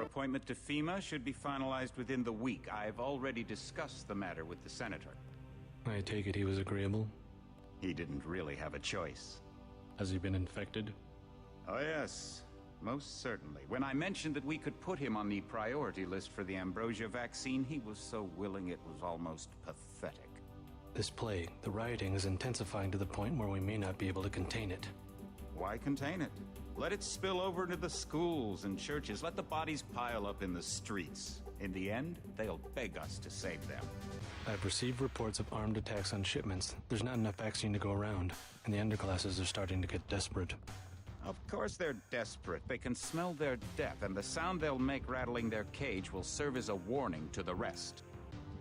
appointment to FEMA should be finalized within the week. I've already discussed the matter with the Senator. I take it he was agreeable? He didn't really have a choice. Has he been infected? Oh yes, most certainly. When I mentioned that we could put him on the priority list for the ambrosia vaccine, he was so willing it was almost pathetic. This plague, the rioting, is intensifying to the point where we may not be able to contain it. Why contain it? Let it spill over into the schools and churches. Let the bodies pile up in the streets. In the end, they'll beg us to save them. I've received reports of armed attacks on shipments. There's not enough vaccine to go around, and the underclasses are starting to get desperate. Of course they're desperate. They can smell their death, and the sound they'll make rattling their cage will serve as a warning to the rest.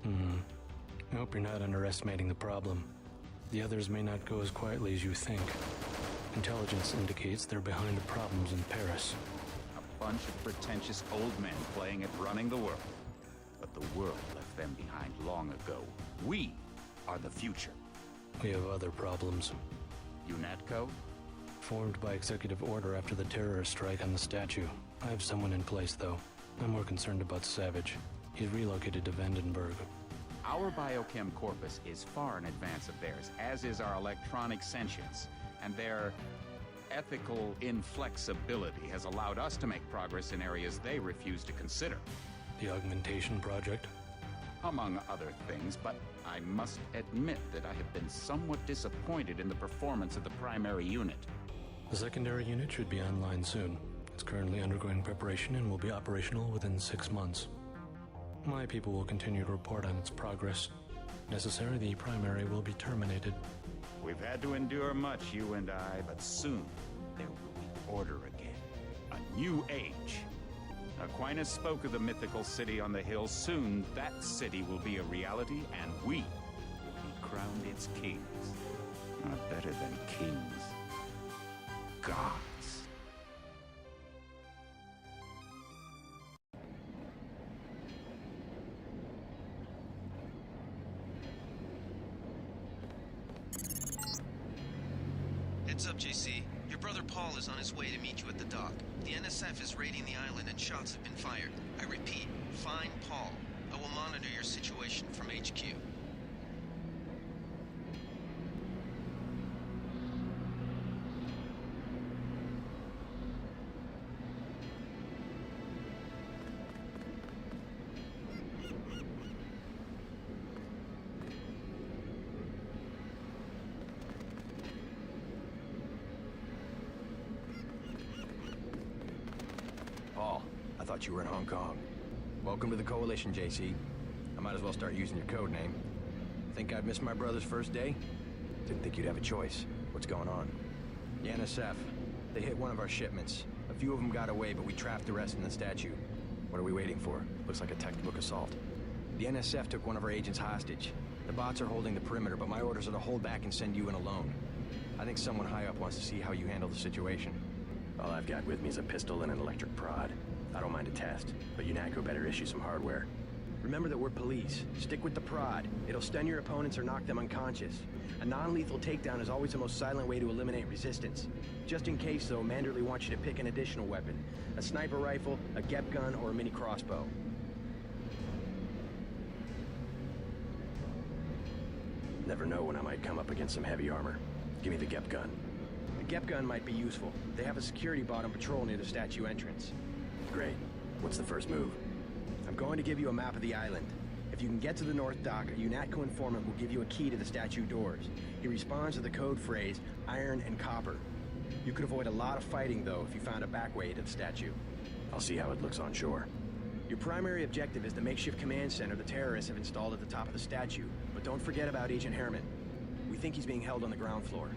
I hope you're not underestimating the problem. The others may not go as quietly as you think. Intelligence indicates they're behind the problems in Paris. A bunch of pretentious old men playing at running the world. But the world left them behind long ago. We are the future. We have other problems. UNATCO? Formed by executive order after the terrorist strike on the statue. I have someone in place, though. I'm more concerned about Savage. He's relocated to Vandenberg. Our biochem corpus is far in advance of theirs, as is our electronic sentience, and their ethical inflexibility has allowed us to make progress in areas they refuse to consider. The Augmentation project? Among other things, but I must admit that I have been somewhat disappointed in the performance of the primary unit. The secondary unit should be online soon. It's currently undergoing preparation and will be operational within 6 months. My people will continue to report on its progress. If necessary, the primary will be terminated. We've had to endure much, you and I, but soon there will be order again. A new age. Aquinas spoke of the mythical city on the hill. Soon that city will be a reality, and we will be crowned its kings. Not better than kings. Gods. Heads up, JC. Your brother Paul is on his way to meet you at the dock. The NSF is raiding the island and shots have been fired. I repeat, find Paul. I will monitor your situation from HQ. Paul, I thought you were in Hong Kong. Welcome to the Coalition, JC. I might as well start using your code name. Think I've missed my brother's first day? Didn't think you'd have a choice. What's going on? The NSF. They hit one of our shipments. A few of them got away, but we trapped the rest in the statue. What are we waiting for? Looks like a textbook assault. The NSF took one of our agents hostage. The bots are holding the perimeter, but my orders are to hold back and send you in alone. I think someone high up wants to see how you handle the situation. All I've got with me is a pistol and an electric prod. I don't mind a test, but UNATCO better issue some hardware. Remember that we're police. Stick with the prod. It'll stun your opponents or knock them unconscious. A non-lethal takedown is always the most silent way to eliminate resistance. Just in case, though, Manderley wants you to pick an additional weapon. A sniper rifle, a GEP gun, or a mini crossbow. Never know when I might come up against some heavy armor. Give me the GEP gun. The GEP gun might be useful. They have a security bot on patrol near the statue entrance. Great. What's the first move? I'm going to give you a map of the island. If you can get to the North Dock, a UNATCO informant will give you a key to the statue doors. He responds to the code phrase, iron and copper. You could avoid a lot of fighting, though, if you found a back way to the statue. I'll see how it looks on shore. Your primary objective is the makeshift command center the terrorists have installed at the top of the statue. But don't forget about Agent Herman. We think he's being held on the ground floor.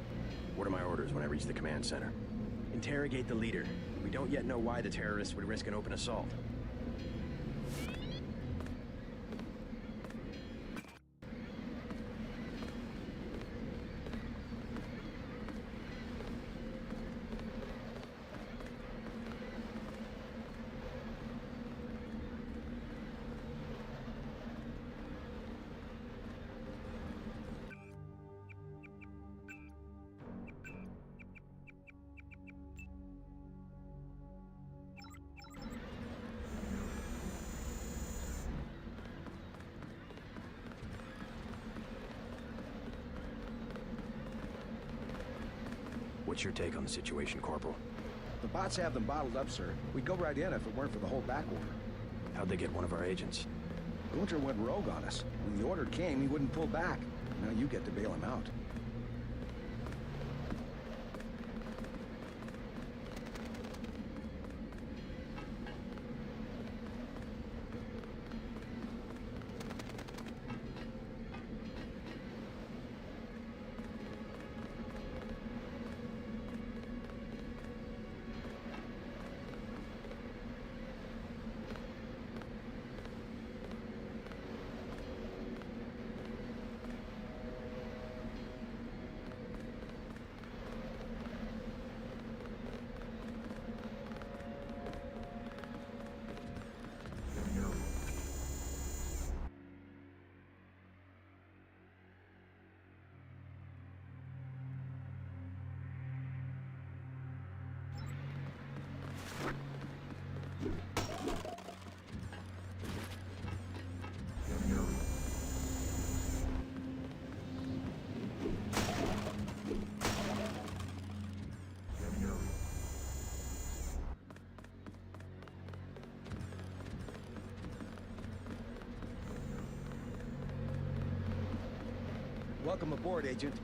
What are my orders when I reach the command center? Interrogate the leader. We don't yet know why the terrorists would risk an open assault. What's your take on the situation, Corporal? The bots have them bottled up, sir. We'd go right in if it weren't for the whole back order. How'd they get one of our agents? Gunter went rogue on us. When the order came, he wouldn't pull back. Now you get to bail him out. Welcome aboard, Agent.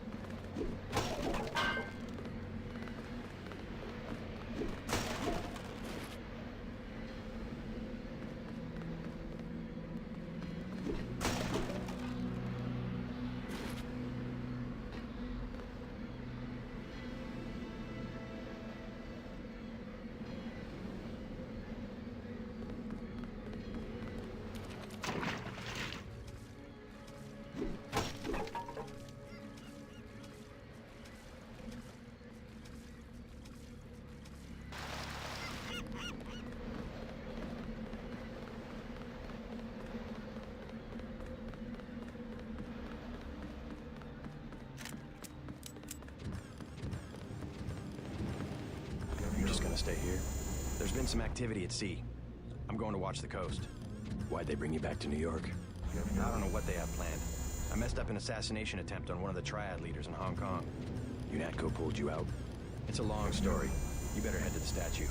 Stay here. There's been some activity at sea. I'm going to watch the coast. Why'd they bring you back to New York? I don't know what they have planned. I messed up an assassination attempt on one of the Triad leaders in Hong Kong. UNATCO pulled you out. It's a long story. You better head to the statue.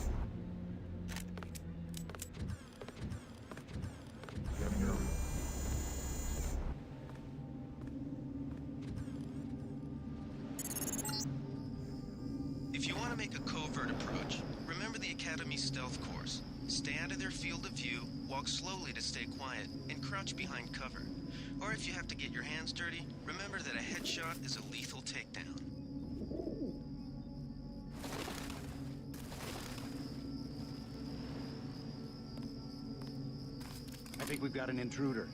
If you want to make a covert approach, remember the Academy's stealth course. Stay out of their field of view, walk slowly to stay quiet, and crouch behind cover. Or if you have to get your hands dirty, remember that a headshot is a lethal takedown. I think we've got an intruder.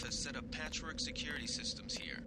has set up patchwork security systems here.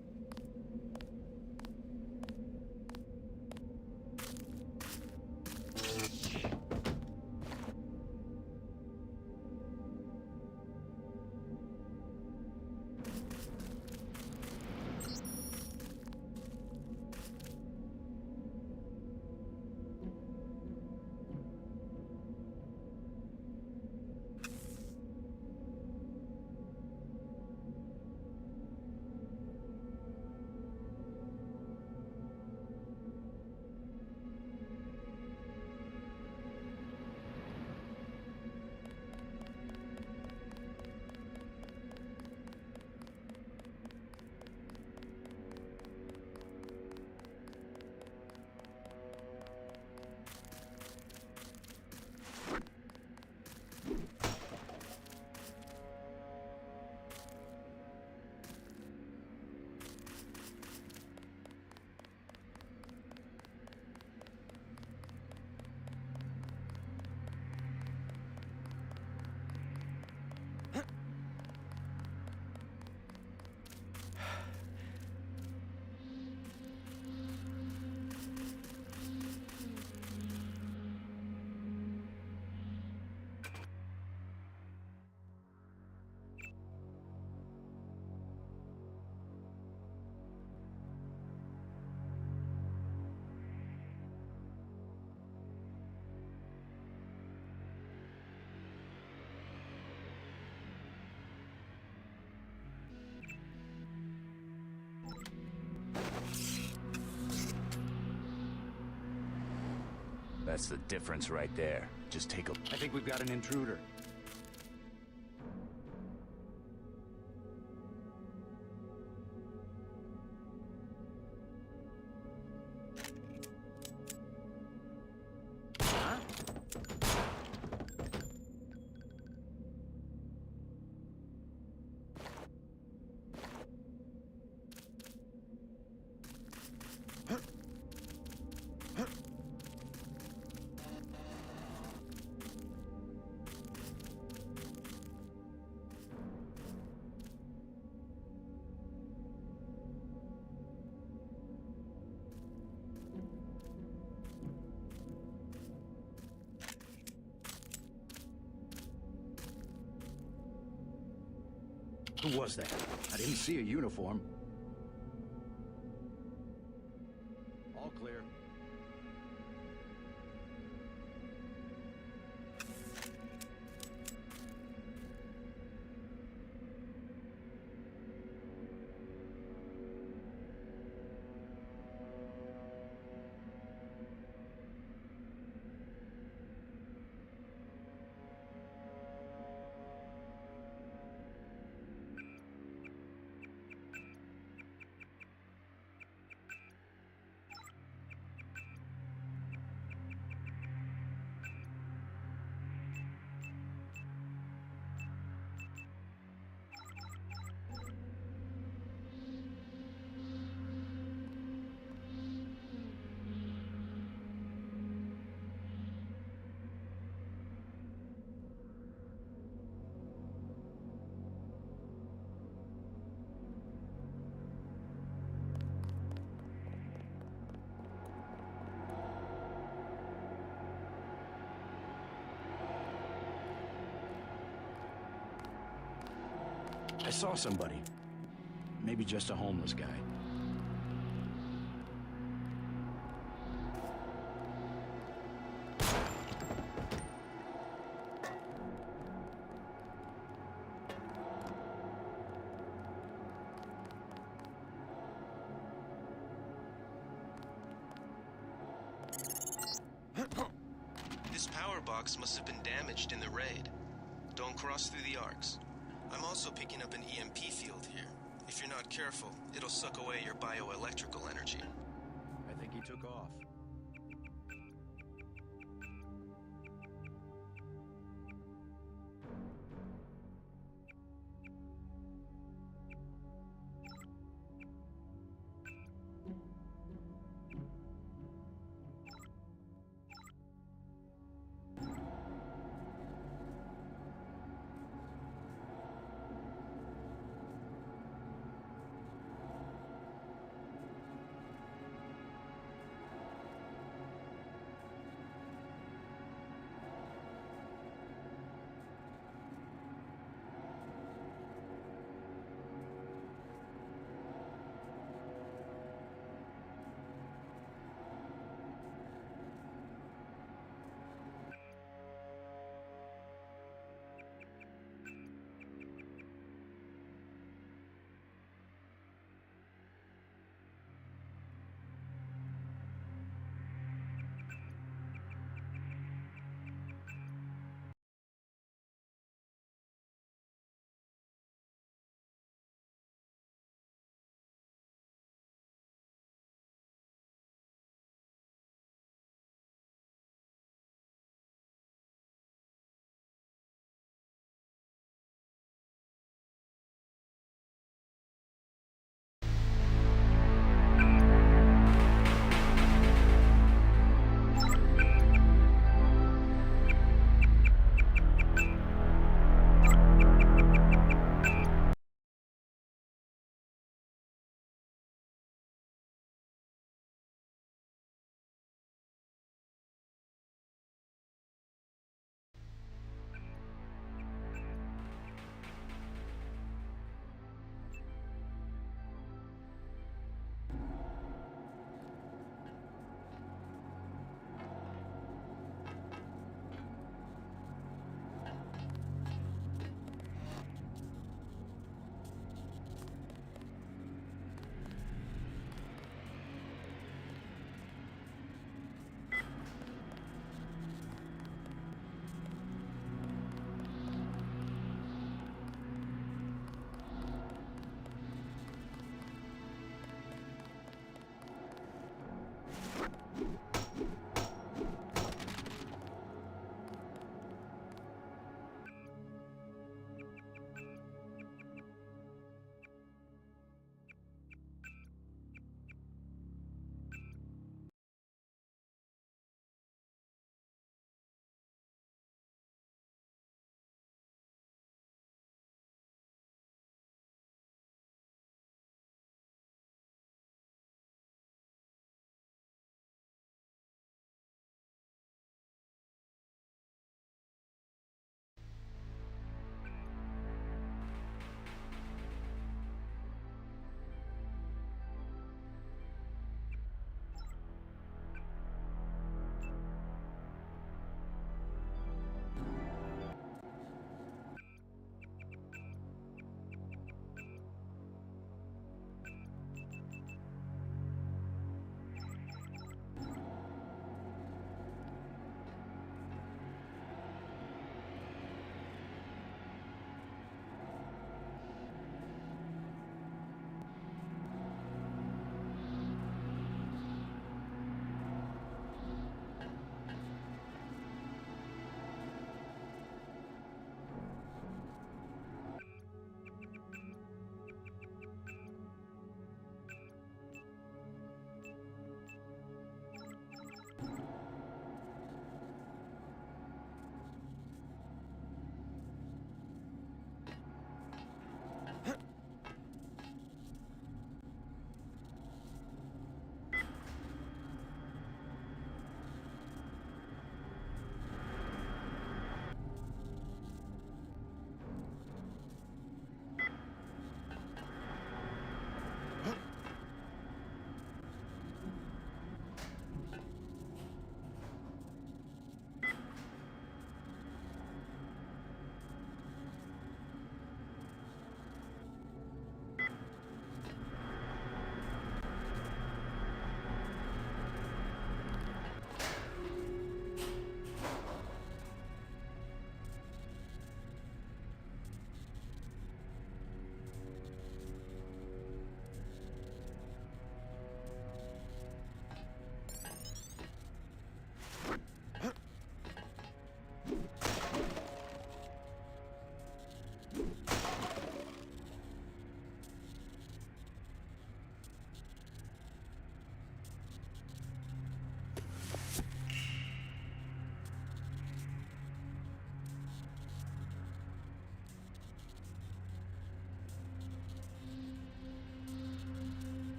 That's the difference right there. Just take a... I think we've got an intruder. Who was that? I didn't see a uniform. All clear. I saw somebody. Maybe just a homeless guy. This power box must have been damaged in the raid. Don't cross through the arcs. I'm also picking up an EMP field here. If you're not careful, it'll suck away your bioelectrical energy. I think he took off.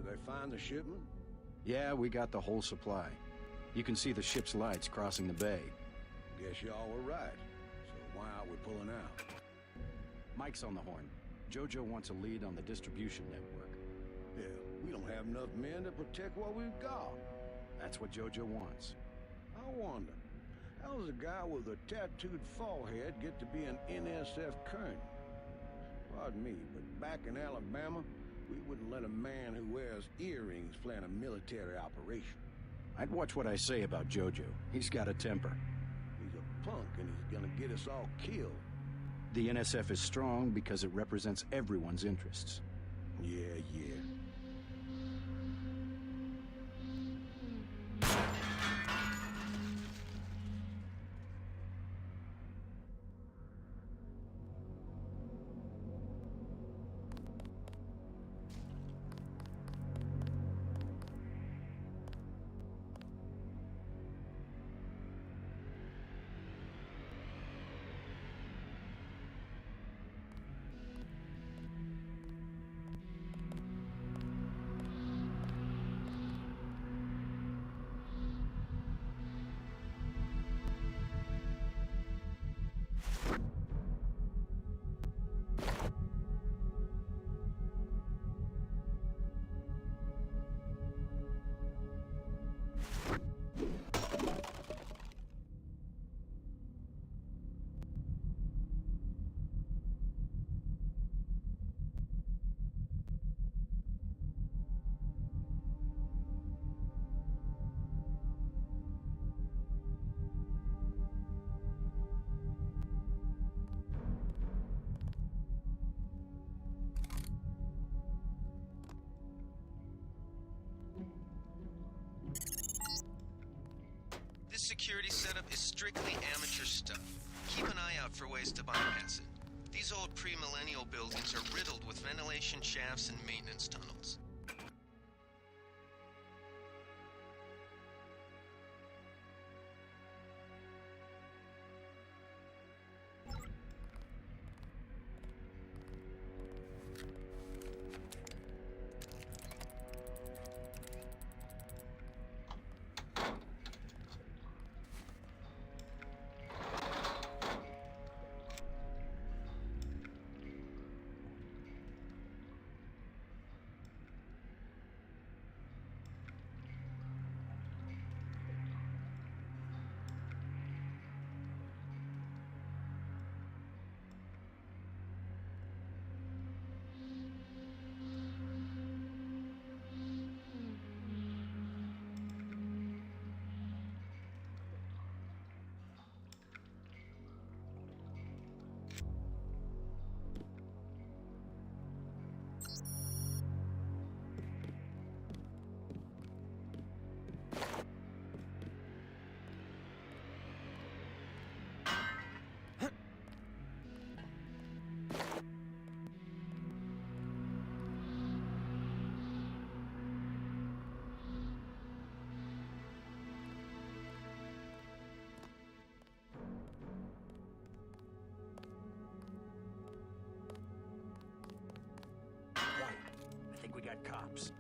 Did they find the shipment? Yeah, we got the whole supply. You can see the ship's lights crossing the bay. Guess y'all were right. So why aren't we pulling out? Mike's on the horn. Jojo wants a lead on the distribution network. Yeah, we don't have enough men to protect what we've got. That's what Jojo wants. I wonder, how does a guy with a tattooed forehead get to be an NSF colonel? Pardon me, but back in Alabama, we wouldn't let a man who wears earrings plan a military operation. I'd watch what I say about Jojo. He's got a temper. He's a punk and he's gonna get us all killed. The NSF is strong because it represents everyone's interests. Yeah. This security setup is strictly amateur stuff. Keep an eye out for ways to bypass it. These old pre-millennial buildings are riddled with ventilation shafts and maintenance tunnels. I think we got cops.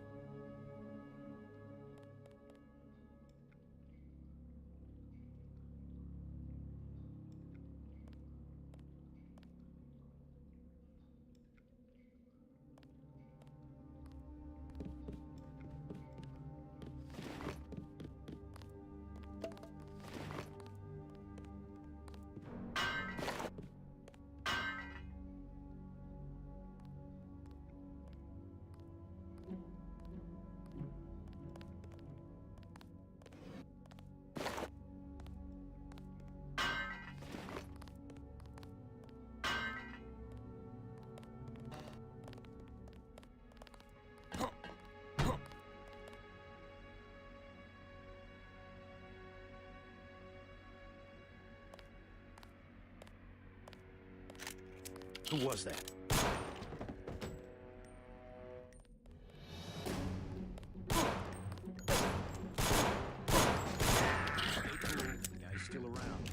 Who was that? The guy's still around.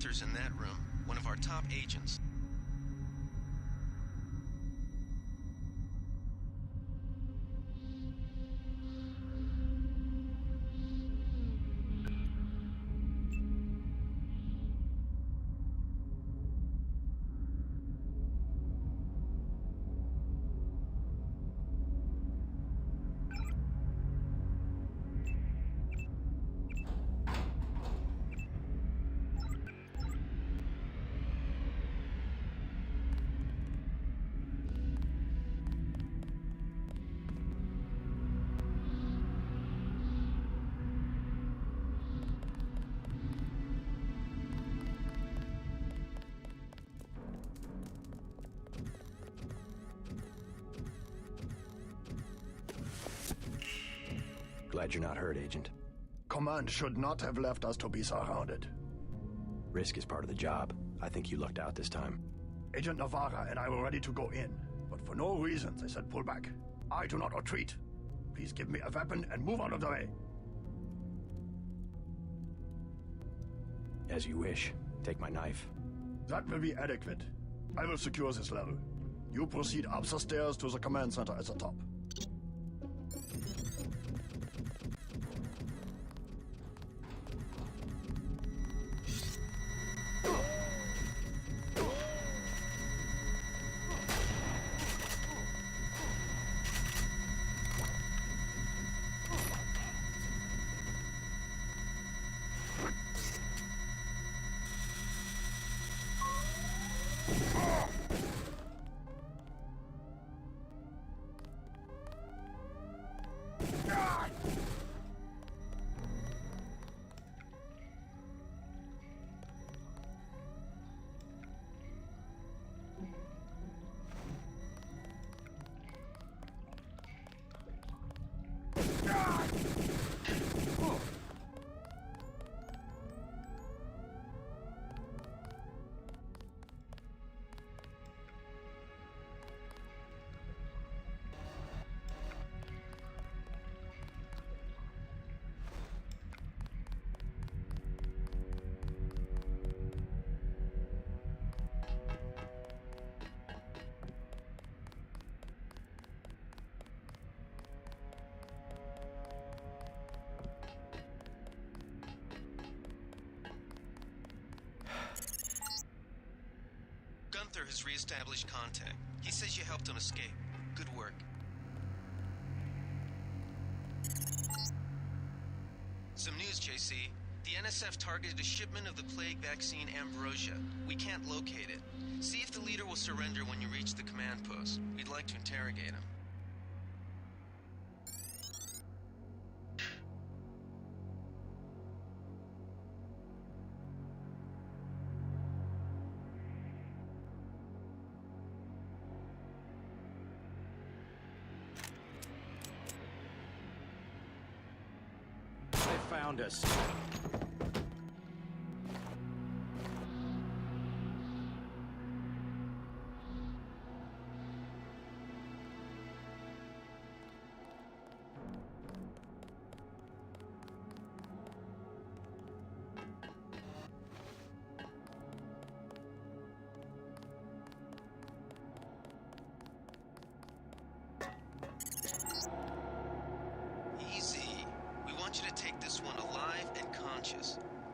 Gunther's in that room, one of our top agents. Glad you're not hurt, Agent. Command should not have left us to be surrounded. Risk is part of the job. I think you lucked out this time. Agent Navarra and I were ready to go in, but for no reason they said pull back. I do not retreat. Please give me a weapon and move out of the way. As you wish. Take my knife. That will be adequate. I will secure this level. You proceed up the stairs to the command center at the top. Gunther has re-established contact. He says you helped him escape. Good work. Some news, JC. The NSF targeted a shipment of the plague vaccine Ambrosia. We can't locate it. See if the leader will surrender when you reach the command post. We'd like to interrogate him. Found us.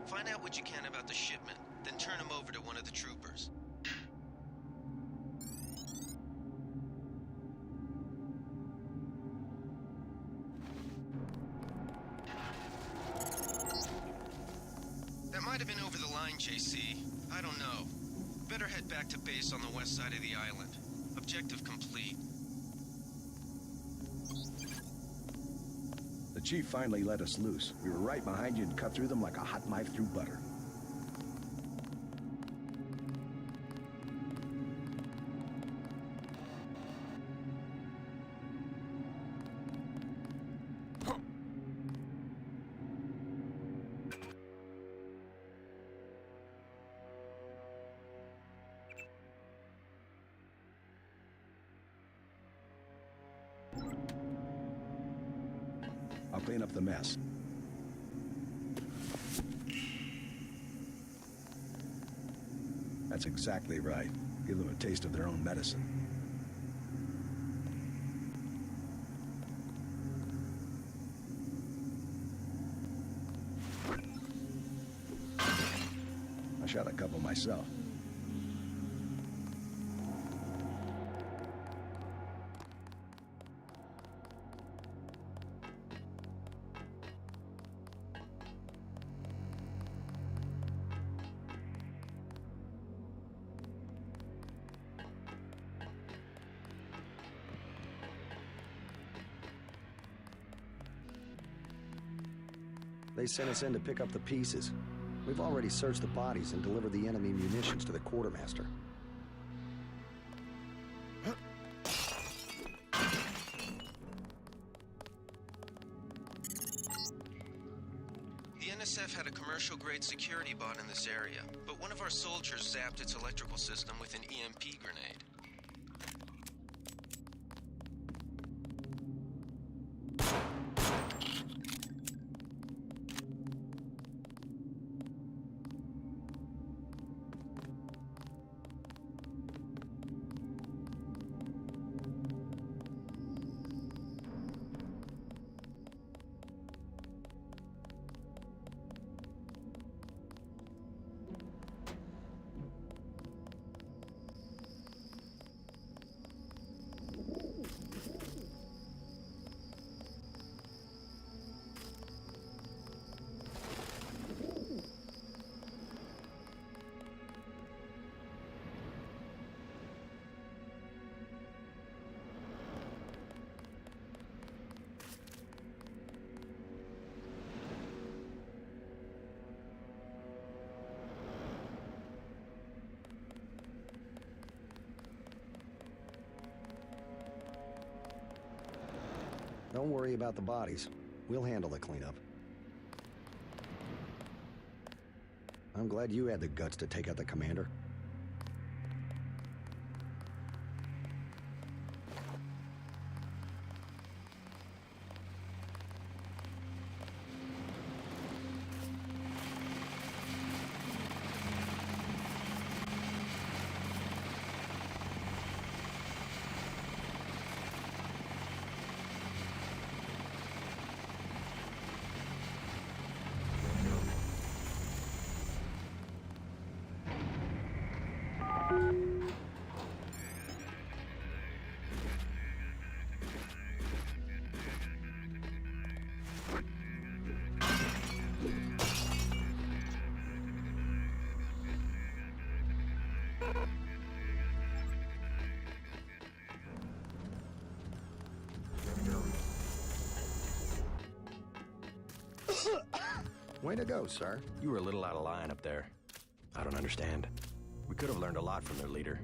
Find out what you can about the shipment, then turn him over to one of the troopers. That might have been over the line, JC. I don't know. Better head back to base on the west side of the island. Objective complete. The chief finally let us loose. We were right behind you and cut through them like a hot knife through butter. I'll clean up the mess. That's exactly right. Give them a taste of their own medicine. I shot a couple myself. They sent us in to pick up the pieces. We've already searched the bodies and delivered the enemy munitions to the quartermaster. The NSF had a commercial-grade security bot in this area, but one of our soldiers zapped its electrical system with an EMP grenade. Don't worry about the bodies. We'll handle the cleanup. I'm glad you had the guts to take out the commander. Way to go, sir. You were a little out of line up there. I don't understand. We could have learned a lot from their leader.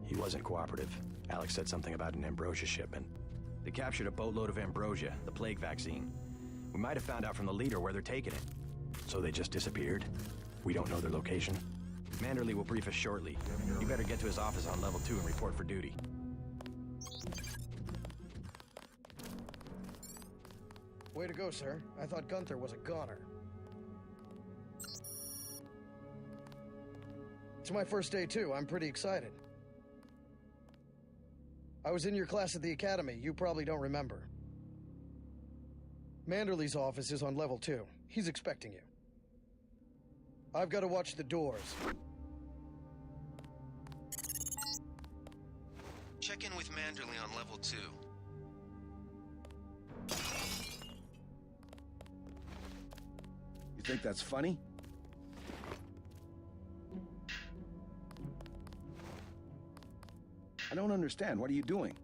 He wasn't cooperative. Alex said something about an ambrosia shipment. They captured a boatload of ambrosia, the plague vaccine. We might have found out from the leader where they're taking it. So they just disappeared? We don't know their location? Manderley will brief us shortly. You better get to his office on level 2 and report for duty. Way to go, sir. I thought Gunther was a goner. It's my first day, too. I'm pretty excited. I was in your class at the academy. You probably don't remember. Manderley's office is on level 2. He's expecting you. I've got to watch the doors. Check in with Manderley on level 2. You think that's funny? I don't understand. What are you doing?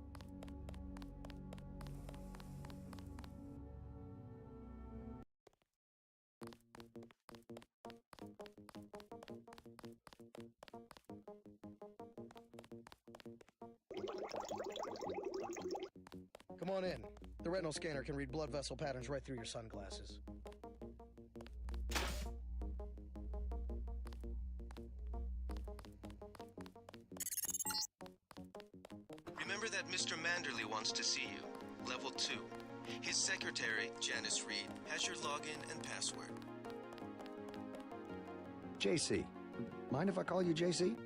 Come on in. The retinal scanner can read blood vessel patterns right through your sunglasses. Remember that Mr. Manderley wants to see you. Level 2. His secretary, Janice Reed, has your login and password. JC. Mind if I call you JC?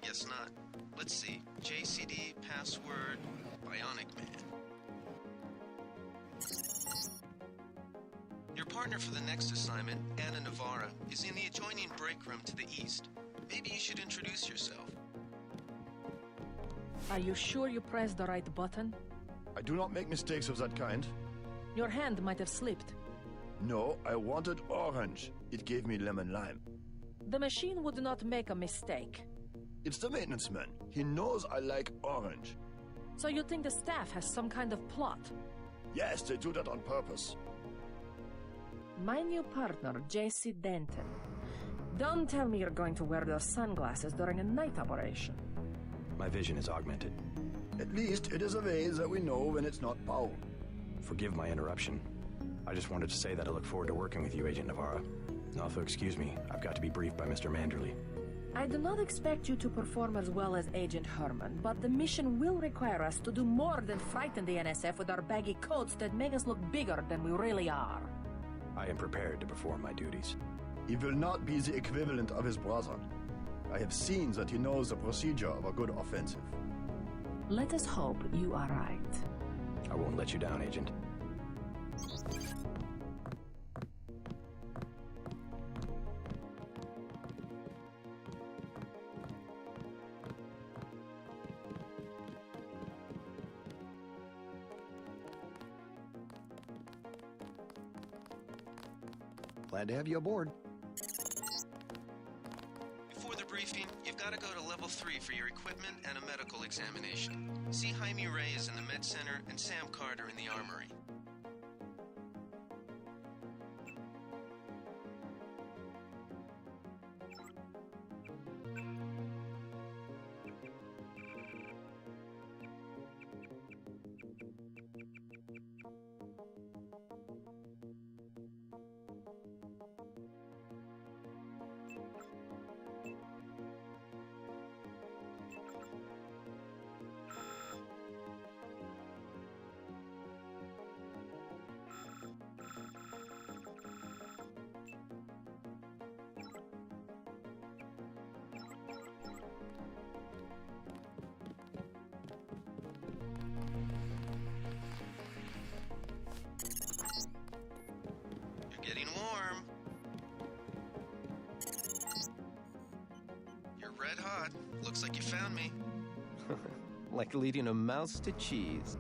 Guess not. Let's see. JCD, password, Bionic Man. Your partner for the next assignment, Anna Navarra, is in the adjoining break room to the east. Maybe you should introduce yourself. Are you sure you pressed the right button? I do not make mistakes of that kind. Your hand might have slipped. No, I wanted orange. It gave me lemon lime. The machine would not make a mistake. It's the maintenance man. He knows I like orange. So you think the staff has some kind of plot? Yes, they do that on purpose. My new partner, J.C. Denton. Don't tell me you're going to wear those sunglasses during a night operation. My vision is augmented. At least it is a way that we know when it's not Paul. Forgive my interruption. I just wanted to say that I look forward to working with you, Agent Navarra. Also, excuse me, I've got to be briefed by Mr. Manderley. I do not expect you to perform as well as Agent Herman, but the mission will require us to do more than frighten the NSF with our baggy coats that make us look bigger than we really are. I am prepared to perform my duties. He will not be the equivalent of his brother. I have seen that he knows the procedure of a good offensive. Let us hope you are right. I won't let you down, Agent. Glad to have you aboard. Before the briefing, you've got to go to level 3 for your equipment and a medical examination. See Jaime Reyes in the med center and Sam Carter in the armory. Getting warm. You're red hot. Looks like you found me. Like leading a mouse to cheese.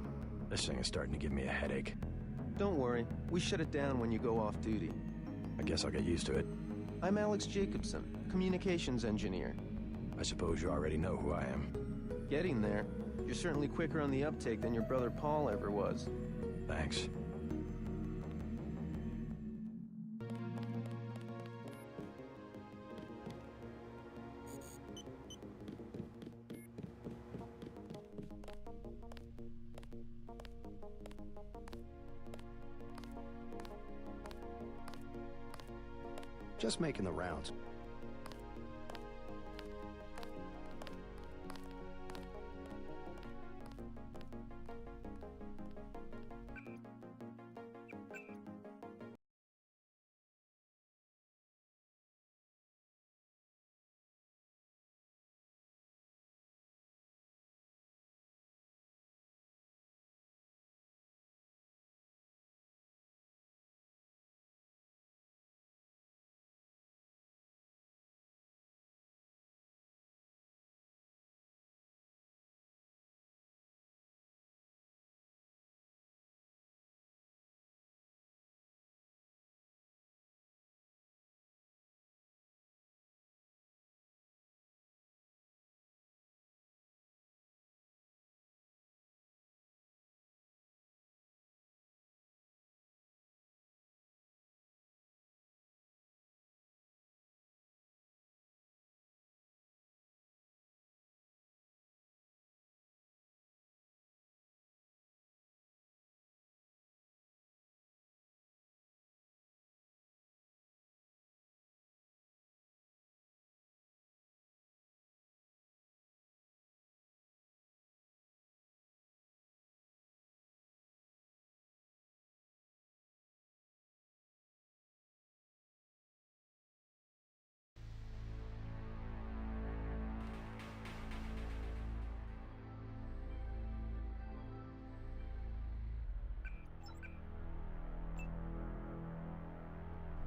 This thing is starting to give me a headache. Don't worry, we shut it down when you go off duty. I guess I'll get used to it. I'm Alex Jacobson, communications engineer. I suppose you already know who I am. Getting there. You're certainly quicker on the uptake than your brother Paul ever was. Thanks. Just making the rounds.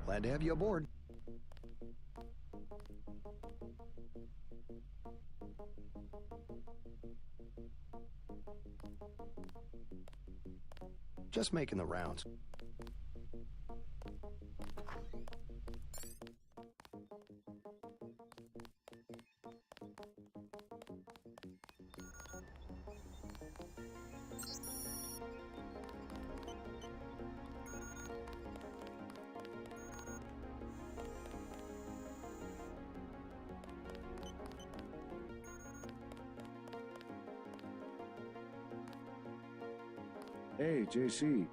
Glad to have you aboard. Just making the rounds. Hey, JC.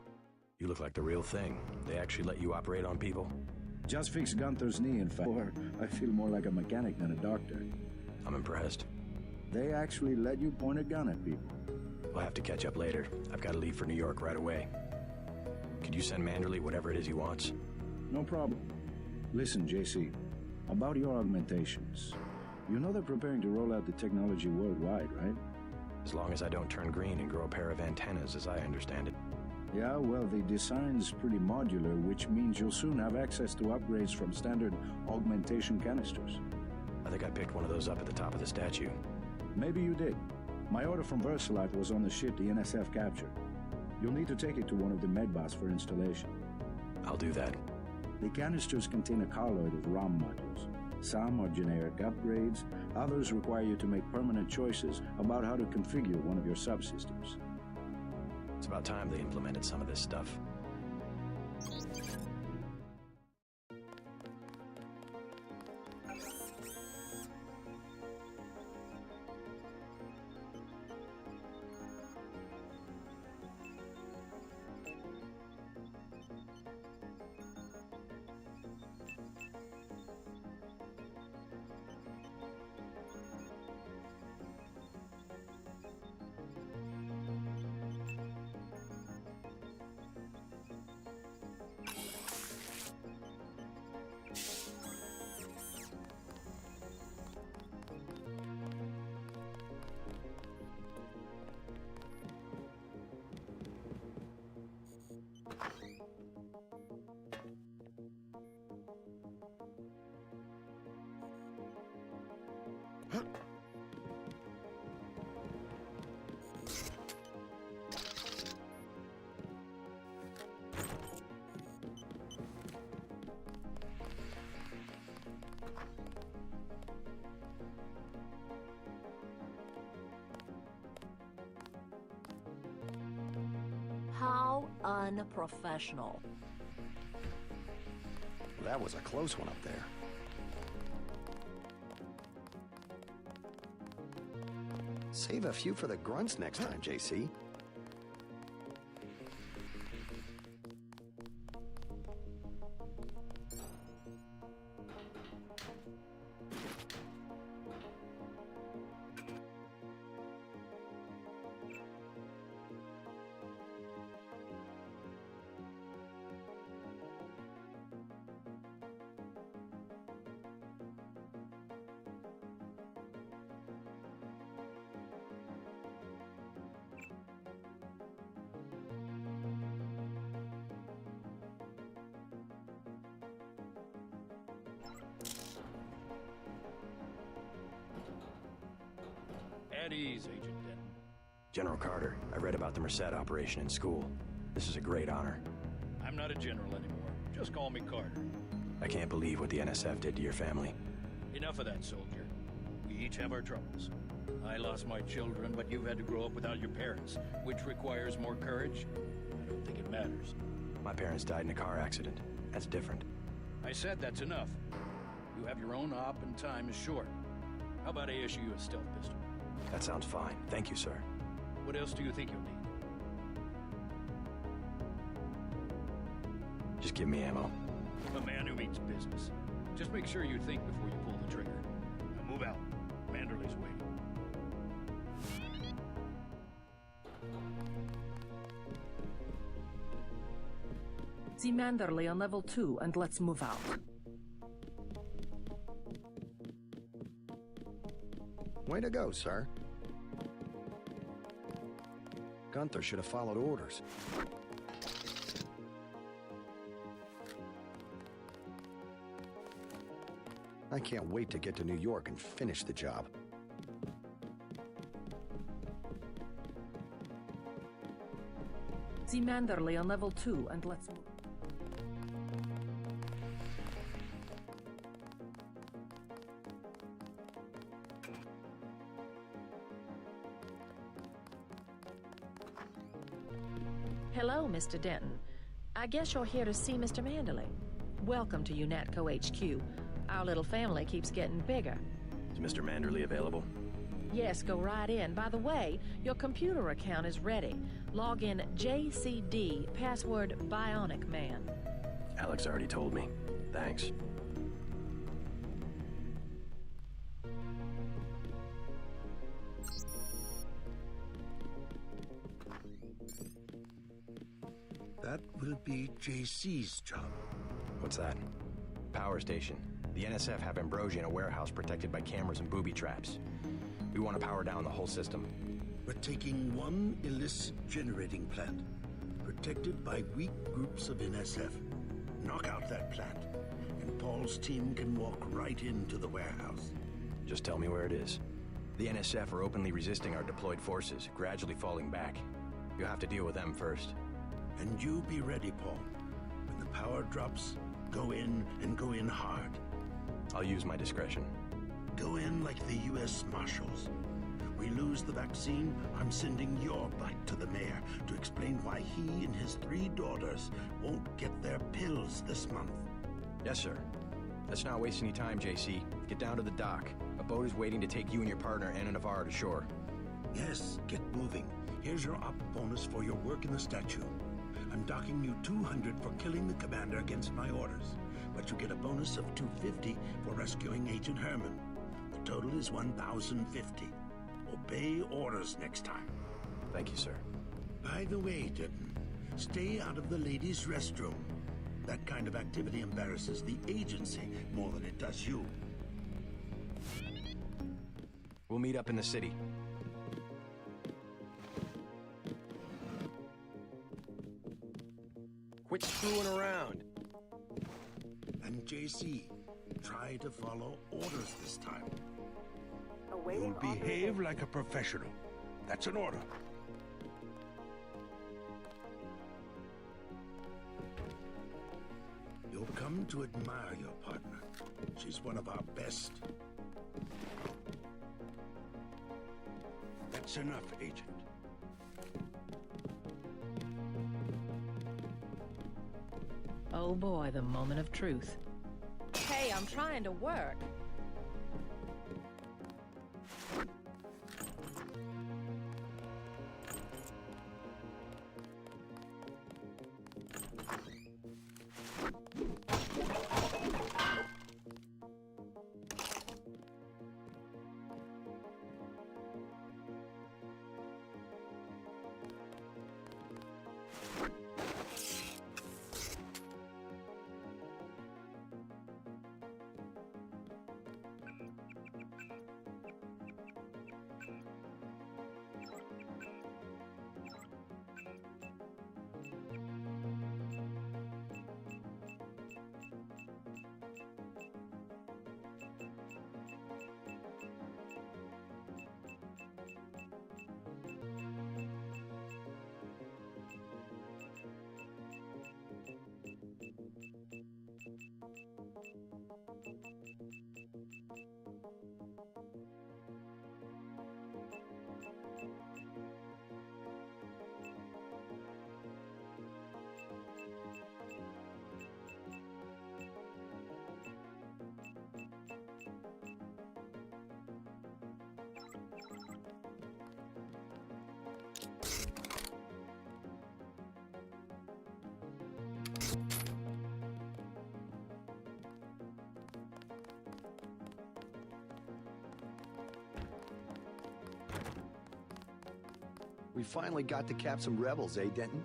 You look like the real thing. They actually let you operate on people? Just fixed Gunther's knee, in fact. Or I feel more like a mechanic than a doctor. I'm impressed. They actually let you point a gun at people. We'll have to catch up later. I've got to leave for New York right away. Could you send Manderley whatever it is he wants? No problem. Listen, JC, about your augmentations. You know they're preparing to roll out the technology worldwide, right? As long as I don't turn green and grow a pair of antennas, as I understand it. Yeah, well, the design's pretty modular, which means you'll soon have access to upgrades from standard augmentation canisters. I think I picked one of those up at the top of the statue. Maybe you did. My order from VersaLife was on the ship the NSF captured. You'll need to take it to one of the medbots for installation. I'll do that. The canisters contain a carload of ROM modules. Some are generic upgrades, others require you to make permanent choices about how to configure one of your subsystems. It's about time they implemented some of this stuff. How unprofessional. That was a close one up there. Save a few for the grunts next time, JC. At ease, Agent Denton. General Carter, I read about the Merced operation in school. This is a great honor. I'm not a general anymore. Just call me Carter. I can't believe what the NSF did to your family. Enough of that, soldier. We each have our troubles. I lost my children, but you've had to grow up without your parents, which requires more courage. I don't think it matters. My parents died in a car accident. That's different. I said that's enough. You have your own op and time is short. How about I issue you a stealth pistol? That sounds fine. Thank you, sir. What else do you think you'll need? Just give me ammo. A man who means business. Just make sure you think before you pull the trigger. Now move out. Manderley's waiting. See Manderley on level 2 and let's move out. Way to go, sir. Gunther should have followed orders. I can't wait to get to New York and finish the job. See Manderley on level 2 and let's move. Hello, Mr. Denton. I guess you're here to see Mr. Manderley. Welcome to UNATCO HQ. Our little family keeps getting bigger. Is Mr. Manderley available? Yes, go right in. By the way, your computer account is ready. Log in JCD, password Bionic Man. Alex already told me. Thanks. That will be JC's job. What's that? Power station. The NSF have Ambrosia in a warehouse protected by cameras and booby traps. We want to power down the whole system. We're taking one illicit generating plant, protected by weak groups of NSF. Knock out that plant, and Paul's team can walk right into the warehouse. Just tell me where it is. The NSF are openly resisting our deployed forces, gradually falling back. You'll have to deal with them first. And you be ready, Paul. When the power drops, go in and go in hard. I'll use my discretion. Go in like the U.S. Marshals. We lose the vaccine, I'm sending your butt to the mayor to explain why he and his 3 daughters won't get their pills this month. Yes, sir. Let's not waste any time, JC. Get down to the dock. A boat is waiting to take you and your partner, Anna Navarro, to shore. Yes, get moving. Here's your op bonus for your work in the statue. I'm docking you 200 for killing the commander against my orders, but you get a bonus of 250 for rescuing Agent Herman. The total is 1,050. Obey orders next time. Thank you, sir. By the way, Denton, stay out of the ladies' restroom. That kind of activity embarrasses the agency more than it does you. We'll meet up in the city. Quit screwing around. And JC, try to follow orders this time. You'll behave like a professional. That's an order. You'll come to admire your partner. She's one of our best. That's enough, Agent. Oh boy, the moment of truth. Hey, I'm trying to work. We finally got to cap some rebels, eh, Denton?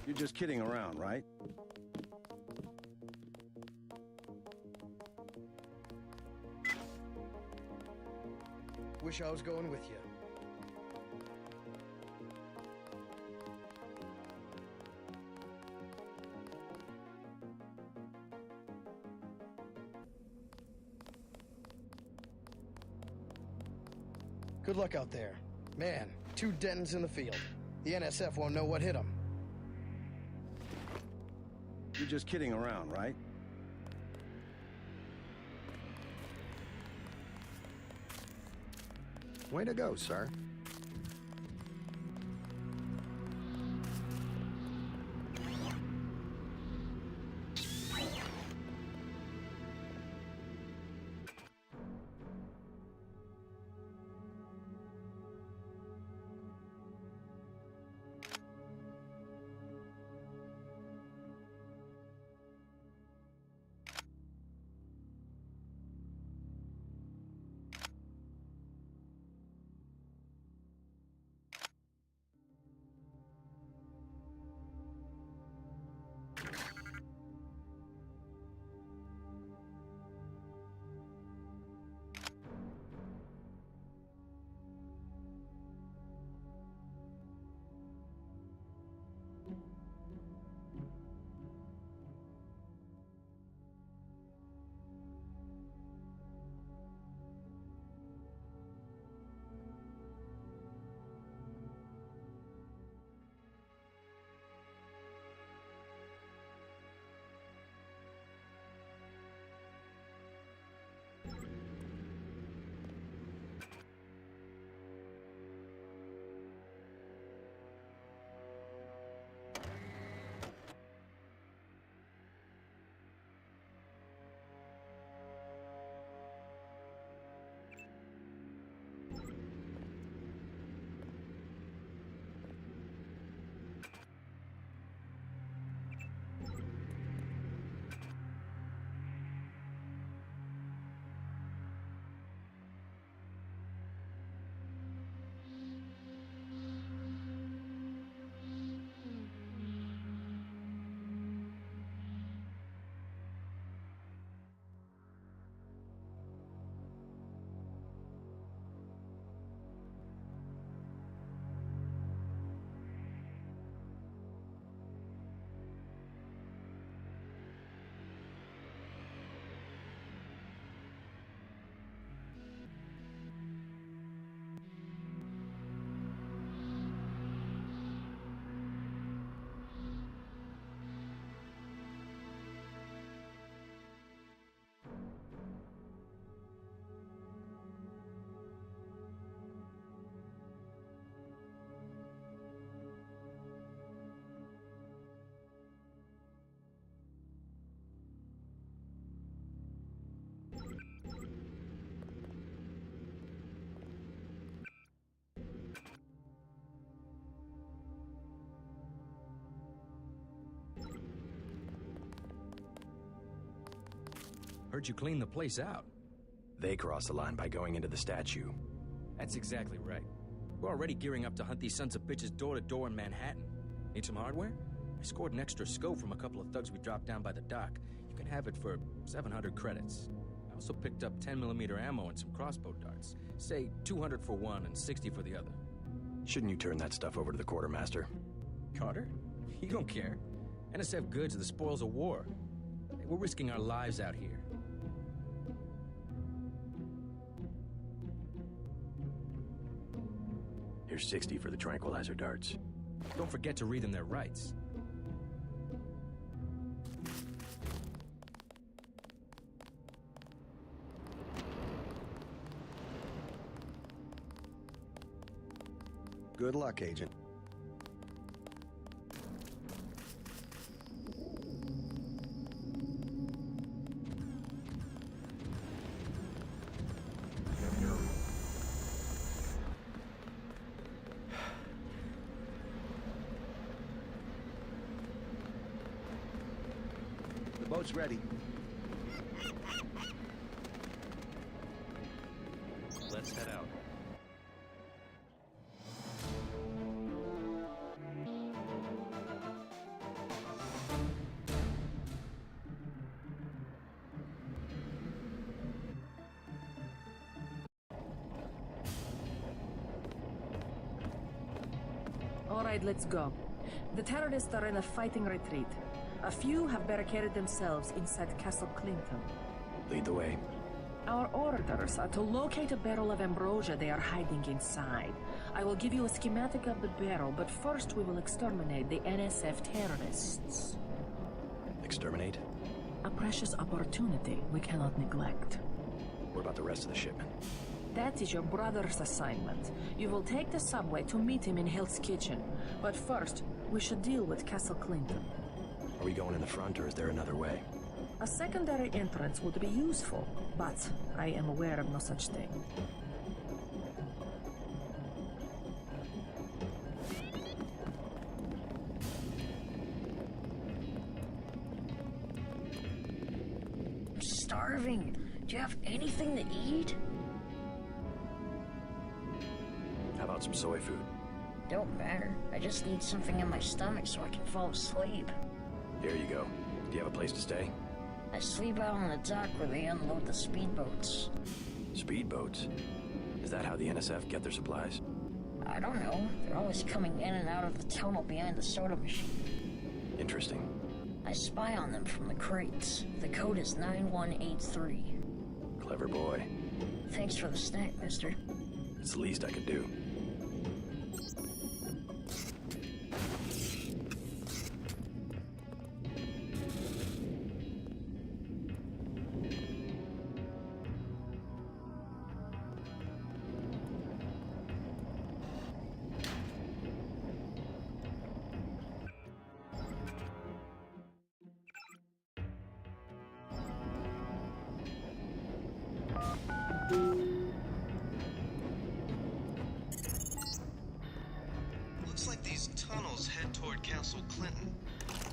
You're just kidding around, right? Wish I was going with you. Good luck out there. Man, 2 Dentons in the field. The NSF won't know what hit them. You're just kidding around, right? Way to go, sir. Heard you clean the place out. They crossed the line by going into the statue. That's exactly right. We're already gearing up to hunt these sons of bitches door to door in Manhattan. Need some hardware? I scored an extra scope from a couple of thugs we dropped down by the dock. You can have it for 700 credits. I also picked up 10mm ammo and some crossbow darts. Say 200 for one and 60 for the other. Shouldn't you turn that stuff over to the quartermaster? Carter? He don't care. NSF goods are the spoils of war. We're risking our lives out here. Here's 60 for the tranquilizer darts. Don't forget to read them their rights. Good luck, Agent. Boat's ready. Let's head out. All right, let's go. The terrorists are in a fighting retreat. A few have barricaded themselves inside Castle Clinton. Lead the way. Our orders are to locate a barrel of ambrosia they are hiding inside. I will give you a schematic of the barrel, but first we will exterminate the NSF terrorists. Exterminate? A precious opportunity we cannot neglect. What about the rest of the shipment? That is your brother's assignment. You will take the subway to meet him in Hill's Kitchen. But first, we should deal with Castle Clinton. Are we going in the front, or is there another way? A secondary entrance would be useful, but I am aware of no such thing. I'm starving. Do you have anything to eat? How about some soy food? Don't matter. I just need something in my stomach so I can fall asleep. Here you go. Do you have a place to stay? I sleep out on the dock where they unload the speedboats. Speedboats? Is that how the NSF get their supplies? I don't know. They're always coming in and out of the tunnel behind the soda machine. Interesting. I spy on them from the crates. The code is 9183. Clever boy. Thanks for the snack, mister. It's the least I could do. Looks like these tunnels head toward Castle Clinton.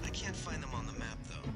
I can't find them on the map, though.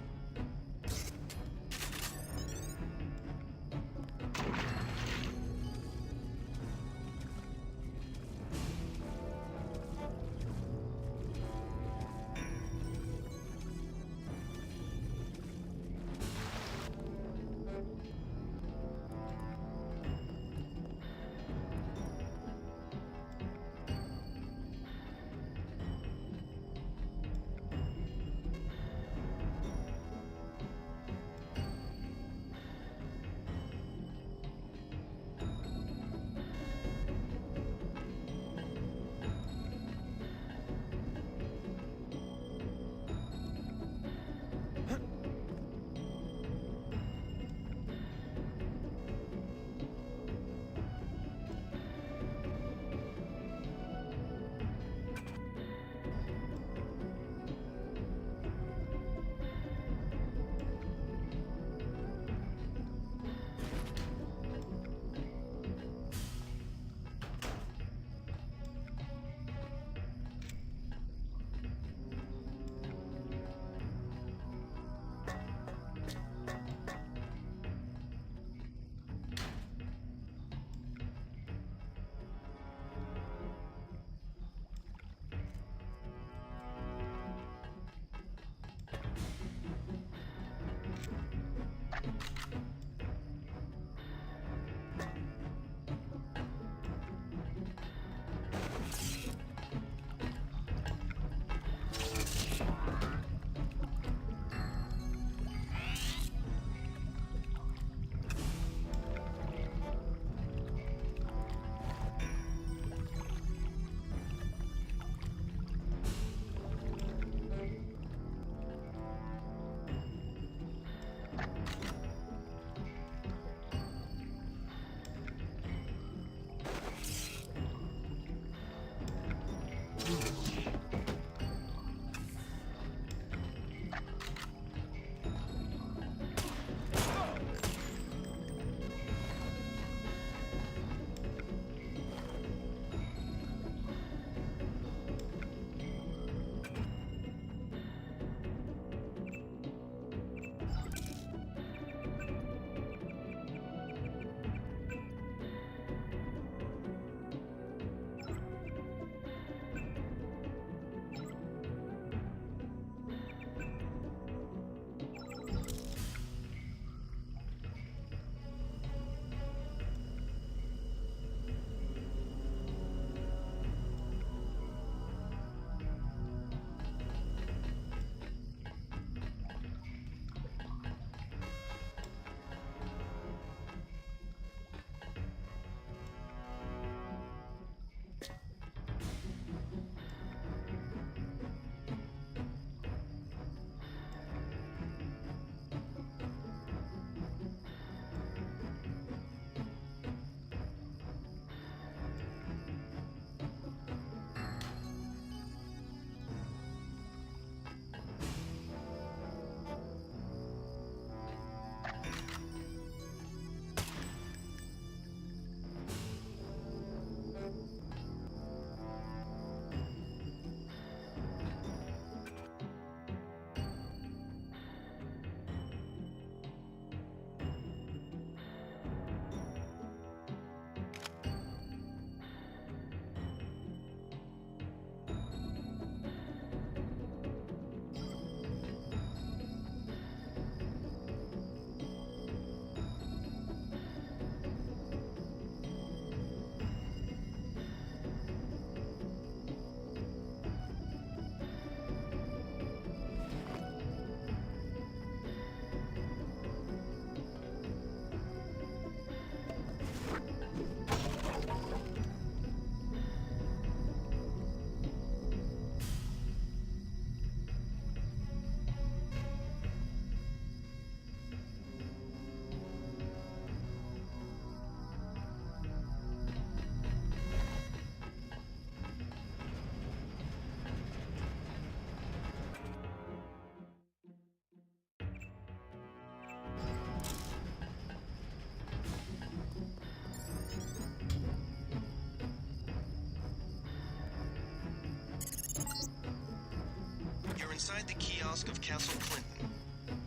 inside the kiosk of Castle Clinton.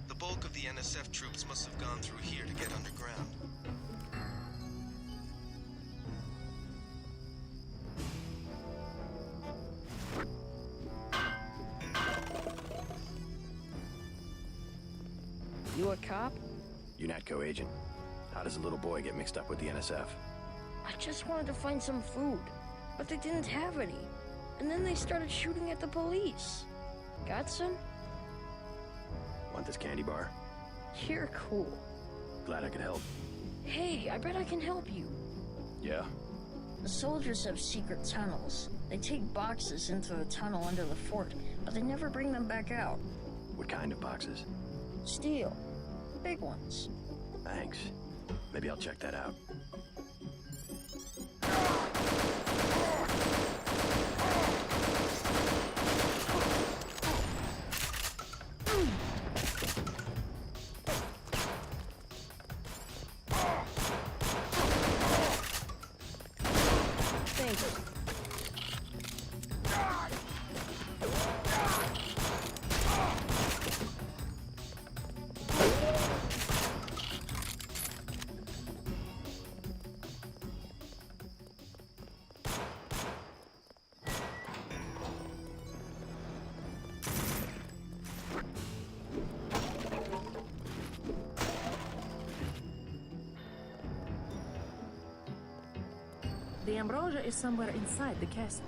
The bulk of the NSF troops must have gone through here to get underground. You a cop? UNATCO agent. How does a little boy get mixed up with the NSF? I just wanted to find some food, but they didn't have any. And then they started shooting at the police. Got some? Want this candy bar? You're cool. Glad I could help. Hey, I bet I can help you. Yeah? The soldiers have secret tunnels. They take boxes into the tunnel under the fort, but they never bring them back out. What kind of boxes? Steel. Big ones. Thanks. Maybe I'll check that out. Thank you. The ambrosia is somewhere inside the castle.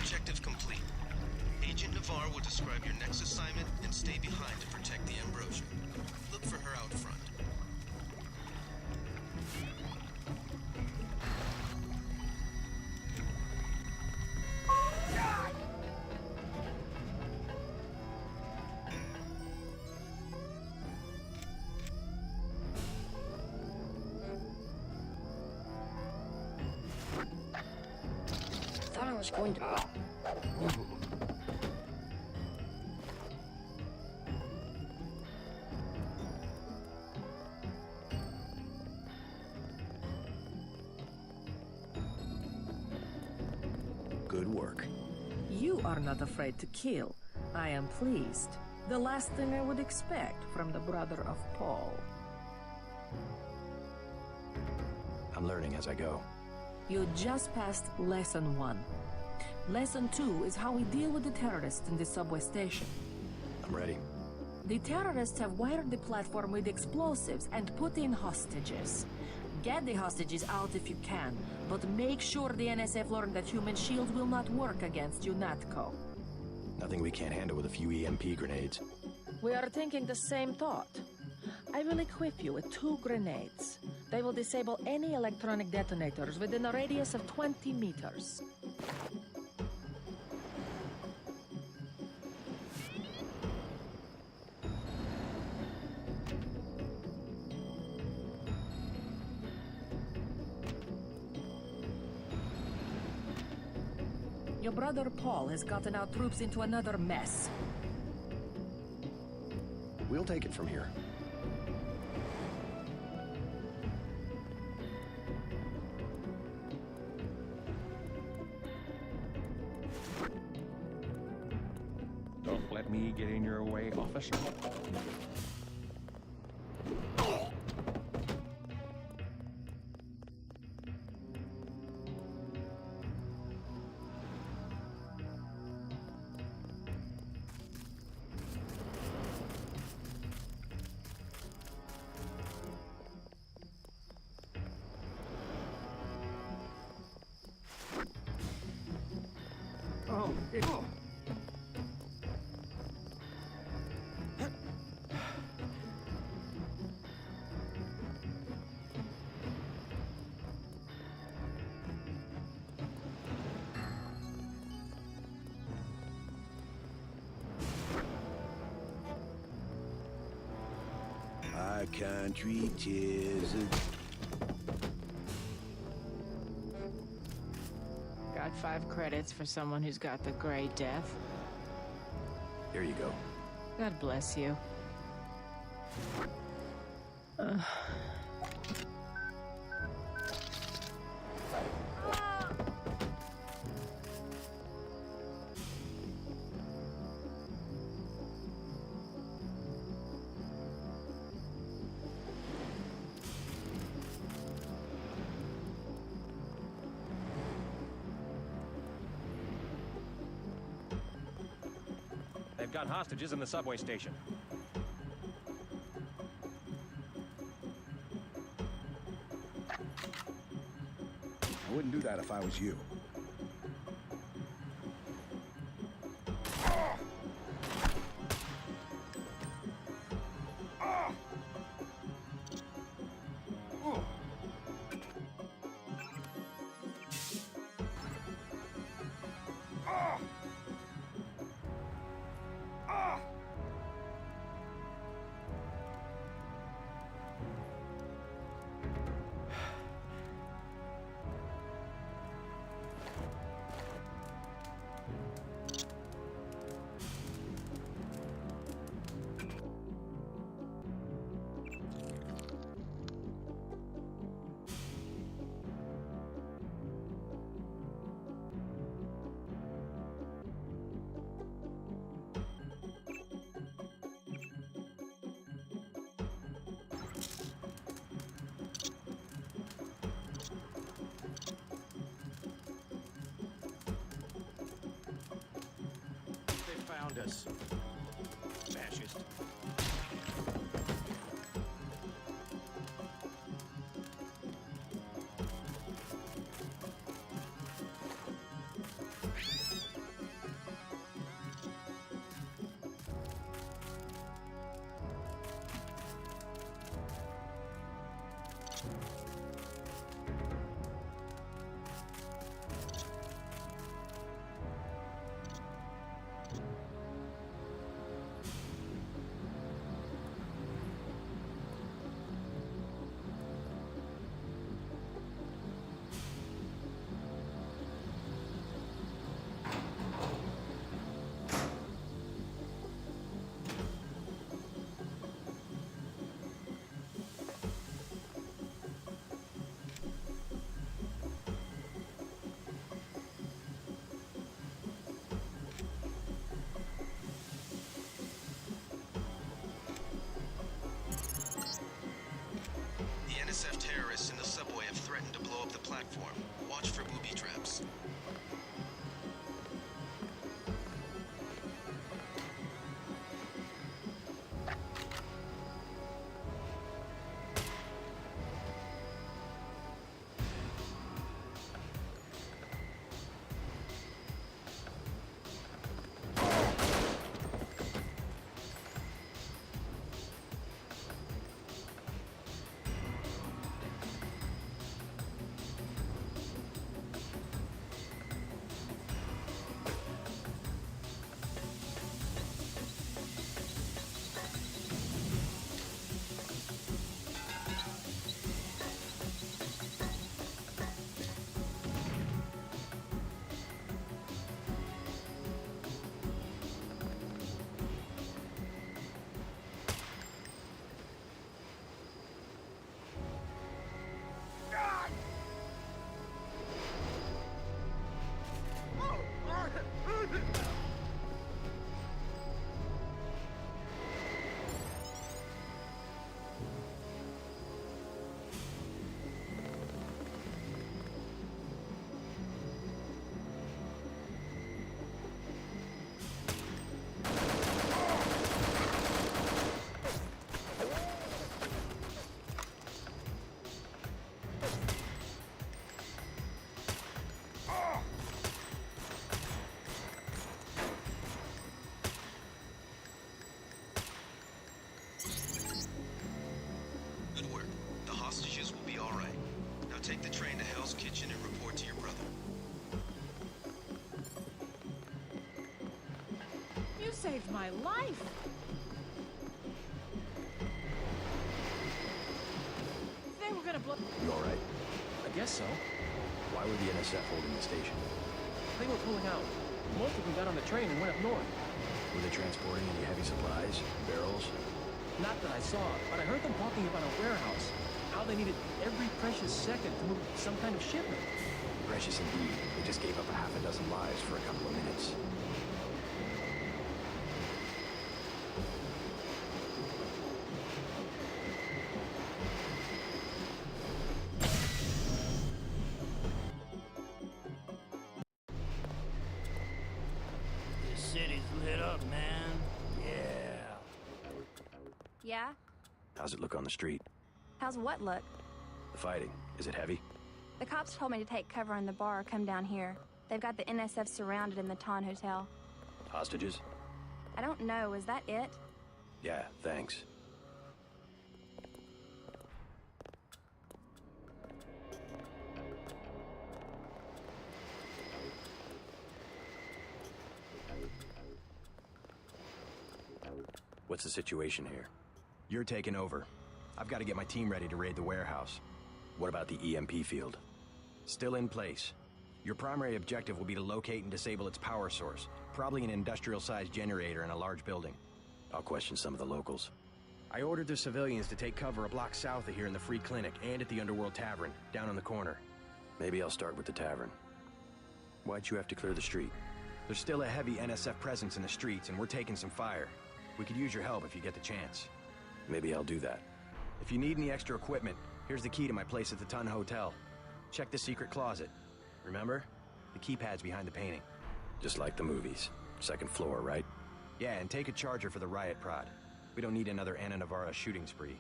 Objective complete. Agent Navarre will describe your next assignment and stay behind to protect the ambrosia. Look for her out front. Thought I was going to... Good work. You are not afraid to kill. I am pleased. The last thing I would expect from the brother of Paul. I'm learning as I go. You just passed Lesson 1. Lesson 2 is how we deal with the terrorists in the subway station. I'm ready. The terrorists have wired the platform with explosives and put in hostages. Get the hostages out if you can, but make sure the NSF learn that human shield will not work against UNATCO. Nothing we can't handle with a few EMP grenades. We are thinking the same thought. I will equip you with 2 grenades. They will disable any electronic detonators within a radius of 20 meters. Your brother Paul has gotten our troops into another mess. We'll take it from here. Don't let me get in your way, officer. Our country tis Got 5 credits for someone who's got the Gray Death. Here you go. God bless you. They've got hostages in the subway station. I wouldn't do that if I was you. They found us. Fascist. NSF terrorists in the subway have threatened to blow up the platform. Watch for booby traps. Good work. The hostages will be all right. Now take the train to Hell's Kitchen and report to your brother. You saved my life! I guess so. Why were the NSF holding the station? They were pulling out. Most of them got on the train and went up north. Were they transporting any heavy supplies? Barrels? Not that I saw, but I heard them talking about a warehouse. How they needed every precious second to move some kind of shipment. Precious indeed. They just gave up a half a dozen lives for a couple of minutes. This city's lit up, man. Yeah. Yeah? How's it look on the street? How's what look? The fighting. Is it heavy? The cops told me to take cover in the bar or come down here. They've got the NSF surrounded in the Ton Hotel. Hostages? I don't know, is that it? Yeah, thanks. What's the situation here? You're taking over. I've got to get my team ready to raid the warehouse. What about the EMP field? Still in place. Your primary objective will be to locate and disable its power source, probably an industrial-sized generator in a large building. I'll question some of the locals. I ordered the civilians to take cover a block south of here in the Free Clinic and at the Underworld Tavern, down on the corner. Maybe I'll start with the tavern. Why'd you have to clear the street? There's still a heavy NSF presence in the streets, and we're taking some fire. We could use your help if you get the chance. Maybe I'll do that. If you need any extra equipment, here's the key to my place at the Ton Hotel. Check the secret closet. Remember? The keypad's behind the painting. Just like the movies. Second floor, right? Yeah, and take a charger for the riot prod. We don't need another Anna Navarra shooting spree.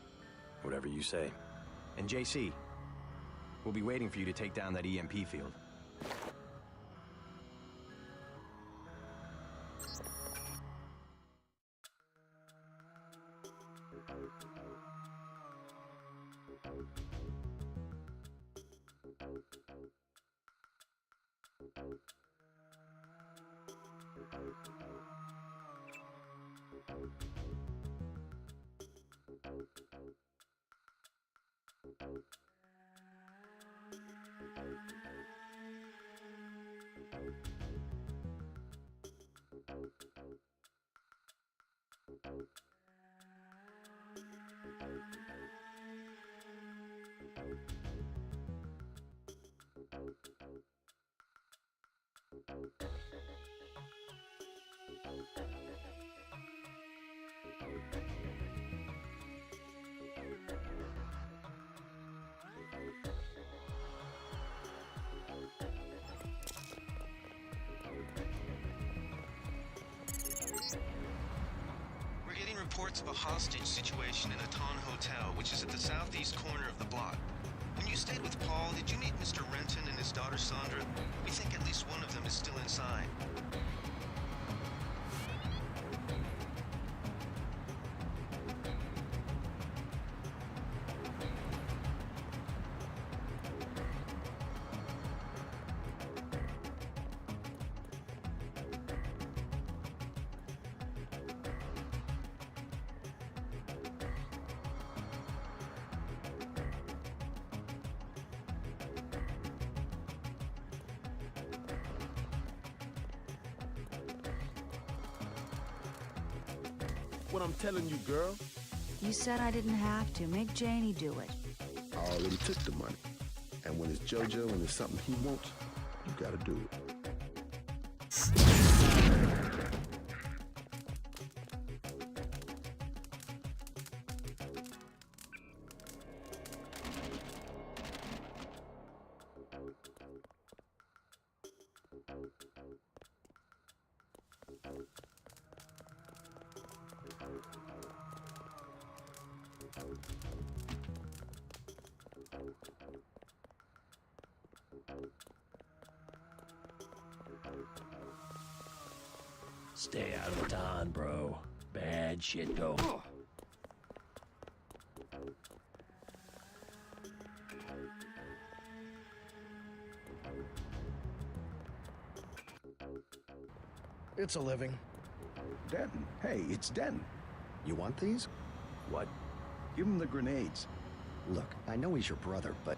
Whatever you say. And JC, we'll be waiting for you to take down that EMP field. We're getting reports of a hostage situation in the Ton Hotel, which is at the southeast corner of the block. When you stayed with Paul, did you meet Mr. Renton and his daughter Sandra? We think at least one of them is still inside. What I'm telling you, girl. You said I didn't have to. Make Janie do it. I already took the money. And when it's JoJo and it's something he wants, you gotta do it. Stay out of the Ton, bro. Bad shit go. It's a living. Denton. Hey, it's Denton. You want these? What? Give him the grenades. Look, I know he's your brother, but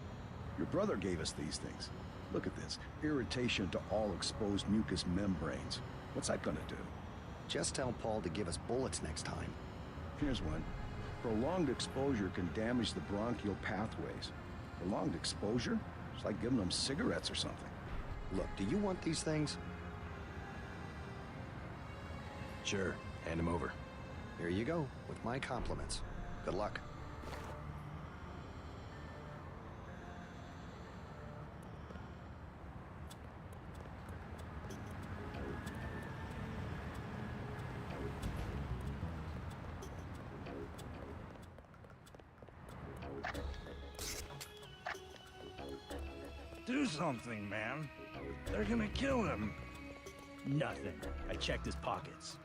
Your brother gave us these things. Look at this. Irritation to all exposed mucous membranes. What's that gonna do? Just tell Paul to give us bullets next time. Here's one. Prolonged exposure can damage the bronchial pathways. Prolonged exposure? It's like giving them cigarettes or something. Look, do you want these things? Sure. Hand them over. Here you go, with my compliments. Good luck. Do something, man. They're gonna kill him. Nothing. I checked his pockets.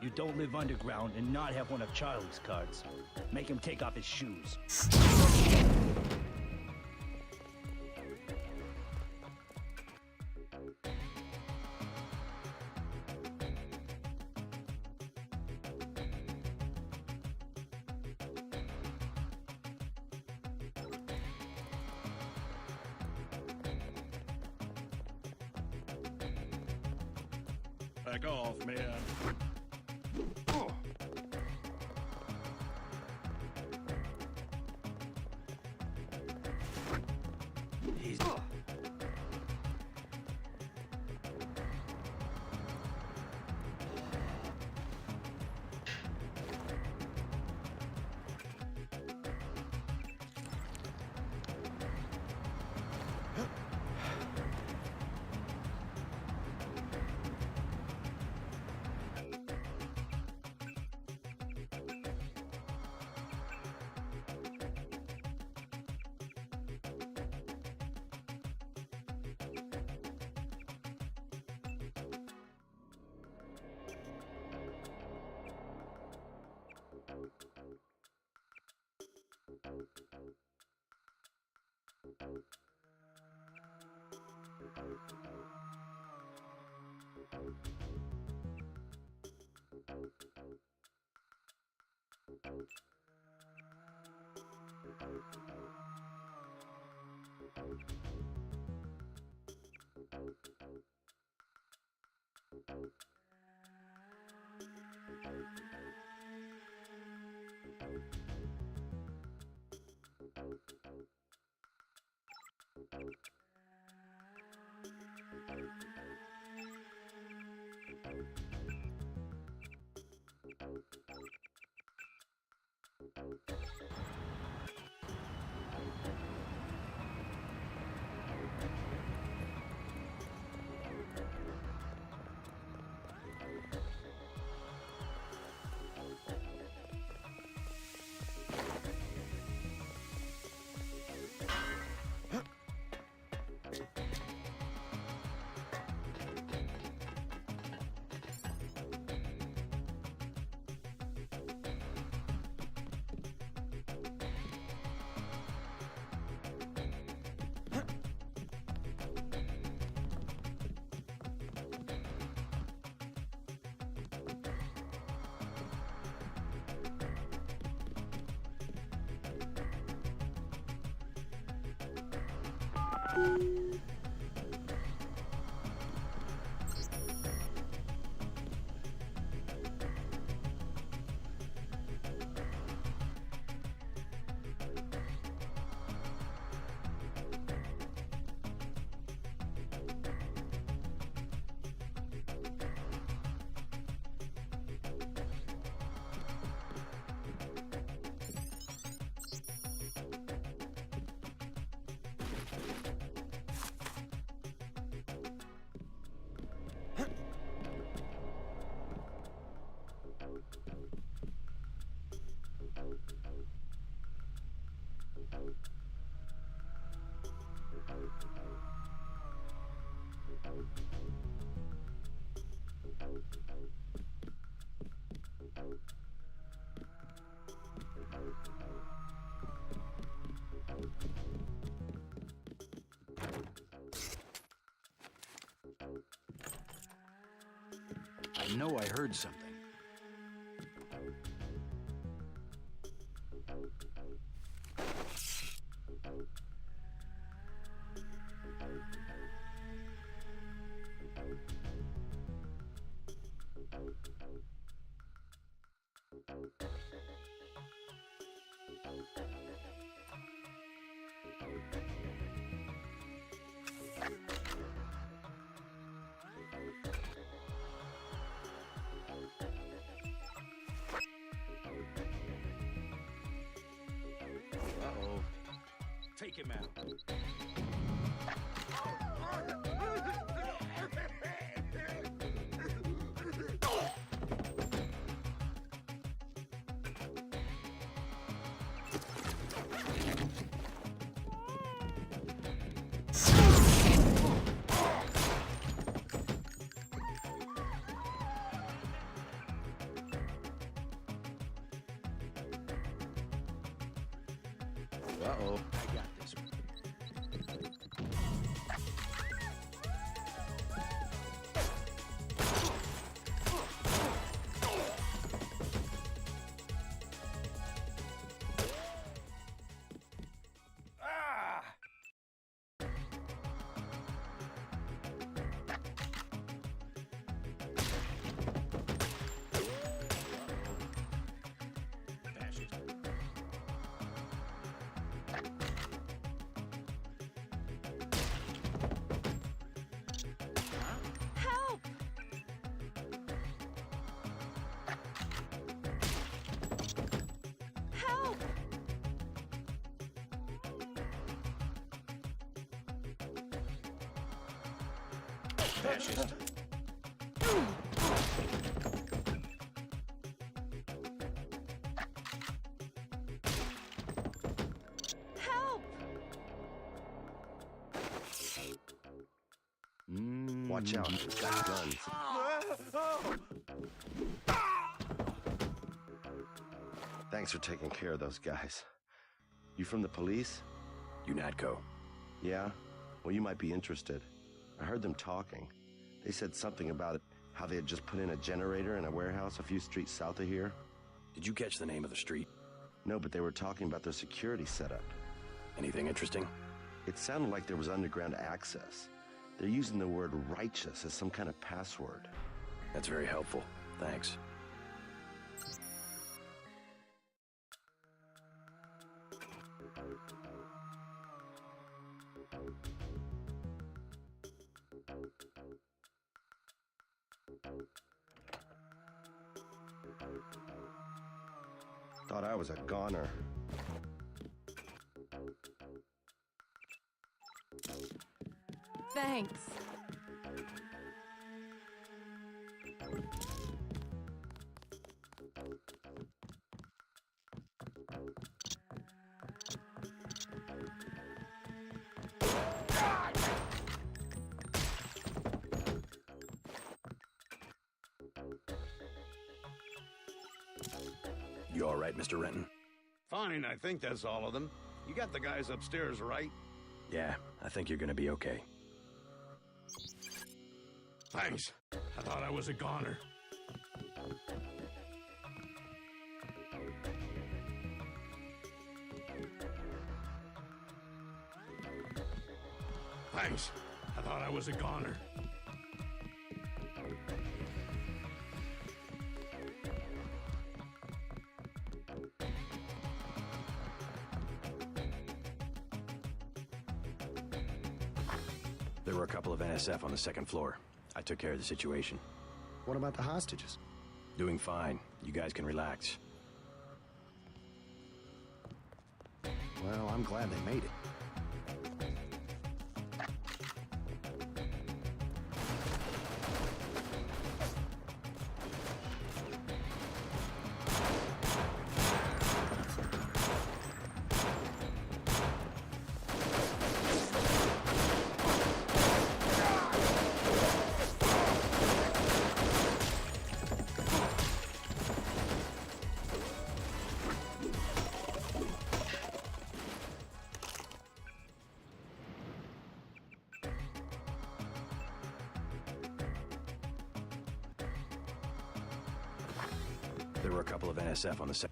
You don't live underground and not have one of Charlie's cards. Make him take off his shoes. Back off, man. I know I heard something. Take him out. Uh-oh. I got this one. Fascist. Watch out, he's got guns. Thanks for taking care of those guys. You from the police? UNATCO. Yeah? Well, you might be interested. I heard them talking. They said something about how they had just put in a generator in a warehouse a few streets south of here. Did you catch the name of the street? No, but they were talking about their security setup. Anything interesting? It sounded like there was underground access. They're using the word righteous as some kind of password. That's very helpful. Thanks. Thought I was a goner. Thanks. You all right, Mr. Renton? Fine, I think that's all of them. You got the guys upstairs, right? Yeah, I think you're gonna be okay. Thanks. I thought I was a goner. Thanks. I thought I was a goner. There were a couple of NSF on the second floor. I took care of the situation. What about the hostages? Doing fine. You guys can relax. Well, I'm glad they made it. There were a couple of NSF on the second.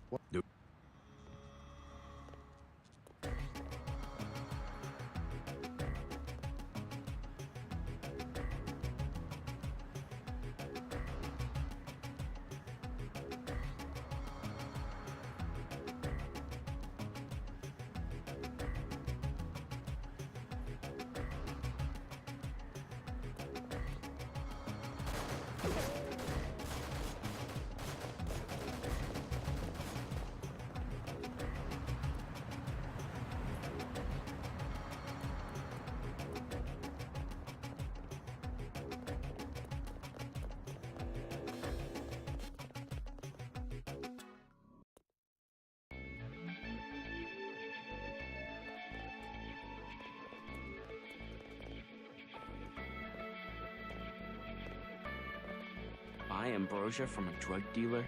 ambrosia from a drug dealer?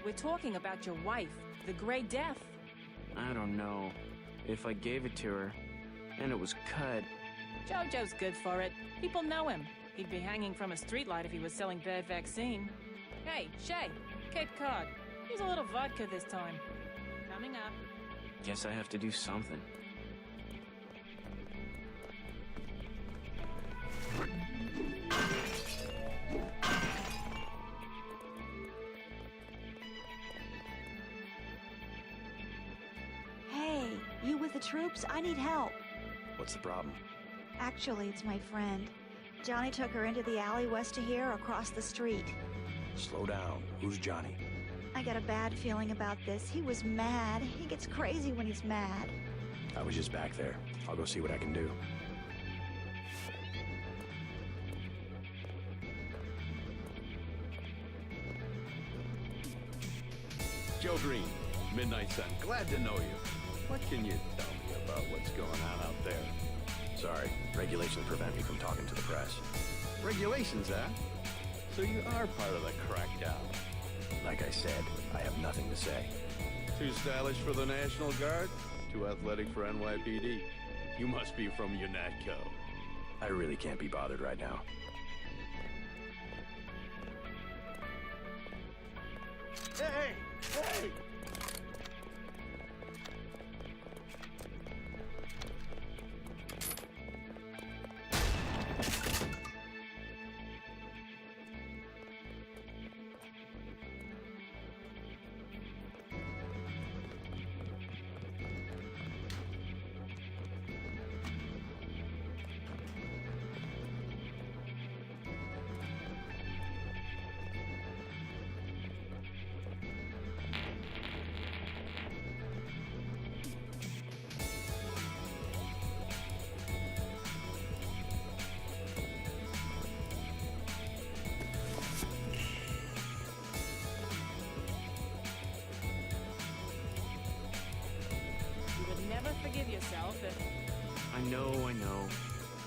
We're talking about your wife, the Grey Death. I don't know. If I gave it to her, and it was cut... Jojo's good for it. People know him. He'd be hanging from a streetlight if he was selling bad vaccine. Hey, Shay, Cape Cod. Use a little vodka this time. Coming up. Guess I have to do something. Hey, you with the troops? I need help. What's the problem? Actually, it's my friend. Johnny took her into the alley west of here, across the street. Slow down. Who's Johnny? I got a bad feeling about this. He was mad. He gets crazy when he's mad. I was just back there. I'll go see what I can do. Joe Green, Midnight Sun. Glad to know you. What can you tell me about what's going on out there? Sorry, regulations prevent me from talking to the press. Regulations, huh? So you are part of the crackdown. Like I said, I have nothing to say. Too stylish for the National Guard? Too athletic for NYPD? You must be from UNATCO. I really can't be bothered right now. Hey! Hey! Forgive yourself if... I know.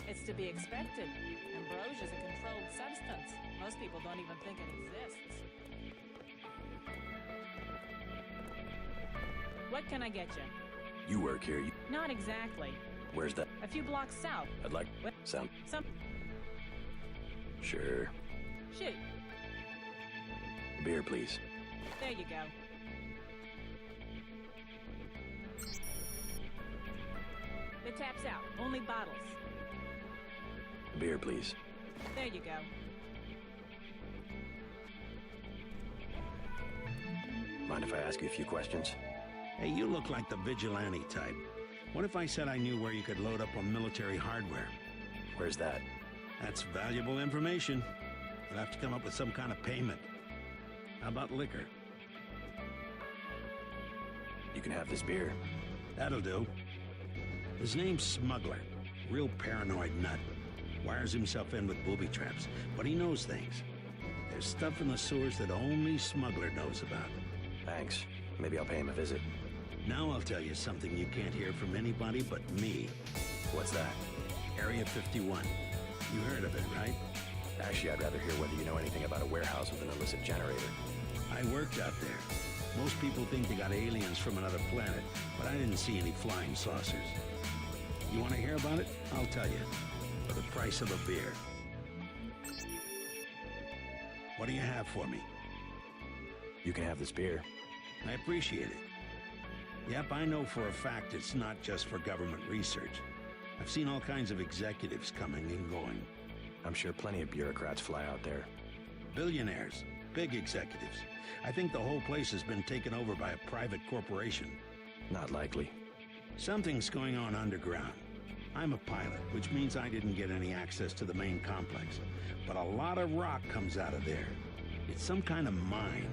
It's to be expected. Ambrosia is a controlled substance. Most people don't even think it exists. What can I get you? You work here. Not exactly. Where's that? A few blocks south. I'd like some. Sure. Shoot. A beer, please. There you go. The tap's out. Only bottles. A beer, please. There you go. Mind if I ask you a few questions? Hey, you look like the vigilante type. What if I said I knew where you could load up on military hardware? Where's that? That's valuable information. You'll have to come up with some kind of payment. How about liquor? You can have this beer. That'll do. His name's Smuggler. Real paranoid nut. Wires himself in with booby traps, but he knows things. There's stuff in the sewers that only Smuggler knows about. Thanks. Maybe I'll pay him a visit. Now I'll tell you something you can't hear from anybody but me. What's that? Area 51. You heard of it, right? Actually, I'd rather hear whether you know anything about a warehouse with an illicit generator. I worked out there. Most people think they got aliens from another planet, but I didn't see any flying saucers. You want to hear about it? I'll tell you. For the price of a beer. What do you have for me? You can have this beer. I appreciate it. Yep, I know for a fact it's not just for government research. I've seen all kinds of executives coming and going. I'm sure plenty of bureaucrats fly out there. Billionaires. Big executives. I think the whole place has been taken over by a private corporation. Not likely. Something's going on underground. I'm a pilot, which means I didn't get any access to the main complex. But a lot of rock comes out of there. It's some kind of mine.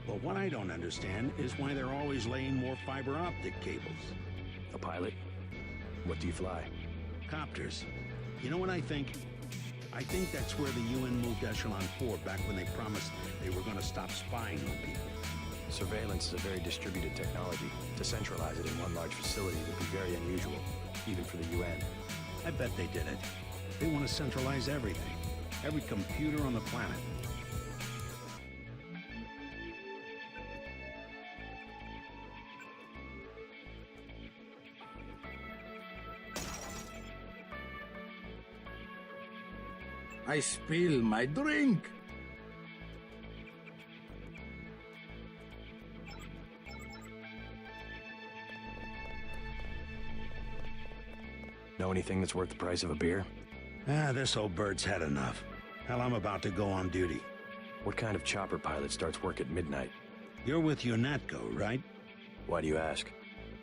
But what I don't understand is why they're always laying more fiber optic cables. A pilot? What do you fly? Copters. You know what I think? I think that's where the UN moved Echelon 4 back when they promised they were going to stop spying on people. Surveillance is a very distributed technology. To centralize it in one large facility would be very unusual, even for the UN. I bet they did it. They want to centralize everything. Every computer on the planet. I spill my drink. Know anything that's worth the price of a beer? This old bird's had enough. Hell, I'm about to go on duty. What kind of chopper pilot starts work at midnight? You're with UNATCO, right? Why do you ask?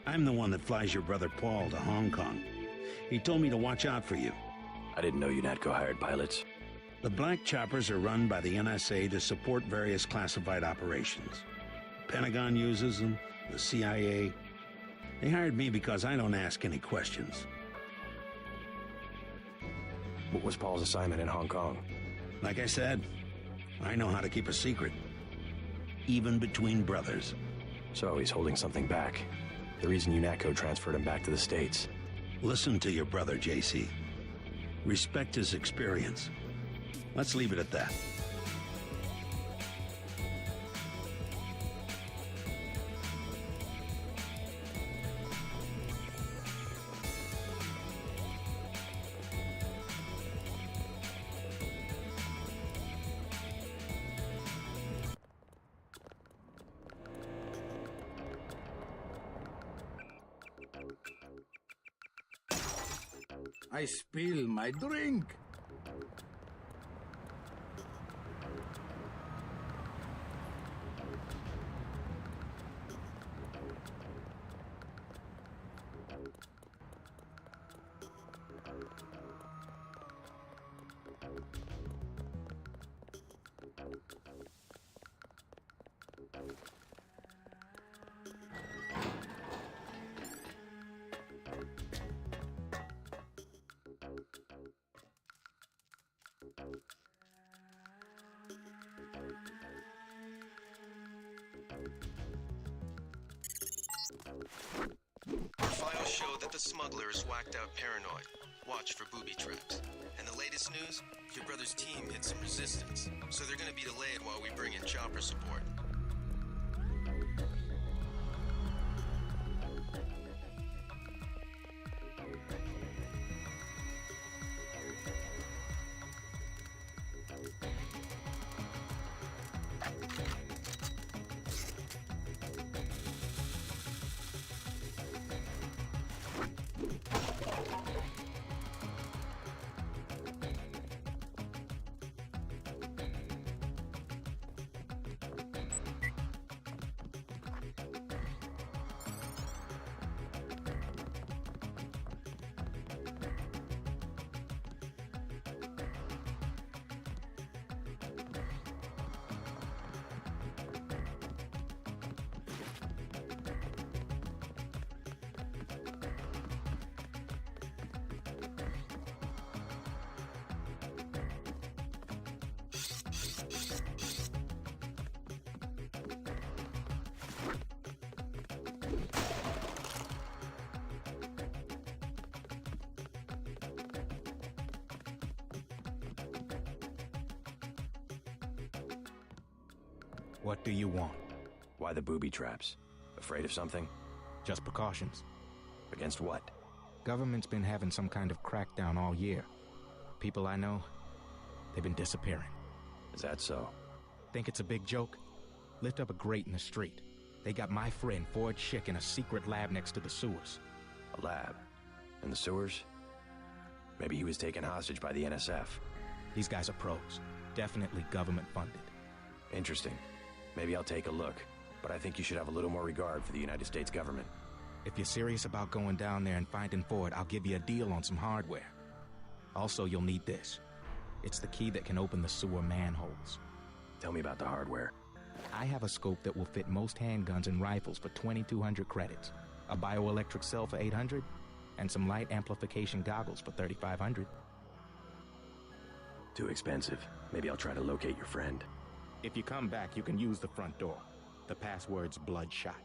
I'm the one that flies your brother Paul to Hong Kong. He told me to watch out for you. I didn't know UNATCO hired pilots. The black choppers are run by the NSA to support various classified operations. Pentagon uses them, the CIA. They hired me because I don't ask any questions. What was Paul's assignment in Hong Kong? Like I said, I know how to keep a secret. Even between brothers. So he's holding something back. The reason UNATCO transferred him back to the States. Listen to your brother, JC. Respect his experience. Let's leave it at that. I spill my drink. Our files show that the smuggler is whacked out paranoid. Watch for booby traps. And the latest news? Your brother's team hit some resistance, so they're gonna be delayed while we bring in chopper support. What do you want? Why the booby traps? Afraid of something? Just precautions. Against what? Government's been having some kind of crackdown all year. People I know, they've been disappearing. Is that so? Think it's a big joke? Lift up a grate in the street. They got my friend Ford Schick in a secret lab next to the sewers. A lab? In the sewers? Maybe he was taken hostage by the NSF. These guys are pros. Definitely government funded. Interesting. Maybe I'll take a look, but I think you should have a little more regard for the United States government. If you're serious about going down there and finding Ford, I'll give you a deal on some hardware. Also, you'll need this. It's the key that can open the sewer manholes. Tell me about the hardware. I have a scope that will fit most handguns and rifles for 2,200 credits, a bioelectric cell for 800, and some light amplification goggles for 3,500. Too expensive. Maybe I'll try to locate your friend. If you come back, you can use the front door. The password's Bloodshot.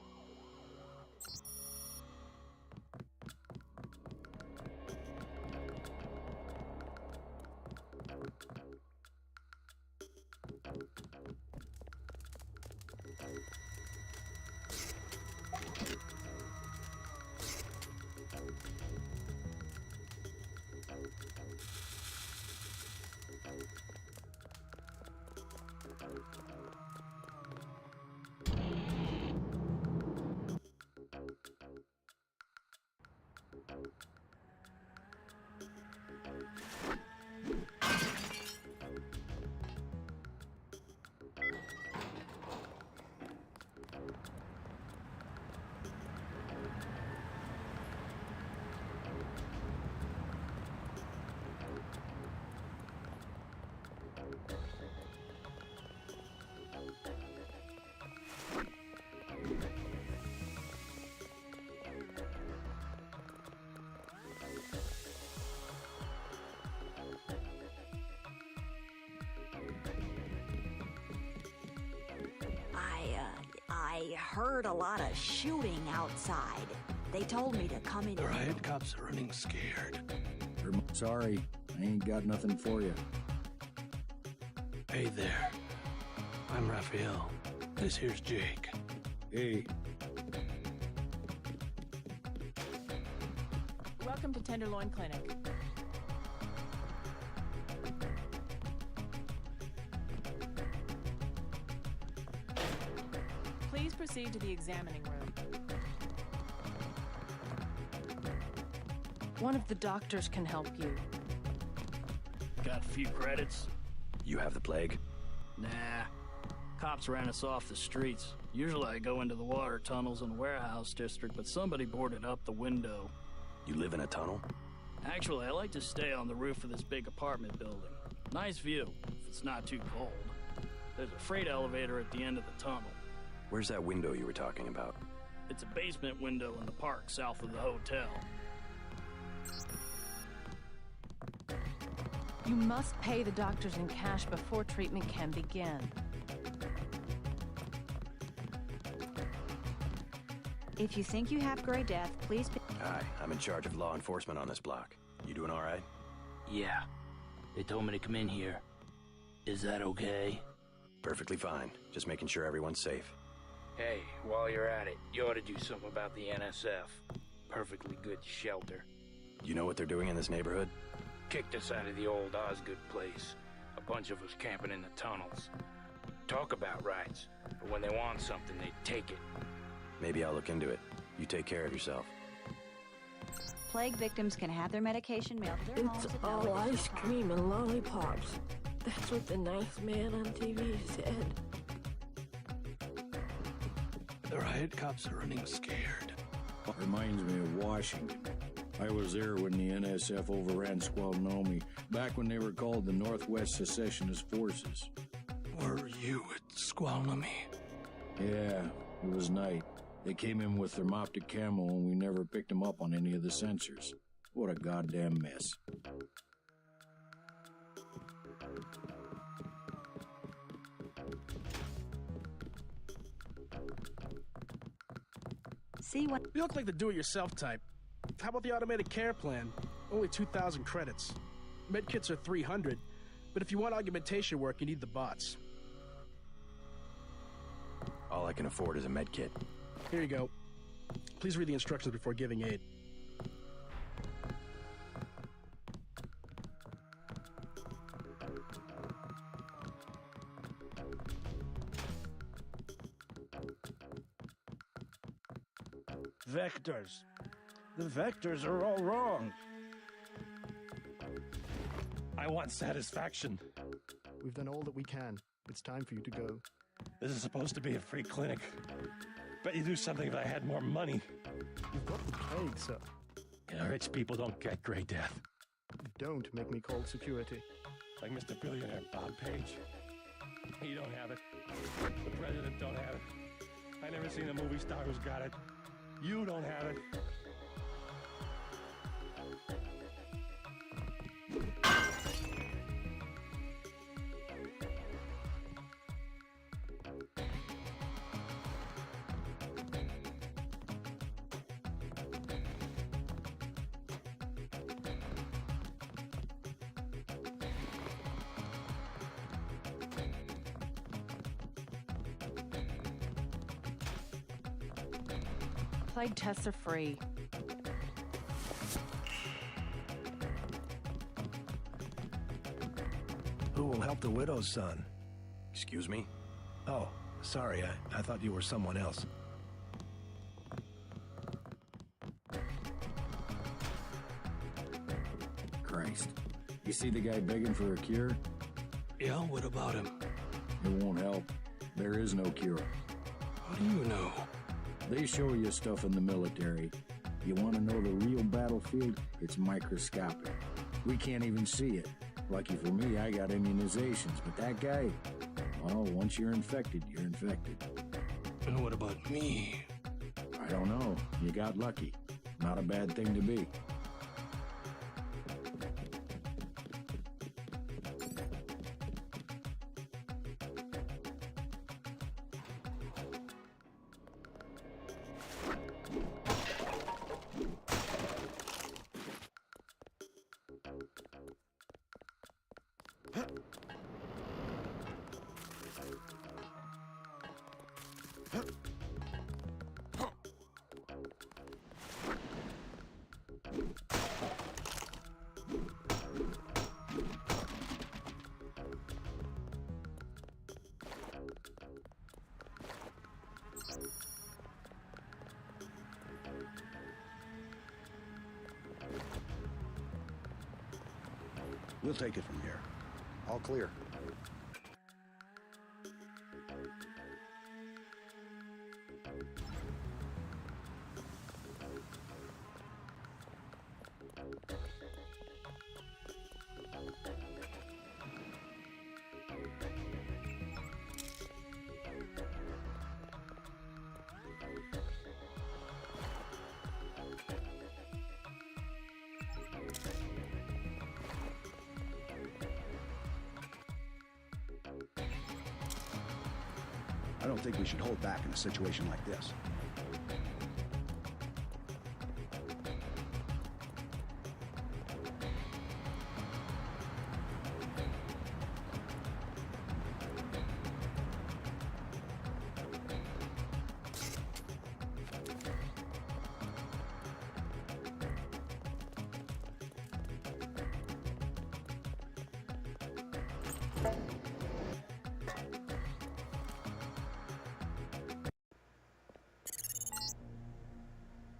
I heard a lot of shooting outside. They told me to come in. The riot cops are running scared. Sorry, I ain't got nothing for you. Hey there. I'm Raphael. This here's Jake. Hey. Welcome to Tenderloin Clinic. Please proceed to the examining room. One of the doctors can help you. Got a few credits? You have the plague? Nah. Cops ran us off the streets. Usually I go into the water tunnels in the warehouse district, but somebody boarded up the window. You live in a tunnel? Actually, I like to stay on the roof of this big apartment building. Nice view, if it's not too cold. There's a freight elevator at the end of the tunnel. Where's that window you were talking about? It's a basement window in the park south of the hotel. You must pay the doctors in cash before treatment can begin. If you think you have Gray Death, please be... Hi, I'm in charge of law enforcement on this block. You doing all right? Yeah. They told me to come in here. Is that okay? Perfectly fine. Just making sure everyone's safe. Hey, while you're at it, you ought to do something about the NSF. Perfectly good shelter. You know what they're doing in this neighborhood? Kicked us out of the old Osgood place. A bunch of us camping in the tunnels. Talk about rights, but when they want something, they take it. Maybe I'll look into it. You take care of yourself. Plague victims can have their medication mailed to their homes. It's all ice cream and lollipops. That's what the nice man on TV said. The riot cops are running scared. Reminds me of Washington. I was there when the NSF overran Squalnomi, back when they were called the Northwest Secessionist Forces. Were you at Squalnomi? Yeah, it was night. They came in with thermoptic camo and we never picked them up on any of the sensors. What a goddamn mess. See what... You look like the do-it-yourself type. How about the automated care plan? Only 2,000 credits. Medkits are 300, but if you want augmentation work, you need the bots. All I can afford is a medkit. Here you go. Please read the instructions before giving aid. Vectors. The vectors are all wrong. I want satisfaction. We've done all that we can. It's time for you to go. This is supposed to be a free clinic. Bet you do something if I had more money. You've got the plague, sir. Yeah, rich people don't get Gray Death. Don't make me call security. Like Mr. Billionaire Bob Page. He don't have it. The president don't have it. I never seen a movie star who's got it. You don't have it. Plague tests are free. Who will help the widow's son? Excuse me? Oh, sorry, I thought you were someone else. Christ. You see the guy begging for a cure? Yeah, what about him? It won't help. There is no cure. How do you know? They show you stuff in the military. You want to know the real battlefield? It's microscopic. We can't even see it. Lucky for me, I got immunizations, but that guy, well, once you're infected, you're infected. And what about me? I don't know. You got lucky. Not a bad thing to be. We'll take it from here. All clear. I don't think we should hold back in a situation like this.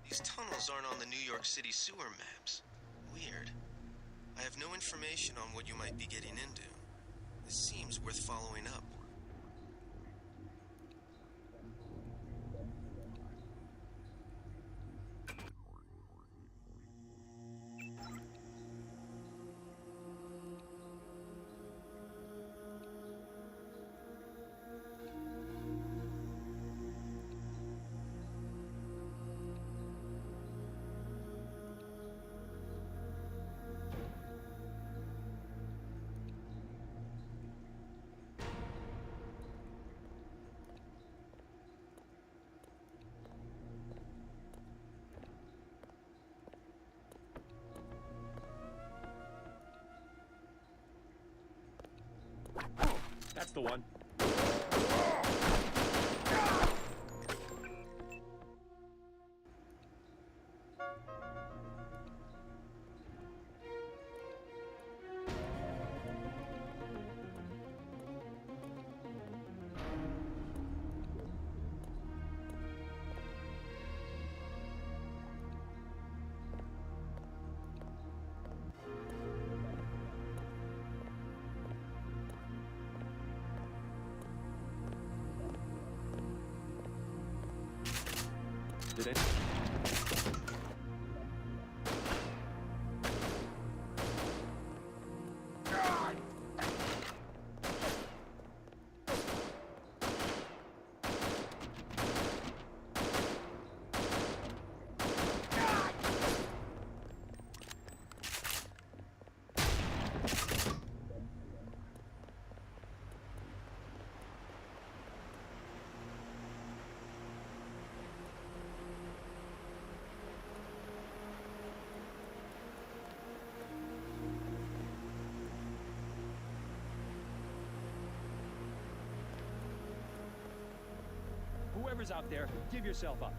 These tunnels aren't on the New York City sewer maps. Weird. I have no information on what you might be getting into. This seems worth following up. That's the one. Did it? Whoever's out there, give yourself up.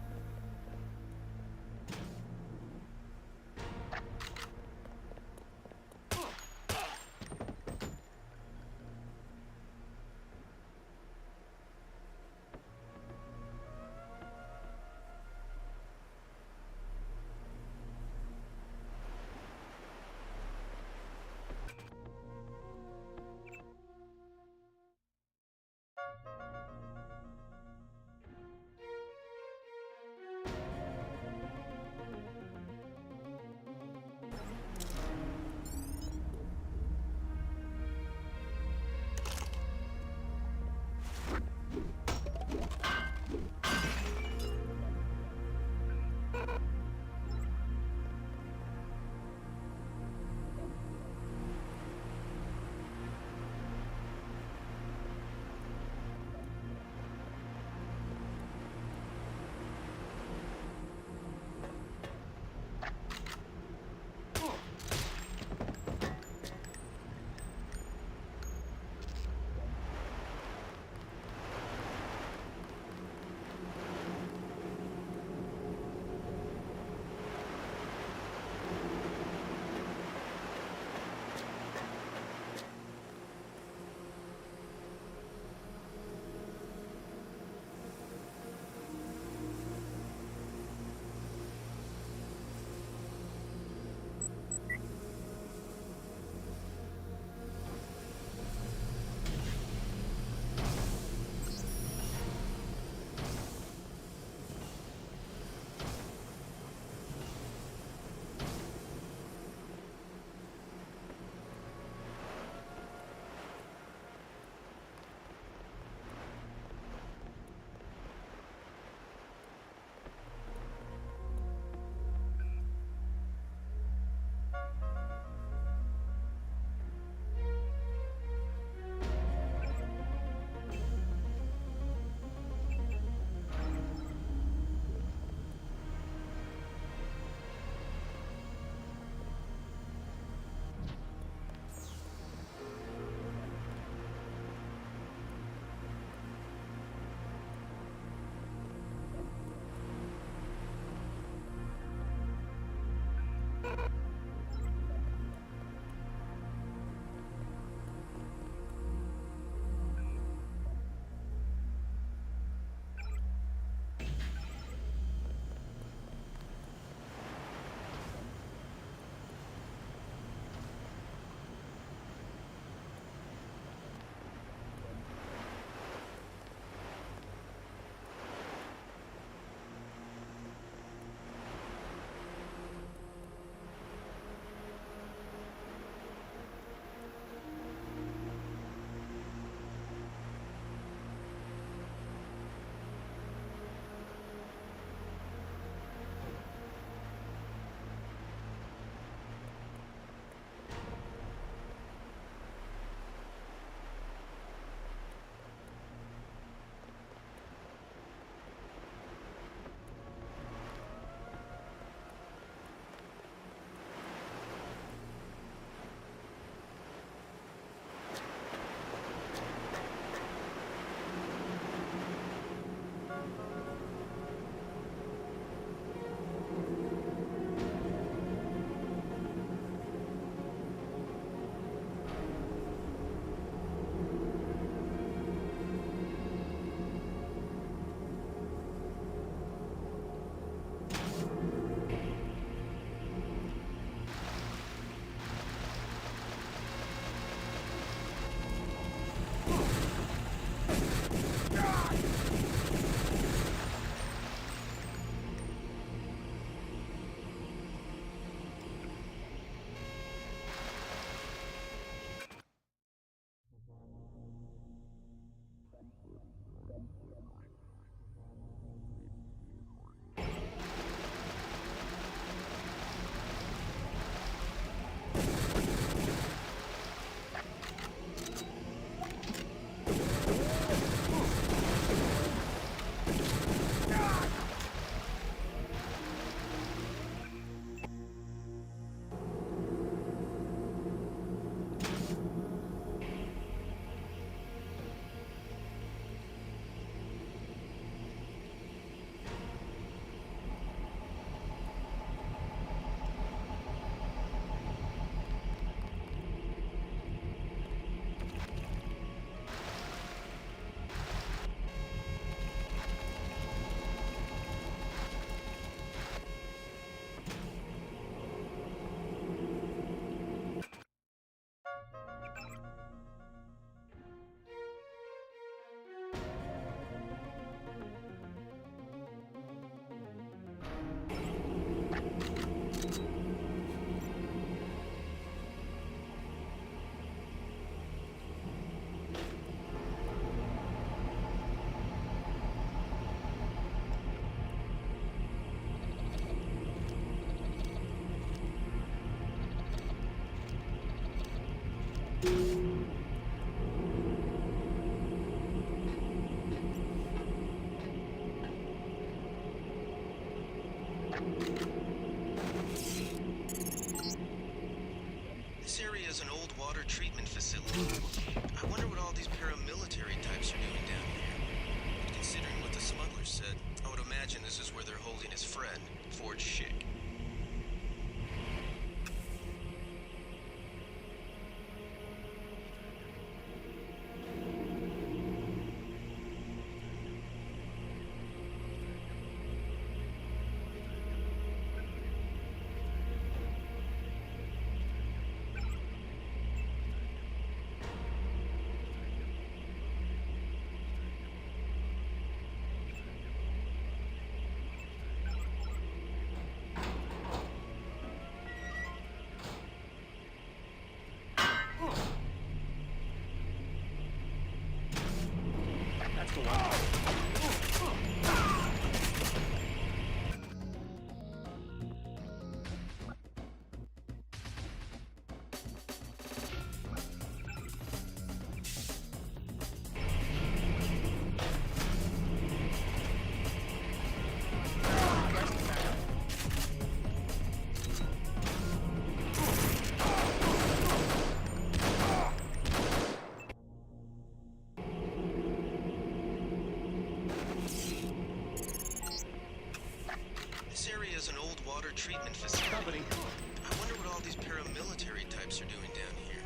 This area is an old water treatment facility. I wonder what all these paramilitary types are doing down here.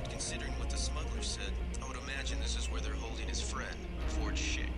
Considering what the smuggler said, I would imagine this is where they're holding his friend, Ford Schick.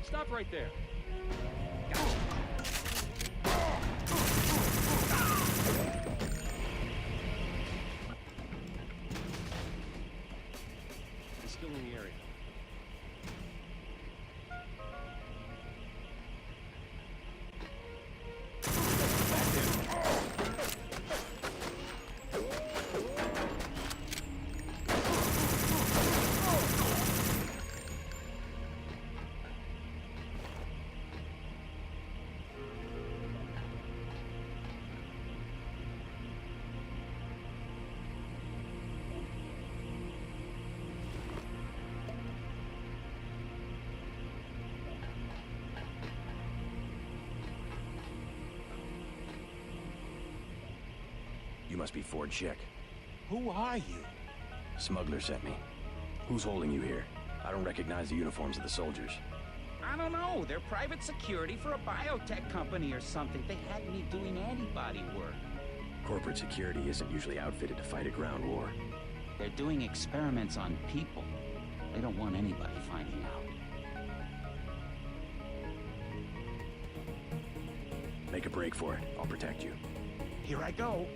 Stop right there. He's still in the area. You must be Ford Schick. Who are you? Smuggler sent me. Who's holding you here? I don't recognize the uniforms of the soldiers. I don't know. They're private security for a biotech company or something. They had me doing antibody work. Corporate security isn't usually outfitted to fight a ground war. They're doing experiments on people. They don't want anybody finding out. Make a break for it. I'll protect you. Here I go.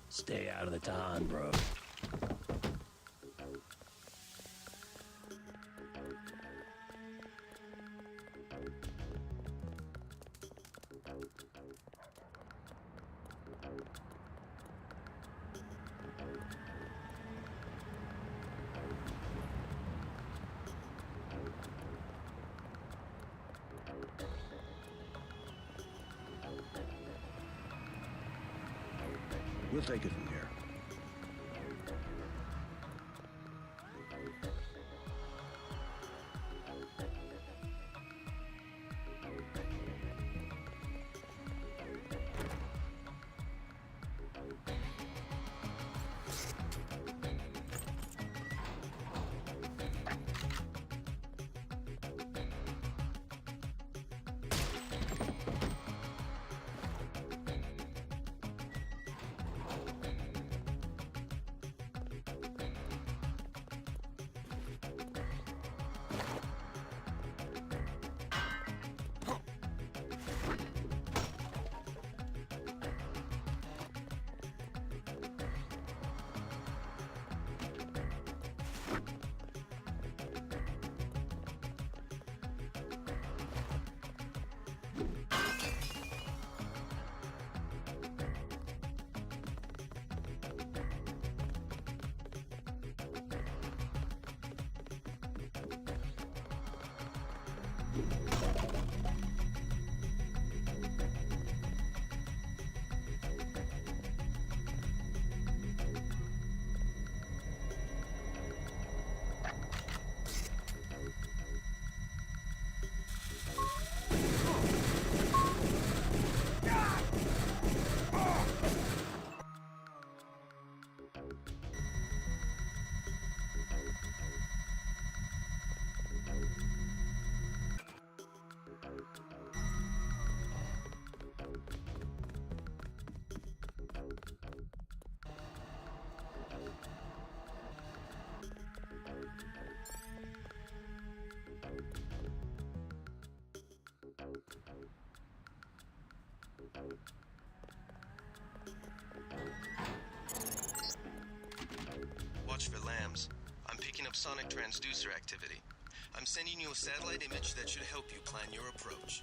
Stay out of the town, bro. We'll take it from here. Watch for lambs. I'm picking up sonic transducer activity. I'm sending you a satellite image that should help you plan your approach.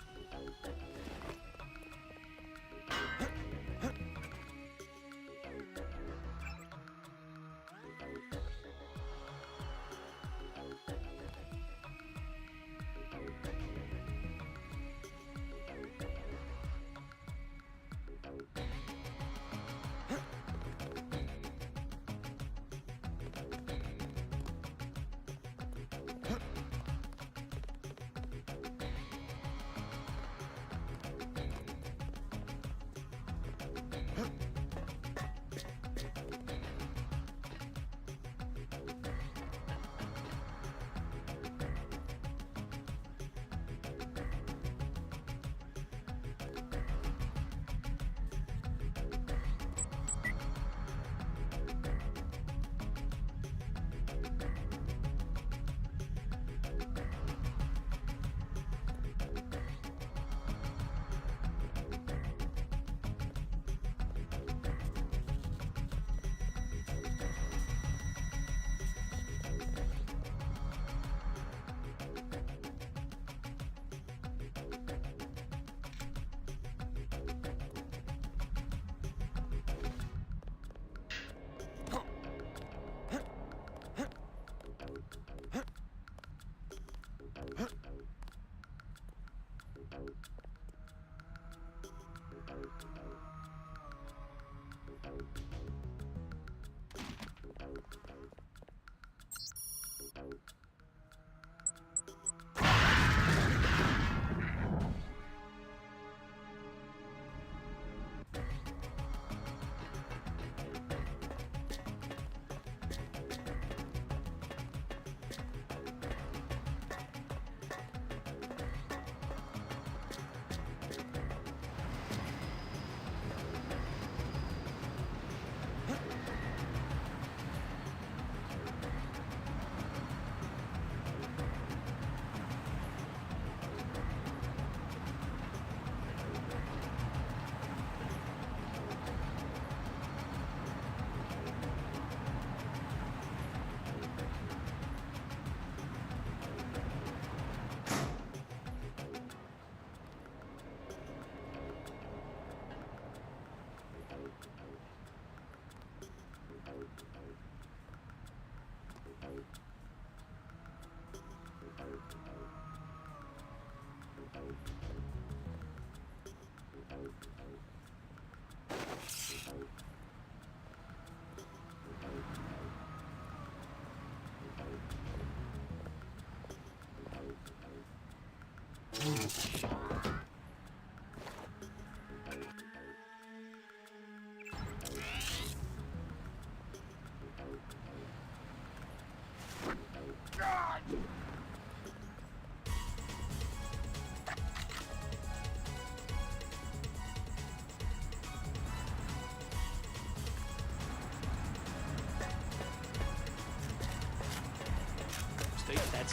That's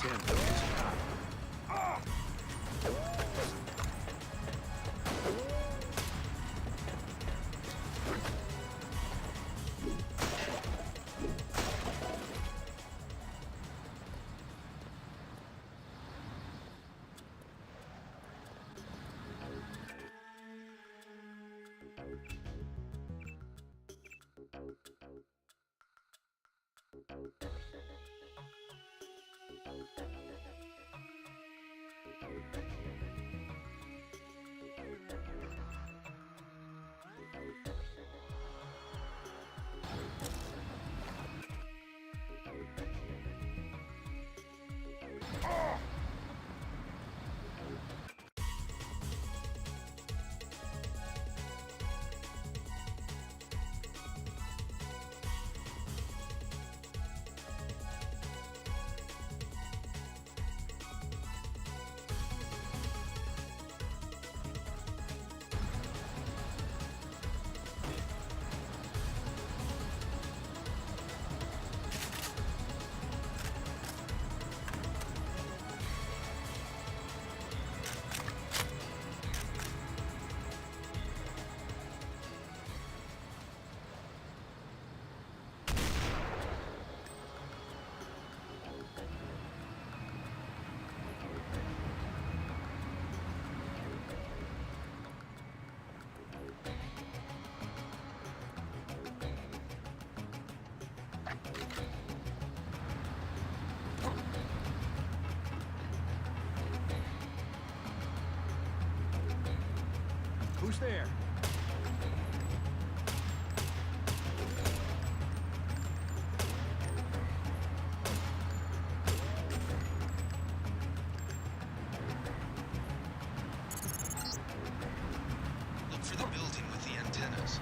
him. Who's there? Look for the building with the antennas.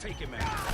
Take him out.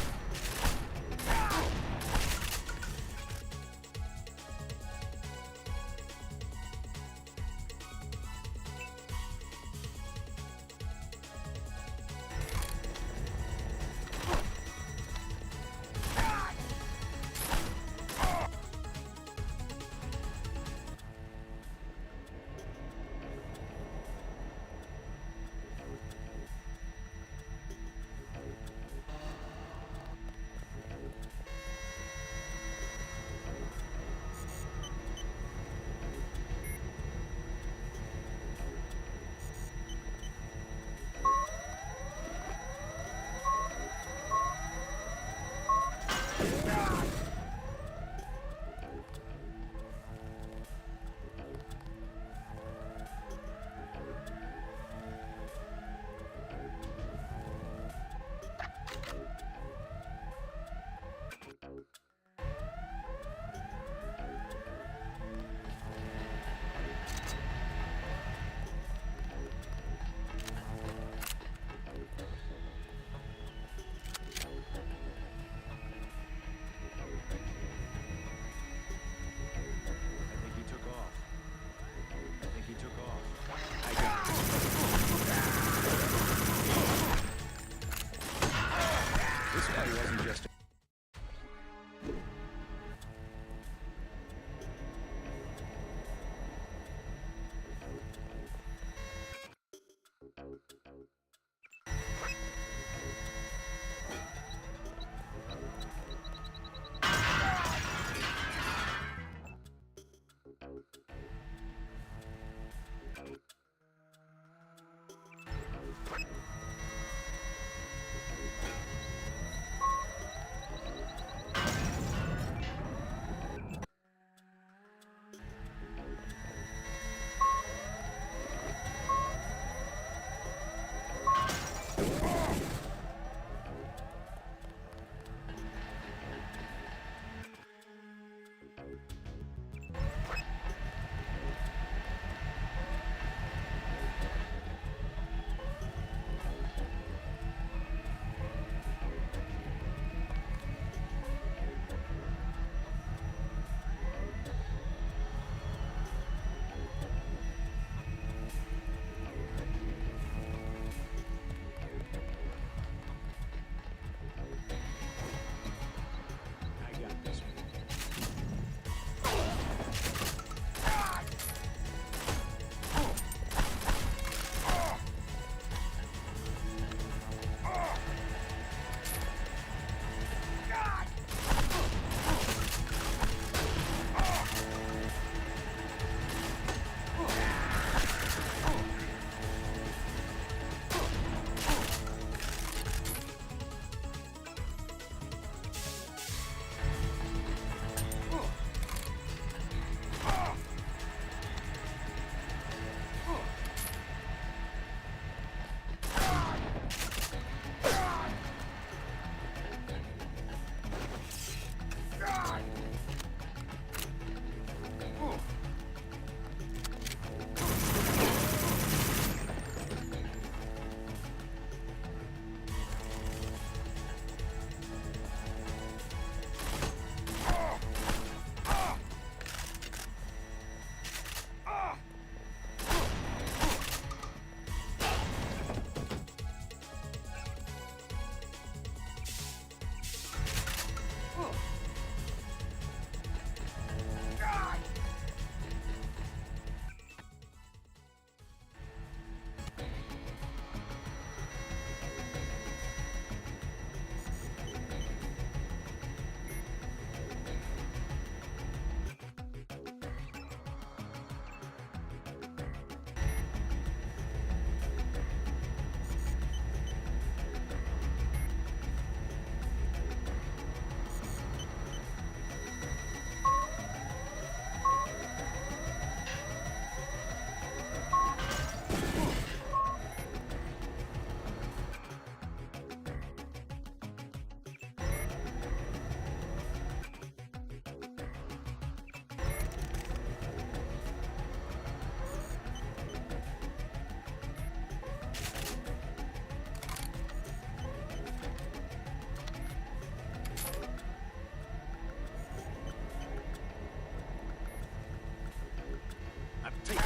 take it.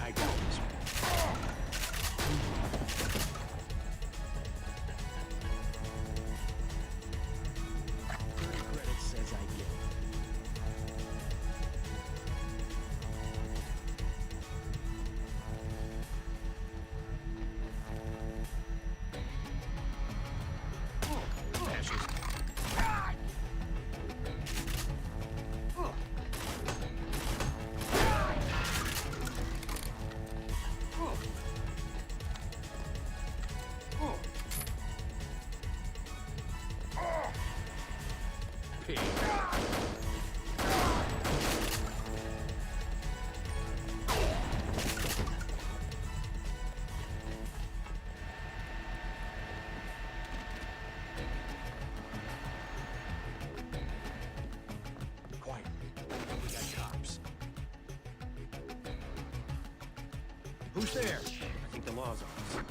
I got this. Credit says I get. Who's there? I think the law's on us.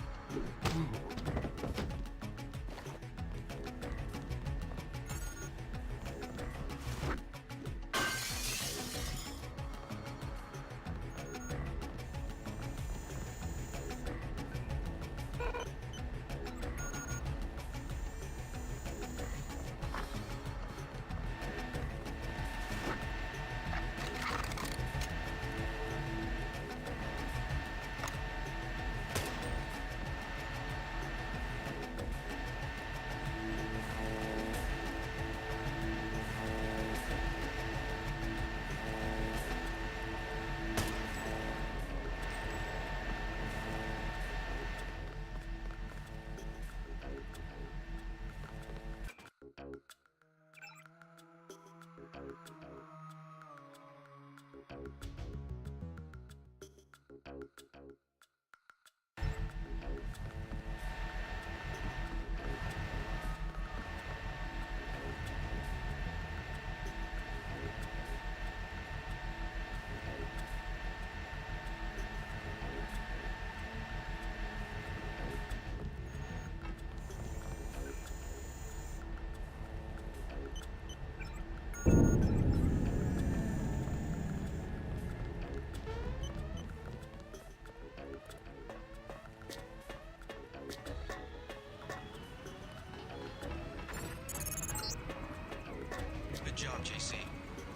Good job, JC.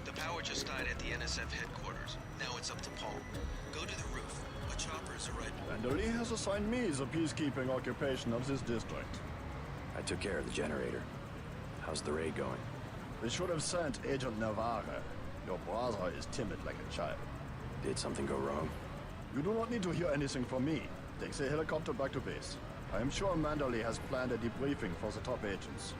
The power just died at the NSF headquarters. Now it's up to Paul. Go to the roof. A chopper is right. Vandali has assigned me the peacekeeping occupation of this district. I took care of the generator. How's the raid going? They should have sent Agent Navarre. Your brother is timid like a child. Did something go wrong? You do not need to hear anything from me. Take the helicopter back to base. I am sure Mandalay has planned a debriefing for the top agents.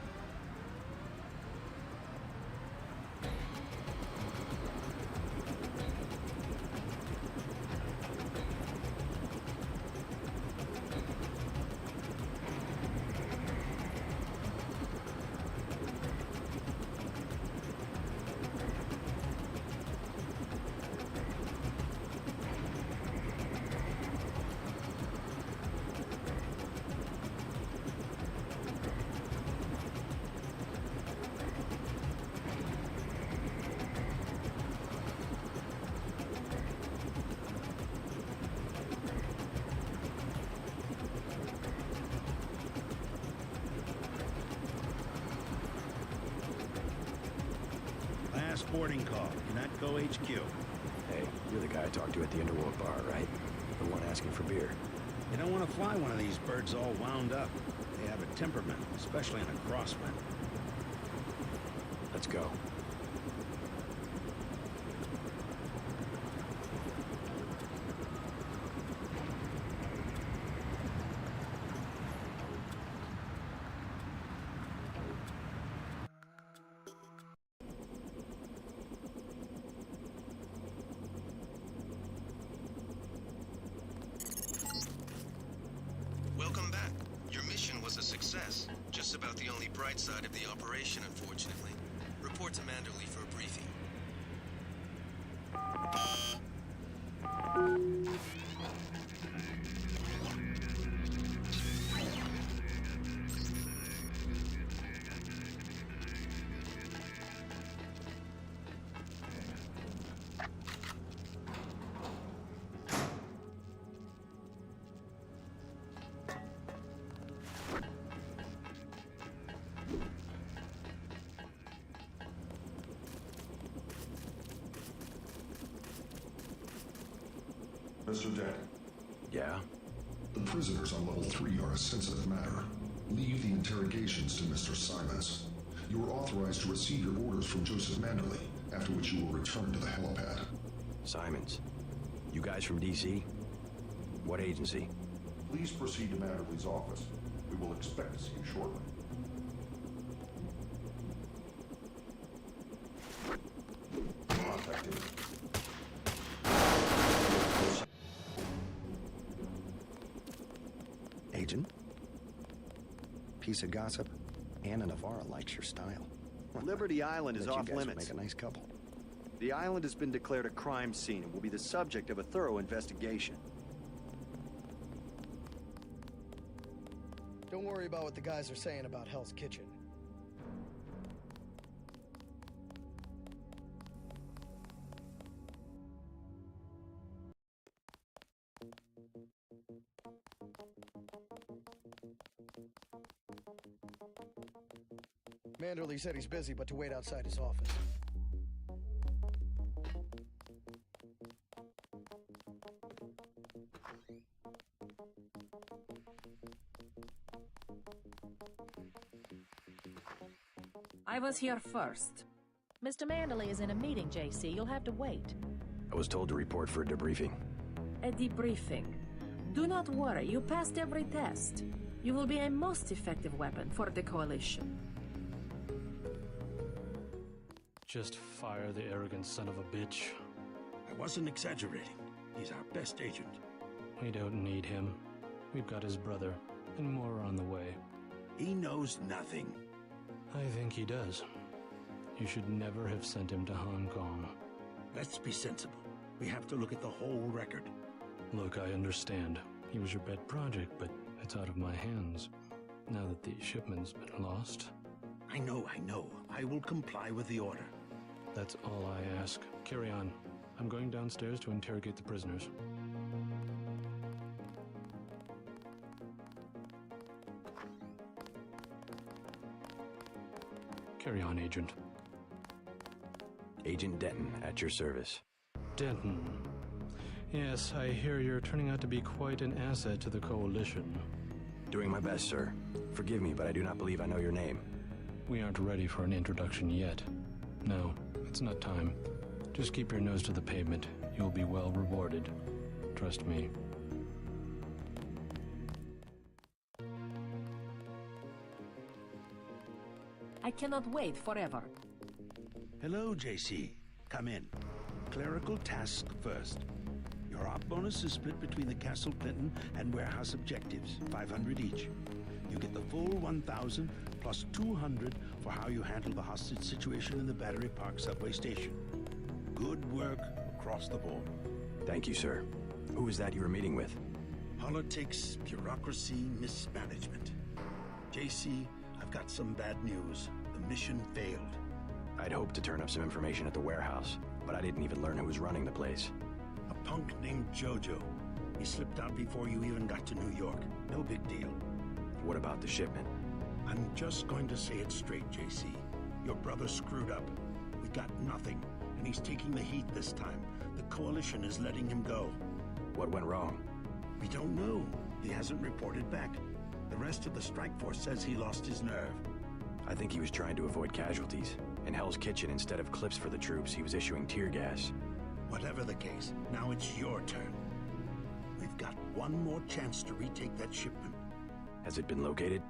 Boarding call, UNATCO HQ. Hey, you're the guy I talked to at the Underworld bar, right? The one asking for beer. You don't want to fly one of these birds all wound up. They have a temperament, especially in a crosswind. Let's go. Welcome back. Your mission was a success. Just about the only bright side of the operation, unfortunately. Report to Manderley for a briefing. Mr. Dent. Yeah? The prisoners on level 3 are a sensitive matter. Leave the interrogations to Mr. Simons. You are authorized to receive your orders from Joseph Manderley, after which you will return to the helipad. Simons? You guys from DC? What agency? Please proceed to Manderley's office. We will expect to see you shortly. Contact him. Agent? Piece of gossip. Anna Navarra likes your style. Liberty Island is off limits. limits. Make a nice couple. The island has been declared a crime scene and will be the subject of a thorough investigation. Don't worry about what the guys are saying about Hell's Kitchen. Manderley said he's busy, but to wait outside his office. I was here first. Mr. Manderley is in a meeting, JC. You'll have to wait. I was told to report for a debriefing. A debriefing. Do not worry, you passed every test. You will be a most effective weapon for the Coalition. Just fire the arrogant son of a bitch. I wasn't exaggerating. He's our best agent. We don't need him. We've got his brother, and more are on the way. He knows nothing. I think he does. You should never have sent him to Hong Kong. Let's be sensible. We have to look at the whole record. Look, I understand. He was your pet project, but it's out of my hands. Now that the shipment's been lost. I know. I will comply with the order. That's all I ask. Carry on. I'm going downstairs to interrogate the prisoners. Carry on, Agent. Agent Denton, at your service. Denton. Yes, I hear you're turning out to be quite an asset to the Coalition. Doing my best, sir. Forgive me, but I do not believe I know your name. We aren't ready for an introduction yet. No, it's not time. Just keep your nose to the pavement. You'll be well rewarded. Trust me. I cannot wait forever. Hello, JC. Come in. Clerical task first. Your op bonus is split between the Castle Clinton and warehouse objectives, 500 each. You get the full 1,000 plus 200 for how you handle the hostage situation in the Battery Park subway station. Good work across the board. Thank you, sir. Who was that you were meeting with? Politics, bureaucracy, mismanagement. JC, I've got some bad news. The mission failed. I'd hoped to turn up some information at the warehouse, but I didn't even learn who was running the place. A punk named Jojo. He slipped out before you even got to New York. No big deal. What about the shipment? I'm just going to say it straight, JC. Your brother screwed up. We got nothing, and he's taking the heat this time. The Coalition is letting him go. What went wrong? We don't know. He hasn't reported back. The rest of the strike force says he lost his nerve. I think he was trying to avoid casualties. In Hell's Kitchen, instead of clips for the troops, he was issuing tear gas. Whatever the case, now it's your turn. We've got one more chance to retake that shipment. Has it been located?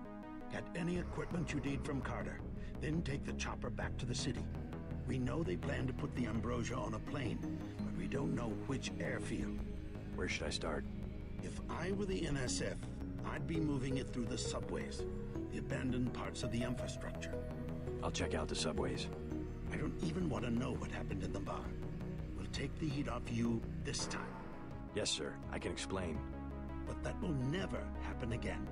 Get any equipment you need from Carter, then take the chopper back to the city. We know they plan to put the Ambrosia on a plane, but we don't know which airfield. Where should I start? If I were the NSF, I'd be moving it through the subways, the abandoned parts of the infrastructure. I'll check out the subways. I don't even want to know what happened in the bar. We'll take the heat off you this time. Yes, sir. I can explain. But that will never happen again.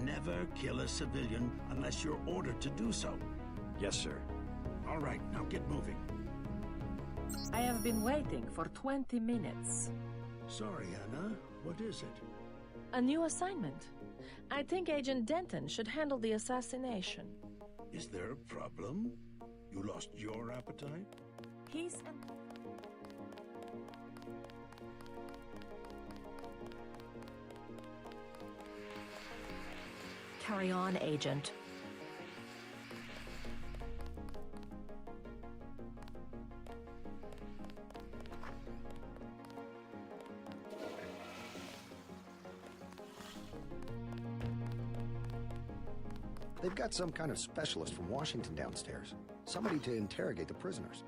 Never kill a civilian unless you're ordered to do so. Yes, sir. All right, now get moving. I have been waiting for 20 minutes. Sorry, Anna. What is it? A new assignment. I think Agent Denton should handle the assassination. Is there a problem? You lost your appetite? He's Carry on, Agent. They've got some kind of specialist from Washington downstairs. Somebody to interrogate the prisoners.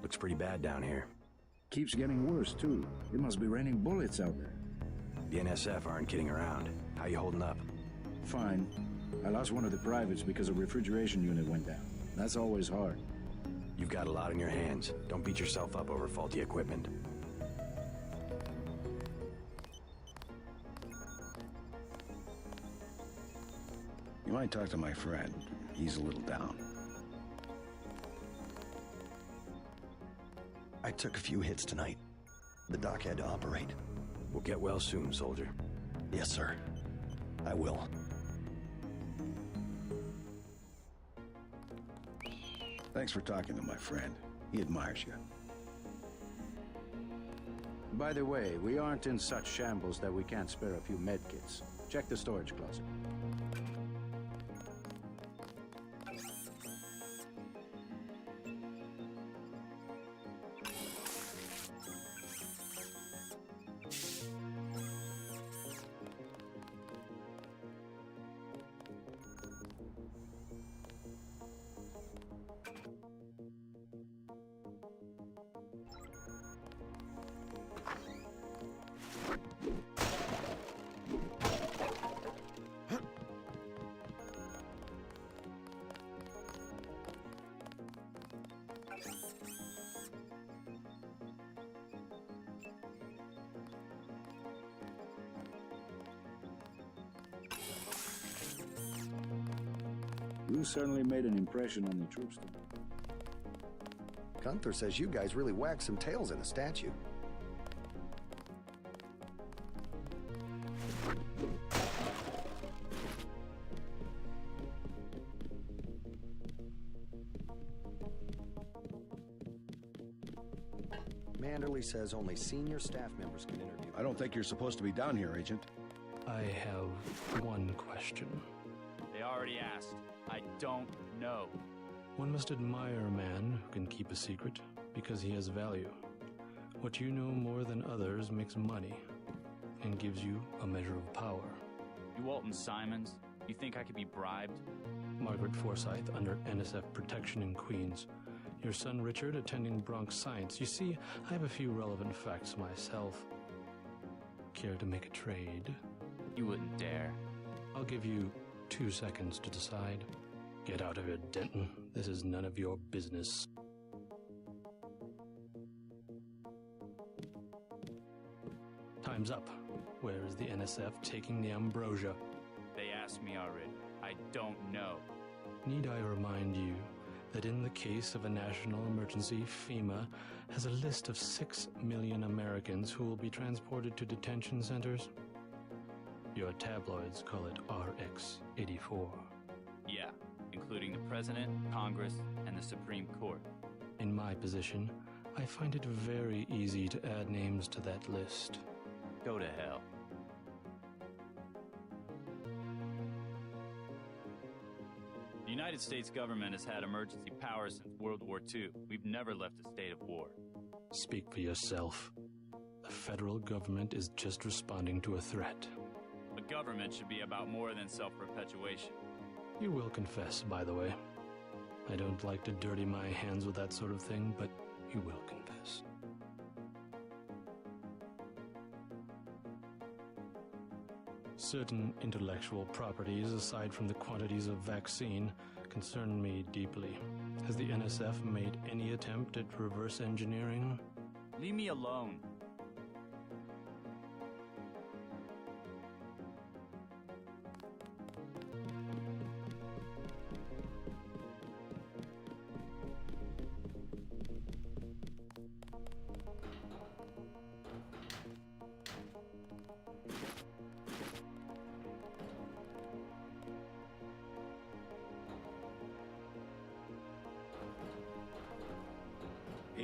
Looks pretty bad down here. Keeps getting worse, too. It must be raining bullets out there. The NSF aren't kidding around. How you holding up? Fine. I lost one of the privates because a refrigeration unit went down. That's always hard. You've got a lot on your hands. Don't beat yourself up over faulty equipment. You might talk to my friend. He's a little down. I took a few hits tonight. The doc had to operate. We'll get well soon, soldier. Yes, sir. I will. Thanks for talking to my friend. He admires you. By the way, we aren't in such shambles that we can't spare a few medkits. Check the storage closet. You certainly made an impression on the troops tonight. Gunther says you guys really whacked some tails at a statue. Manderley says only senior staff members can interview. I don't think you're supposed to be down here, Agent. I have one question. They already asked. I don't know. One must admire a man who can keep a secret because he has value. What you know more than others makes money and gives you a measure of power. You Walton Simons? You think I could be bribed? Margaret Forsyth under NSF protection in Queens. Your son Richard attending Bronx Science. You see, I have a few relevant facts myself. Care to make a trade? You wouldn't dare. I'll give you 2 seconds to decide. Get out of here, Denton. This is none of your business. Time's up. Where is the NSF taking the ambrosia? They asked me already. I don't know. Need I remind you that in the case of a national emergency, FEMA has a list of 6 million Americans who will be transported to detention centers? Your tabloids call it RX-84. Yeah, including the President, Congress, and the Supreme Court. In my position, I find it very easy to add names to that list. Go to hell. The United States government has had emergency powers since World War II. We've never left a state of war. Speak for yourself. The federal government is just responding to a threat. A government should be about more than self-perpetuation. You will confess, by the way. I don't like to dirty my hands with that sort of thing, but you will confess. Certain intellectual properties, aside from the quantities of vaccine, concern me deeply. Has the NSF made any attempt at reverse engineering? Leave me alone.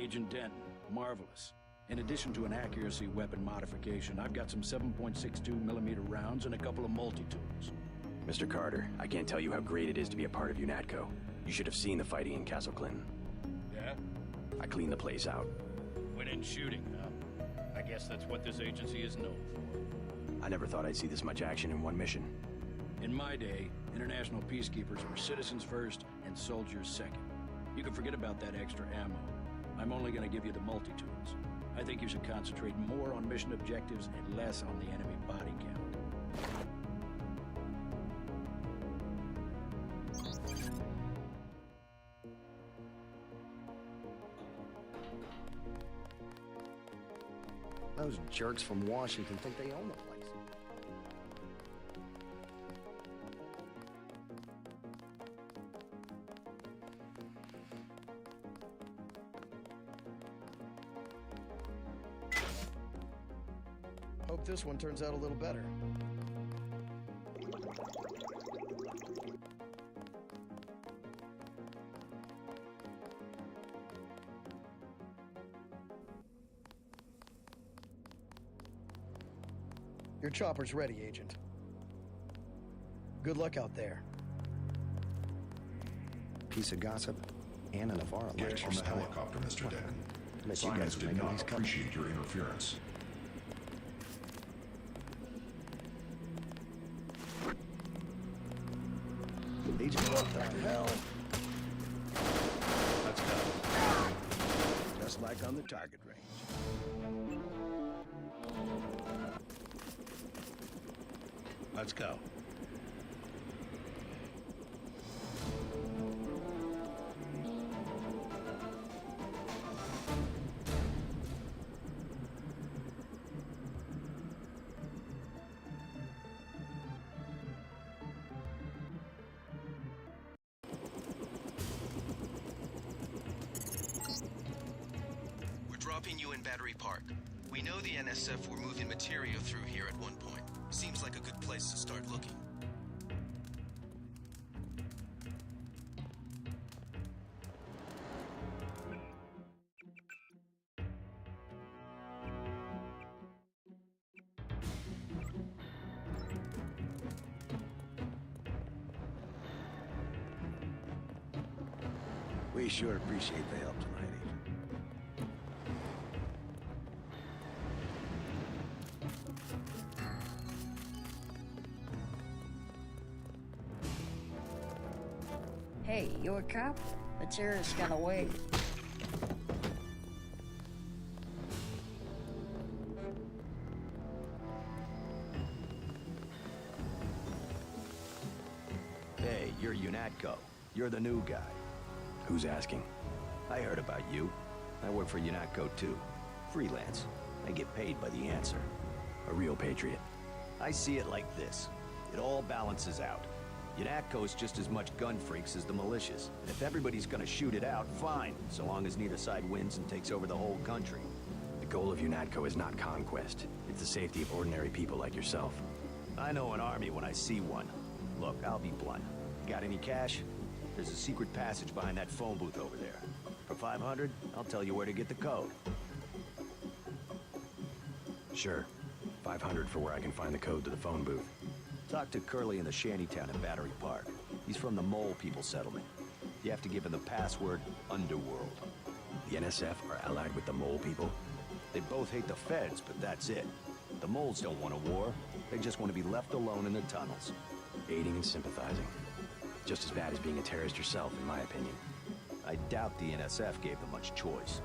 Agent Denton. Marvelous. In addition to an accuracy weapon modification, I've got some 7.62mm rounds and a couple of multi-tools. Mr. Carter, I can't tell you how great it is to be a part of UNATCO. You should have seen the fighting in Castle Clinton. Yeah? I cleaned the place out. Went in shooting, huh? I guess that's what this agency is known for. I never thought I'd see this much action in one mission. In my day, international peacekeepers were citizens first and soldiers second. You can forget about that extra ammo. I'm only going to give you the multi-tools. I think you should concentrate more on mission objectives and less on the enemy body count. Those jerks from Washington think they own the place. Hope this one turns out a little better. Your chopper's ready, Agent. Good luck out there. Piece of gossip, Anna Navarro likes Get your on the style. helicopter, Mr. Denton. Unless you guys Simons are did making not these cuts. appreciate your interference. Agent, what the hell? Let's go. Just like on the target range. Let's go. We're dropping you in Battery Park. We know the NSF were moving material through here at one point. Seems like a good place to start looking. We sure appreciate the help tonight, Agent. Hey, you a cop? The terrorist got away. Hey, you're UNATCO. You're the new guy. Who's asking? I heard about you. I work for UNATCO too. Freelance. I get paid by the answer. A real patriot. I see it like this. It all balances out. UNATCO's just as much gun freaks as the militias. And if everybody's gonna shoot it out, fine, so long as neither side wins and takes over the whole country. The goal of UNATCO is not conquest. It's the safety of ordinary people like yourself. I know an army when I see one. Look, I'll be blunt. Got any cash? There's a secret passage behind that phone booth over there. For 500, I'll tell you where to get the code. Sure. 500 for where I can find the code to the phone booth. Talk to Curly in the shantytown in Battery Park. He's from the Mole People settlement. You have to give him the password Underworld. The NSF are allied with the Mole People? They both hate the feds, but that's it. The Moles don't want a war. They just want to be left alone in the tunnels. Aiding and sympathizing. Just as bad as being a terrorist yourself, in my opinion. I doubt the NSF gave them much choice.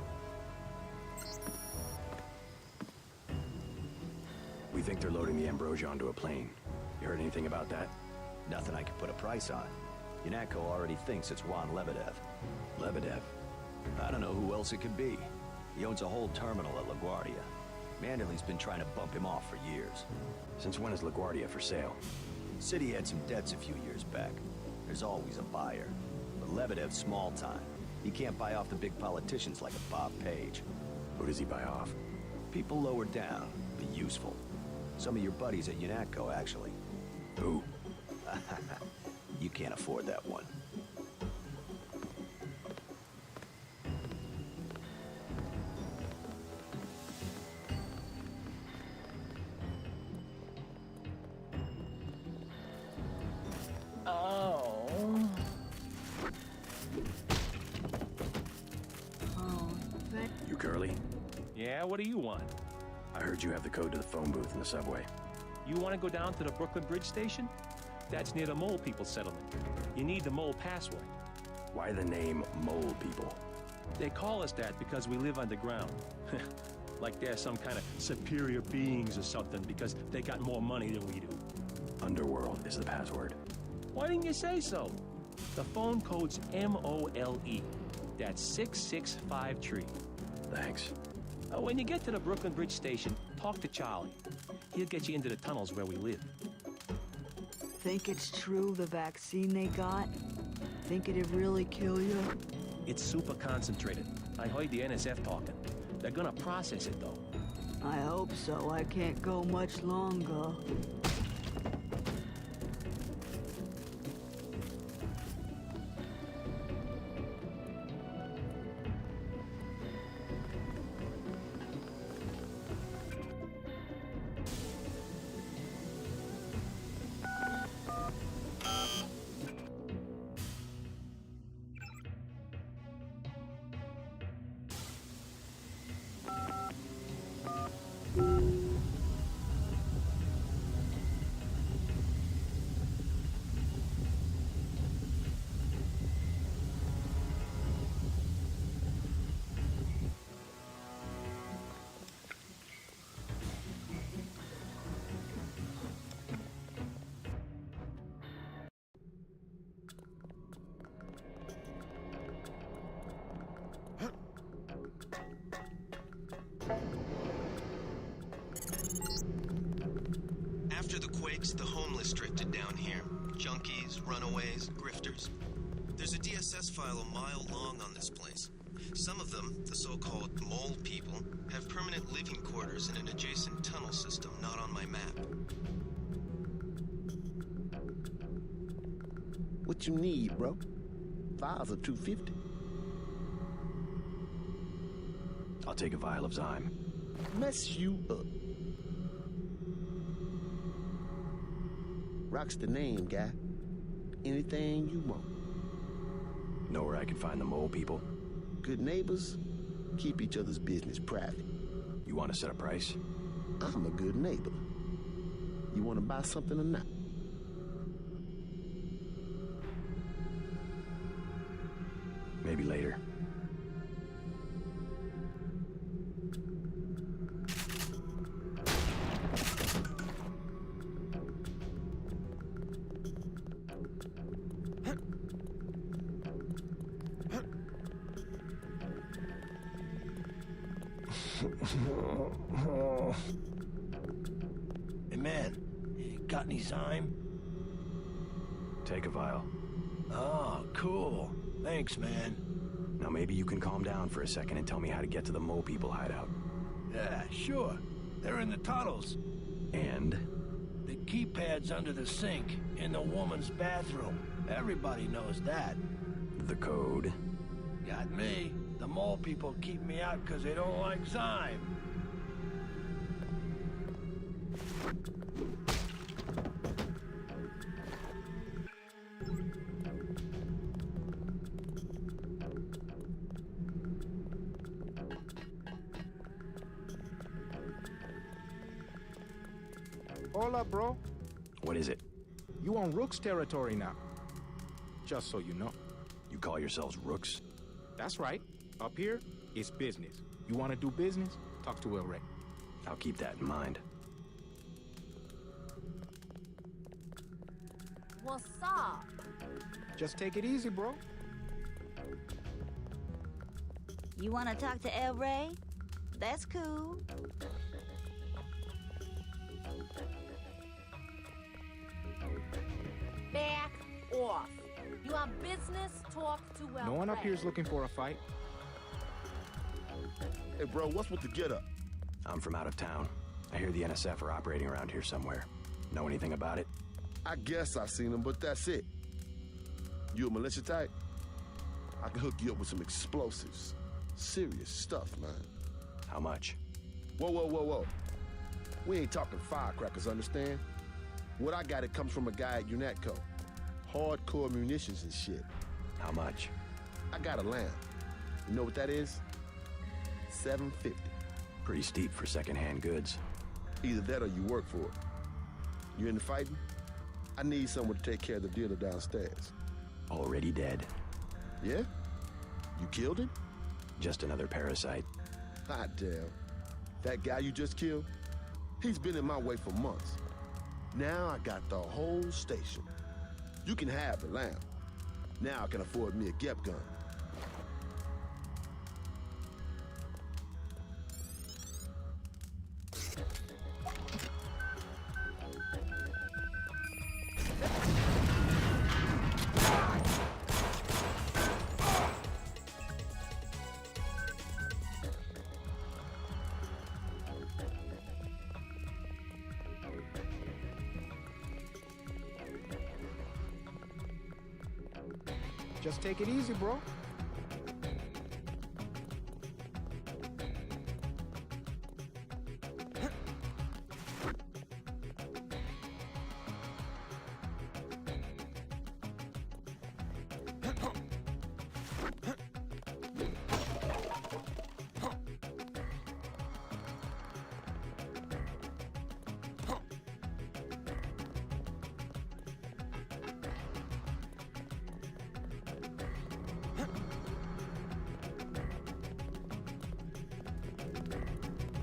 We think they're loading the Ambrosia onto a plane. You heard anything about that? Nothing I can put a price on. UNATCO already thinks it's Ron Lebedev. Lebedev? I don't know who else it could be. He owns a whole terminal at LaGuardia. Manderley's been trying to bump him off for years. Since when is LaGuardia for sale? City had some debts a few years back. There's always a buyer. But Lebedev's small time. He can't buy off the big politicians like a Bob Page. Who does he buy off? People lower down, but useful. Some of your buddies at UNATCO, actually. Who? You can't afford that one. Yeah, what do you want? I heard you have the code to the phone booth in the subway. You want to go down to the Brooklyn Bridge Station? That's near the Mole People settlement. You need the Mole password. Why the name Mole People? They call us that because we live underground. Like they're some kind of superior beings or something because they got more money than we do. Underworld is the password. Why didn't you say so? The phone code's MOLE. That's 665 Thanks. When you get to the Brooklyn Bridge Station, talk to Charlie. He'll get you into the tunnels where we live. Think it's true, the vaccine they got? Think it'd really kill you? It's super concentrated. I heard the NSF talking. They're gonna process it, though. I hope so. I can't go much longer. After the quakes, the homeless drifted down here. Junkies, runaways, grifters. There's a DSS file a mile long on this place. Some of them, the so-called Mole People, have permanent living quarters in an adjacent tunnel system not on my map. What you need, bro? Files are $250. I'll take a vial of Zyme. Mess you up. Rock's the name, guy. Anything you want. Know where I can find the Mole People? Good neighbors keep each other's business private. You want to set a price? I'm a good neighbor. You want to buy something or not? Maybe later. Hey, man, you got any Zyme? Take a vial. Oh, cool. Thanks, man. Now maybe you can calm down for a second and tell me how to get to the Mole People hideout. Yeah, sure. They're in the tunnels. And? The keypad's under the sink in the woman's bathroom. Everybody knows that. The code? Got me. The Mole People keep me out because they don't like Zyme. Hola, bro. What is it? You on Rook's territory now. Just so you know. You call yourselves Rooks? That's right. Up here, it's business. You want to do business? Talk to El Rey. I'll keep that in mind. What's up? Just take it easy, bro. You want to talk to El Rey? That's cool. Back off. You have business, talk to El No one up Rey. here is looking for a fight. Hey, bro, what's with the get-up? I'm from out of town. I hear the NSF are operating around here somewhere. Know anything about it? I guess I've seen them, but that's it. You a militia type? I can hook you up with some explosives. Serious stuff, man. How much? Whoa, whoa, whoa, whoa. We ain't talking firecrackers, understand? What I got, it comes from a guy at UNATCO. Hardcore munitions and shit. How much? I got a lamb. You know what that is? $750. Pretty steep for second-hand goods. Either that or you work for it. You into fighting? I need someone to take care of the dealer downstairs. Already dead. Yeah? You killed him? Just another parasite. Hot damn. That guy you just killed? He's been in my way for months. Now I got the whole station. You can have the lamp. Now I can afford me a Gep gun. Just take it easy, bro.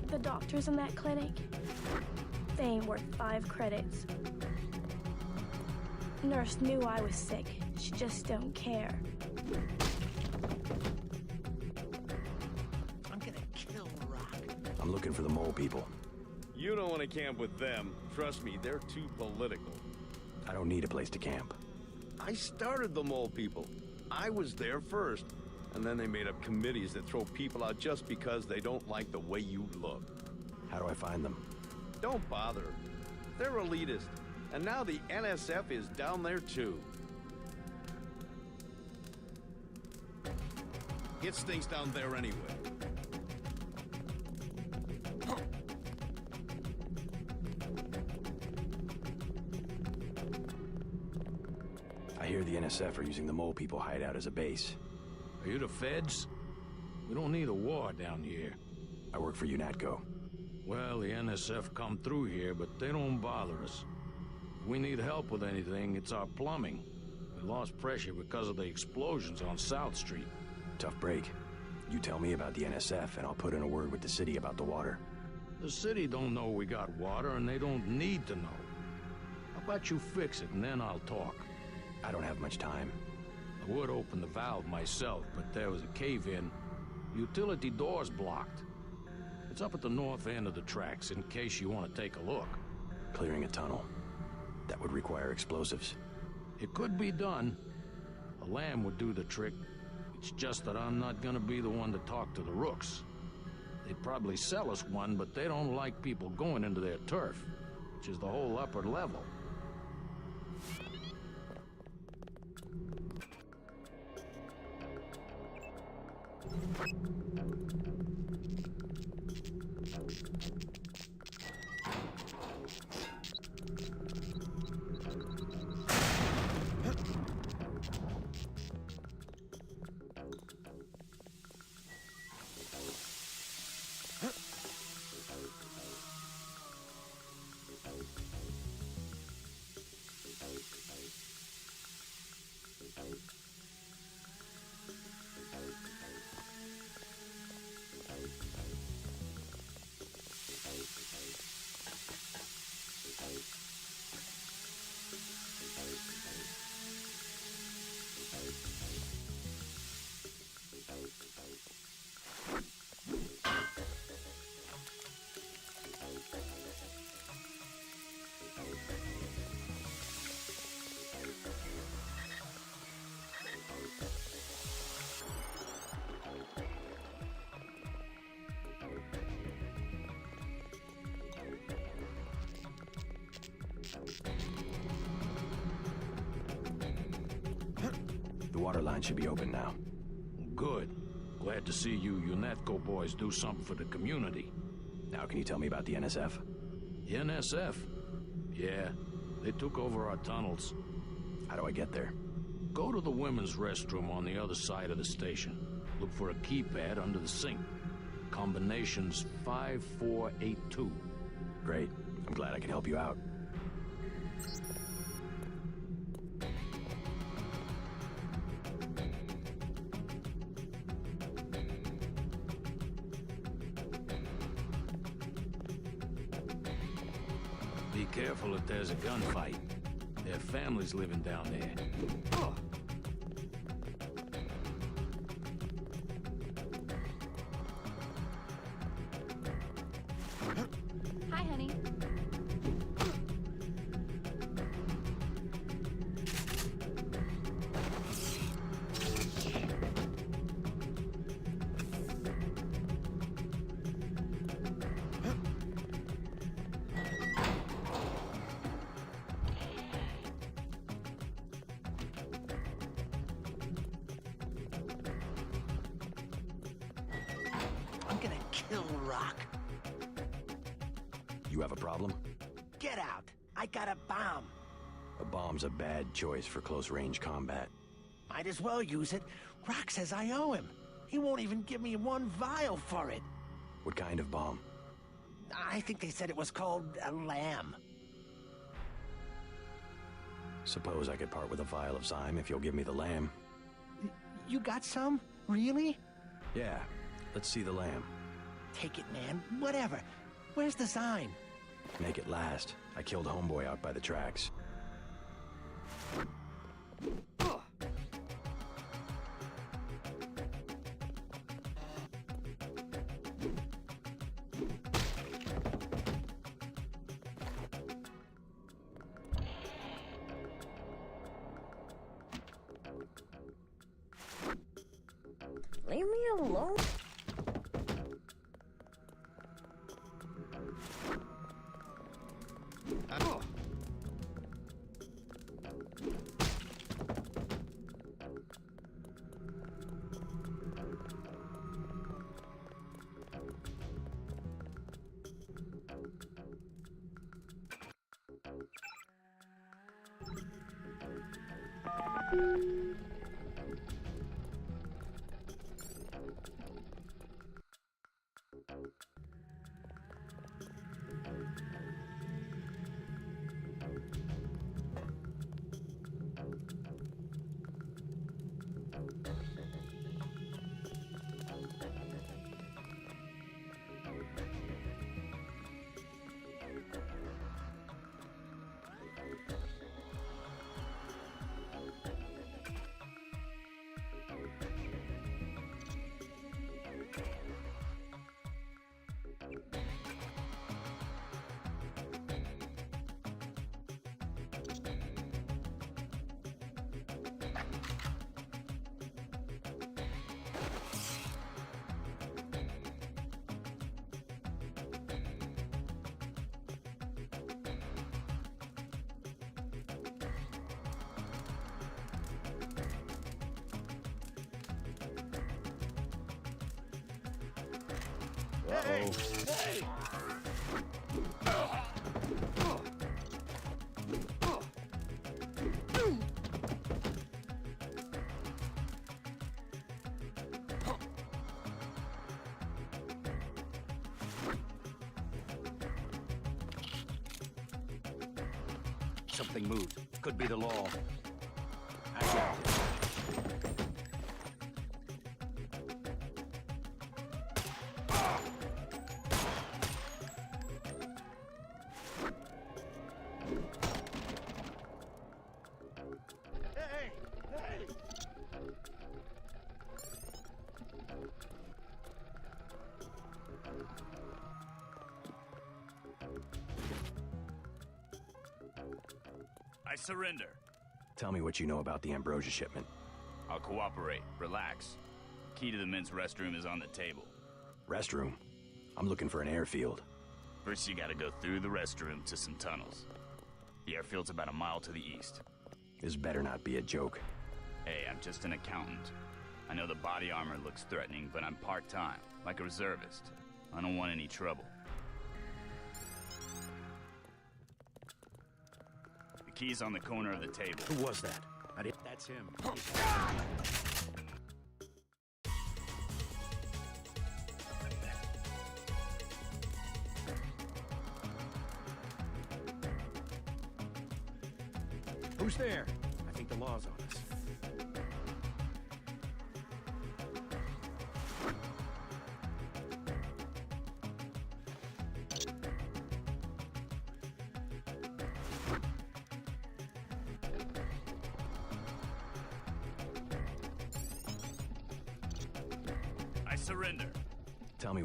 The doctors in that clinic, they ain't worth 5 credits. Nurse knew I was sick. She just don't care. I'm gonna kill Rock. I'm looking for the mole people. You don't want to camp with them. Trust me, they're too political. I don't need a place to camp. I started the mole people. I was there first. And then they made up committees that throw people out just because they don't like the way you look. How do I find them? Don't bother. They're elitist. And now the NSF is down there too. It stinks down there anyway. I hear the NSF are using the mole people hideout as a base. Are you the feds? We don't need a war down here. I work for UNATCO. Well, the NSF come through here, but they don't bother us. If we need help with anything, it's our plumbing. We lost pressure because of the explosions on South Street. Tough break. You tell me about the NSF, and I'll put in a word with the city about the water. The city don't know we got water, and they don't need to know. How about you fix it, and then I'll talk? I don't have much time. I would open the valve myself, but there was a cave-in. The utility door's blocked. It's up at the north end of the tracks, in case you want to take a look. Clearing a tunnel. That would require explosives. It could be done. A lamb would do the trick. It's just that I'm not gonna be the one to talk to the rooks. They'd probably sell us one, but they don't like people going into their turf, which is the whole upper level. The water line should be open now. Good. Glad to see you UNATCO boys do something for the community. Now can you tell me about the NSF? The NSF? Yeah, they took over our tunnels. How do I get there? Go to the women's restroom on the other side of the station. Look for a keypad under the sink. Combination's 5482. Great. I'm glad I can help you out. Be careful if there's a gunfight. There are families living down there. Hi, honey. I'm gonna kill Rock. You have a problem? Get out. I got a bomb. A bomb's a bad choice for close-range combat. Might as well use it. Rock says I owe him. He won't even give me one vial for it. What kind of bomb? I think they said it was called a lamb. Suppose I could part with a vial of Zyme if you'll give me the lamb. You got some? Really? Yeah, let's see the lamb. Take it, man. Whatever. Where's the sign? Make it last. I killed homeboy out by the tracks. Leave me alone. Hey! Hey! Something moved. Could be the law. I got it. I surrender. Tell me what you know about the Ambrosia shipment. I'll cooperate. Relax. Key to the men's restroom is on the table. Restroom? I'm looking for an airfield. First, you gotta go through the restroom to some tunnels. The airfield's about a mile to the east. This better not be a joke. Hey, I'm just an accountant. I know the body armor looks threatening, but I'm part-time, like a reservist. I don't want any trouble. The key's on the corner of the table. Who was that? I didn't. That's him. Who's there? I think the law's on us. I surrender. Tell me.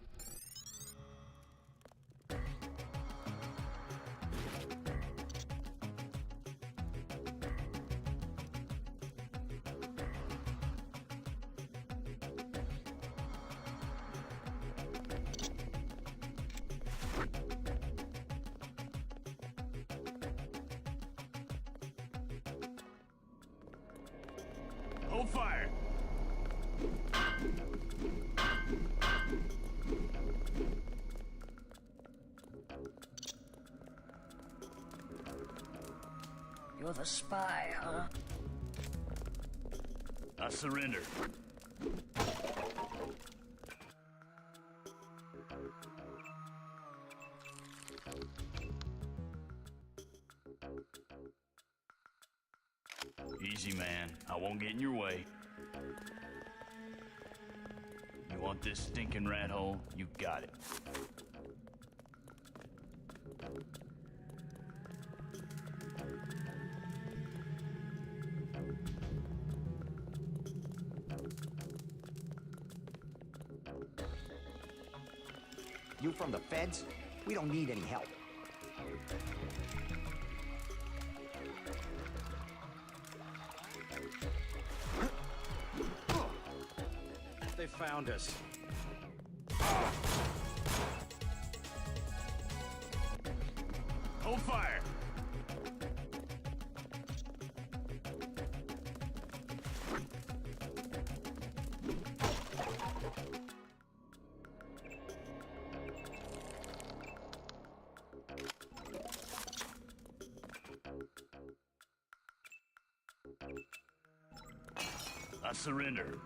Hold fire. You're the spy, huh? I surrender. Easy, man. I won't get in your way. You want this stinking rat hole? You got it. You from the feds? We don't need any help. They found us. Hold fire! I surrender.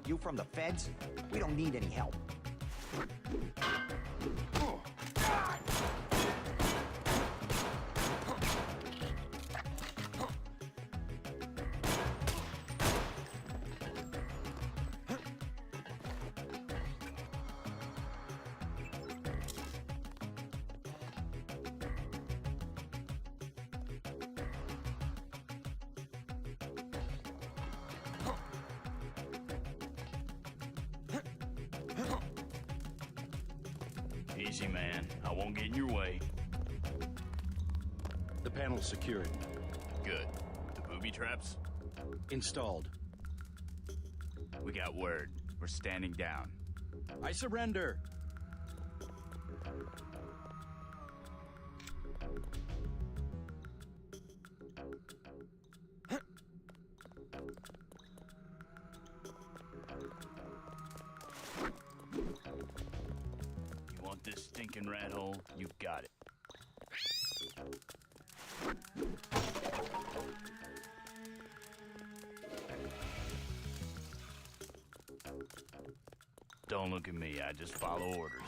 You from the feds? We don't need any help. Easy, man. I won't get in your way. The panel's secured. Good. The booby traps? Installed. We got word. We're standing down. I surrender. You want this stinking rat hole? You got it. Don't look at me, I just follow orders.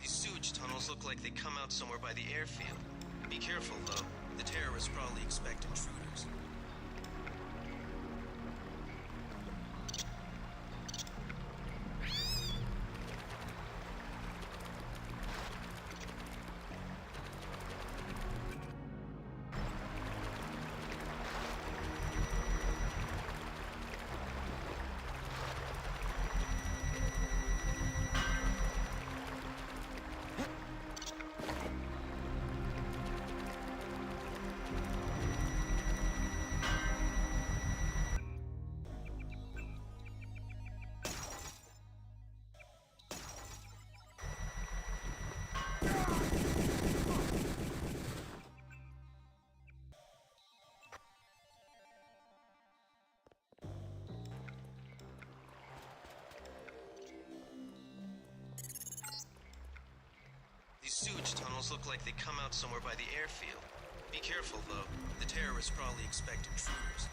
These sewage tunnels look like they come out somewhere by the airfield. Be careful, though. The terrorists probably expect intruders. These sewage tunnels look like they come out somewhere by the airfield. Be careful, though. The terrorists probably expect intruders.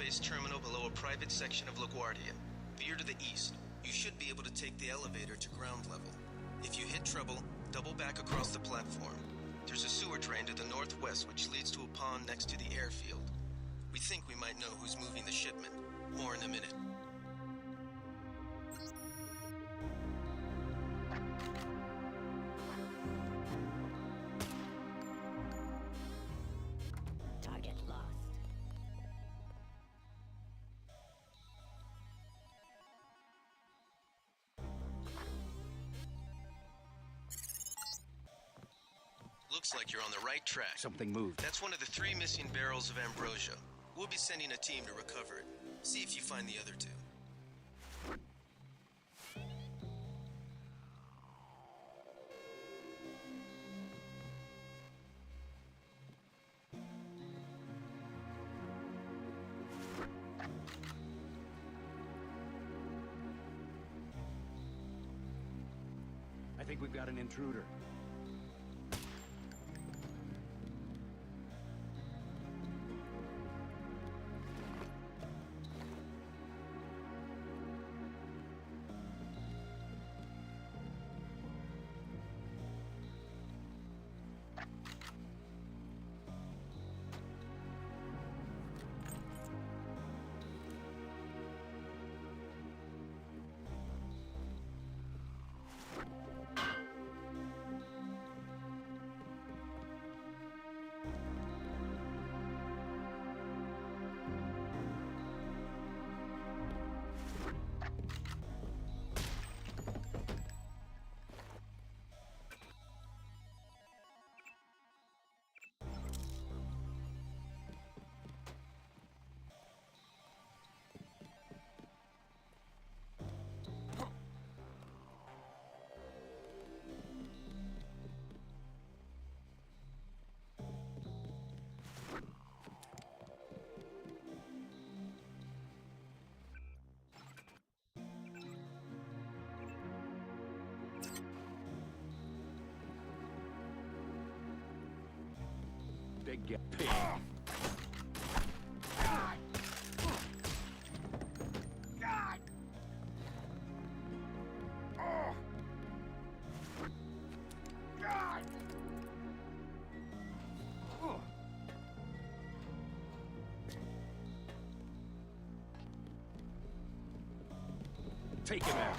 space terminal below a private section of LaGuardia. Veer to the east. You should be able to take the elevator to ground level. If you hit trouble, double back across the platform. There's a sewer drain to the northwest which leads to a pond next to the airfield. We think we might know who's moving the shipment. More in a minute. Target lost. Looks like you're on the right track. Something moved. That's one of the 3 missing barrels of ambrosia. We'll be sending a team to recover it. See if you find the other 2. I think we've got an intruder. Big get pig. Take him out.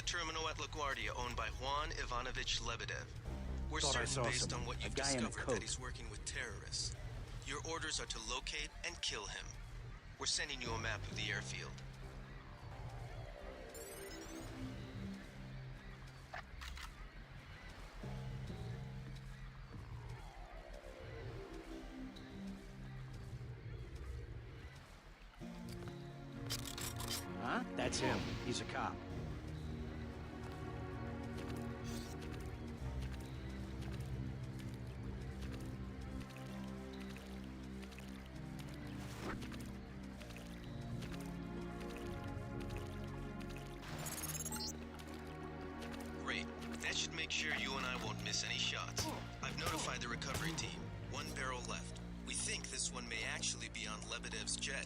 terminal at LaGuardia owned by Juan Ivanovich Lebedev. We're Thought I certain saw based on someone. what A you've guy in a discovered coat. that he's working with terrorists. Your orders are to locate and kill him. We're sending you a map of the airfield. Huh? That's him. He's a cop. Great. That should make sure you and I won't miss any shots. I've notified the recovery team. One barrel left. We think this one may actually be on Lebedev's jet.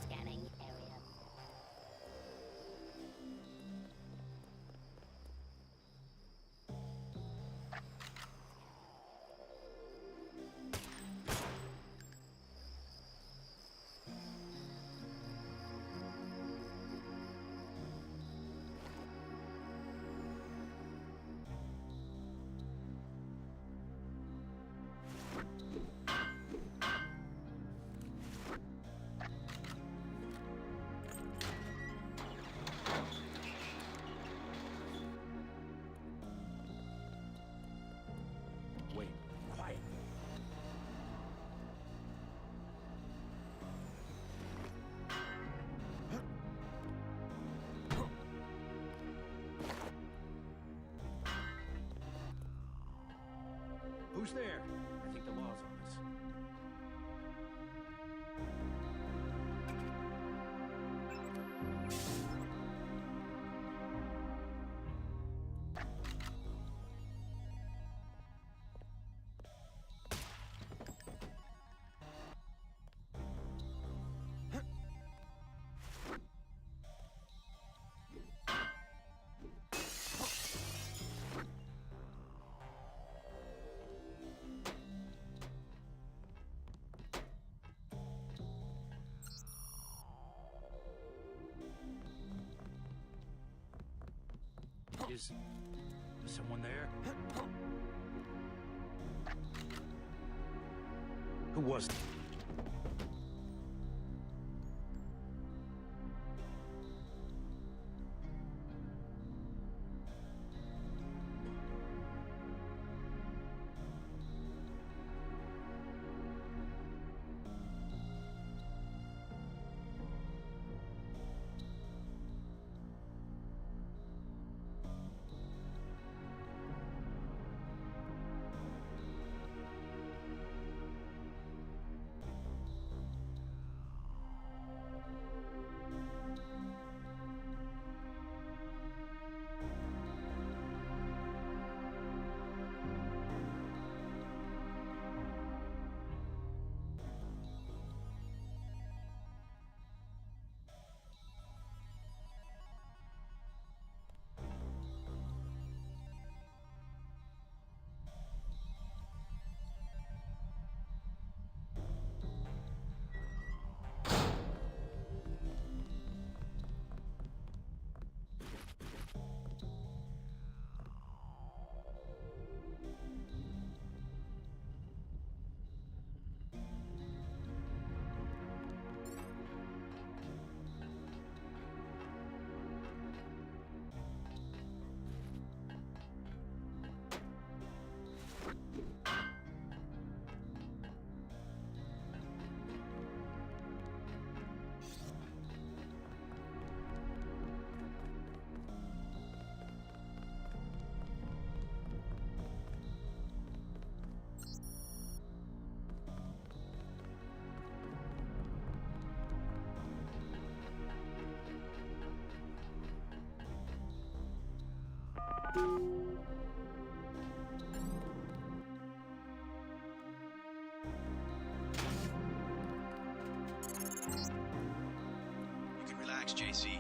Scanning area. Wait, quiet. Who's there? I think the law's on us. Is someone there? Who was it? You can relax, JC.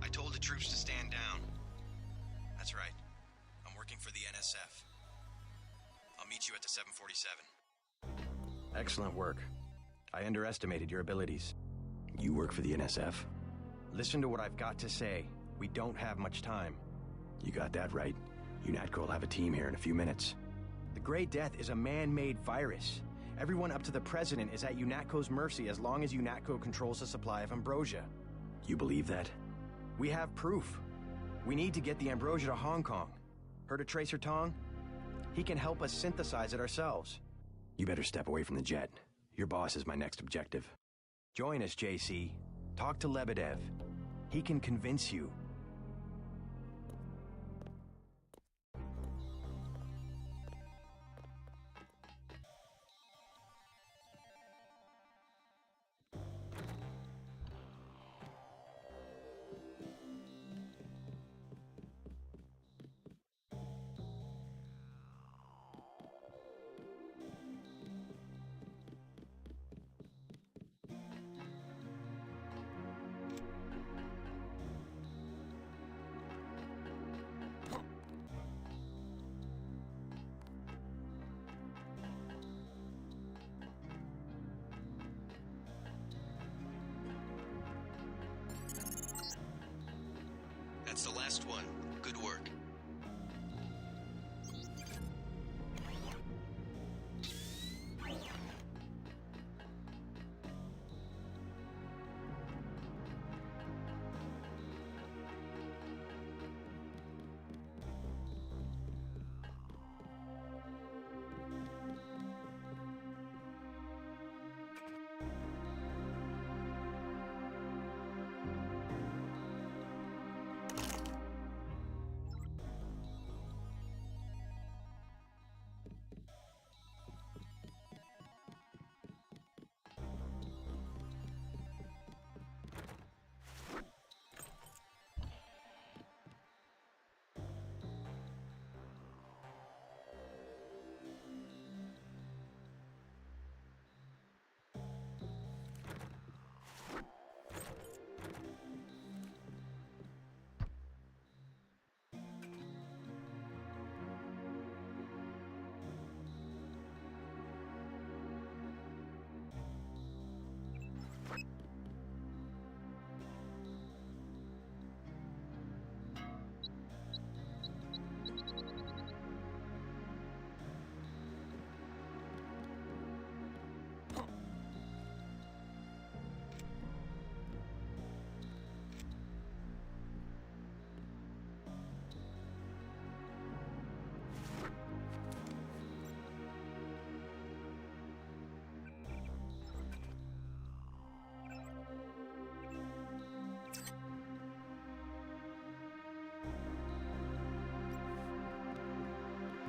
I told the troops to stand down. That's right. I'm working for the NSF. I'll meet you at the 747. Excellent work. I underestimated your abilities. You work for the NSF? Listen to what I've got to say. We don't have much time. You got that right. UNATCO will have a team here in a few minutes. The Grey Death is a man-made virus. Everyone up to the President is at UNATCO's mercy as long as UNATCO controls the supply of ambrosia. You believe that? We have proof. We need to get the ambrosia to Hong Kong. Heard of Tracer Tong? He can help us synthesize it ourselves. You better step away from the jet. Your boss is my next objective. Join us, JC. Talk to Lebedev. He can convince you. That's the last one. Good work.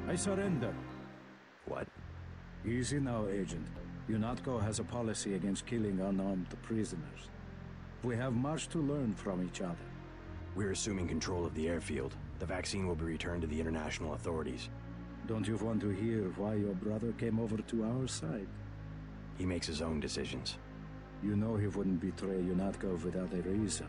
I surrender. What? Easy now, Agent. UNATCO has a policy against killing unarmed prisoners. We have much to learn from each other. We're assuming control of the airfield. The vaccine will be returned to the international authorities. Don't you want to hear why your brother came over to our side? He makes his own decisions. You know he wouldn't betray UNATCO without a reason.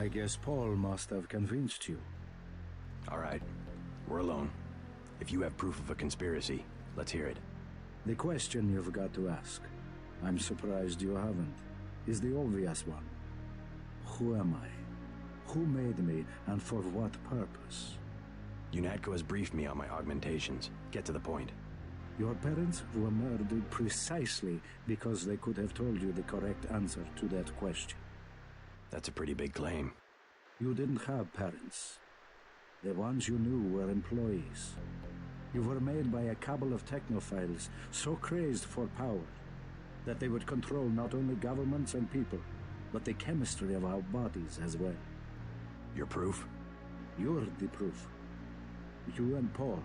I guess Paul must have convinced you. All right. We're alone. If you have proof of a conspiracy, let's hear it. The question you've got to ask, I'm surprised you haven't, is the obvious one. Who am I? Who made me, and for what purpose? UNATCO has briefed me on my augmentations. Get to the point. Your parents were murdered precisely because they could have told you the correct answer to that question. That's a pretty big claim. You didn't have parents. The ones you knew were employees. You were made by a cabal of technophiles so crazed for power that they would control not only governments and people, but the chemistry of our bodies as well. Your proof? You're the proof. You and Paul.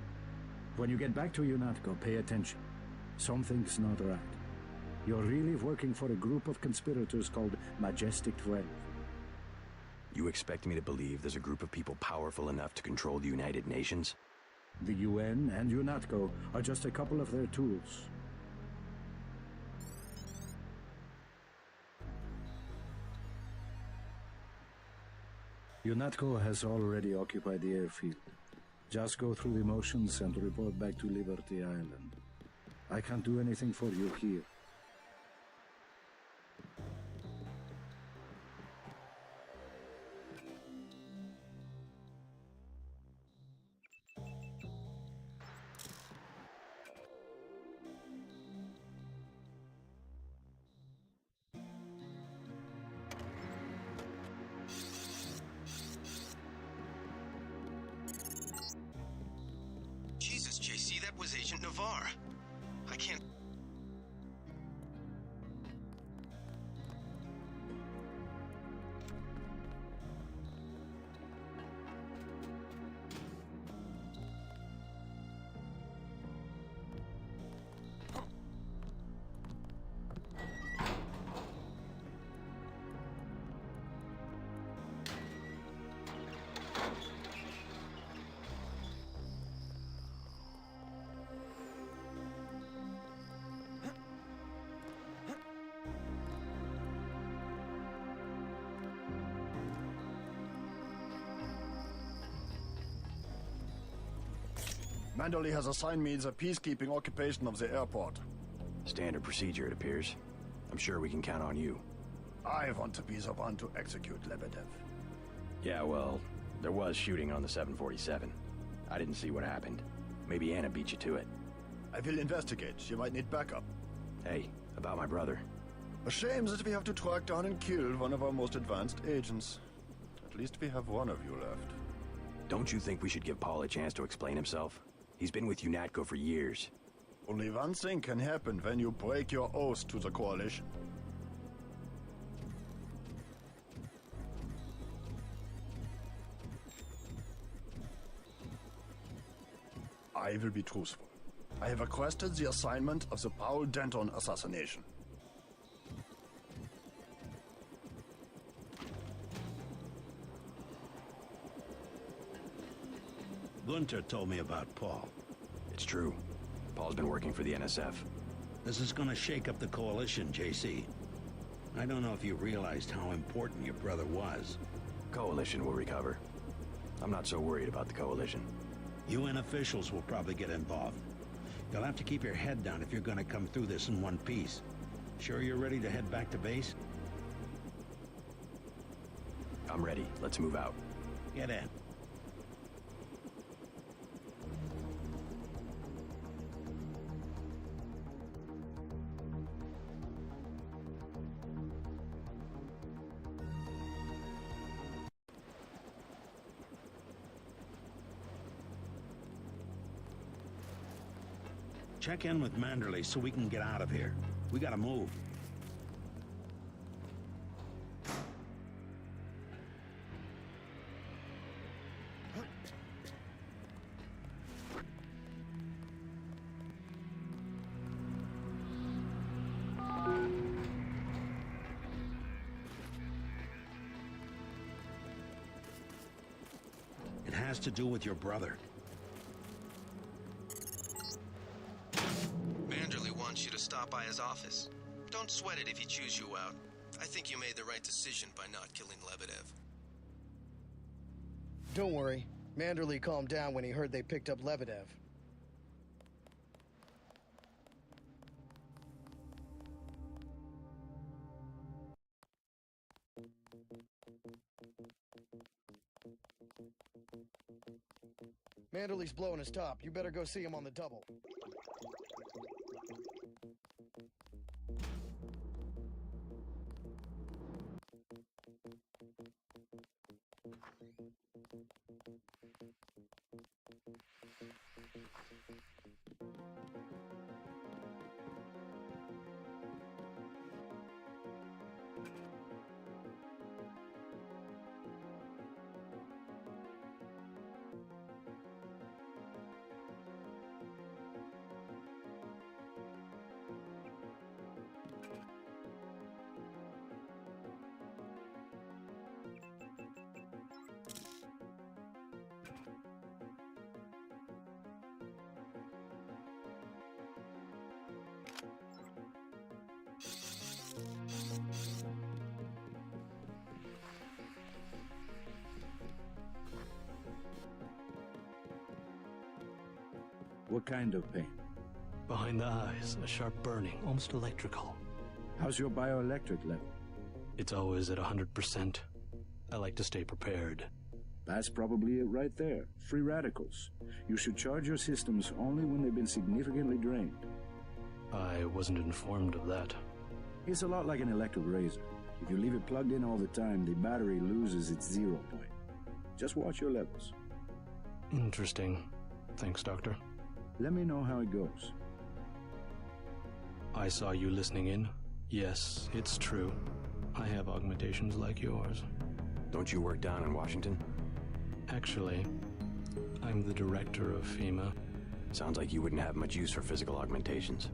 When you get back to UNATCO, pay attention. Something's not right. You're really working for a group of conspirators called Majestic 12. You expect me to believe there's a group of people powerful enough to control the United Nations? The UN and UNATCO are just a couple of their tools. UNATCO has already occupied the airfield. Just go through the motions and report back to Liberty Island. I can't do anything for you here. Jesus, JC, that was Agent Navarre. I can't... Manderley has assigned me the peacekeeping occupation of the airport. Standard procedure, it appears. I'm sure we can count on you. I want to be the one to execute Lebedev. Yeah, well, there was shooting on the 747. I didn't see what happened. Maybe Anna beat you to it. I will investigate. You might need backup. Hey, about my brother. A shame that we have to track down and kill one of our most advanced agents. At least we have one of you left. Don't you think we should give Paul a chance to explain himself? He's been with UNATCO for years. Only one thing can happen when you break your oath to the Coalition. I will be truthful. I have requested the assignment of the Paul Denton assassination. Gunter told me about Paul. It's true. Paul's been working for the NSF. This is gonna shake up the Coalition, JC. I don't know if you realized how important your brother was. Coalition will recover. I'm not so worried about the Coalition. UN officials will probably get involved. You'll have to keep your head down if you're gonna come through this in one piece. Sure you're ready to head back to base? I'm ready. Let's move out. Get in. Check in with Manderley so we can get out of here. We gotta move. It has to do with your brother. You to stop by his office. Don't sweat it if he chews you out. I think you made the right decision by not killing Lebedev. Don't worry. Manderley calmed down when he heard they picked up Lebedev. Manderley's blowing his top. You better go see him on the double. What kind of pain? Behind the eyes, a sharp burning, almost electrical. How's your bioelectric level? It's always at 100%. I like to stay prepared. That's probably it right there. Free radicals. You should charge your systems only when they've been significantly drained. I wasn't informed of that. It's a lot like an electric razor. If you leave it plugged in all the time, the battery loses its 0 point. Just watch your levels. Interesting. Thanks, Doctor. Let me know how it goes. I saw you listening in. Yes, it's true. I have augmentations like yours. Don't you work down in Washington? Actually, I'm the director of FEMA. Sounds like you wouldn't have much use for physical augmentations.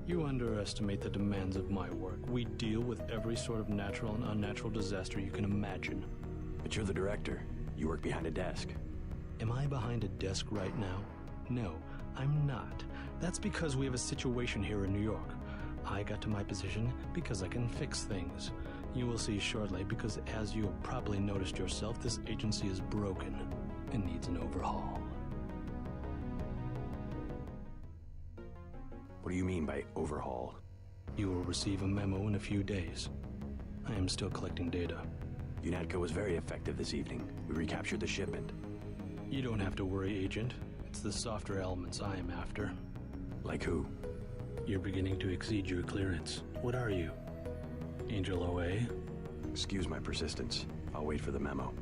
You underestimate the demands of my work. We deal with every sort of natural and unnatural disaster you can imagine. But you're the director. You work behind a desk. Am I behind a desk right now? No, I'm not. That's because we have a situation here in New York. I got to my position because I can fix things. You will see shortly, because as you have probably noticed yourself, this agency is broken and needs an overhaul. What do you mean by overhaul? You will receive a memo in a few days. I am still collecting data. UNATCO was very effective this evening. We recaptured the shipment. You don't have to worry, Agent. It's the softer elements I am after. Like who? You're beginning to exceed your clearance. What are you? Angel OA? Excuse my persistence. I'll wait for the memo.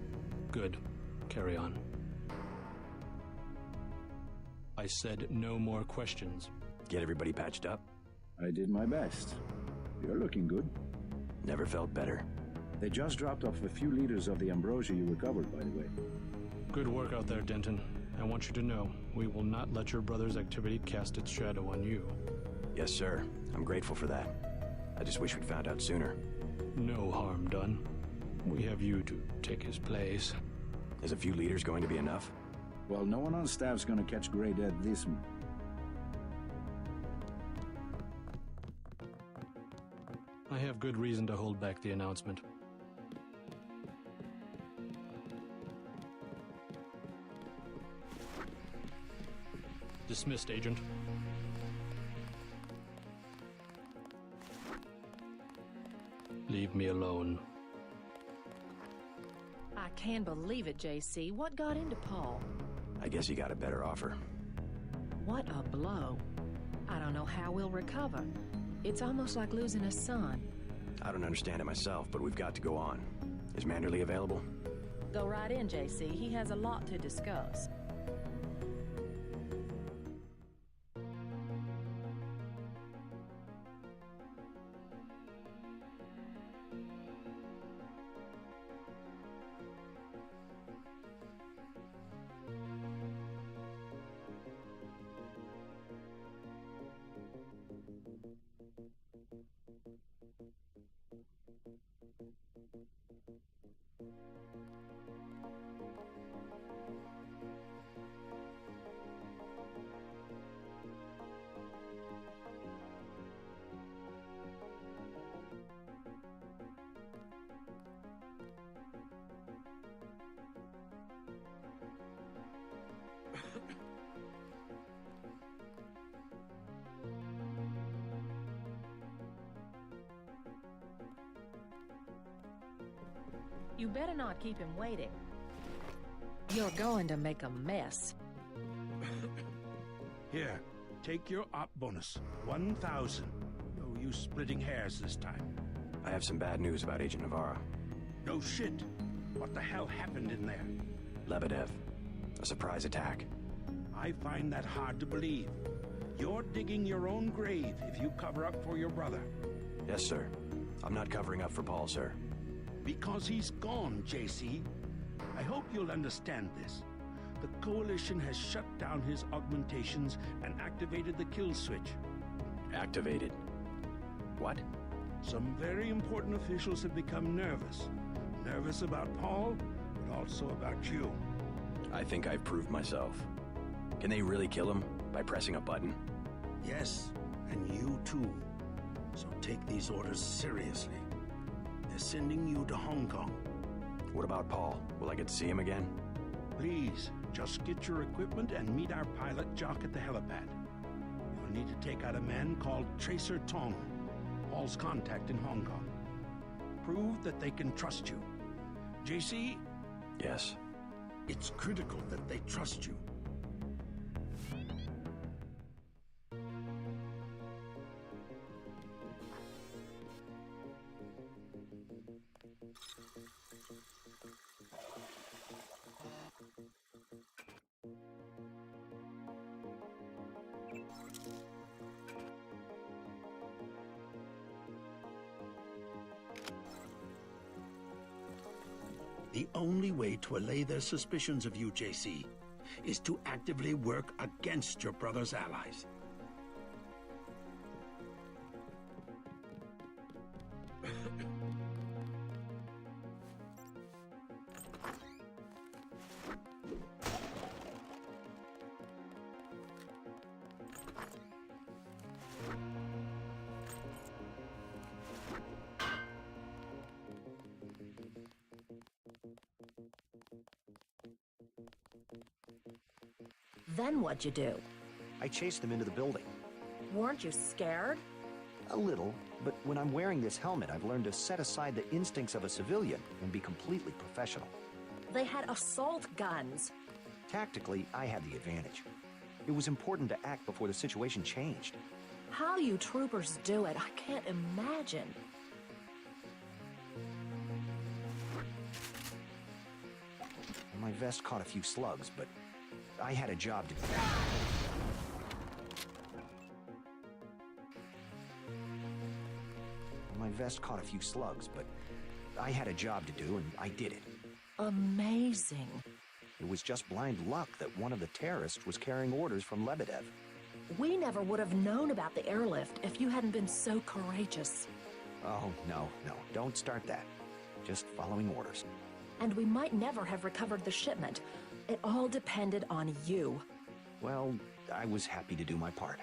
Good. Carry on. I said no more questions. Get everybody patched up? I did my best. You're looking good. Never felt better. They just dropped off a few liters of the ambrosia you recovered, by the way. Good work out there, Denton. I want you to know, we will not let your brother's activity cast its shadow on you. Yes, sir. I'm grateful for that. I just wish we'd found out sooner. No harm done. We have you to take his place. Is a few liters going to be enough? Well, no one on staff's gonna catch Grey Dead this month. I have good reason to hold back the announcement. Dismissed, Agent. Leave me alone. I can't believe it, JC. What got into Paul? I guess he got a better offer. What a blow. I don't know how we'll recover. It's almost like losing a son. I don't understand it myself, but we've got to go on. Is Manderley available? Go right in, JC. He has a lot to discuss. You better not keep him waiting. You're going to make a mess. Here, take your op bonus. 1,000. No use splitting hairs this time. I have some bad news about Agent Navarro. No shit. What the hell happened in there? Lebedev. A surprise attack. I find that hard to believe. You're digging your own grave if you cover up for your brother. Yes, sir. I'm not covering up for Paul, sir. Because he's gone, JC. I hope you'll understand this. The Coalition has shut down his augmentations and activated the kill switch. Activated? What? Some very important officials have become nervous. Nervous about Paul, but also about you. I think I've proved myself. Can they really kill him by pressing a button? Yes, and you too. So take these orders seriously. They're sending you to Hong Kong. What about Paul? Will I get to see him again? Please, Just get your equipment and meet our pilot Jock at the helipad. You'll need to take out a man called Tracer Tong, Paul's contact in Hong Kong. Prove that they can trust you. JC? Yes. It's critical that they trust you. The only way to allay their suspicions of you, JC, is to actively work against your brother's allies. Then what'd you do? I chased them into the building. Weren't you scared? A little, but when I'm wearing this helmet, I've learned to set aside the instincts of a civilian and be completely professional. They had assault guns. Tactically, I had the advantage. It was important to act before the situation changed. How you troopers do it, I can't imagine. My vest caught a few slugs, but I had a job to do. My vest caught a few slugs, but I had a job to do, and I did it. Amazing. It was just blind luck that one of the terrorists was carrying orders from Lebedev. We never would have known about the airlift if you hadn't been so courageous. Oh, no, don't start that. Just following orders. And we might never have recovered the shipment. It all depended on you. Well, I was happy to do my part.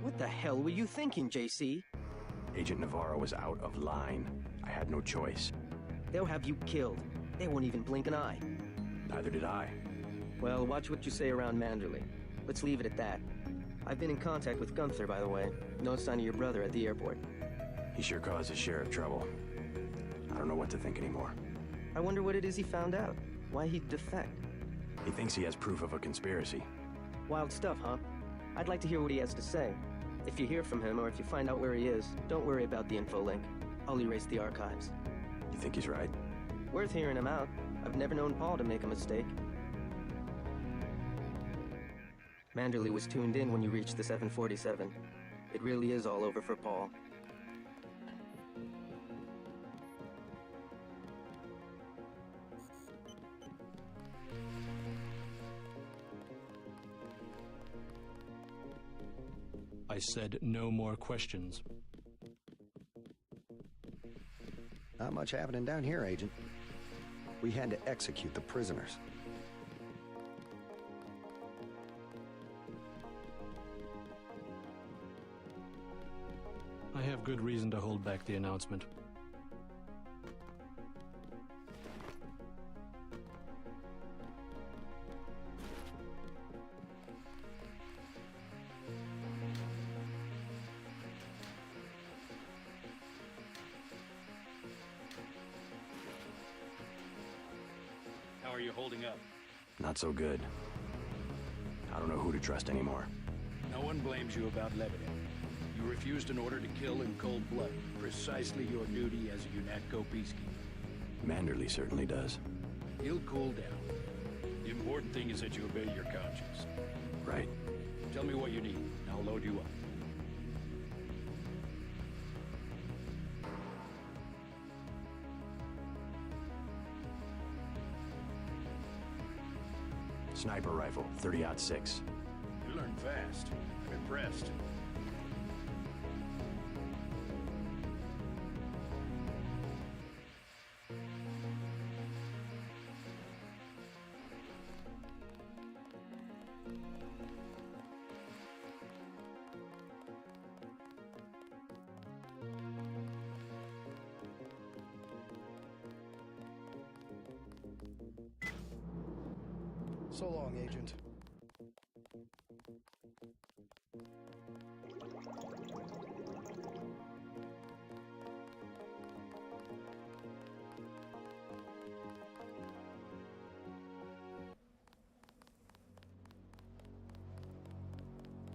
What the hell were you thinking, JC? Agent Navarro was out of line. I had no choice. They'll have you killed. They won't even blink an eye. Neither did I. Well, watch what you say around Manderley. Let's leave it at that. I've been in contact with Gunther, by the way. No sign of your brother at the airport. He sure caused his share of trouble. I don't know what to think anymore. I wonder what it is he found out. Why he'd defect. He thinks he has proof of a conspiracy. Wild stuff, huh? I'd like to hear what he has to say. If you hear from him, or if you find out where he is, don't worry about the info link. I'll erase the archives. You think he's right? Worth hearing him out. I've never known Paul to make a mistake. Manderley was tuned in when you reached the 747. It really is all over for Paul. I said no more questions. Not much happening down here, Agent. We had to execute the prisoners. I have good reason to hold back the announcement. How are you holding up? Not so good. I don't know who to trust anymore. No one blames you about Lebedev. You refused an order to kill in cold blood. Precisely your duty as a UNATCO peacekeeper. Manderley certainly does. He'll cool down. The important thing is that you obey your conscience. Right. Tell me what you need, and I'll load you up. Sniper rifle, 30-06. You learn fast. I'm impressed. So long, Agent.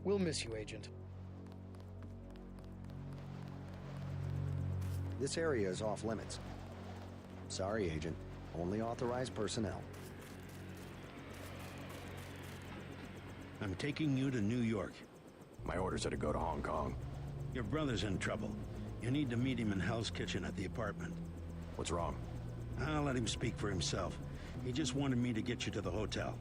We'll miss you, Agent. This area is off limits. Sorry, Agent. Only authorized personnel. I'm taking you to New York. My orders are to go to Hong Kong. Your brother's in trouble. You need to meet him in Hell's Kitchen at the apartment. What's wrong? I'll let him speak for himself. He just wanted me to get you to the hotel.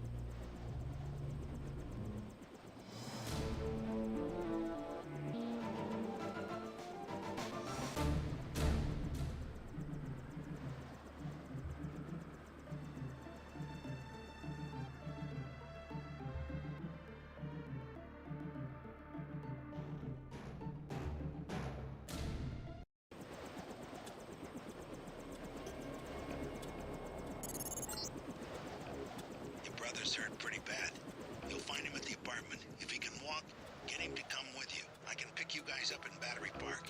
Brother's hurt pretty bad. You'll find him at the apartment. If he can walk, get him to come with you. I can pick you guys up in Battery Park.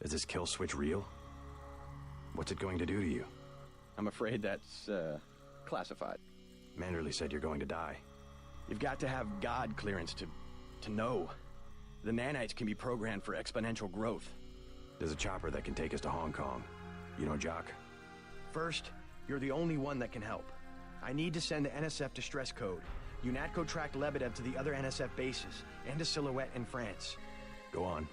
Is this kill switch real? What's it going to do to you? I'm afraid that's, classified. Manderley said you're going to die. You've got to have God clearance to know. The nanites can be programmed for exponential growth. There's a chopper that can take us to Hong Kong. You know Jock? First, you're the only one that can help. I need to send the NSF distress code. UNATCO tracked Lebedev to the other NSF bases, and to Silhouette in France. Go on.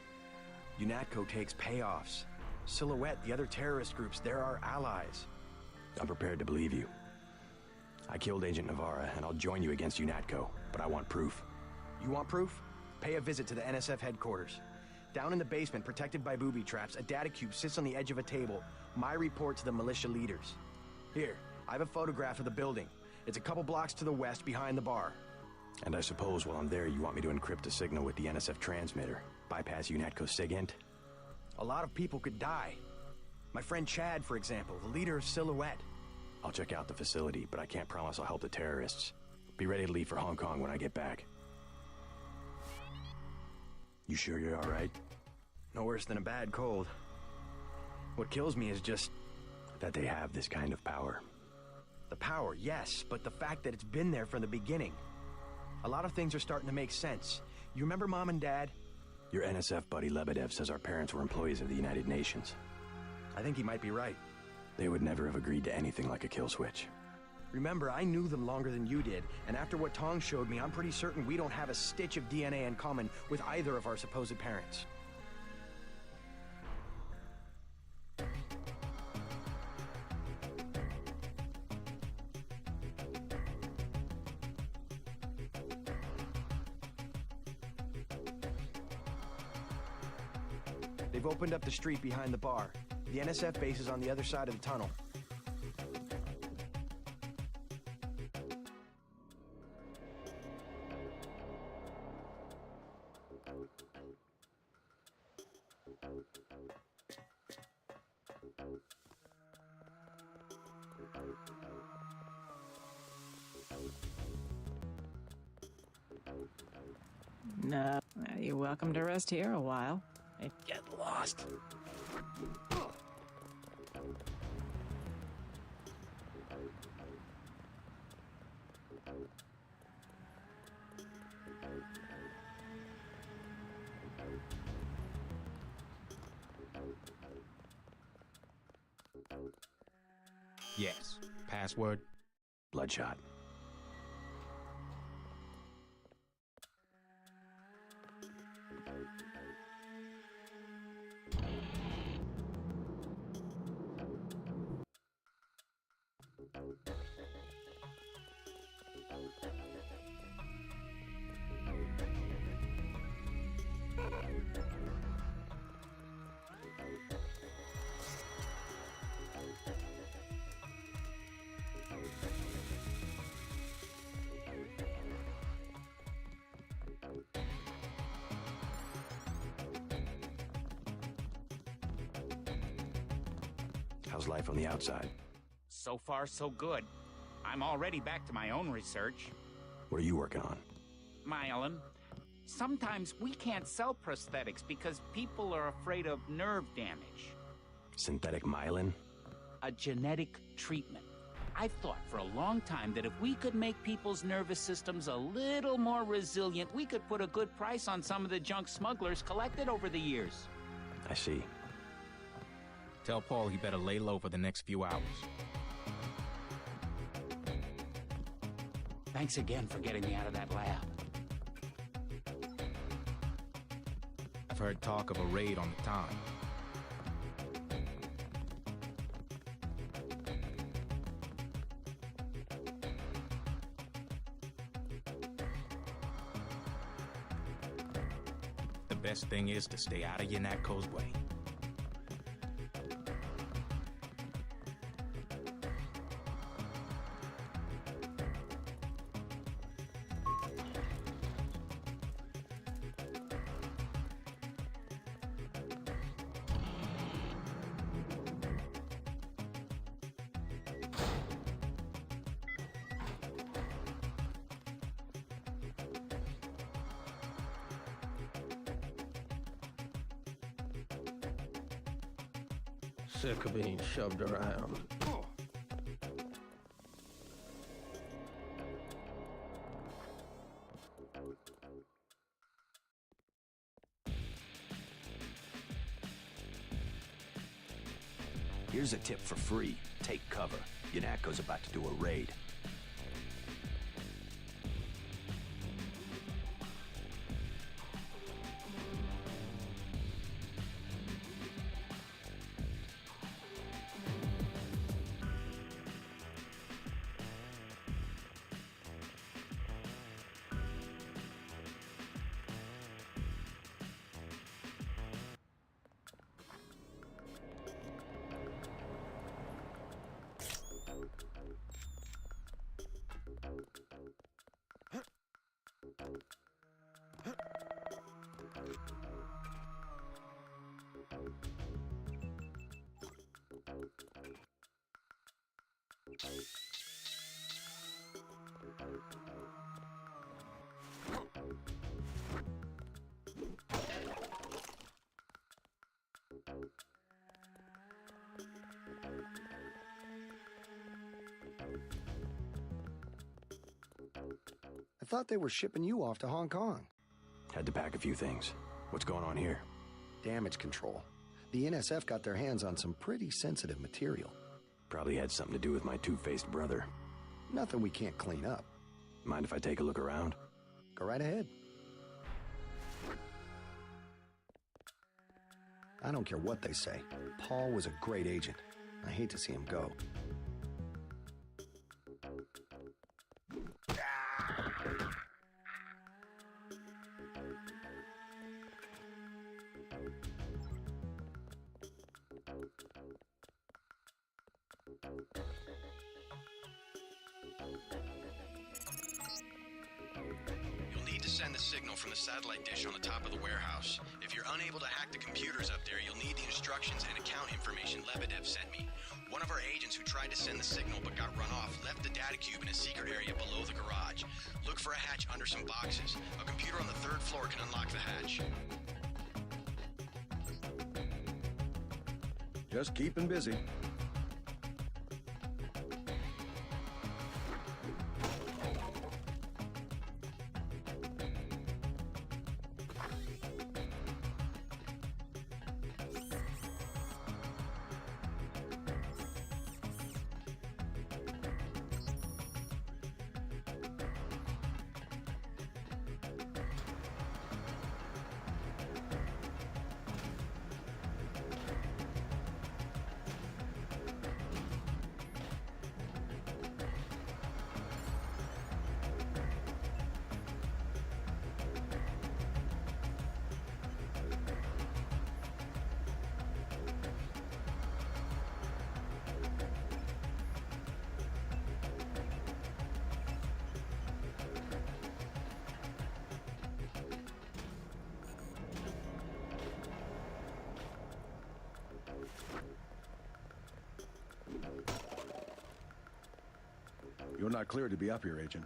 UNATCO takes payoffs. Silhouette, the other terrorist groups, they're our allies. I'm prepared to believe you. I killed Agent Navarra, and I'll join you against UNATCO, but I want proof. You want proof? Pay a visit to the NSF headquarters. Down in the basement, protected by booby traps, a data cube sits on the edge of a table. My report to the militia leaders. Here, I have a photograph of the building. It's a couple blocks to the west, behind the bar. And I suppose while I'm there, you want me to encrypt a signal with the NSF transmitter, bypass UNATCO's SIGINT? A lot of people could die. My friend Chad, for example, the leader of Silhouette. I'll check out the facility, but I can't promise I'll help the terrorists. Be ready to leave for Hong Kong when I get back. You sure you're all right? No worse than a bad cold. What kills me is just that they have this kind of power. the power, yes, but the fact that it's been there from the beginning. A lot of things are starting to make sense. You remember Mom and Dad? Your NSF buddy Lebedev says our parents were employees of the United Nations. I think he might be right. They would never have agreed to anything like a kill switch. Remember, I knew them longer than you did, and after what Tong showed me, I'm pretty certain we don't have a stitch of DNA in common with either of our supposed parents. They've opened up the street behind the bar. The NSF base is on the other side of the tunnel. No, you're welcome to rest here a while. I'd get lost. Yes. Password? Bloodshot. How's life on the outside? So far, so good. I'm already back to my own research. What are you working on? Myelin. Sometimes we can't sell prosthetics because people are afraid of nerve damage. Synthetic myelin? A genetic treatment. I've thought for a long time that if we could make people's nervous systems a little more resilient, we could put a good price on some of the junk smugglers collected over the years. I see. Tell Paul he better lay low for the next few hours. Thanks again for getting me out of that lab. I've heard talk of a raid on the town. The best thing is to stay out of UNATCO's way. Sick of being shoved around. Here's a tip for free. Take cover. UNATCO's about to do a raid. thought they were shipping you off to Hong Kong. Had to pack a few things. What's going on here? Damage control. The NSF got their hands on some pretty sensitive material. Probably had something to do with my two-faced brother. Nothing we can't clean up. Mind if I take a look around? Go right ahead. I don't care what they say. Paul was a great agent. I hate to see him go. You'll need to send the signal from the satellite dish on the top of the warehouse. If you're unable to hack the computers up there, you'll need the instructions and account information Lebedev sent me. One of our agents who tried to send the signal but got run off left the data cube in a secret area below the garage. Look for a hatch under some boxes. A computer on the 3rd floor can unlock the hatch. Just keeping busy. You're not cleared to be up here, Agent.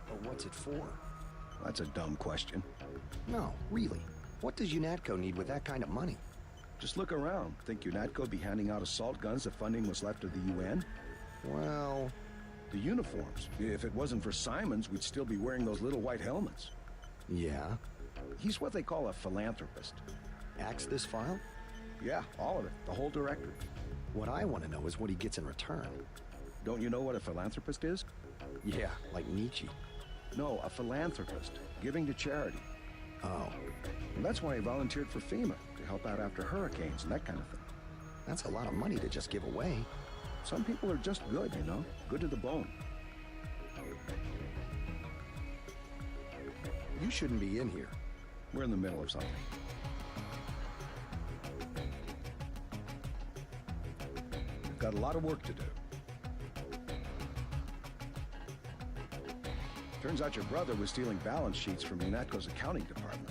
But what's it for? That's a dumb question. No, really. What does UNATCO need with that kind of money? Just look around. Think UNATCO be handing out assault guns if funding was left of the UN? Well... The uniforms. If it wasn't for Simons, we'd still be wearing those little white helmets. Yeah? He's what they call a philanthropist. Axe this file? Yeah, all of it. The whole directory. What I want to know is what he gets in return. Don't you know what a philanthropist is? Yeah, like Nietzsche. No, a philanthropist. Giving to charity. Oh. Well, that's why he volunteered for FEMA, to help out after hurricanes and that kind of thing. That's a lot of money to just give away. Some people are just good, you know? Good to the bone. You shouldn't be in here. We're in the middle of something. We've got a lot of work to do. Turns out your brother was stealing balance sheets from UNATCO's accounting department.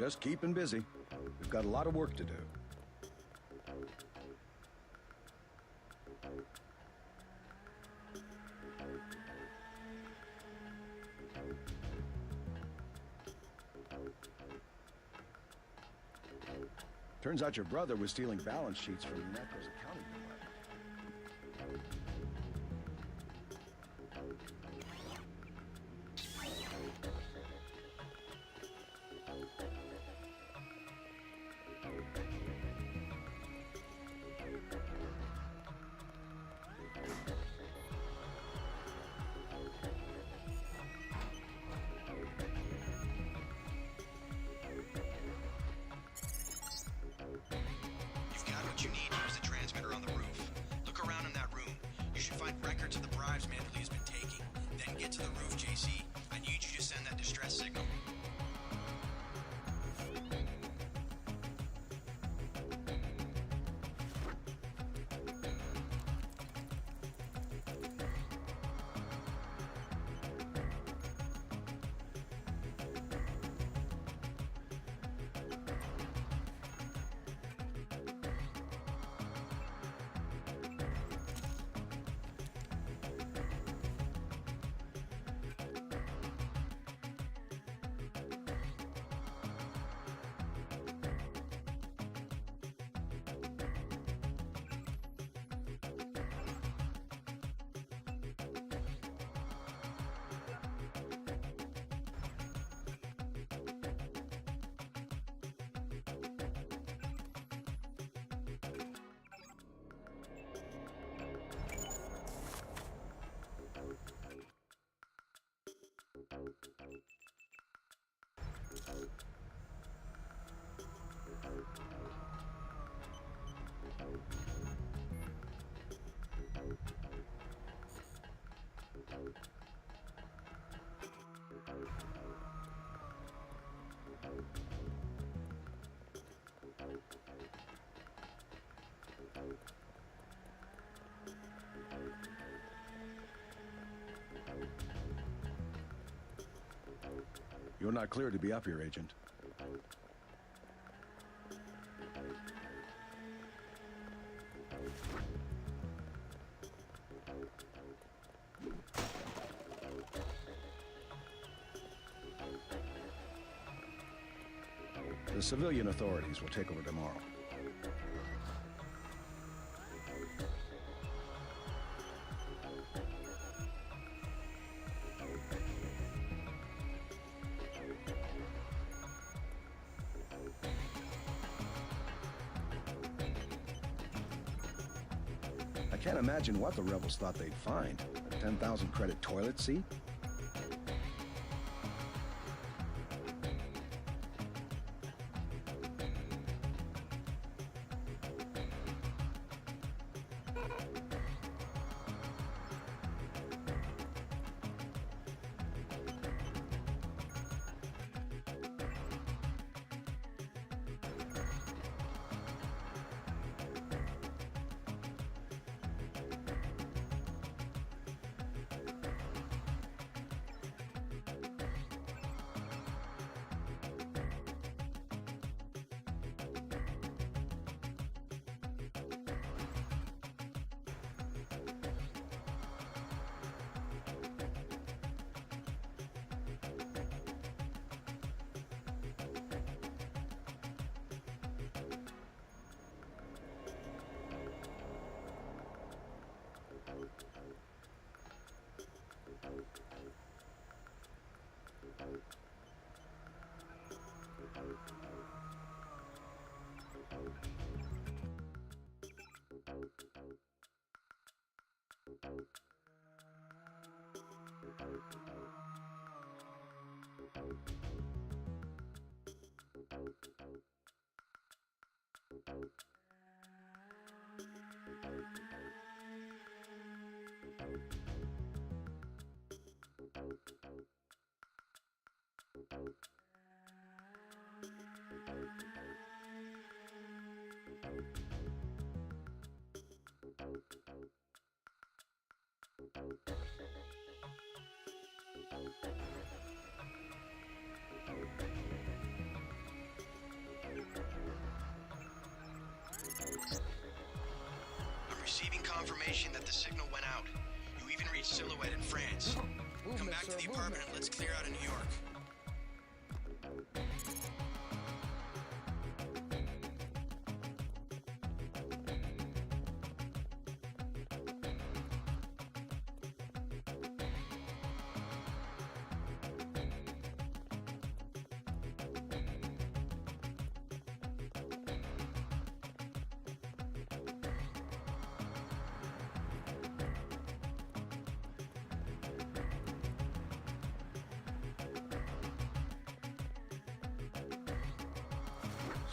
Just keeping busy. We've got a lot of work to do. Turns out your brother was stealing balance sheets from UNATCO's accounting department. What you need, use the transmitter on the roof. Look around in that room. You should find records of the bribes Manderley has been taking. Then get to the roof, JC. I need you to send that distress signal. You're not clear to be up here, Agent. The civilian authorities will take over tomorrow. I can't imagine what the rebels thought they'd find. A 10,000 credit toilet seat? I'm receiving confirmation that the signal went out. You even reached Silhouette in France. Come back to the apartment and let's clear out of New York.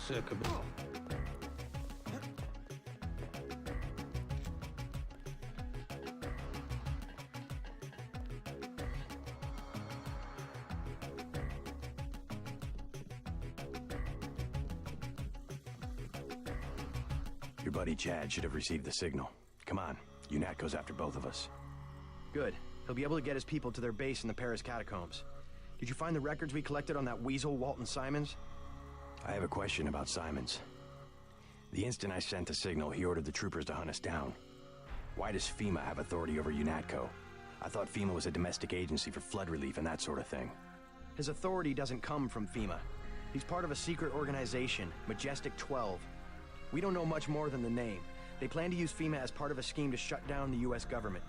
Sick of it. Your buddy Chad should have received the signal. Come on, UNATCO's after both of us. Good. He'll be able to get his people to their base in the Paris catacombs. Did you find the records we collected on that weasel, Walton Simons? I have a question about Simons. The instant I sent the signal, he ordered the troopers to hunt us down. Why does FEMA have authority over UNATCO? I thought FEMA was a domestic agency for flood relief and that sort of thing. His authority doesn't come from FEMA. He's part of a secret organization, Majestic 12. We don't know much more than the name. They plan to use FEMA as part of a scheme to shut down the US government.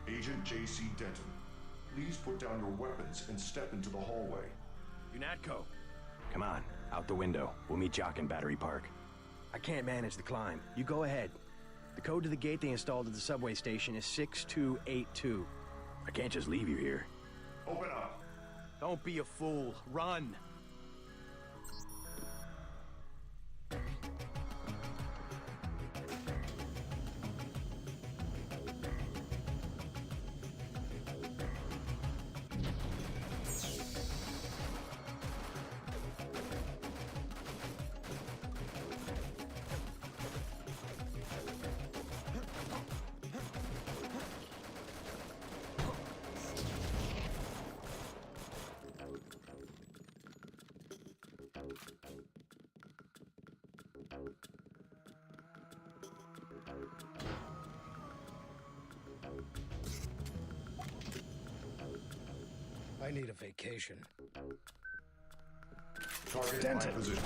Agent J.C. Denton, please put down your weapons and step into the hallway. UNATCO! Come on, out the window. We'll meet Jock in Battery Park. I can't manage the climb. You go ahead. The code to the gate they installed at the subway station is 6282. I can't just leave you here. Open up! Don't be a fool. Run! I need a vacation. Target Denton. my position.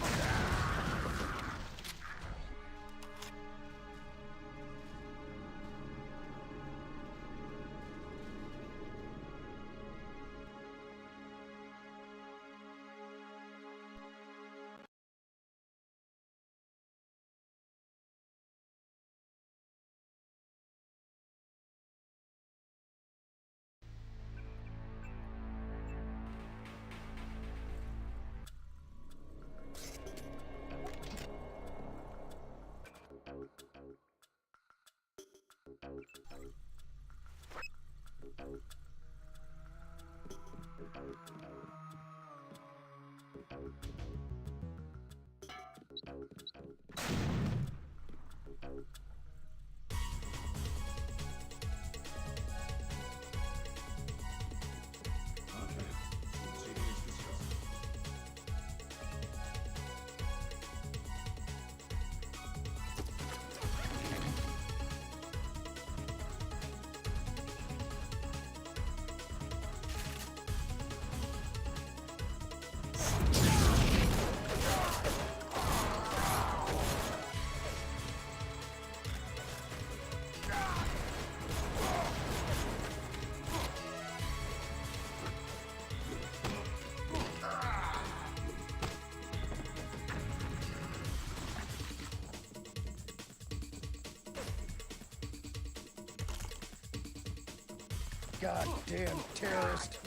Goddamn terrorist.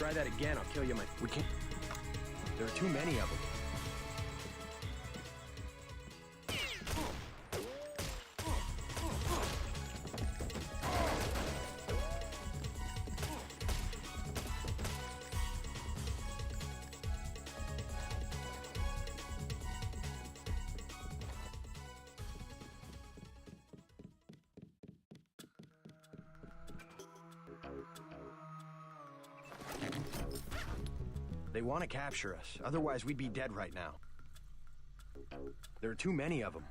Try that again, I'll kill you, We can't... There are too many of them. They want to capture us, otherwise we'd be dead right now. There are too many of them.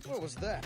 What was that?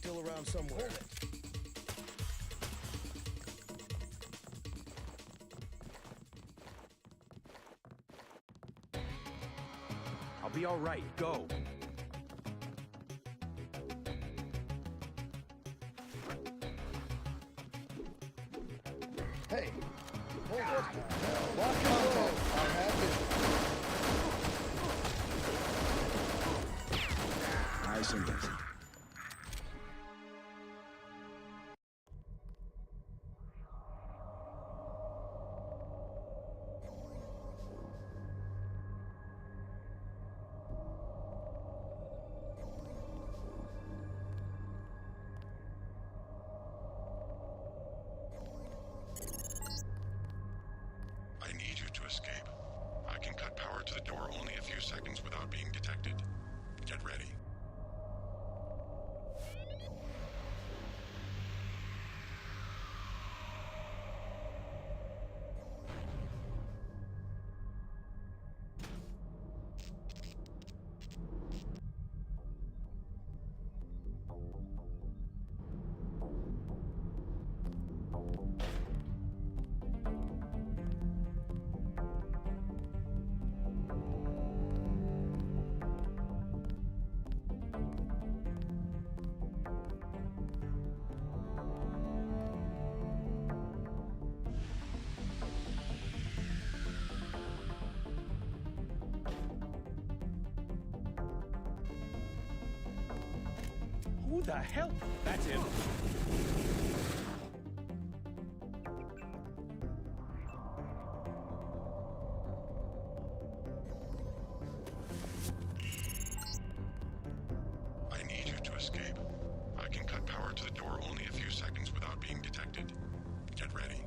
Still around somewhere. be all right. Go. Hey, hold it. Lock and load. I have it. Nice and easy. I need you to escape. I can cut power to the door only a few seconds without being detected. Get ready. Who the hell? That's him. I need you to escape. I can cut power to the door only a few seconds without being detected. Get ready.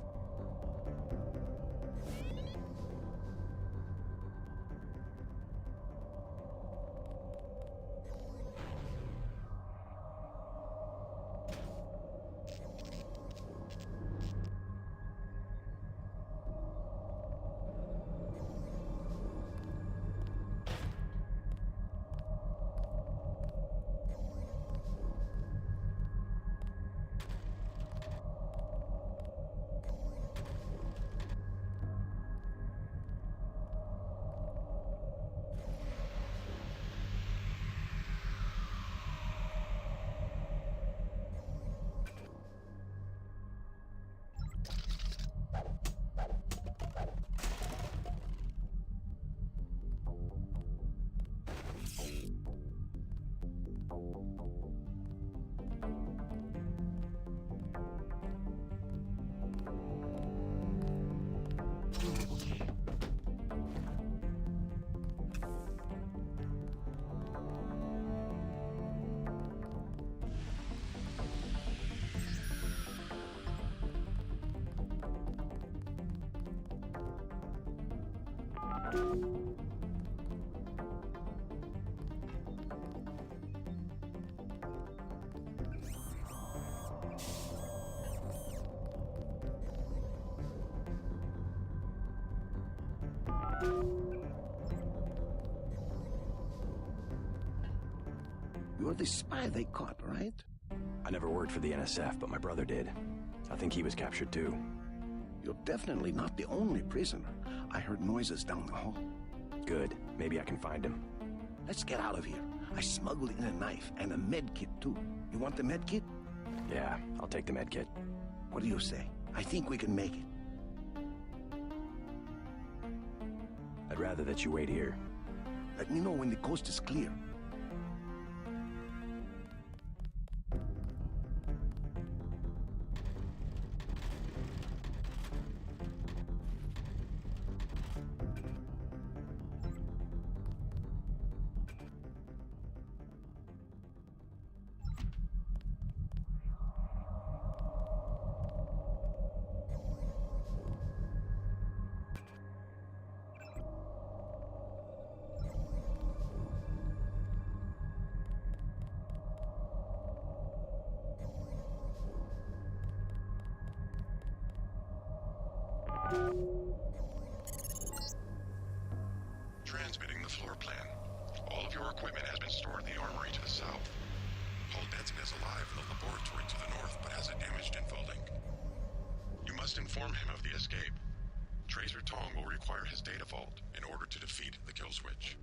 You're the spy they caught, right? I never worked for the NSF, but my brother did. I think he was captured too. You're definitely not the only prisoner. I heard noises down the hall. Good. Maybe I can find him. Let's get out of here. I smuggled in a knife and a med kit too. You want the med kit? Yeah, I'll take the med kit. What do you say? I think we can make it. I'd rather that you wait here. Let me know when the coast is clear. Transmitting the floor plan. All of your equipment has been stored in the armory to the south. Paul Denson is alive in the laboratory to the north, but has a damaged infolink. You must inform him of the escape. Tracer Tong will require his data vault in order to defeat the kill switch.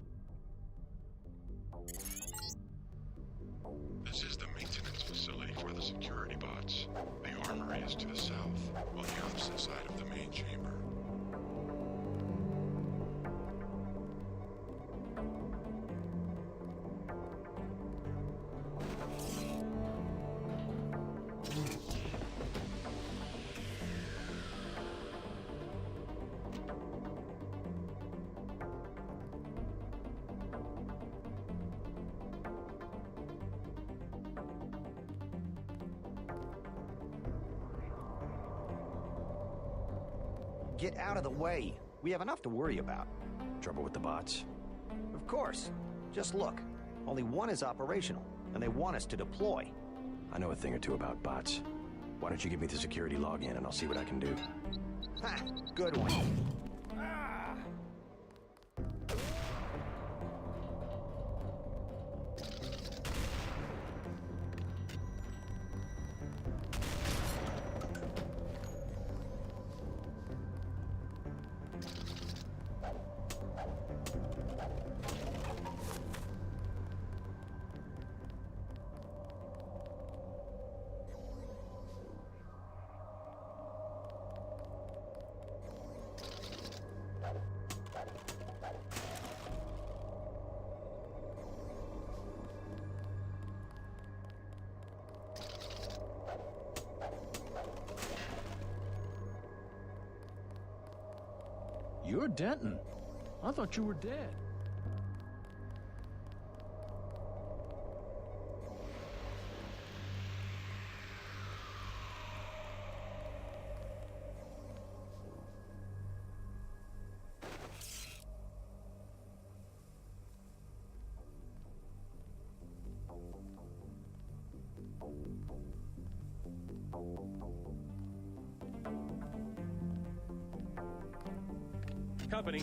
This is the maintenance facility for the security bots. The armory is to the south, on the opposite side of the main chamber. Get out of the way. We have enough to worry about. Trouble with the bots? Of course. Just look. Only one is operational, and they want us to deploy. I know a thing or two about bots. Why don't you give me the security login and I'll see what I can do. Ha! Good one. You're Denton. I thought you were dead. Company.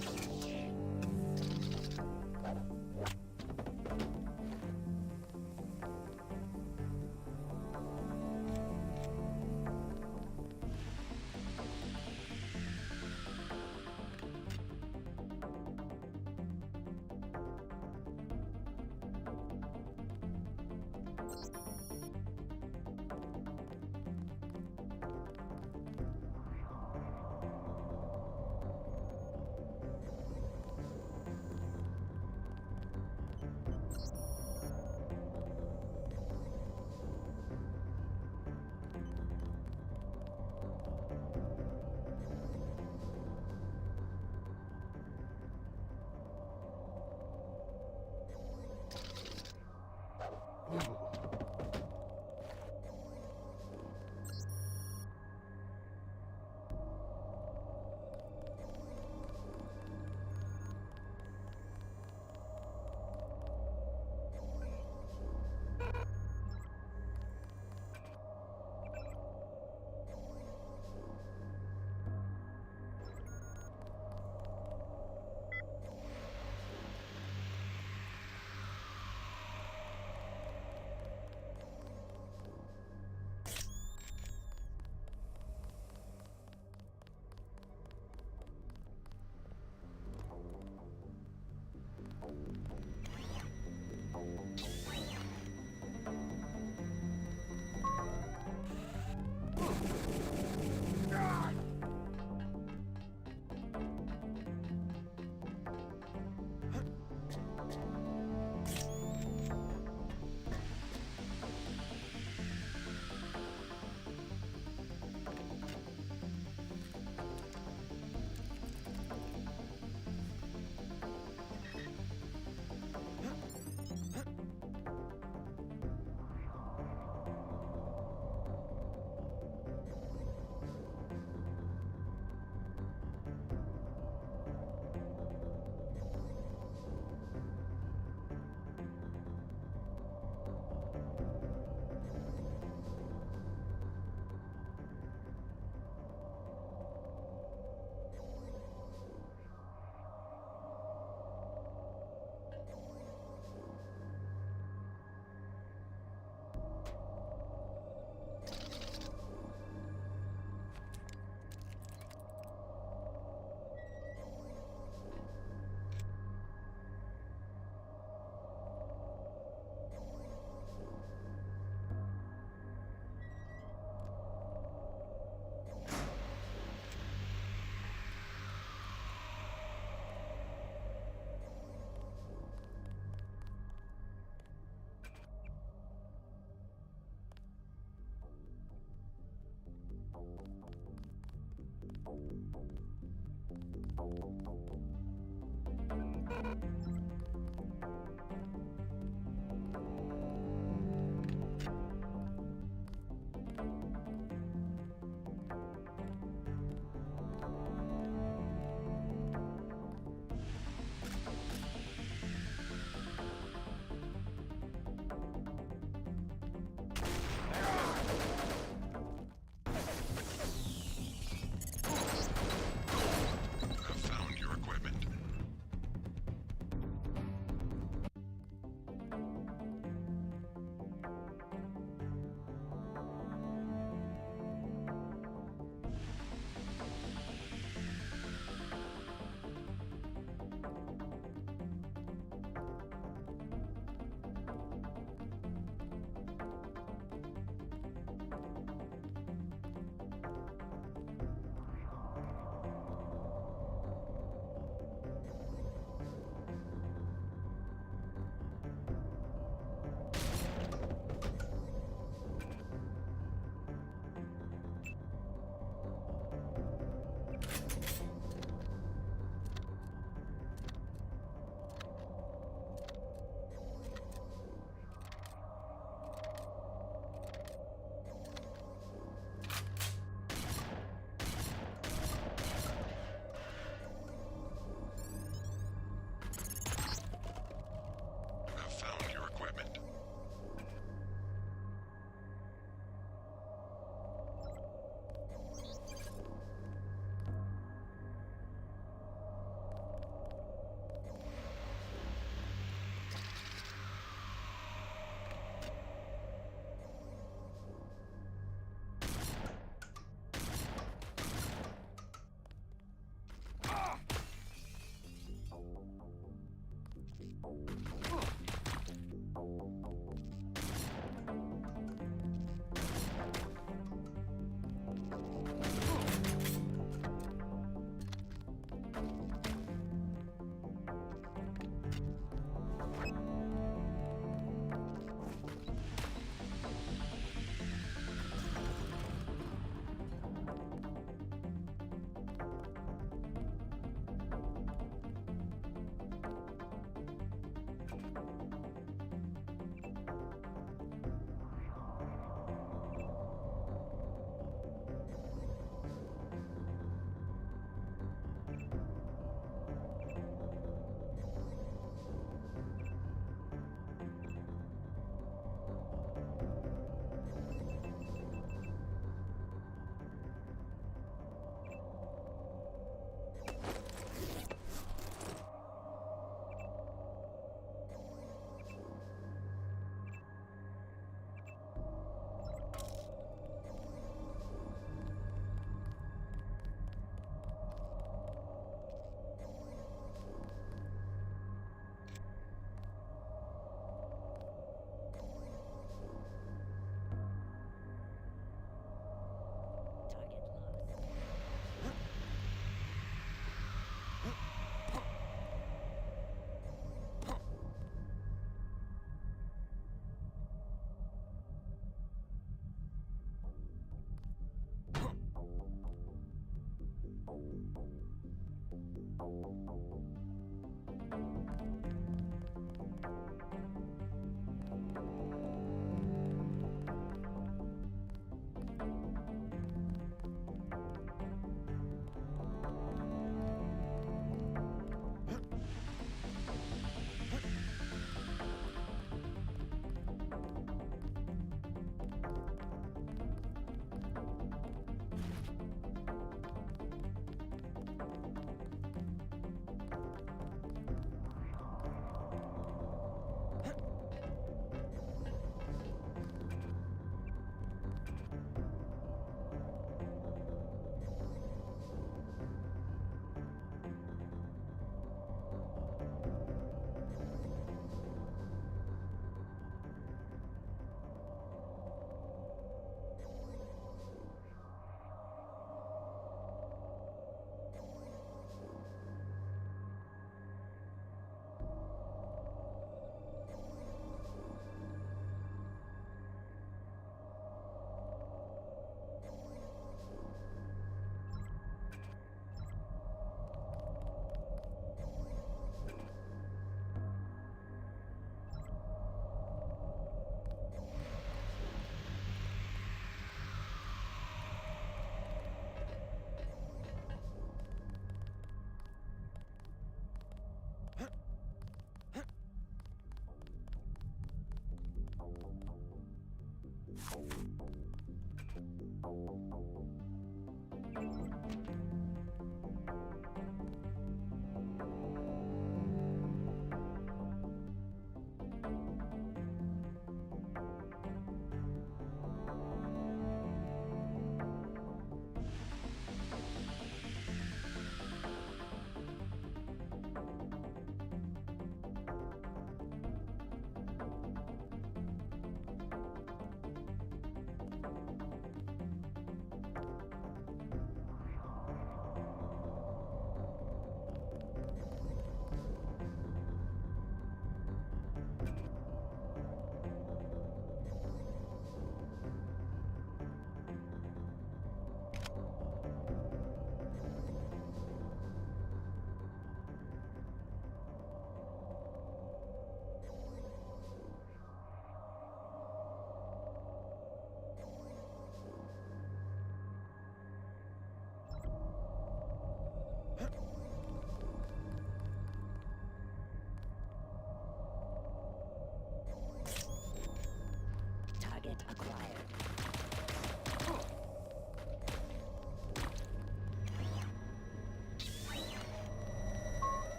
Target acquired.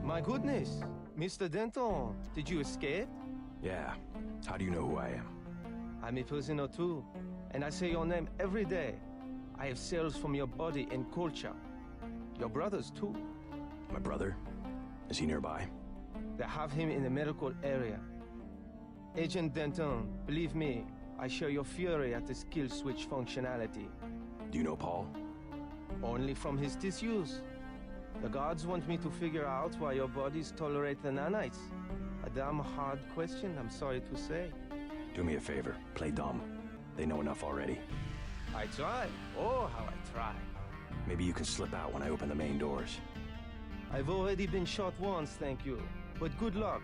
My goodness, Mr. Denton, did you escape? Yeah. How do you know who I am? I'm a prisoner too, and I say your name every day. I have cells from your body and culture. Your brothers too. My brother? Is he nearby? They have him in the medical area. Agent Denton, believe me, I share your fury at the skill switch functionality. Do you know Paul? Only from his disuse. The gods want me to figure out why your bodies tolerate the nanites. A damn hard question, I'm sorry to say. Do me a favor, play dumb. They know enough already. I try. Oh, how I try. Maybe you can slip out when I open the main doors. I've already been shot once, thank you. But good luck.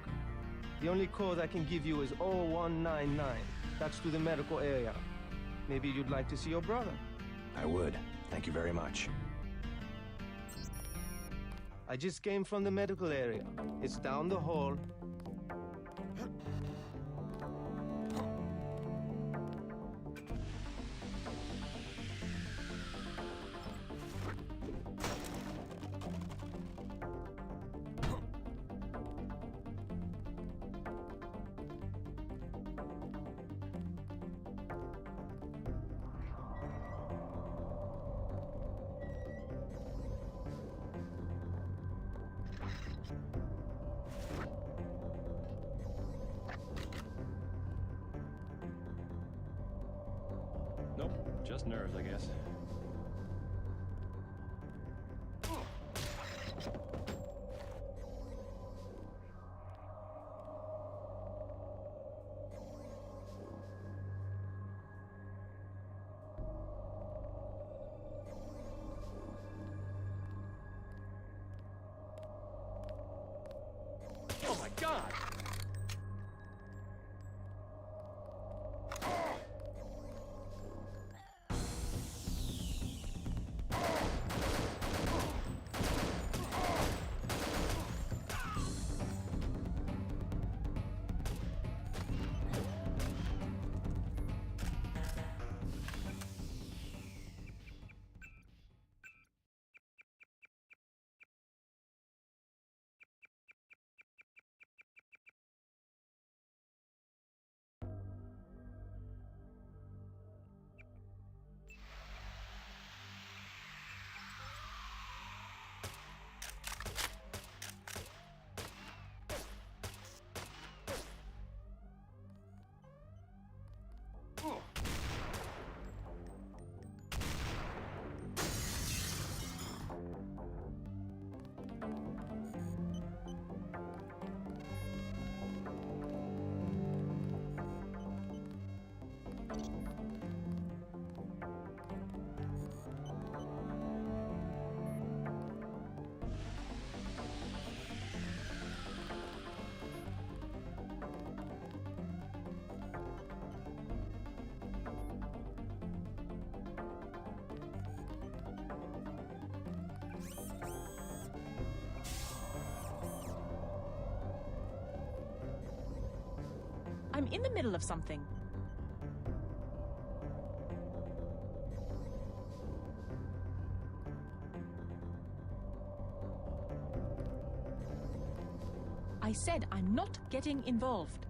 The only code I can give you is 0199. That's to the medical area. Maybe you'd like to see your brother. I would. Thank you very much. I just came from the medical area. It's down the hall. Nope, just nerves, I guess. Oh my God! in the middle of something. I said I'm not getting involved.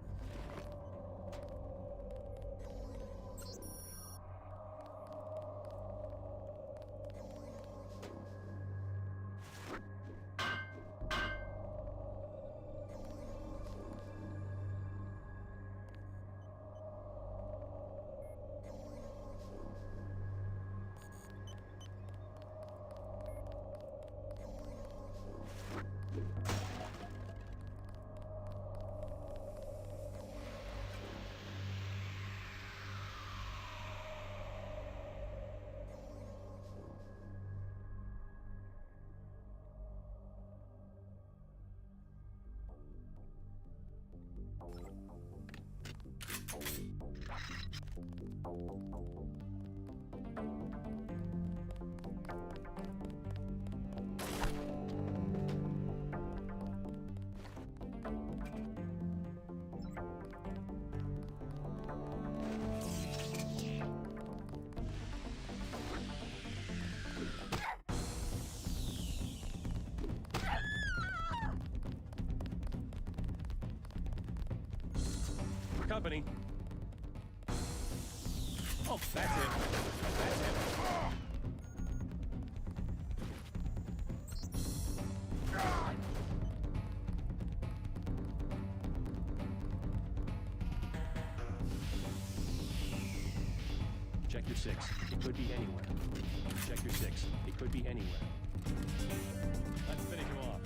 Company. Oh, that's it. That's it. Check your 6. It could be anywhere. Check your 6. It could be anywhere. Let's finish him off.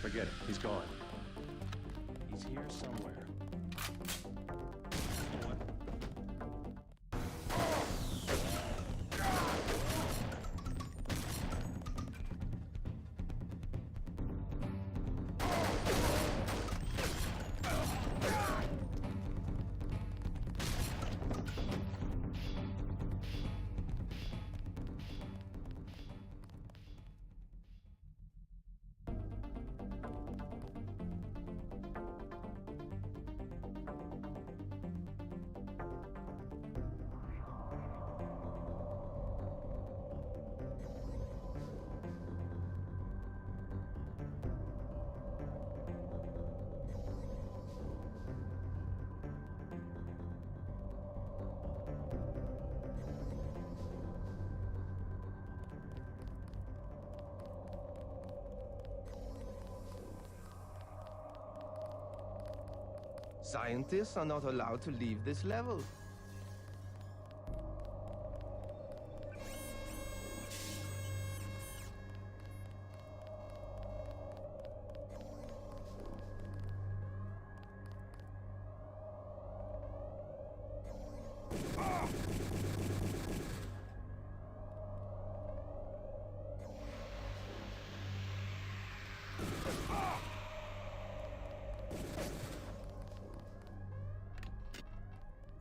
Forget it. He's gone. He's here somewhere. You know what? Scientists are not allowed to leave this level.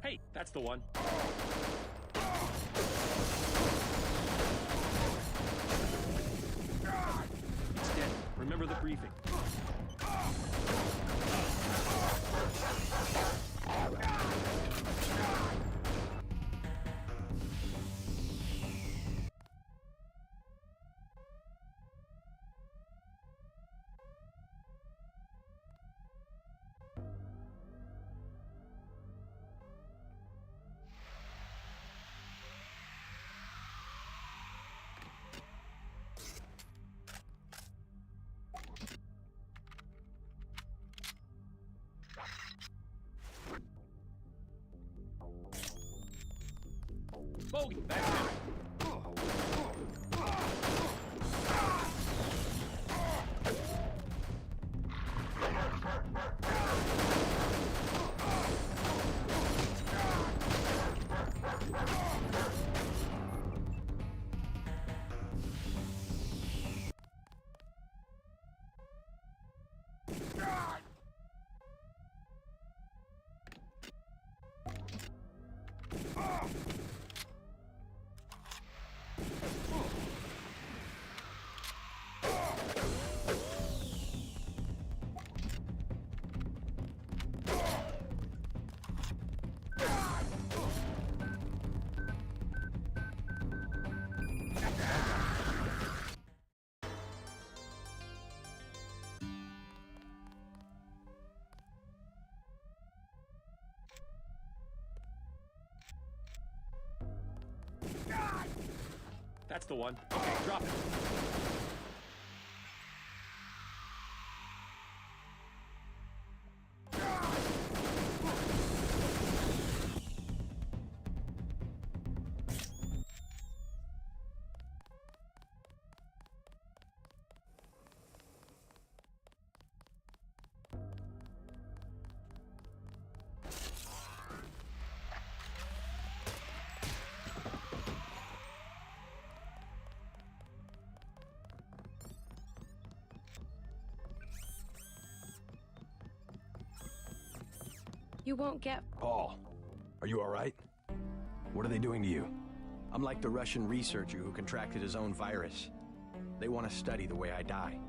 Hey, that's the one. It's dead. Remember the briefing. Bogey, that's it. That's the one. Okay, drop it. You won't get... Paul, are you all right? What are they doing to you? I'm like the Russian researcher who contracted his own virus. They want to study the way I die.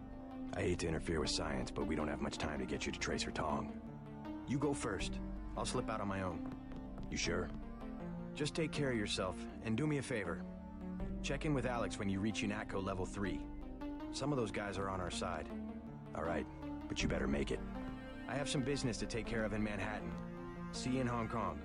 I hate to interfere with science, but we don't have much time to get you to Tracer Tong. You go first. I'll slip out on my own. You sure? Just take care of yourself, and do me a favor. Check in with Alex when you reach UNATCO level 3. Some of those guys are on our side. All right, but you better make it. I have some business to take care of in Manhattan. See you in Hong Kong.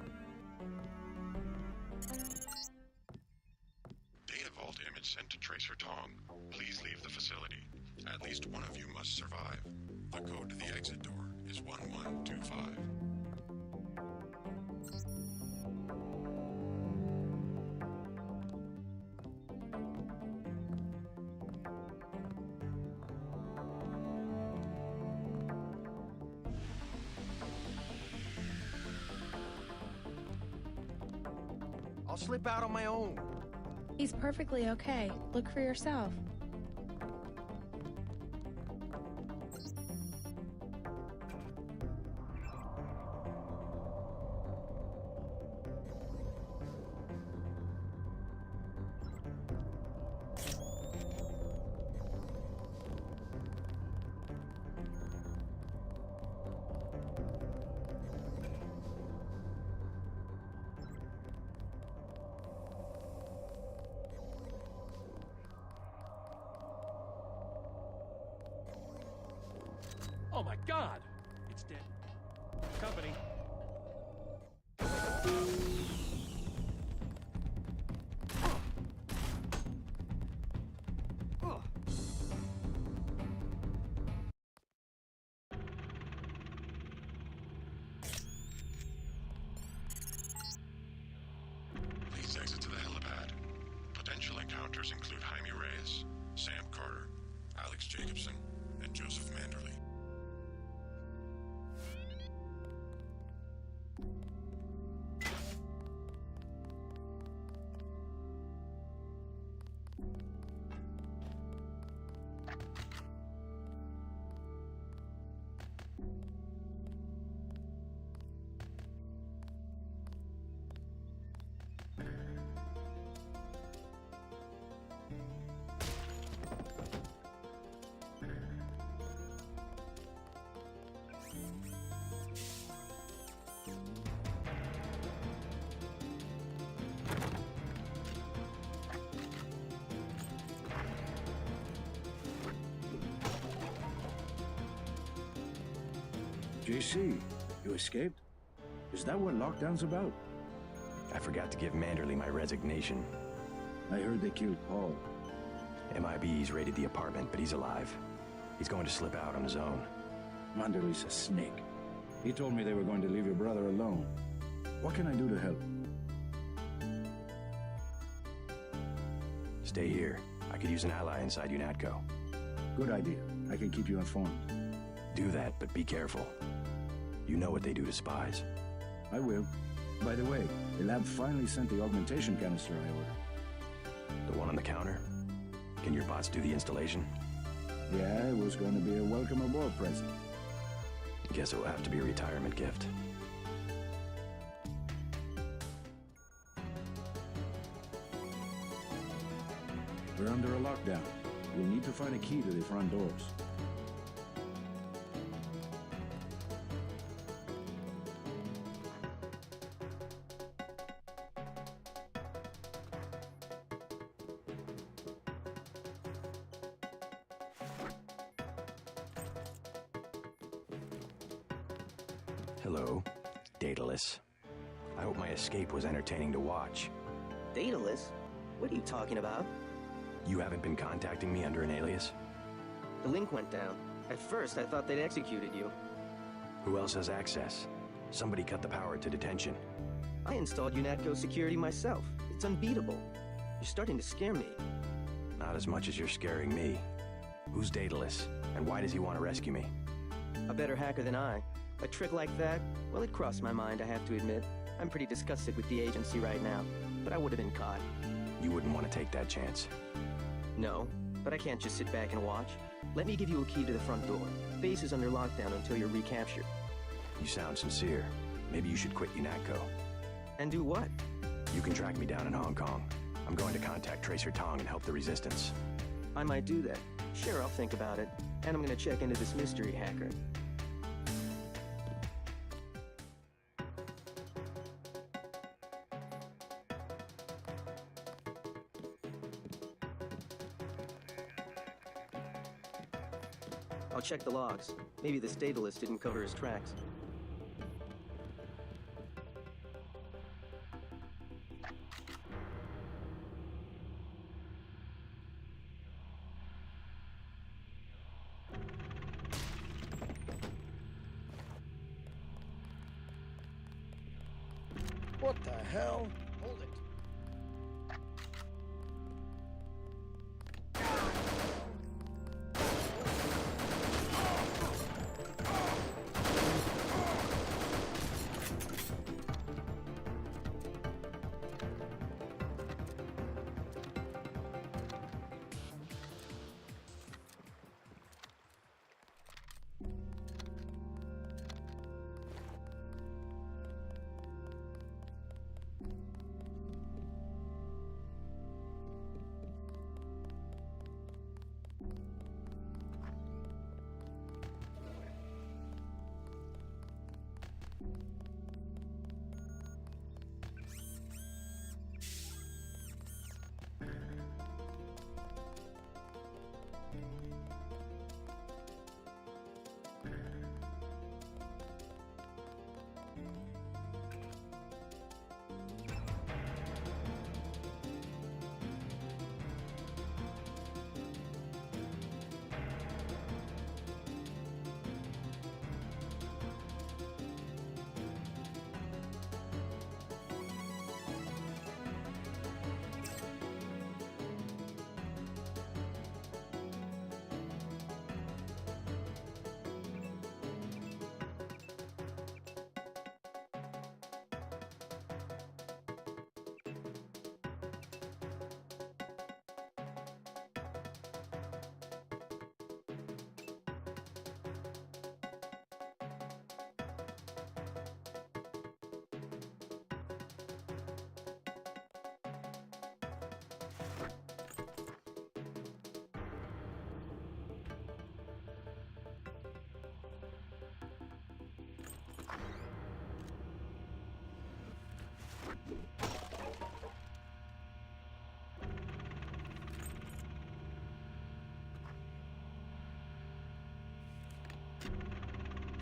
Data vault image sent to Tracer Tong. Please leave the facility. At least one of you must survive. The code to the exit door is 1125. I'll slip out on my own. He's perfectly okay. Look for yourself. Oh my God! It's dead. Company. Please exit to the helipad. Potential encounters include Jaime Reyes, Sam Carter, Alex Jacobson, and Joseph Manderley. JC, you escaped? Is that what lockdown's about? I forgot to give Manderley my resignation. I heard they killed Paul. MIB's raided the apartment, but he's alive. He's going to slip out on his own. Manderley's a snake. He told me they were going to leave your brother alone. What can I do to help? Stay here. I could use an ally inside UNATCO. Good idea. I can keep you informed. Do that, but be careful. You know what they do to spies. I will. By the way, the lab finally sent the augmentation canister I ordered. The one on the counter? Can your bots do the installation? Yeah, it was going to be a welcome aboard present. Guess it will have to be a retirement gift. We're under a lockdown. We'll need to find a key to the front doors. Hello, Daedalus. I hope my escape was entertaining to watch. Daedalus? What are you talking about? You haven't been contacting me under an alias? The link went down. At first, I thought they'd executed you. Who else has access? Somebody cut the power to detention. I installed UNATCO security myself. It's unbeatable. You're starting to scare me. Not as much as you're scaring me. Who's Daedalus, and why does he want to rescue me? A better hacker than I. A trick like that, well, it crossed my mind, I have to admit. I'm pretty disgusted with the agency right now, but I would have been caught. You wouldn't want to take that chance. No, but I can't just sit back and watch. Let me give you a key to the front door. Base is under lockdown until you're recaptured. You sound sincere. Maybe you should quit UNATCO. And do what? You can track me down in Hong Kong. I'm going to contact Tracer Tong and help the Resistance. I might do that. Sure, I'll think about it. And I'm gonna check into this mystery hacker. I'll check the logs. Maybe this Daedalus didn't cover his tracks. What the hell? Hold it.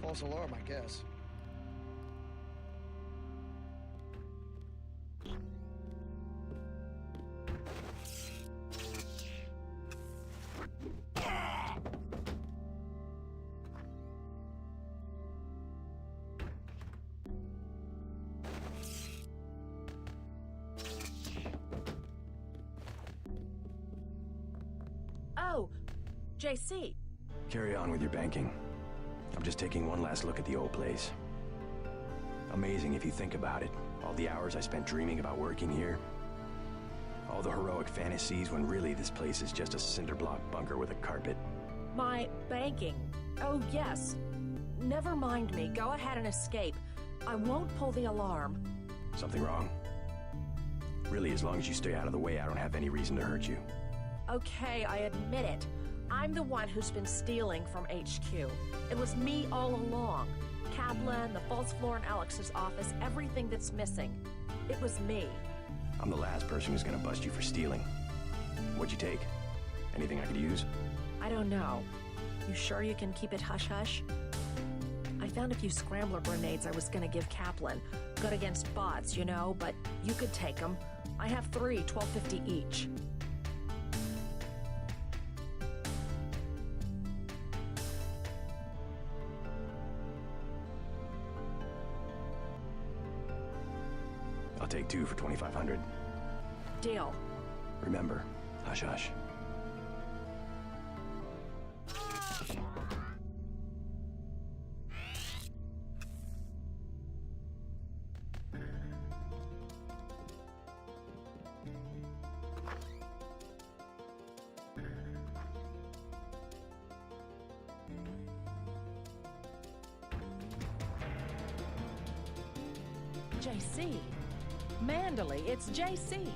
False alarm, I guess. Oh, JC. Carry on with your banking. I'm just taking one last look at the old place. Amazing if you think about it. All the hours I spent dreaming about working here. All the heroic fantasies when really this place is just a cinder block bunker with a carpet. My banking. Oh, yes. Never mind me. Go ahead and escape. I won't pull the alarm. Something wrong? Really, as long as you stay out of the way, I don't have any reason to hurt you. Okay, I admit it. I'm the one who's been stealing from HQ. It was me all along. Kaplan, the false floor in Alex's office, everything that's missing. It was me. I'm the last person who's gonna bust you for stealing. What'd you take? Anything I could use? I don't know. You sure you can keep it hush-hush? I found a few scrambler grenades I was gonna give Kaplan. Good against bots, you know, but you could take them. I have 3, $12.50 each. I'll take 2 for 2,500. Deal. Remember, hush hush. JC. Manderley, it's JC.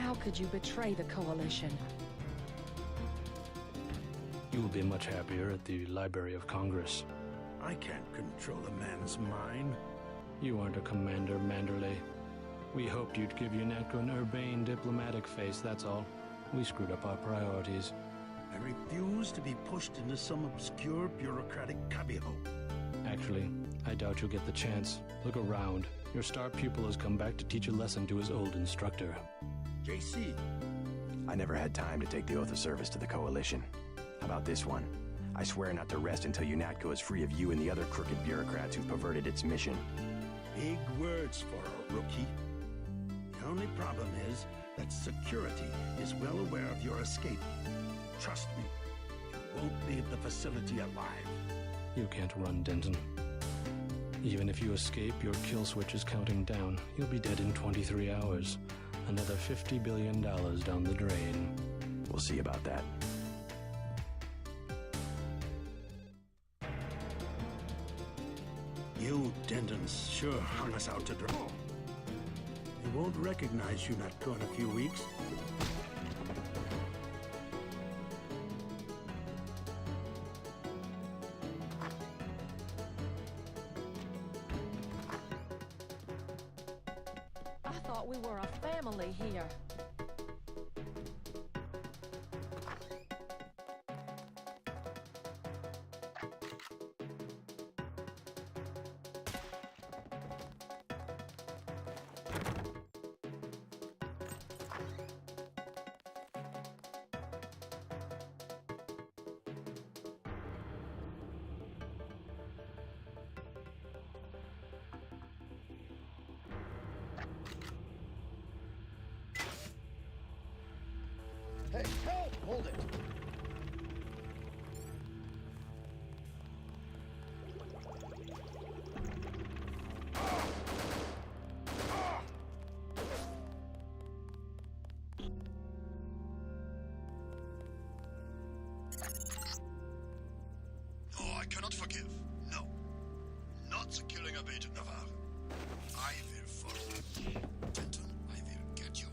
How could you betray the Coalition? You will be much happier at the Library of Congress. I can't control a man's mind. You aren't a commander, Manderley. We hoped you'd give UNATCO an urbane diplomatic face, that's all. We screwed up our priorities. I refuse to be pushed into some obscure bureaucratic cubbyhole. Actually, I doubt you'll get the chance. Look around. Your star pupil has come back to teach a lesson to his old instructor. JC. I never had time to take the oath of service to the Coalition. How about this one? I swear not to rest until UNATCO is free of you and the other crooked bureaucrats who perverted its mission. Big words for a rookie. The only problem is that security is well aware of your escape. Trust me, you won't leave the facility alive. You can't run, Denton. Even if you escape, your kill switch is counting down. You'll be dead in 23 hours. Another $50 billion down the drain. We'll see about that. You Dentons sure hung us out to dry. You won't recognize UNATCO in a few weeks. I thought we were a family here. Hey, help! Hold it! No, I cannot forgive. No. Not the killing of Agent Navarre. I will follow. Denton, I will get you.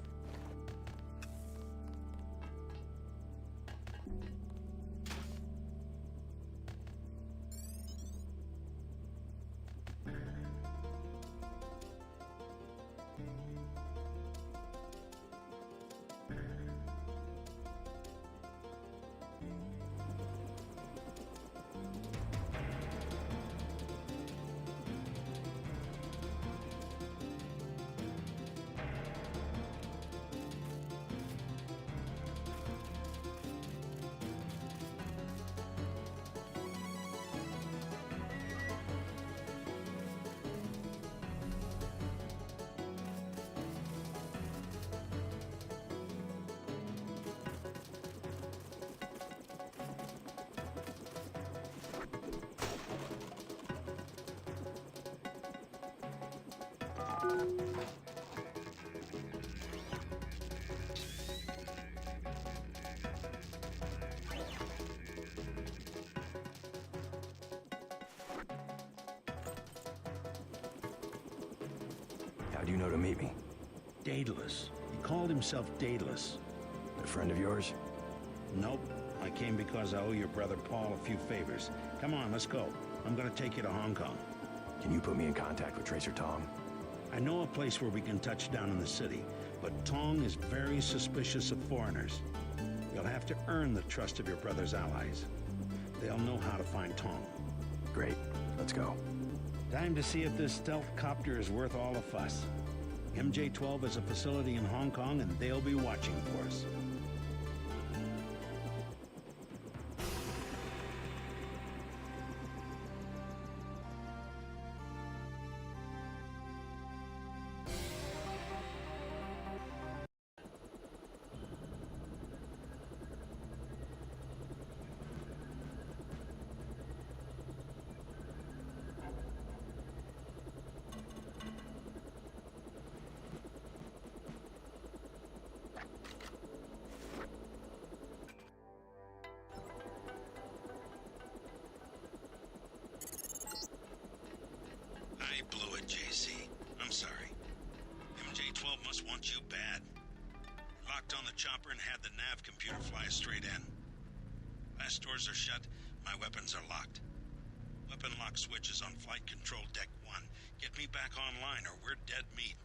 How do you know to meet me? Daedalus. He called himself Daedalus. A friend of yours? Nope. I came because I owe your brother Paul a few favors. Come on, let's go. I'm gonna take you to Hong Kong. Can you put me in contact with Tracer Tong? I know a place where we can touch down in the city, but Tong is very suspicious of foreigners. You'll have to earn the trust of your brother's allies. They'll know how to find Tong. Great. Let's go. Time to see if this stealth copter is worth all the fuss. MJ-12 is a facility in Hong Kong, and they'll be watching for us. I blew it, JC. I'm sorry. MJ-12 must want you bad. Locked on the chopper and had the nav computer fly straight in. Blast doors are shut. My weapons are locked. Weapon lock switch is on flight control deck 1. Get me back online or we're dead meat.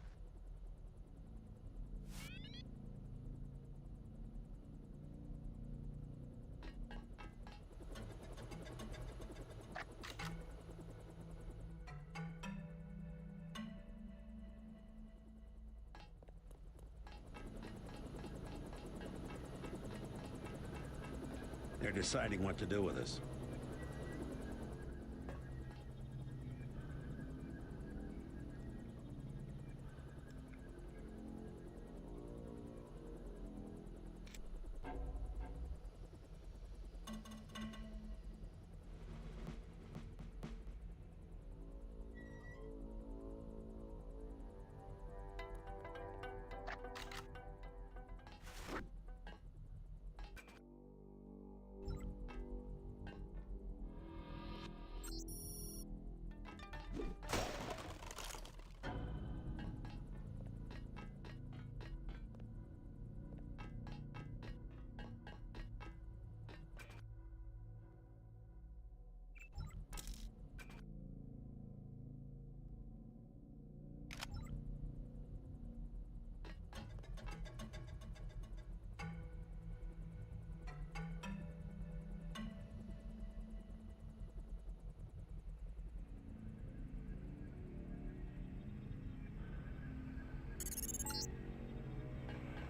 They're deciding what to do with us.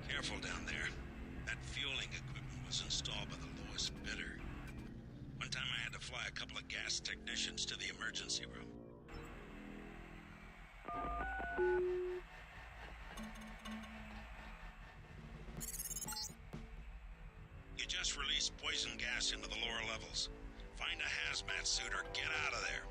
Careful down there. That fueling equipment was installed by the lowest bidder. One time I had to fly a couple of gas technicians to the emergency room. You just released poison gas into the lower levels. Find a hazmat suit or get out of there.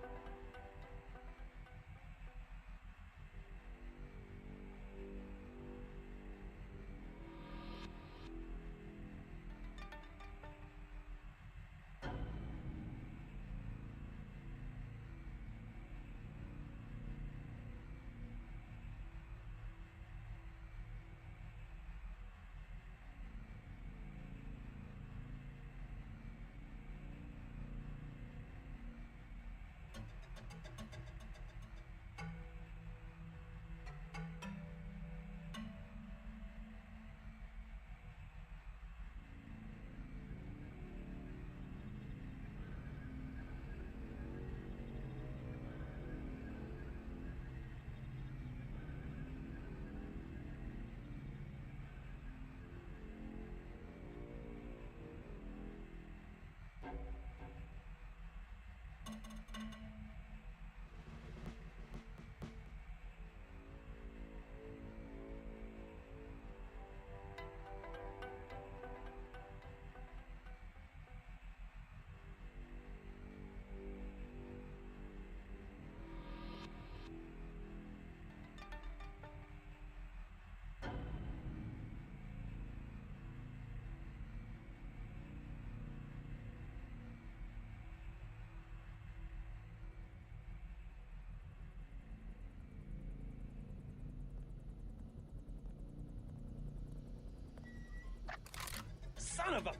Son of a...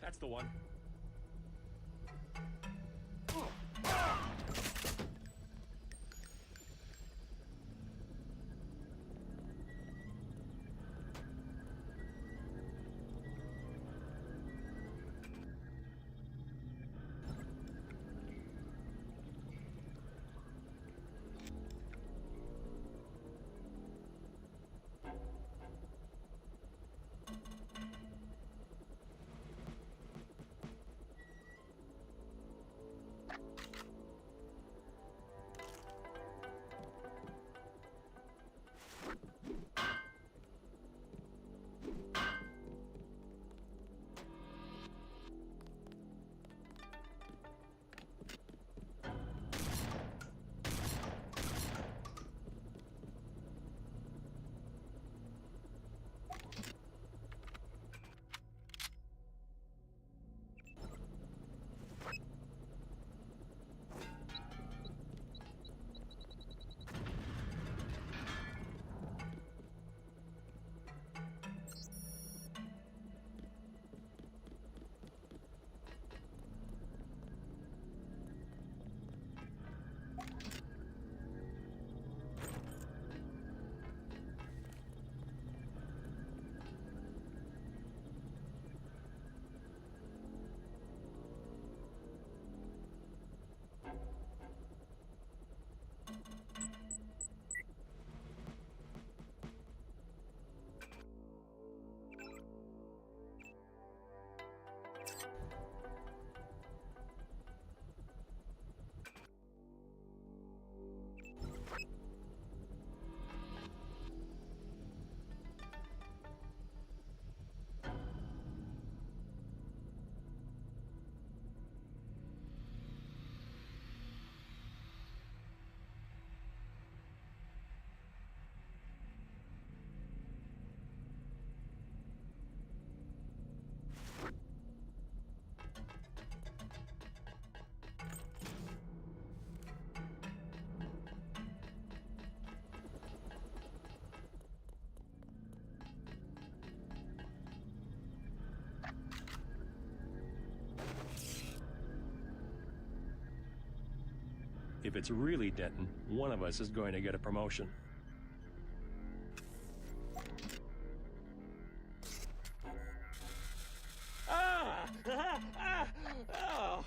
That's the one. If it's really Denton, one of us is going to get a promotion. Oh.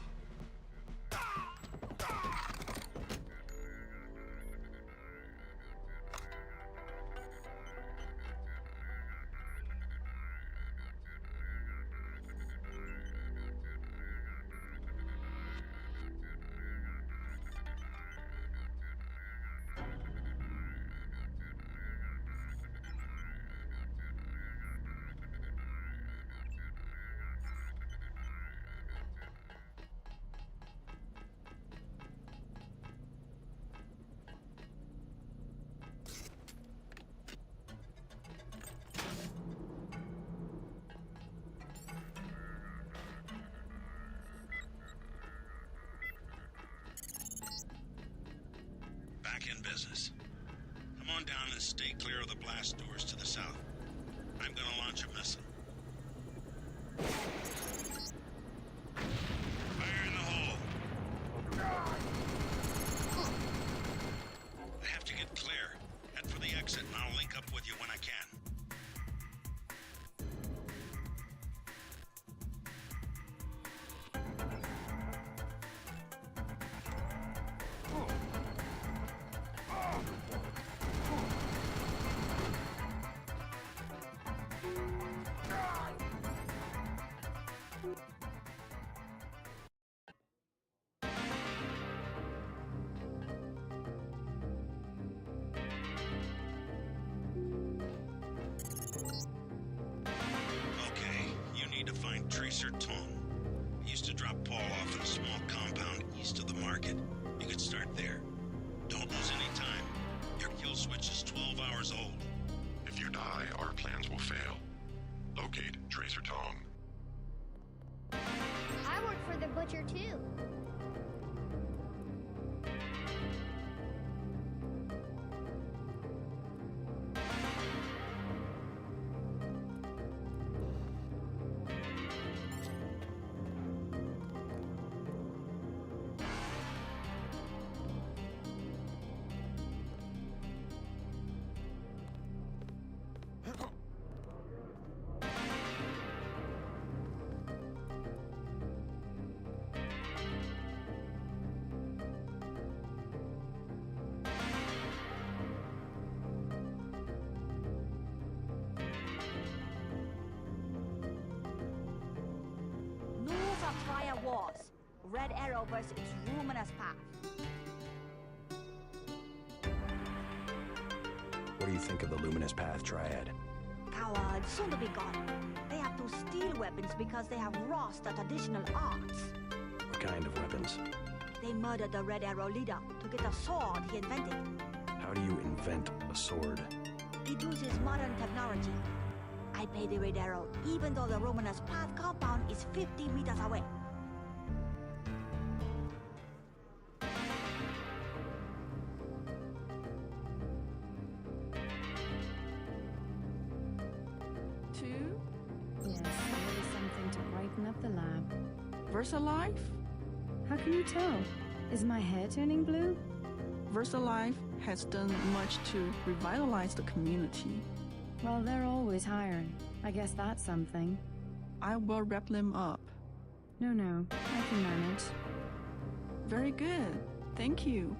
Back in business. Come on down and stay clear of the blast doors to the south. I'm gonna launch a missile. Fire in the hole. I have to get clear. Head for the exit and I'll link up with you when I can. Tracer Tong. He used to drop Paul off in a small compound east of the market. You could start there. Don't lose any time. Your kill switch is 12 hours old. If you die, our plans will fail. Locate Tracer Tong. I work for the Butcher too. Rules of Triad wars. Red Arrow versus its luminous path. What do you think of the Luminous Path Triad? Cowards, soon to be gone. They have to steal weapons because they have lost the traditional arts. What kind of weapons? They murdered the Red Arrow leader to get the sword he invented. How do you invent a sword? It uses modern technology. I pay the Red Arrow even though the Luminous Path compound is 50 meters away. Yes, maybe something to brighten up the lab. VersaLife? How can you tell? Is my hair turning blue? VersaLife has done much to revitalize the community. Well, they're always hiring. I guess that's something. I will wrap them up. No, I can manage. Very good. Thank you.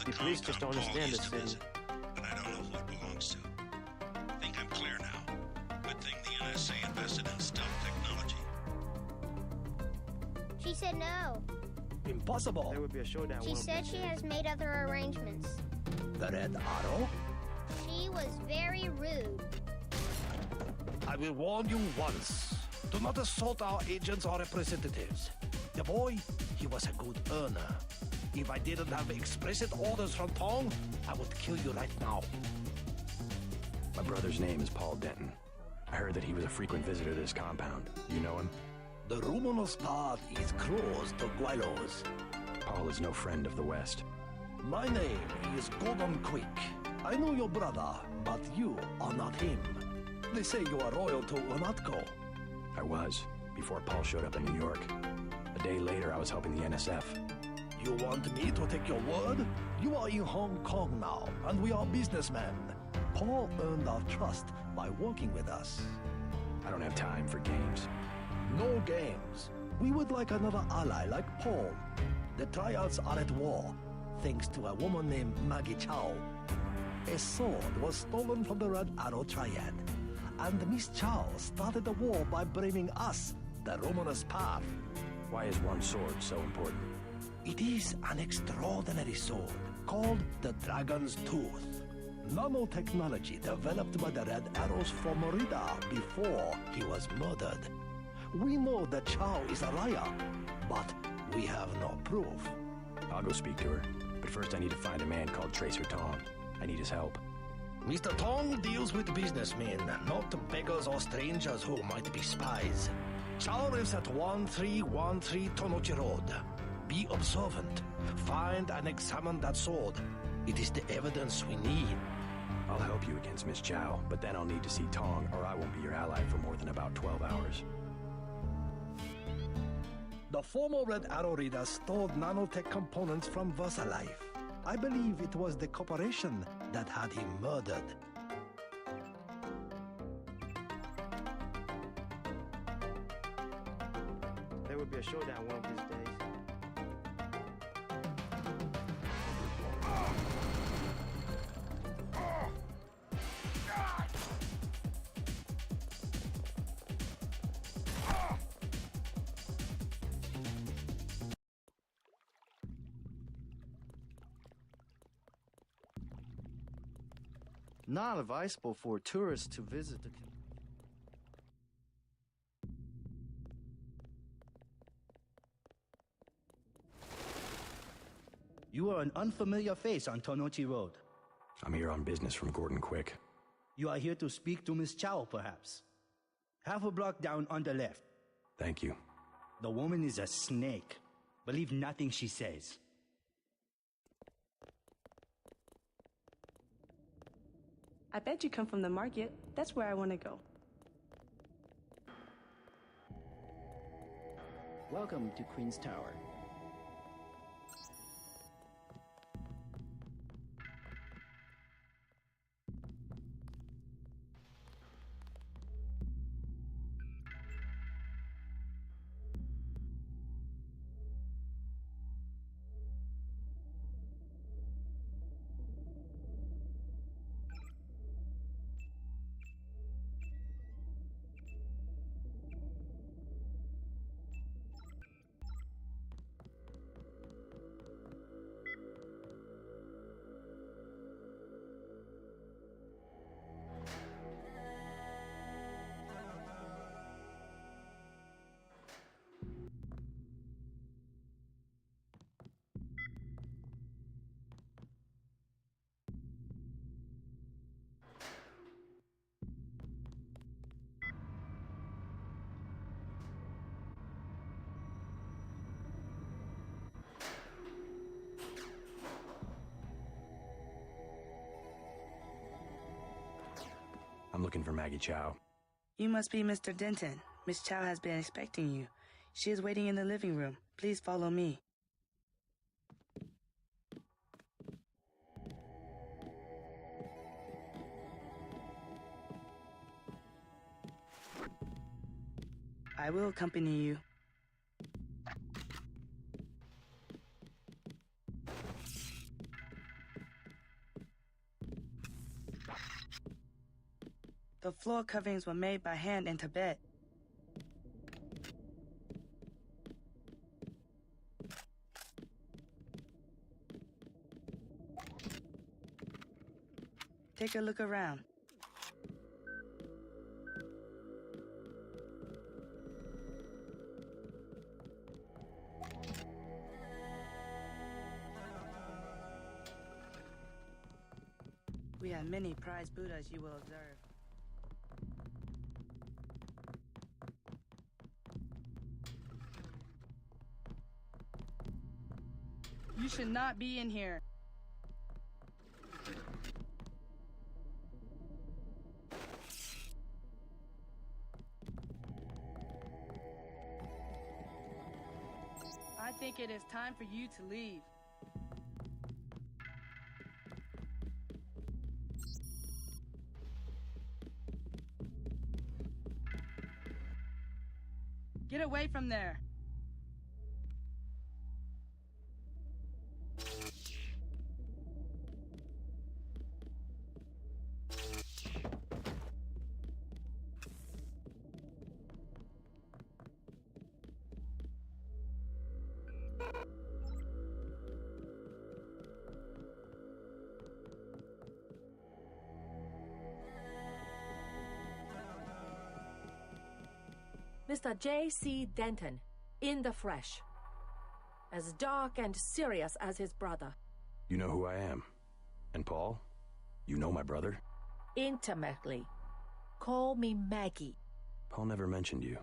The police just don't understand this city. But I don't know who it belongs to. Think I'm clear now. Good thing the NSA invested in stealth technology. She said no. Impossible. There would be a showdown. She said she has made other arrangements. The Red Arrow? She was very rude. I will warn you once. Do not assault our agents or representatives. The boy, he was a good earner. If I didn't have explicit orders from Tong, I would kill you right now. My brother's name is Paul Denton. I heard that he was a frequent visitor to this compound. You know him? The luminous path is close to Guilos. Paul is no friend of the West. My name is Gordon Quick. I know your brother, but you are not him. They say you are loyal to UNATCO. I was, before Paul showed up in New York. A day later, I was helping the NSF. You want me to take your word? You are in Hong Kong now, and we are businessmen. Paul earned our trust by working with us. I don't have time for games. No games. We would like another ally like Paul. The Triads are at war, thanks to a woman named Maggie Chow. A sword was stolen from the Red Arrow Triad, and Miss Chow started the war by blaming us, the Luminous Path. Why is one sword so important? It is an extraordinary sword called the Dragon's Tooth. Nanotechnology developed by the Red Arrows from Merida before he was murdered. We know that Chow is a liar, but we have no proof. I'll go speak to her, but first I need to find a man called Tracer Tong. I need his help. Mr. Tong deals with businessmen, not beggars or strangers who might be spies. Chow lives at 1313 Tonochi Road. Be observant. Find and examine that sword. It is the evidence we need. I'll help you against Miss Chow, but then I'll need to see Tong, or I won't be your ally for more than about 12 hours. The former Red Arrow Reader stole nanotech components from VersaLife. I believe it was the corporation that had him murdered. There would be a showdown one of these days. Not advisable for tourists to visit the... You are an unfamiliar face on Tonochi Road. I'm here on business from Gordon Quick. You are here to speak to Miss Chow, perhaps. Half a block down on the left. Thank you. The woman is a snake. Believe nothing she says. I bet you come from the market. That's where I want to go. Welcome to Queen's Tower. I'm looking for Maggie Chow. You must be Mr. Denton. Miss Chow has been expecting you. She is waiting in the living room. Please follow me. I will accompany you. The floor coverings were made by hand in Tibet. Take a look around. We have many prized Buddhas you will observe. You should not be in here. I think it is time for you to leave. Get away from there. Mr. J.C. Denton, in the flesh. As dark and serious as his brother. You know who I am. And Paul? You know my brother? Intimately. Call me Maggie. Paul never mentioned you.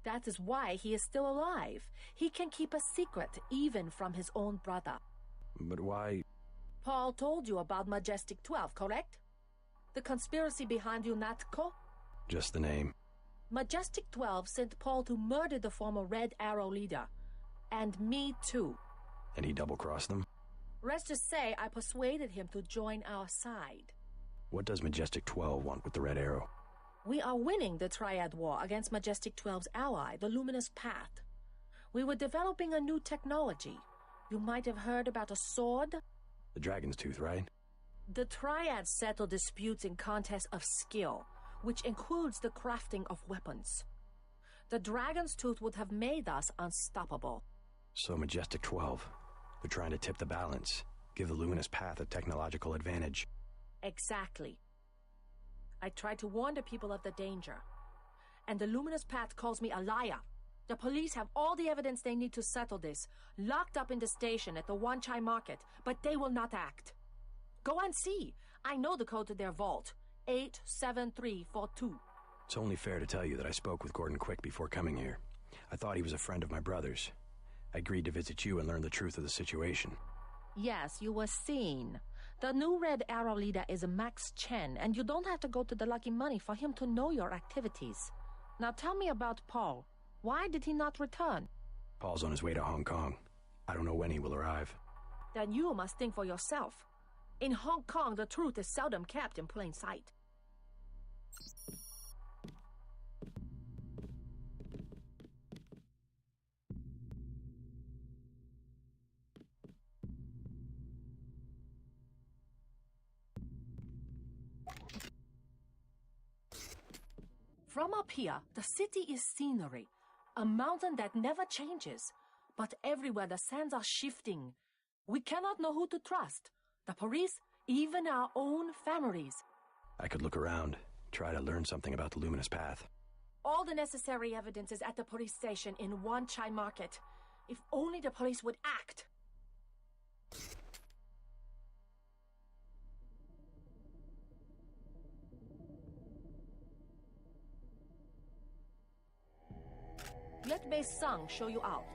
That is why he is still alive. He can keep a secret even from his own brother. But why? Paul told you about Majestic 12, correct? The conspiracy behind UNATCO? Just the name. Majestic 12 sent Paul to murder the former Red Arrow leader. And me too. And he double-crossed them? Let's just say I persuaded him to join our side. What does Majestic 12 want with the Red Arrow? We are winning the Triad war against Majestic 12's ally, the Luminous Path. We were developing a new technology. You might have heard about a sword? The Dragon's Tooth, right? The Triad settle disputes in contests of skill, which includes the crafting of weapons. The Dragon's Tooth would have made us unstoppable. So Majestic 12, they're trying to tip the balance, give the Luminous Path a technological advantage. Exactly. I tried to warn the people of the danger. And the Luminous Path calls me a liar. The police have all the evidence they need to settle this, locked up in the station at the Wanchai Market, but they will not act. Go and see. I know the code to their vault. 87342. It's only fair to tell you that I spoke with Gordon Quick before coming here. I thought he was a friend of my brother's. I agreed to visit you and learn the truth of the situation. Yes, you were seen. The new Red Arrow leader is Max Chen, and you don't have to go to the Lucky Money for him to know your activities. Now tell me about Paul. Why did he not return? Paul's on his way to Hong Kong. I don't know when he will arrive. Then you must think for yourself. In Hong Kong, the truth is seldom kept in plain sight. From up here, the city is scenery, a mountain that never changes. But everywhere the sands are shifting. We cannot know who to trust. The police, even our own families. I could look around, try to learn something about the Luminous Path. All the necessary evidence is at the police station in Wanchai Market. If only the police would act. Let Bei Sung show you out.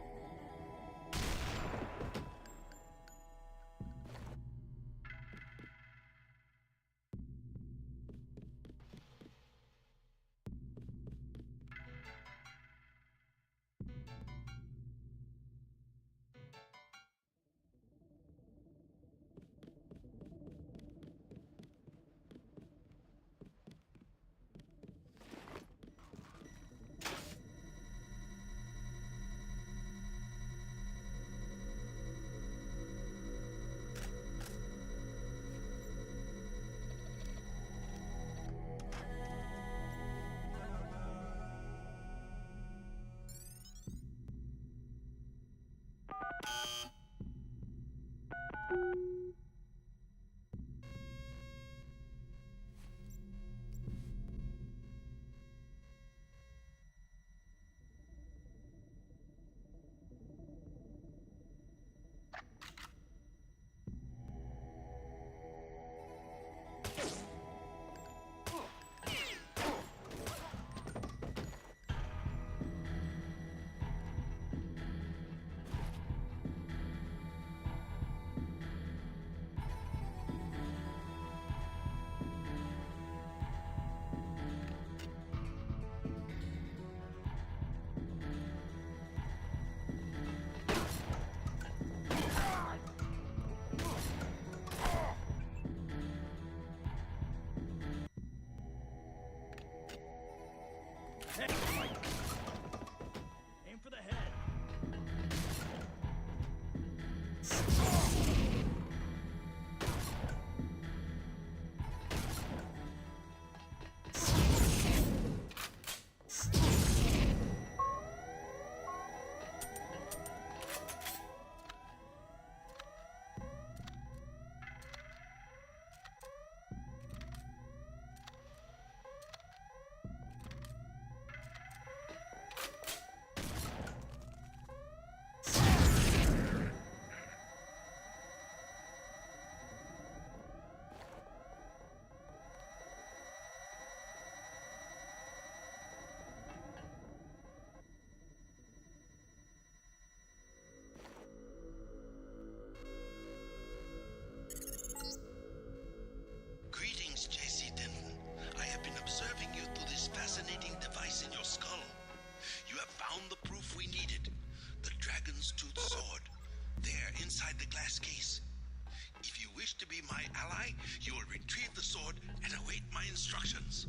ally, you will retrieve the sword and await my instructions.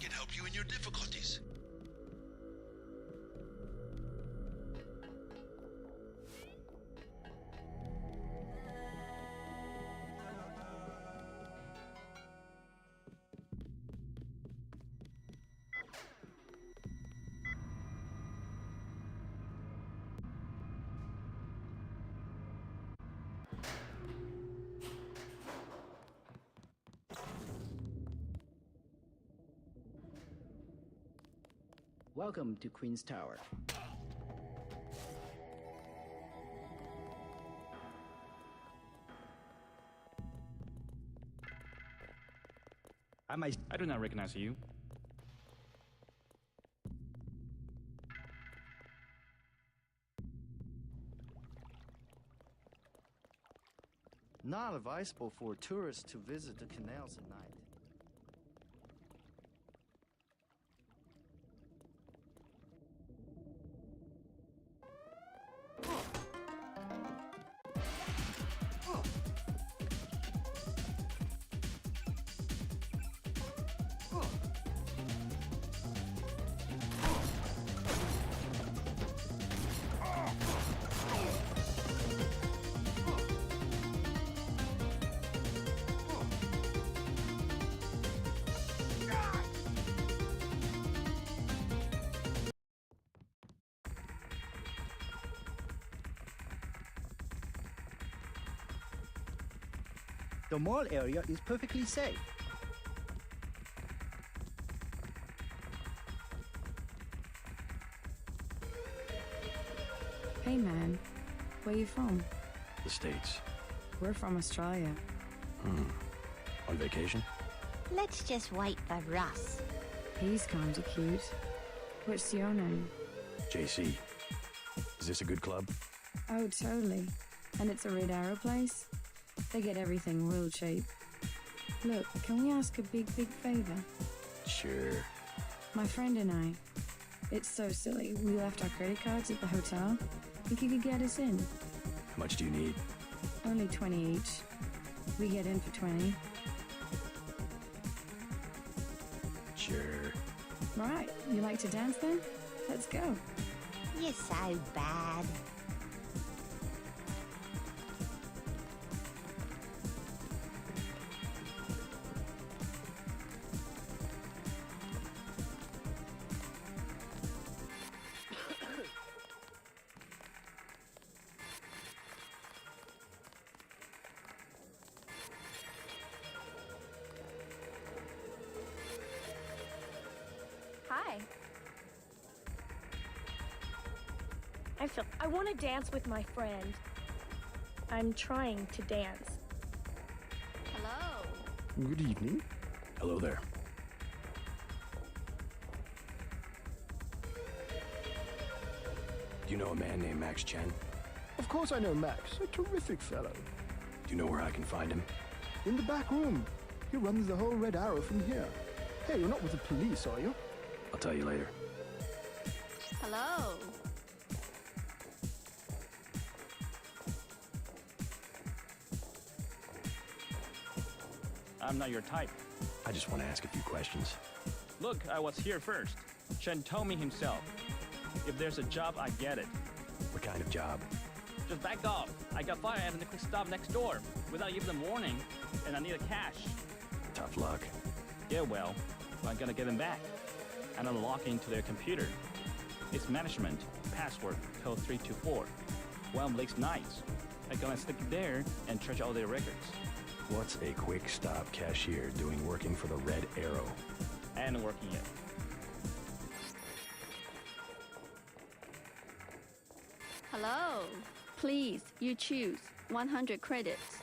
can help you in your difficulties. Welcome to Queen's Tower. I do not recognize you. Not advisable for tourists to visit the canals at night. The mall area is perfectly safe. Hey man, where you from? The States. We're from Australia. On vacation? Let's just wait for Russ. He's kinda cute. What's your name? JC. Is this a good club? Oh, totally. And it's a Red Arrow place? They get everything real cheap. Look, can we ask a big favor? Sure. My friend and I, it's so silly. We left our credit cards at the hotel. Think you could get us in? How much do you need? Only 20 each. We get in for 20. Sure. Right, you like to dance then? Let's go. You're so bad. Hi. I want to dance with my friend. I'm trying to dance. Hello. Good evening. Hello there. Do you know a man named Max Chen? Of course I know Max, a terrific fellow. Do you know where I can find him? In the back room. He runs the whole Red Arrow from here. Hey, you're not with the police, are you? I'll tell you later. Hello. I'm not your type. I just want to ask a few questions. Look, I was here first. Chen told me himself. If there's a job, I get it. What kind of job? Just back off. I got fired at the quick stop next door without even a warning, and I need a cash. Tough luck. Yeah, well, I gotta get them back. And I'm logging into their computer. It's management, password, code 324. Well, Blake's nights. I'm gonna stick it there and trash all their records. What's a quick stop cashier doing working for the Red Arrow? And working it. Hello. Please, you choose 100 credits.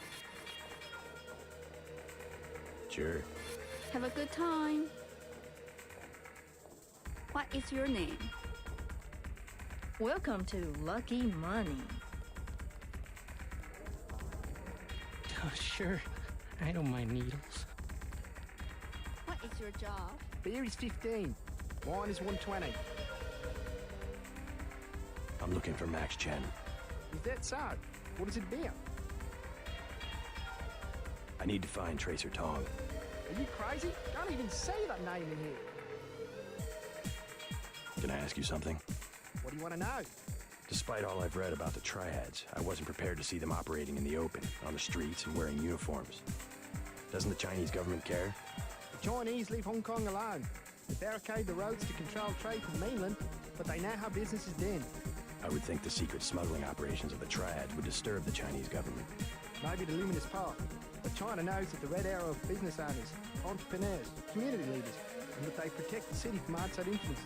Sure. Have a good time. What is your name? Welcome to Lucky Money. Oh, sure. I don't mind needles. What is your job? Beer is 15. Wine is 120. I'm looking for Max Chen. Is that so? What is it about? I need to find Tracer Tong. Are you crazy? Can't even say that name in here. ask you something? What do you want to know? Despite all I've read about the Triads, I wasn't prepared to see them operating in the open, on the streets, and wearing uniforms. Doesn't the Chinese government care? The Chinese leave Hong Kong alone. They barricade the roads to control trade from the mainland, but they know how business is done. I would think the secret smuggling operations of the Triads would disturb the Chinese government. Maybe the luminous path. But China knows that the Red Arrow of business owners, entrepreneurs, community leaders, and that they protect the city from outside influences.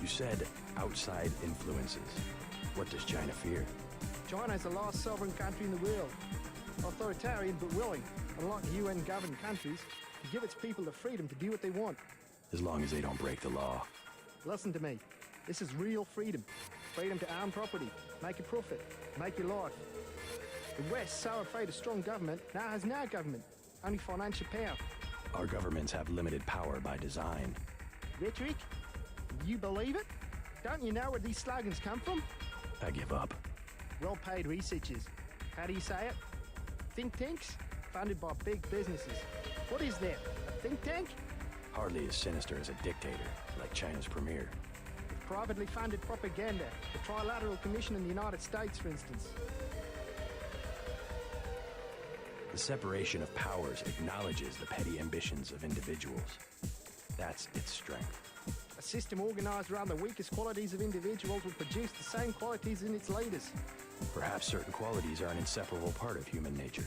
You said outside influences. What does China fear? China is the last sovereign country in the world. Authoritarian but willing, unlike UN-governed countries, to give its people the freedom to do what they want. As long as they don't break the law. Listen to me. This is real freedom. Freedom to own property, make a profit, make your life. The West, so afraid of strong government, now has no government, only financial power. Our governments have limited power by design. Rhetoric? You believe it? Don't you know where these slogans come from? I give up. Well-paid researchers. How do you say it? Think tanks? Funded by big businesses. What is that? A think tank? Hardly as sinister as a dictator, like China's premier. With privately funded propaganda. The Trilateral Commission in the United States, for instance. The separation of powers acknowledges the petty ambitions of individuals. That's its strength. A system organized around the weakest qualities of individuals will produce the same qualities in its leaders. Perhaps certain qualities are an inseparable part of human nature.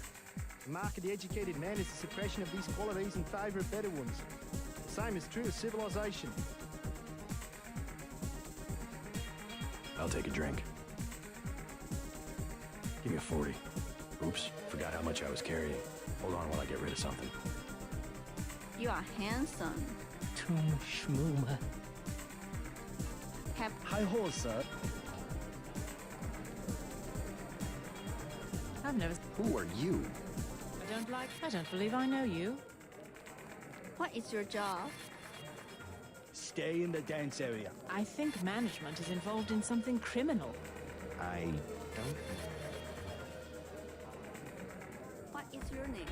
The mark of the educated man is the suppression of these qualities in favor of better ones. The same is true of civilization. I'll take a drink. Give me a 40. Oops, forgot how much I was carrying. Hold on while I get rid of something. You are handsome. Schmoomer. High horse, sir. I've never... Who are you? I don't believe I know you. What is your job? Stay in the dance area. I think management is involved in something criminal. I don't know. What is your name?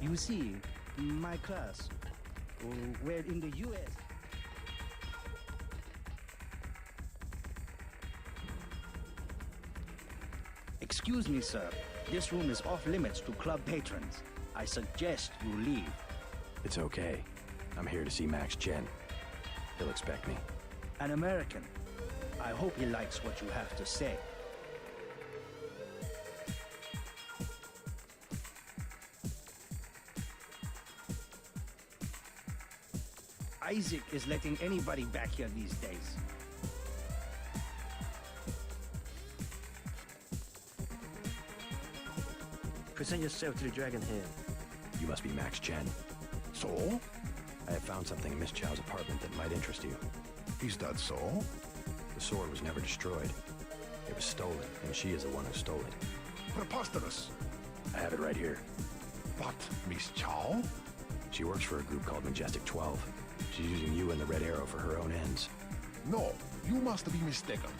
You see, my class, we're in the U.S. Excuse me, sir. This room is off limits to club patrons. I suggest you leave. It's okay. I'm here to see Max Chen. He'll expect me. An American. I hope he likes what you have to say. Isaac is letting anybody back here these days. Present yourself to the Dragon Hand. You must be Max Chen. So? I have found something in Miss Chow's apartment that might interest you. Is that so? The sword was never destroyed. It was stolen, and she is the one who stole it. Preposterous. I have it right here. But Miss Chow? She works for a group called Majestic 12. She's using you and the Red Arrow for her own ends. No, you must be mistaken.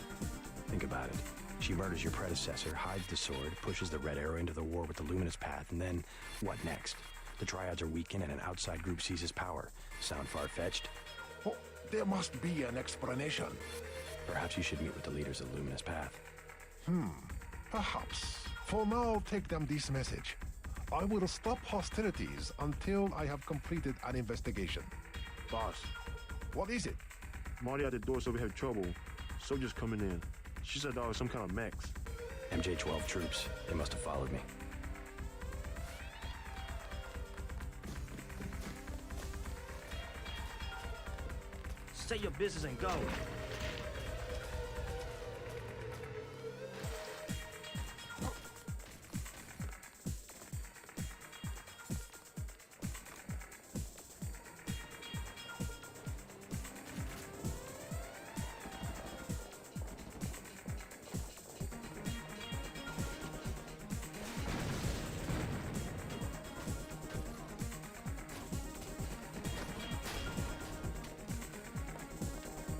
Think about it. She murders your predecessor, hides the sword, pushes the Red Arrow into the war with the Luminous Path, and then, what next? The Triads are weakened and an outside group seizes power. Sound far-fetched? Oh, there must be an explanation. Perhaps you should meet with the leaders of the Luminous Path. Perhaps. For now, take them this message. I will stop hostilities until I have completed an investigation. Boss. What is it? Marty at the door said we have trouble. Soldiers coming in. She said that was some kind of mechs. MJ-12 troops. They must have followed me. Say your business and go.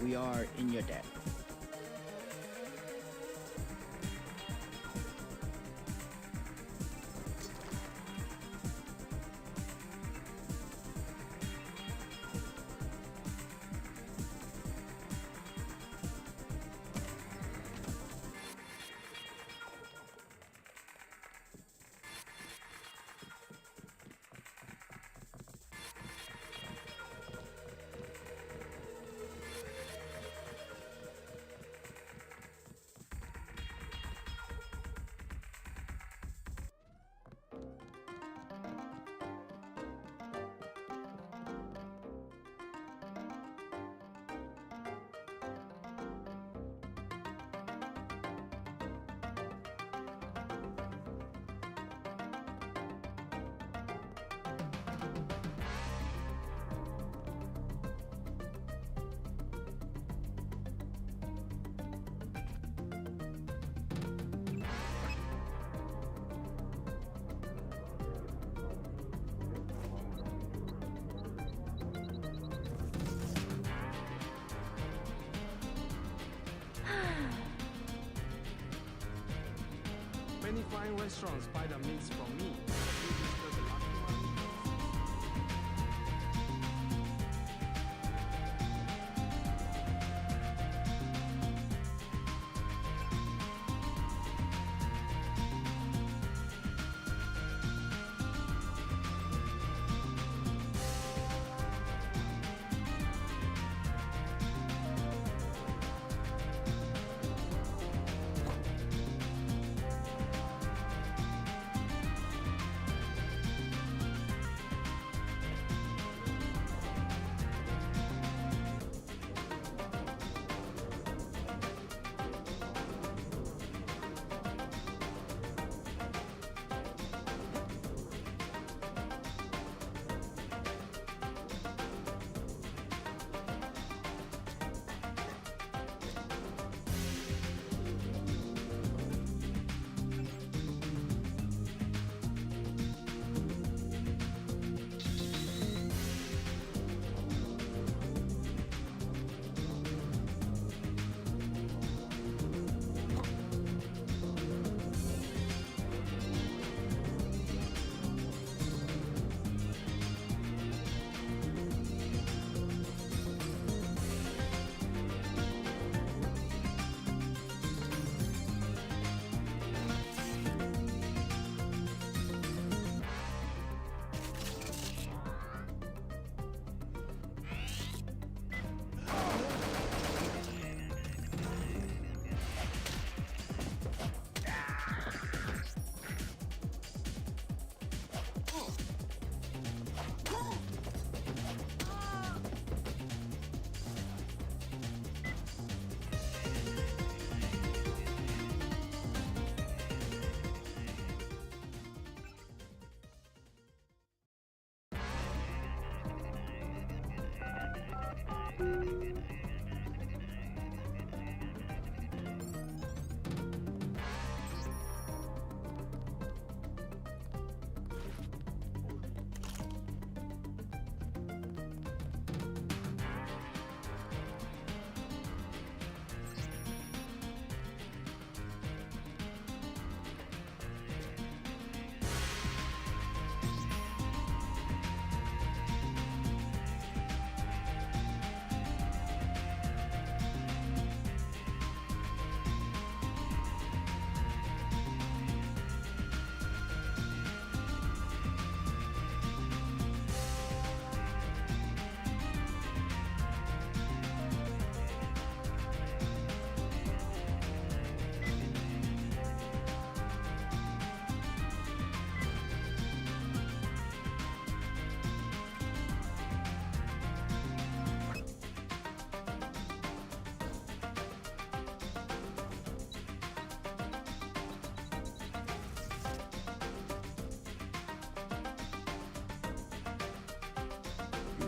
We are in your debt. restaurant Spider means from me. You disturb the lucky one?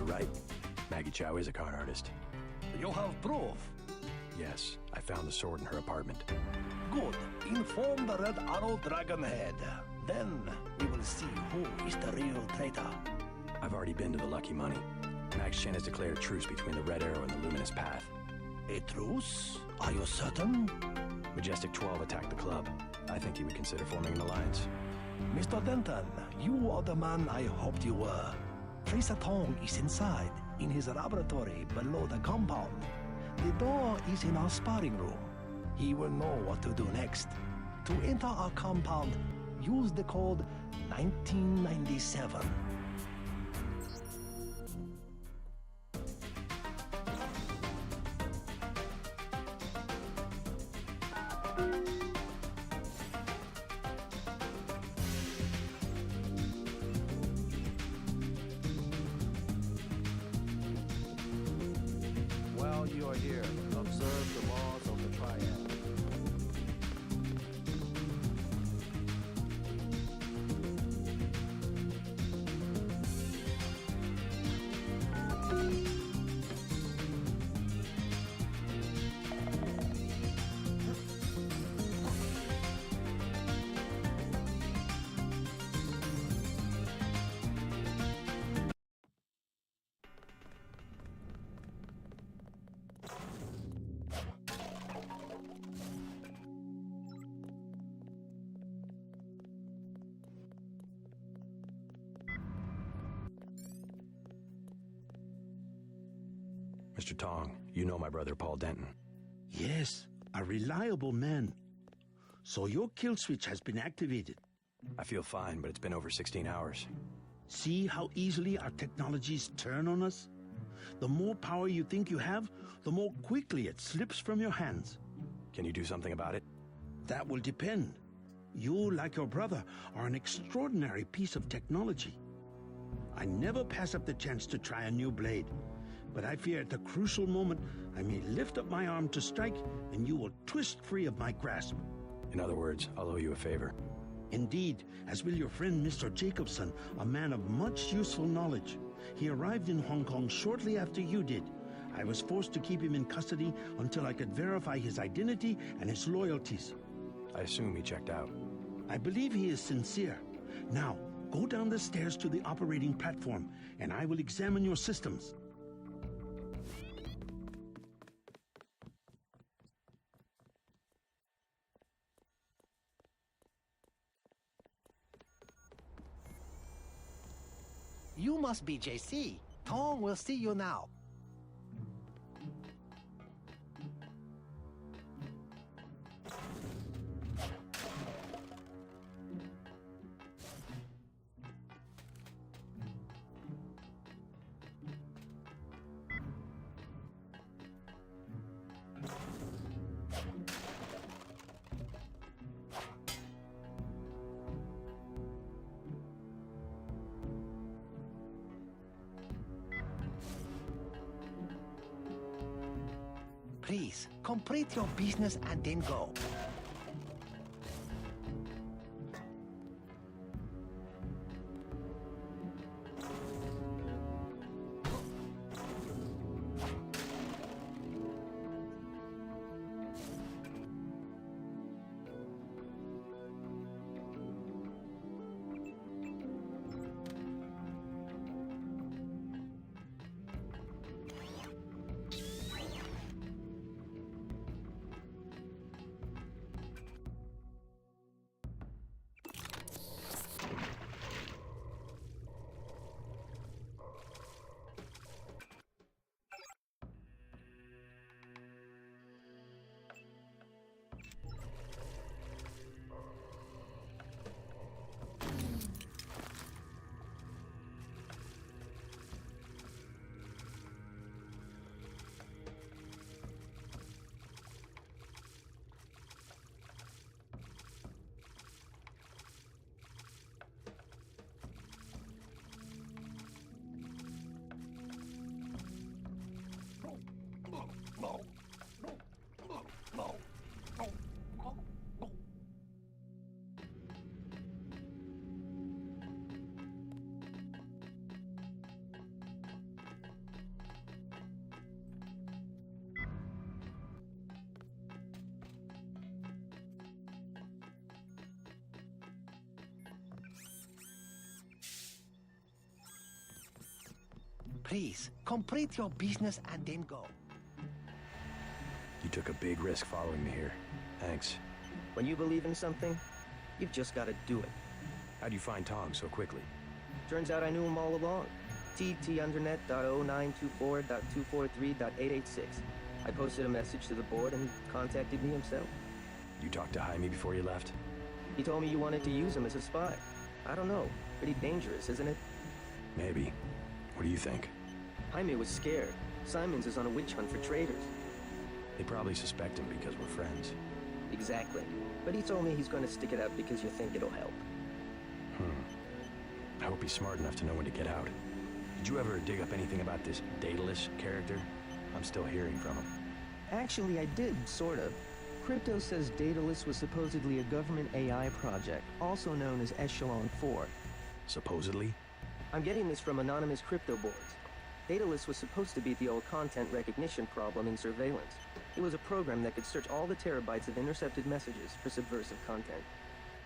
Right. Maggie Chow is a con artist. You have proof? Yes, I found the sword in her apartment. Good. Inform the Red Arrow Dragon Head. Then we will see who is the real traitor. I've already been to the Lucky Money. Max Chen has declared a truce between the Red Arrow and the Luminous Path. A truce? Are you certain? Majestic 12 attacked the club. I think he would consider forming an alliance. Mr. Denton, you are the man I hoped you were. Tracer Tong is inside, in his laboratory below the compound. The door is in our sparring room. He will know what to do next. To enter our compound, use the code 1997. While you are here, observe the laws of the Triad. Mr. Tong, you know my brother Paul Denton. Yes, a reliable man. So your kill switch has been activated. I feel fine, but it's been over 16 hours. See how easily our technologies turn on us? The more power you think you have, the more quickly it slips from your hands. Can you do something about it? That will depend. You, like your brother, are an extraordinary piece of technology. I never pass up the chance to try a new blade, but I fear at the crucial moment I may lift up my arm to strike and you will twist free of my grasp. In other words, I'll owe you a favor. Indeed, as will your friend Mr. Jacobson, a man of much useful knowledge. He arrived in Hong Kong shortly after you did. I was forced to keep him in custody until I could verify his identity and his loyalties. I assume he checked out. I believe he is sincere. Now, go down the stairs to the operating platform, and I will examine your systems. You must be JC. Tong will see you now. Please, complete your business and then go. Please, complete your business and then go. You took a big risk following me here. Thanks. When you believe in something, you've just got to do it. How'd you find Tong so quickly? Turns out I knew him all along. tt_undernet.0924.243.886. I posted a message to the board and he contacted me himself. You talked to Jaime before you left? He told me you wanted to use him as a spy. I don't know. Pretty dangerous, isn't it? Maybe. What do you think? Jaime was scared. Simons is on a witch hunt for traitors. They probably suspect him because we're friends. Exactly. But he told me he's going to stick it out because you think it'll help. I hope he's smart enough to know when to get out. Did you ever dig up anything about this Daedalus character? I'm still hearing from him. Actually, I did, sort of. Crypto says Daedalus was supposedly a government AI project, also known as Echelon 4. Supposedly? I'm getting this from anonymous crypto boards. Daedalus was supposed to beat the old content recognition problem in surveillance. It was a program that could search all the terabytes of intercepted messages for subversive content.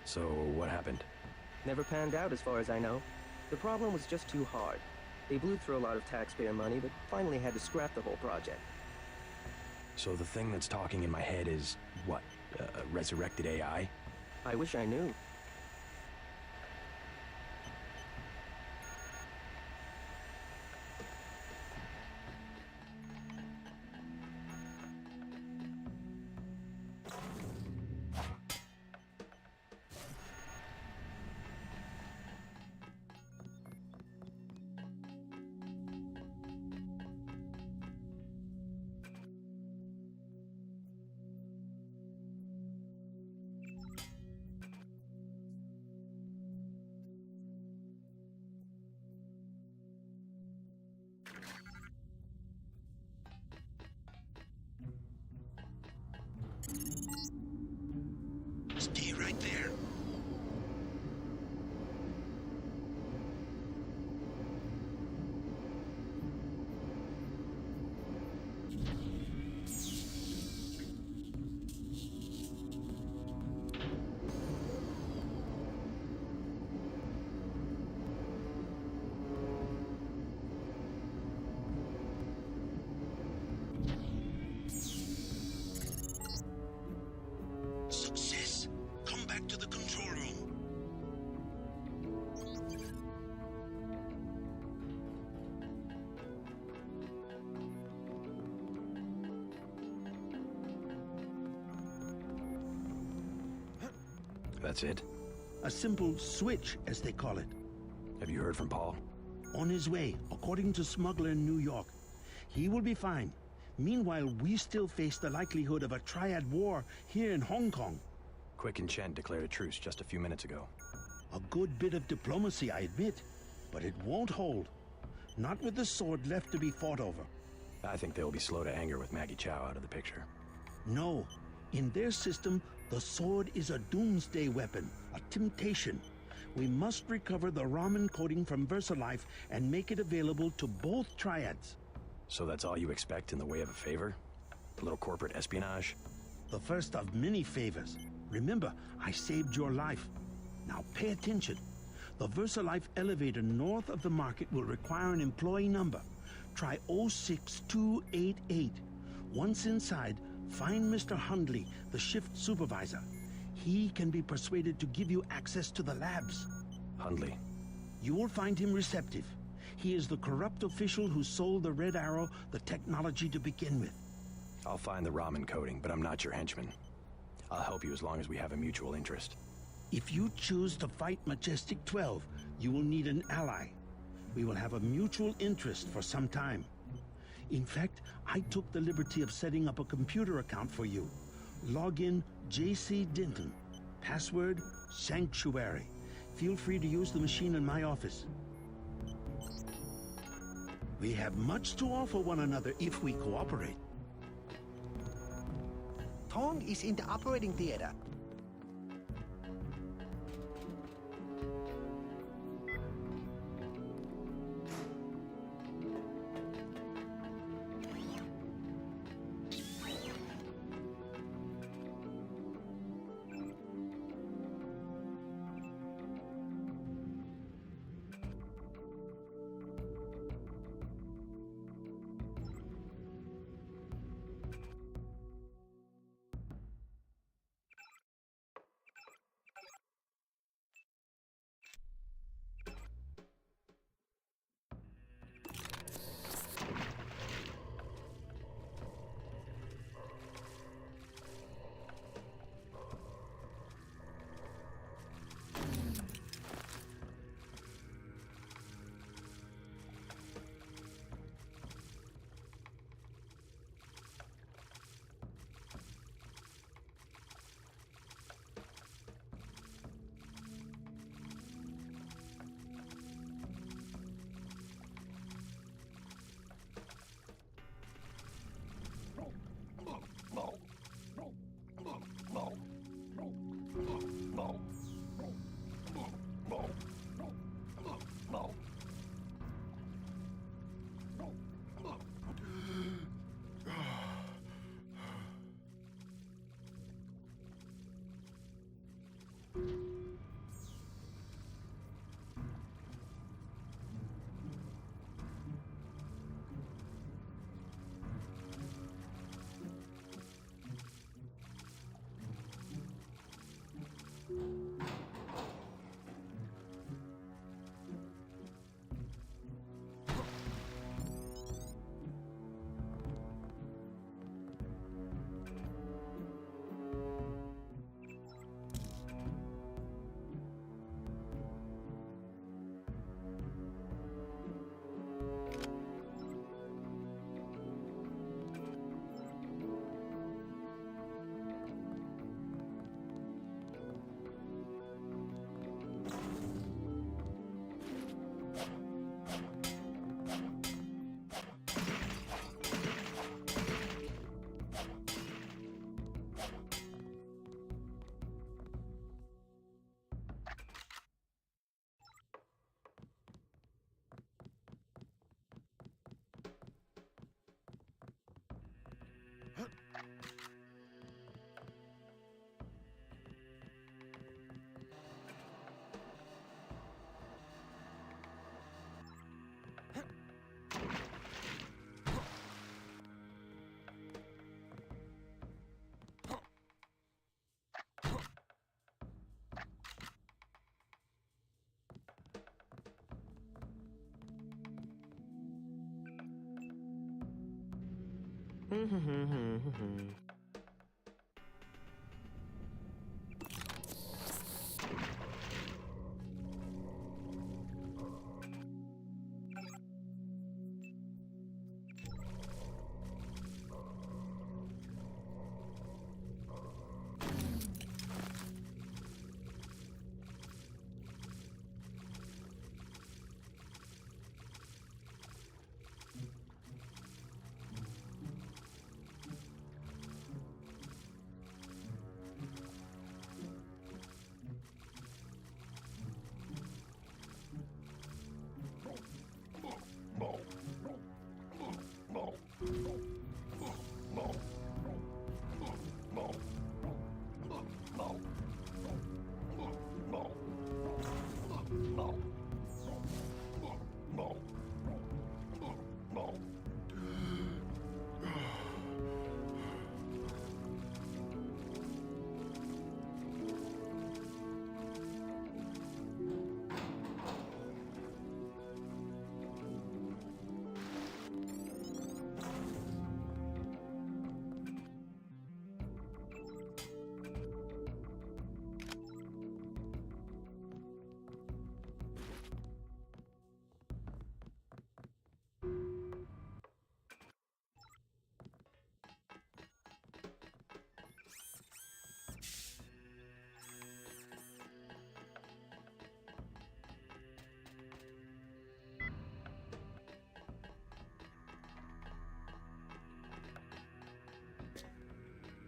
So, what happened? Never panned out as far as I know. The problem was just too hard. They blew through a lot of taxpayer money, but finally had to scrap the whole project. So the thing that's talking in my head is, what, a resurrected AI? I wish I knew. That's it? A simple switch, as they call it. Have you heard from Paul? On his way, according to smuggler in New York. He will be fine. Meanwhile, we still face the likelihood of a Triad war here in Hong Kong. Quick and Chen declared a truce just a few minutes ago. A good bit of diplomacy, I admit, but it won't hold. Not with the sword left to be fought over. I think they'll be slow to anger with Maggie Chow out of the picture. No. In their system, the sword is a doomsday weapon, a temptation. We must recover the Raman coding from VersaLife and make it available to both Triads. So that's all you expect in the way of a favor? A little corporate espionage? The first of many favors. Remember, I saved your life. Now pay attention. The VersaLife elevator north of the market will require an employee number. Try 06288. Once inside, find Mr. Hundley, the shift supervisor. He can be persuaded to give you access to the labs. Hundley. You will find him receptive. He is the corrupt official who sold the Red Arrow the technology to begin with. I'll find the Raman coding, but I'm not your henchman. I'll help you as long as we have a mutual interest. If you choose to fight Majestic 12, you will need an ally. We will have a mutual interest for some time. In fact, I took the liberty of setting up a computer account for you. Login JC Denton. Password Sanctuary. Feel free to use the machine in my office. We have much to offer one another if we cooperate. Tong is in the operating theater.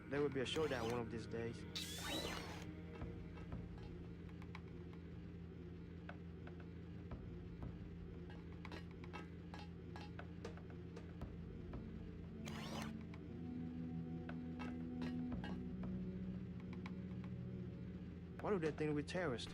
There will be a showdown one of these days. Why do they think we're terrorists?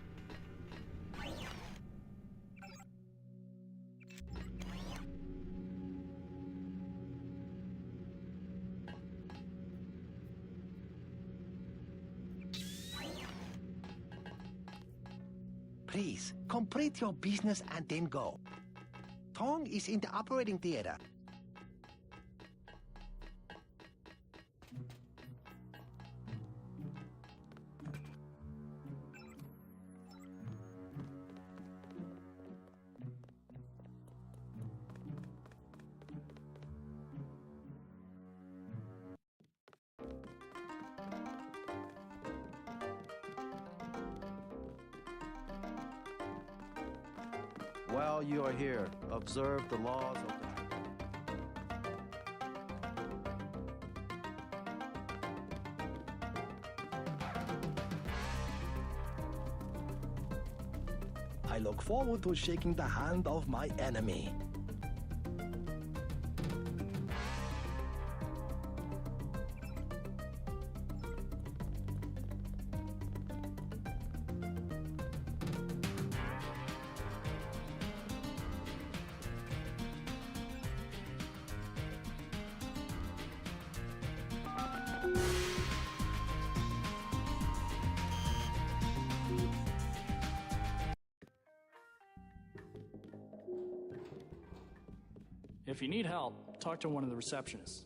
Please, complete your business and then go. Tong is in the operating theater. While you are here, observe the laws of the... I look forward to shaking the hand of my enemy. If you need help, talk to one of the receptionists.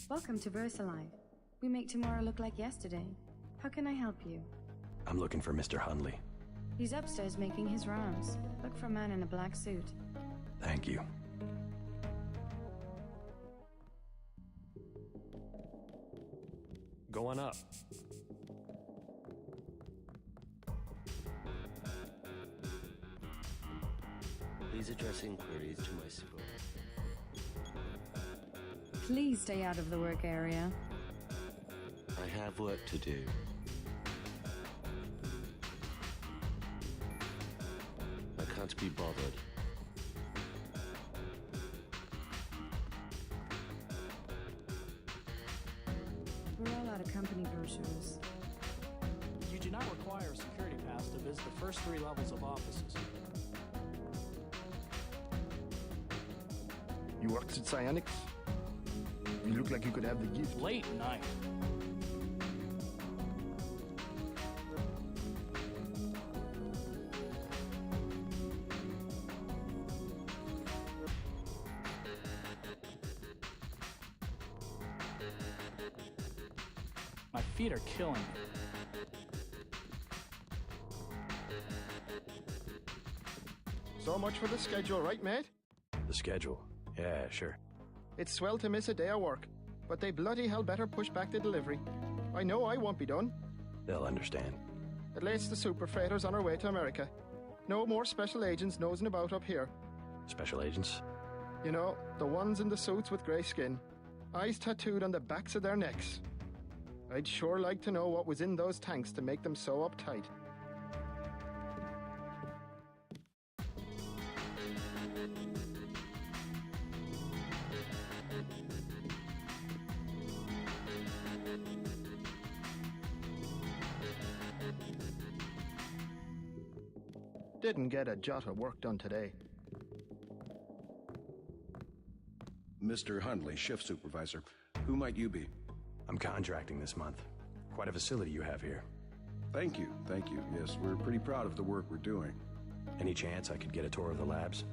Welcome to VersaLife. We make tomorrow look like yesterday. How can I help you? I'm looking for Mr. Hundley. He's upstairs making his rounds. Look for a man in a black suit. Thank you. Go on up. Please address inquiries to my supervisor. Please stay out of the work area. I have work to do. I can't be bothered. We're all out of company brochures. You do not require a security pass to visit the first 3 levels of offices. You worked at Psionics? You look like you could have the gift. Late night. My feet are killing me. So much for the schedule, right, mate? The schedule? Yeah, sure. It's swell to miss a day of work, but they bloody hell better push back the delivery. I know I won't be done. They'll understand. At least the super freighters on our way to America. No more special agents nosing about up here. Special agents? You know, the ones in the suits with grey skin. Eyes tattooed on the backs of their necks. I'd sure like to know what was in those tanks to make them so uptight. Didn't get a jot of work done today. Mr. Hundley, shift supervisor. Who might you be? I'm contracting this month. Quite a facility you have here. Thank you, thank you. Yes, we're pretty proud of the work we're doing. Any chance I could get a tour of the labs?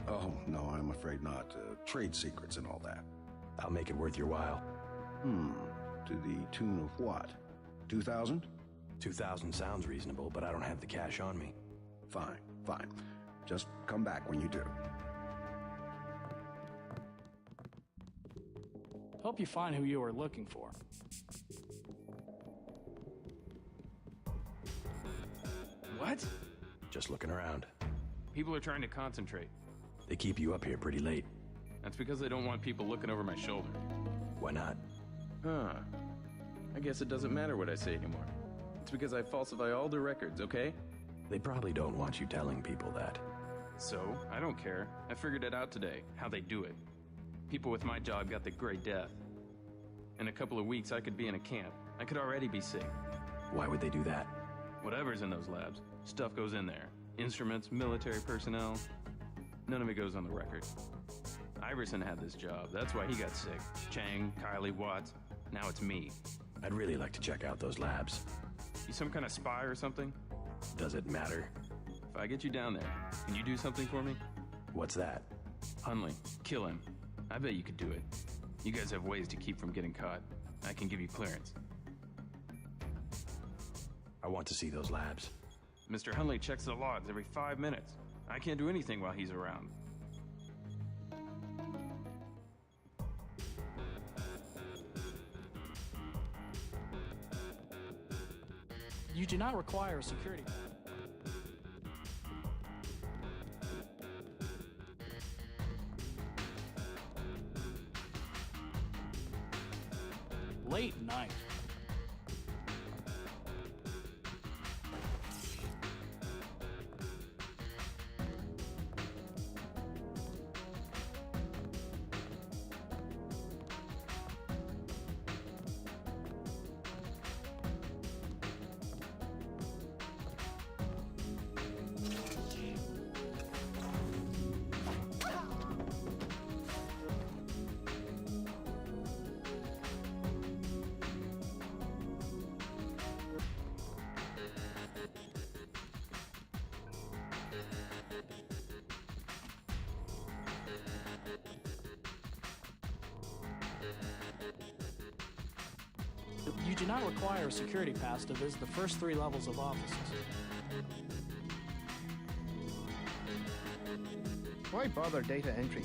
Oh, no, I'm afraid not. Trade secrets and all that. I'll make it worth your while. To the tune of what? 2,000? 2,000 sounds reasonable, but I don't have the cash on me. Fine, fine. Just come back when you do. Hope you find who you are looking for. What? Just looking around. People are trying to concentrate. They keep you up here pretty late. That's because they don't want people looking over my shoulder. Why not? Huh. I guess it doesn't matter what I say anymore. It's because I falsify all their records, okay? They probably don't want you telling people that. So, I don't care. I figured it out today, how they do it. People with my job got the Great Death. In a couple of weeks, I could be in a camp. I could already be sick. Why would they do that? Whatever's in those labs, stuff goes in there. Instruments, military personnel, none of it goes on the record. Iverson had this job, that's why he got sick. Chang, Kylie, Watts, now it's me. I'd really like to check out those labs. You some kind of spy or something? Does it matter? If I get you down there, can you do something for me? What's that? Hundley, kill him. I bet you could do it. You guys have ways to keep from getting caught. I can give you clearance. I want to see those labs. Mr. Hundley checks the logs every 5 minutes. I can't do anything while he's around. You do not require security. Late night. You do not require a security pass to visit the first 3 levels of offices. Why bother data entry?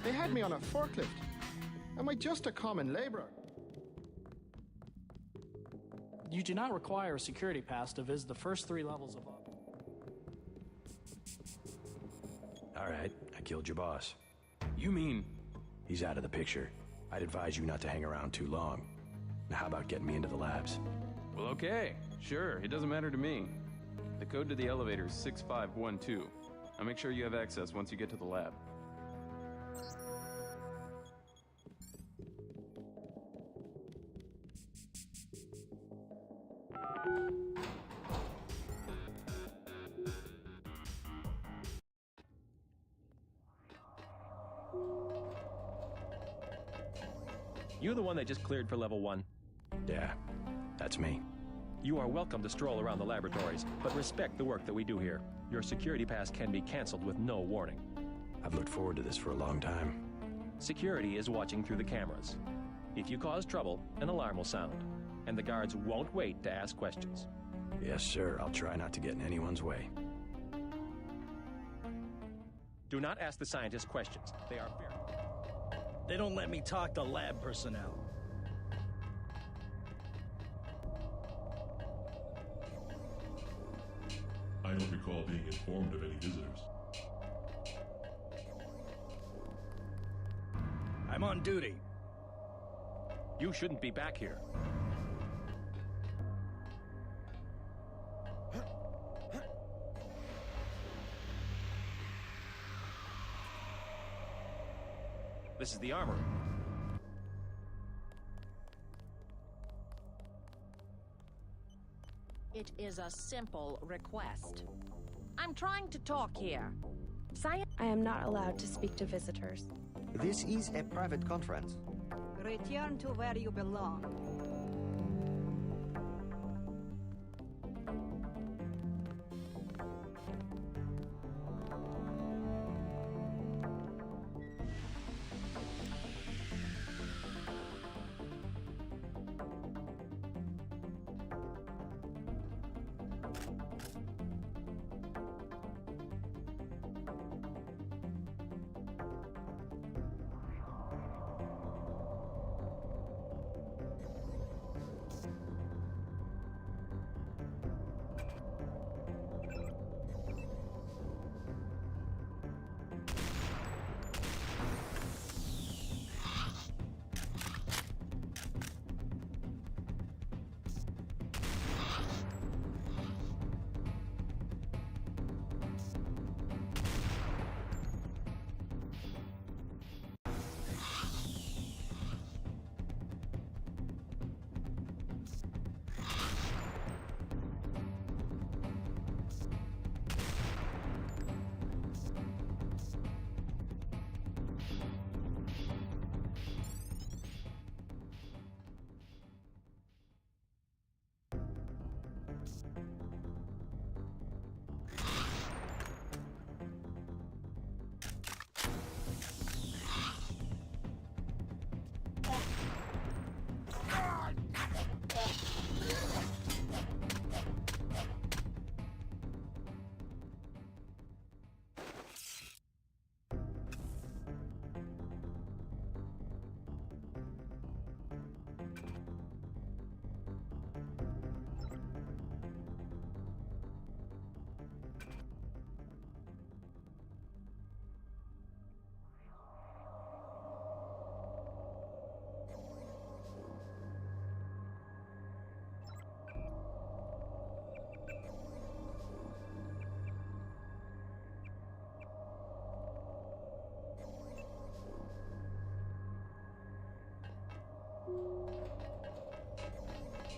They had me on a forklift. Am I just a common laborer? You do not require a security pass to visit the first 3 levels of office. All right, I killed your boss. You mean? He's out of the picture. I'd advise you not to hang around too long. Now how about getting me into the labs? Well, okay. Sure, it doesn't matter to me. The code to the elevator is 6512. I'll make sure you have access once you get to the lab. You the one they just cleared for level 1? Yeah, that's me. You are welcome to stroll around the laboratories, but respect the work that we do here. Your security pass can be canceled with no warning. I've looked forward to this for a long time. Security is watching through the cameras. If you cause trouble, an alarm will sound, and the guards won't wait to ask questions. Yes, sir. I'll try not to get in anyone's way. Do not ask the scientists questions. They are fearful. They don't let me talk to lab personnel. I don't recall being informed of any visitors. I'm on duty. You shouldn't be back here. This is the armory. It is a simple request. I'm trying to talk here. I am not allowed to speak to visitors. This is a private conference. Return to where you belong.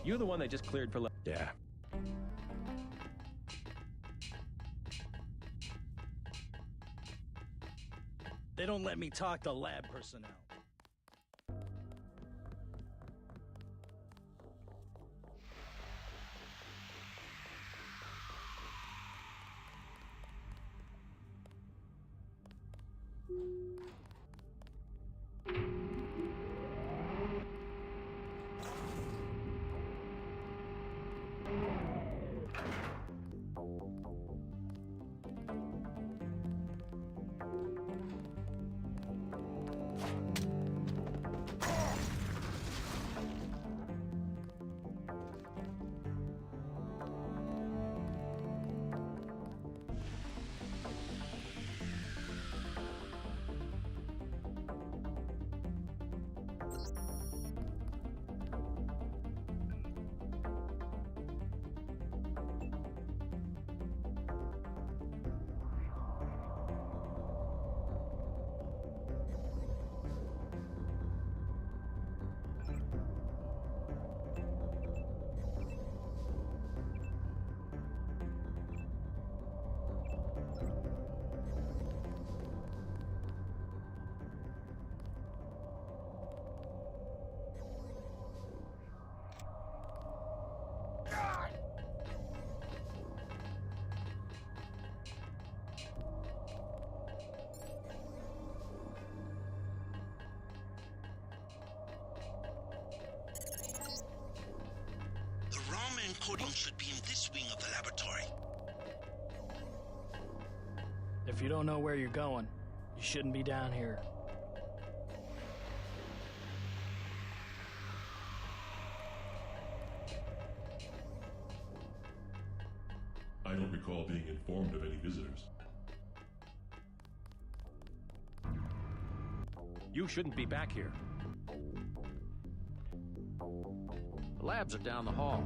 You the one they just cleared for... Yeah. They don't let me talk to lab personnel. Encoding should be in this wing of the laboratory. If you don't know where you're going, you shouldn't be down here. I don't recall being informed of any visitors. You shouldn't be back here. The labs are down the hall.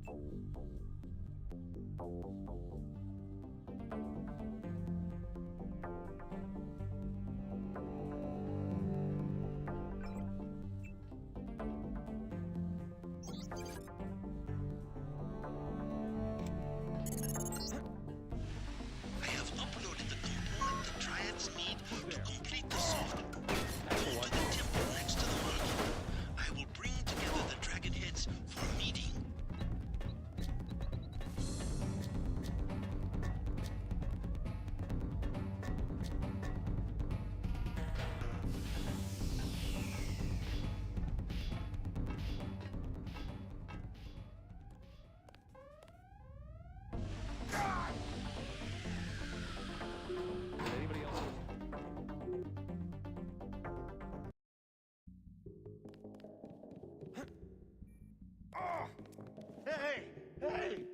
I have uploaded the component the Triads need to complete the software. Go to the temple next to the market. I will bring together the dragon heads for a meeting. Anybody else? Hey! Hey!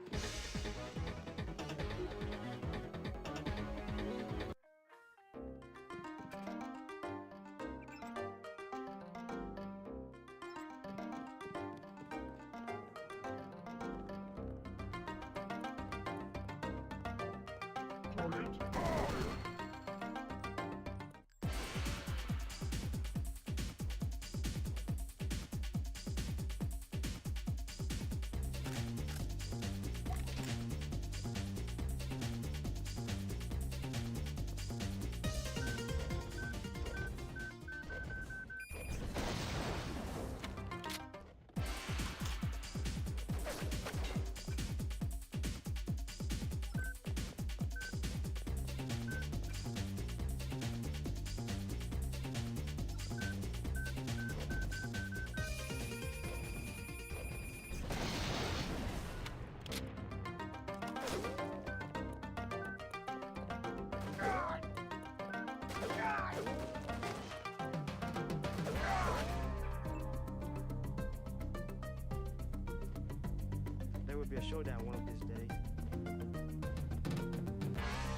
There will be a showdown one of these days.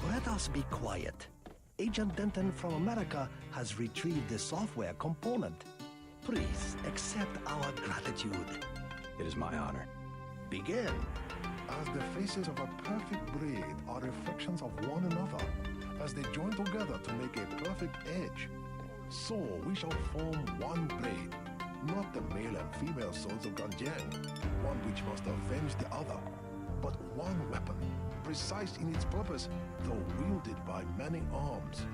Let us be quiet. Agent Denton from America has retrieved the software component. Please accept our gratitude. It is my honor. Begin. As the faces of a perfect braid are reflections of one another, as they join together to make a perfect edge, so we shall form one blade, not the male and female swords of Ganjiang, one which must avenge the other, but one weapon, precise in its purpose, though wielded by many arms.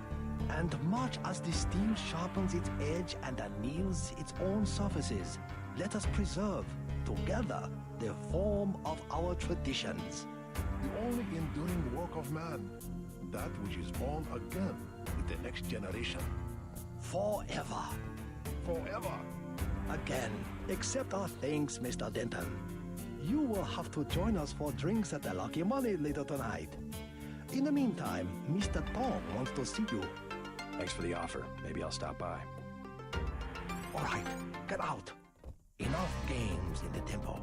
And much as the steel sharpens its edge and anneals its own surfaces, let us preserve, together, the form of our traditions. The only enduring work of man, that which is born again with the next generation. Forever. Forever. Again, accept our thanks, Mr. Denton. You will have to join us for drinks at the Lucky Money later tonight. In the meantime, Mr. Tong wants to see you. Thanks for the offer. Maybe I'll stop by. All right, get out. Enough games in the temple.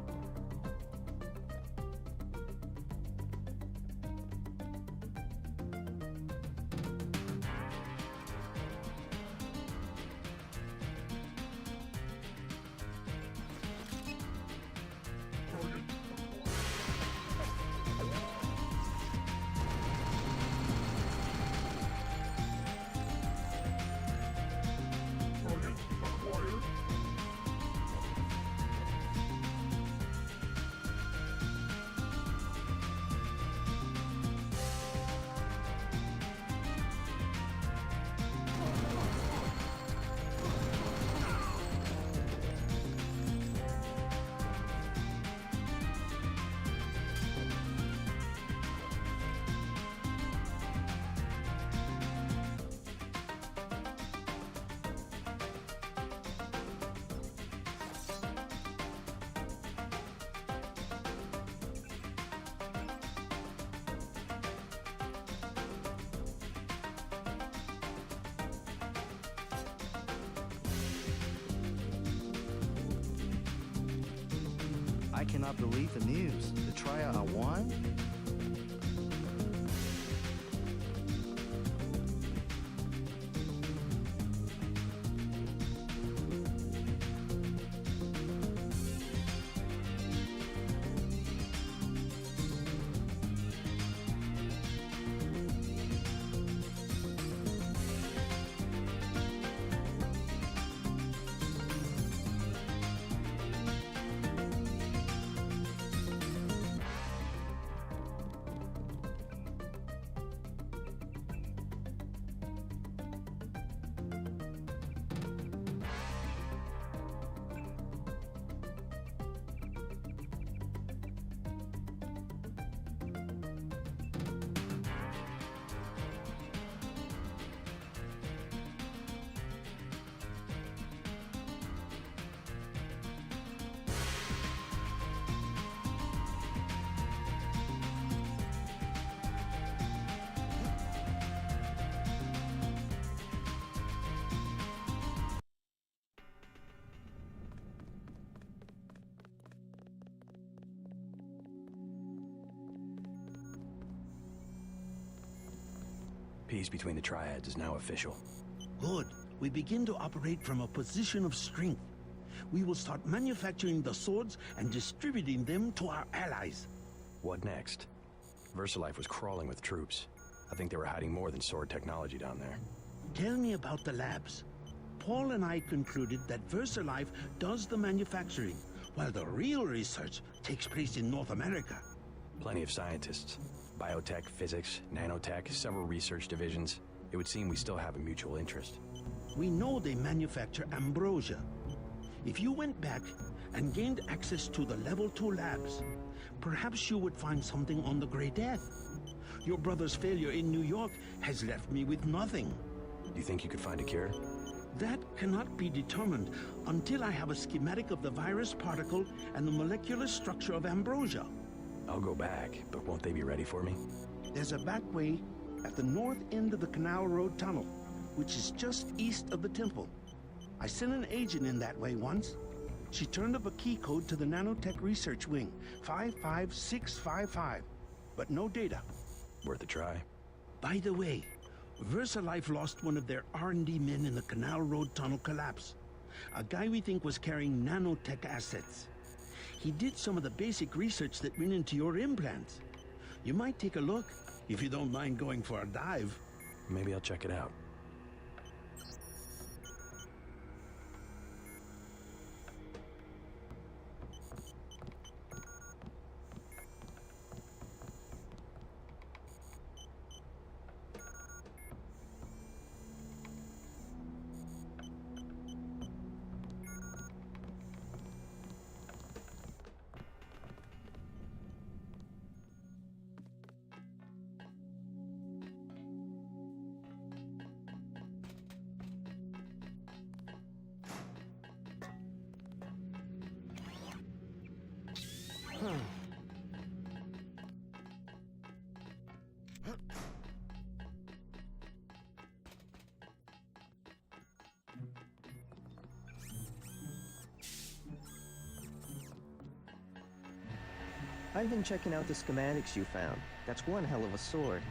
I cannot believe the news. The Triad are won? Peace between the Triads is now official. Good. We begin to operate from a position of strength. We will start manufacturing the swords and distributing them to our allies. What next? VersaLife was crawling with troops. I think they were hiding more than sword technology down there. Tell me about the labs. Paul and I concluded that VersaLife does the manufacturing, while the real research takes place in North America. Plenty of scientists. Biotech, physics, nanotech, several research divisions. It would seem we still have a mutual interest. We know they manufacture ambrosia. If you went back and gained access to the Level 2 labs, perhaps you would find something on the Grey Death. Your brother's failure in New York has left me with nothing. Do you think you could find a cure? That cannot be determined until I have a schematic of the virus particle and the molecular structure of ambrosia. I'll go back, but won't they be ready for me? There's a back way at the north end of the Canal Road Tunnel, which is just east of the temple. I sent an agent in that way once. She turned up a key code to the Nanotech Research Wing, 55655, but no data. Worth a try. By the way, VersaLife lost one of their R&D men in the Canal Road Tunnel collapse. A guy we think was carrying nanotech assets. He did some of the basic research that went into your implants. You might take a look, if you don't mind going for a dive. Maybe I'll check it out. I've been checking out the schematics you found. That's one hell of a sword.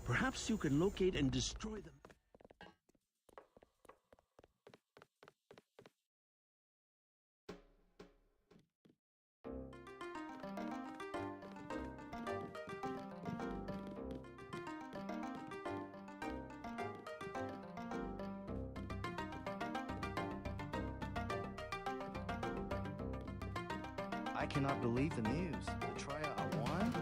Perhaps you can locate and destroy them. I cannot believe the news. The Triad won?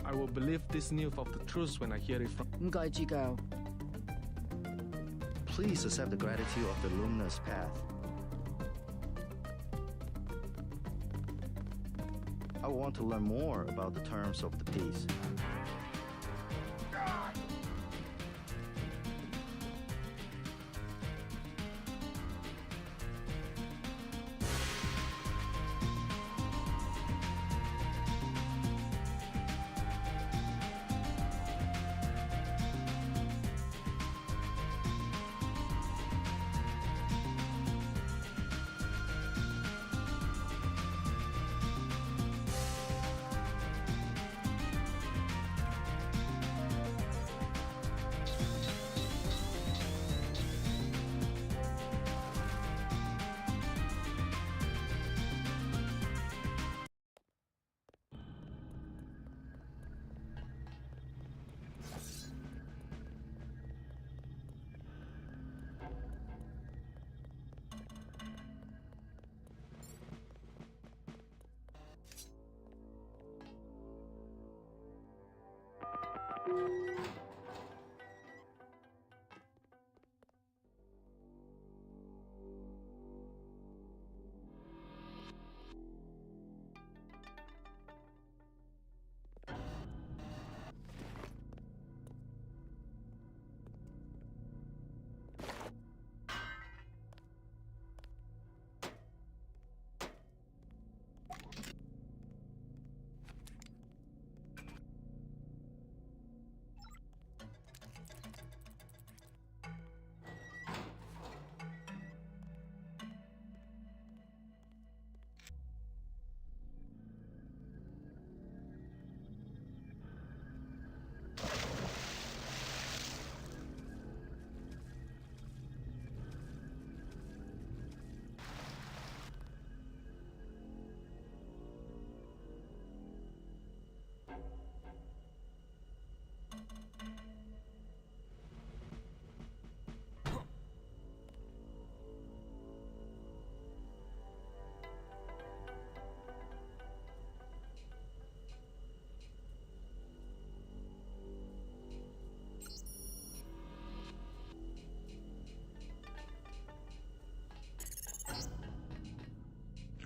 I will believe this news of the truth when I hear it from... Please accept the gratitude of the luminous path. I want to learn more about the terms of the peace.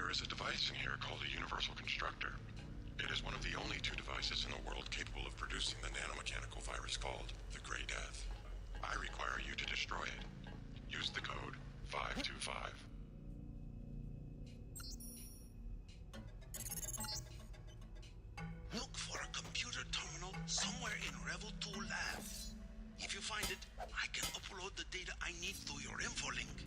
There is a device in here called a universal constructor. It is one of the only two devices in the world capable of producing the nanomechanical virus called the Grey Death. I require you to destroy it. Use the code 525. Look for a computer terminal somewhere in Revel 2 Lab. If you find it, I can upload the data I need through your infolink.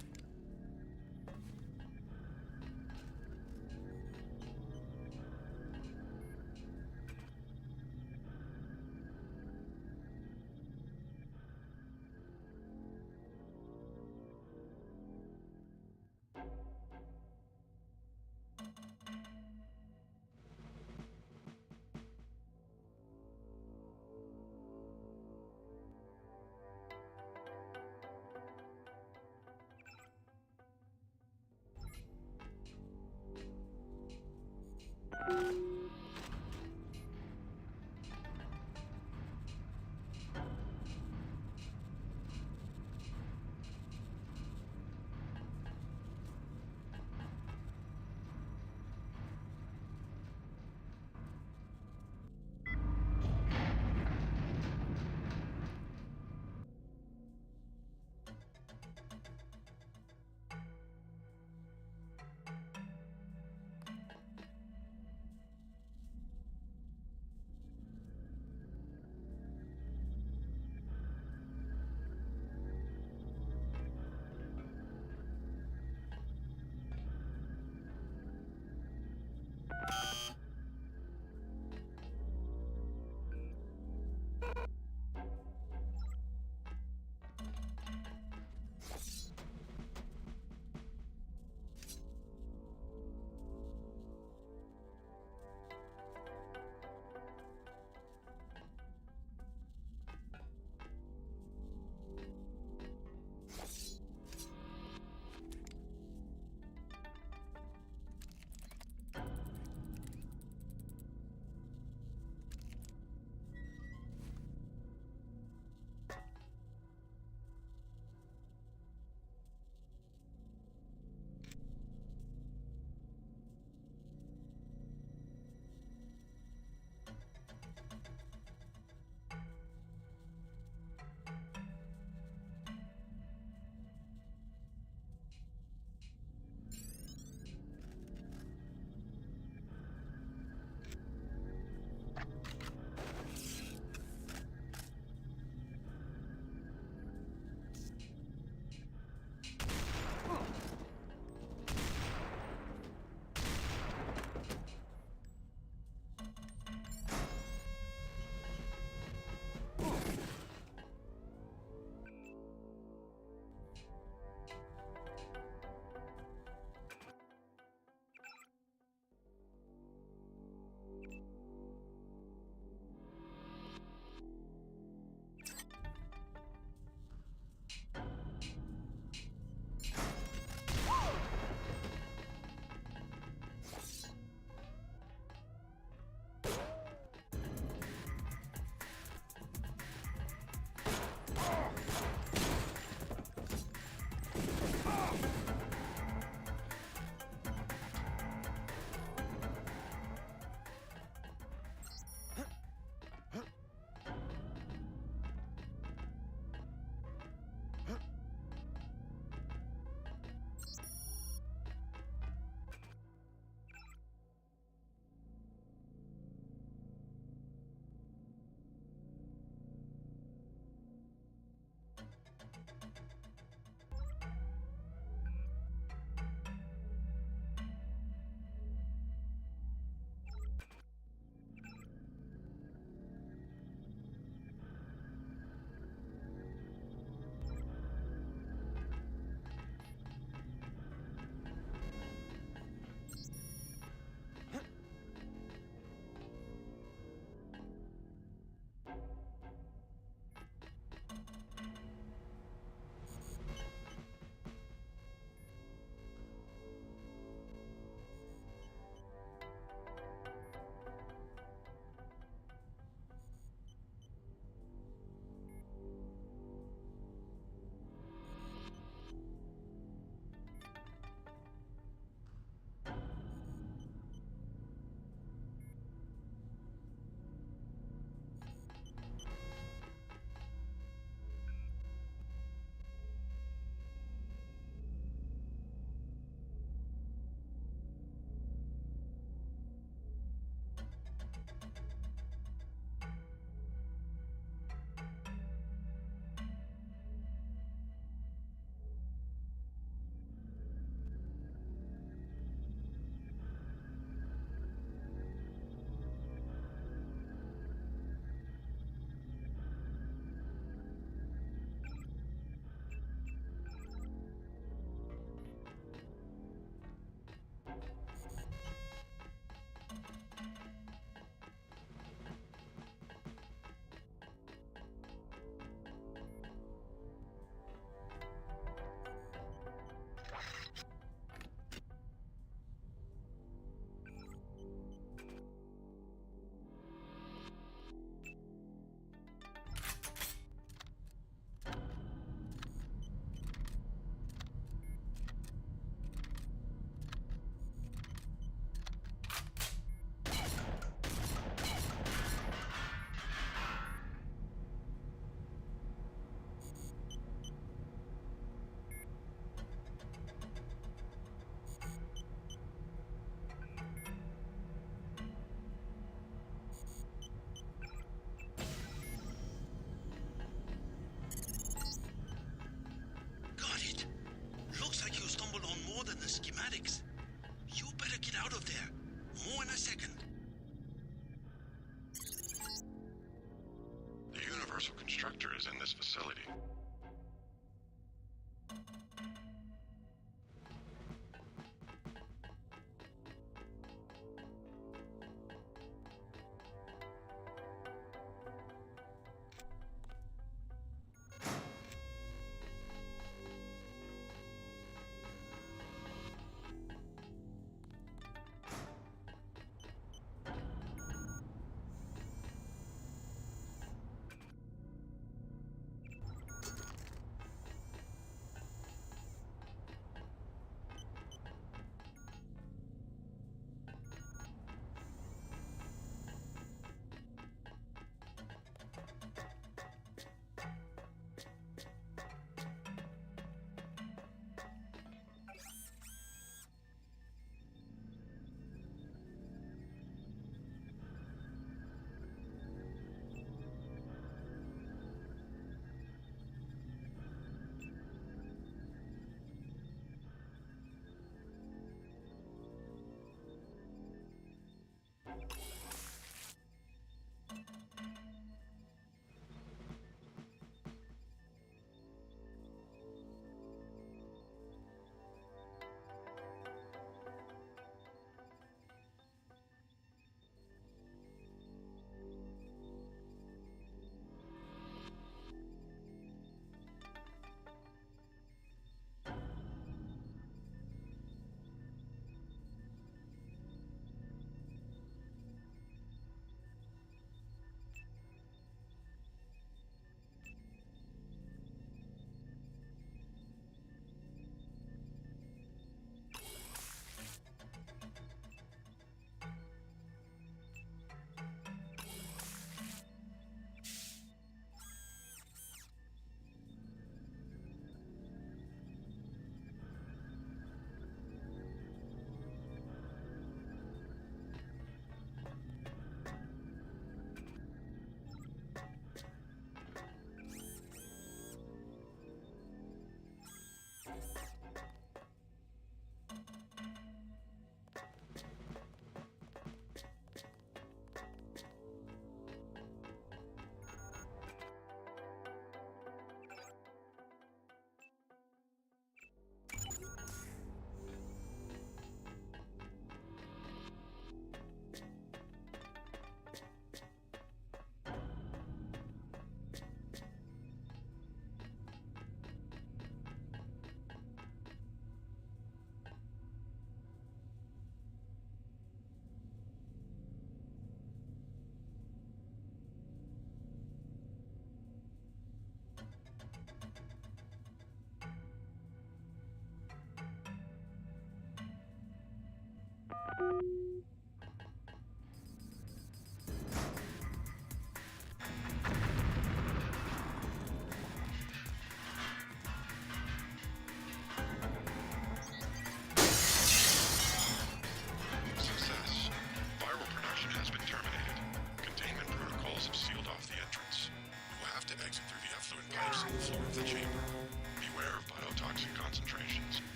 Universal Constructor is in this facility.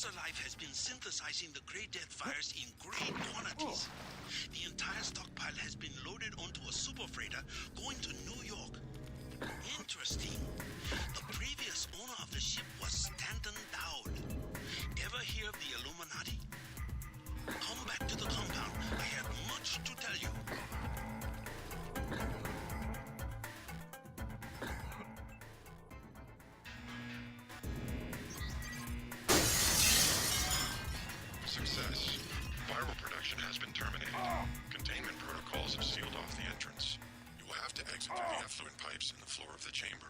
VersaLife has been synthesizing the Grey Death virus in great quantities. The entire stockpile has been loaded onto a super freighter going to New York. Interesting. The previous owner of the ship was Stanton Dowd. Ever hear of the Illuminati? Come back to the compound. I have much to tell you. Success. Viral production has been terminated. Containment protocols have sealed off the entrance. You will have to exit through the effluent pipes in the floor of the chamber.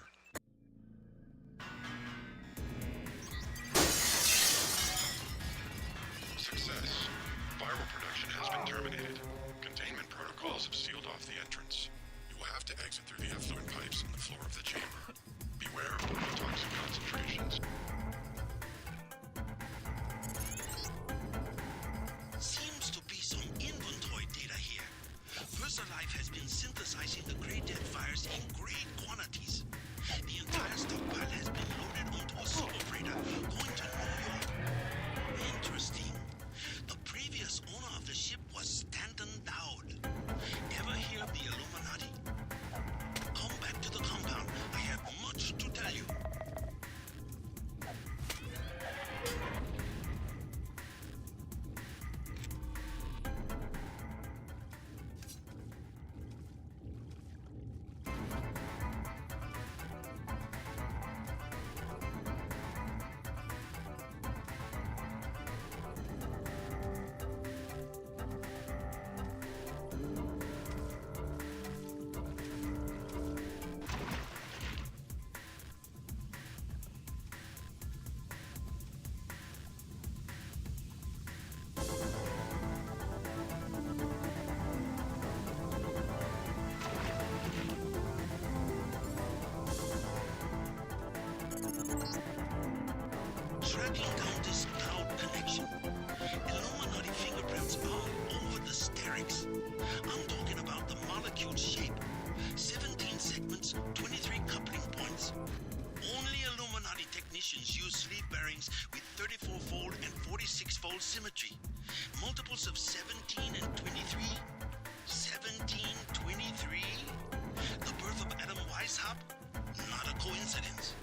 Success. Viral production has been terminated. Containment protocols have sealed off the entrance. You will have to exit through the effluent pipes in the floor of the chamber. Beware of toxic concentrations. Seems to be some inventory data here. VersaLife has been synthesizing the Grey Death virus in great quantities. false symmetry. Multiples of 17 and 23. 1723? The birth of Adam Weishaupt? Not a coincidence.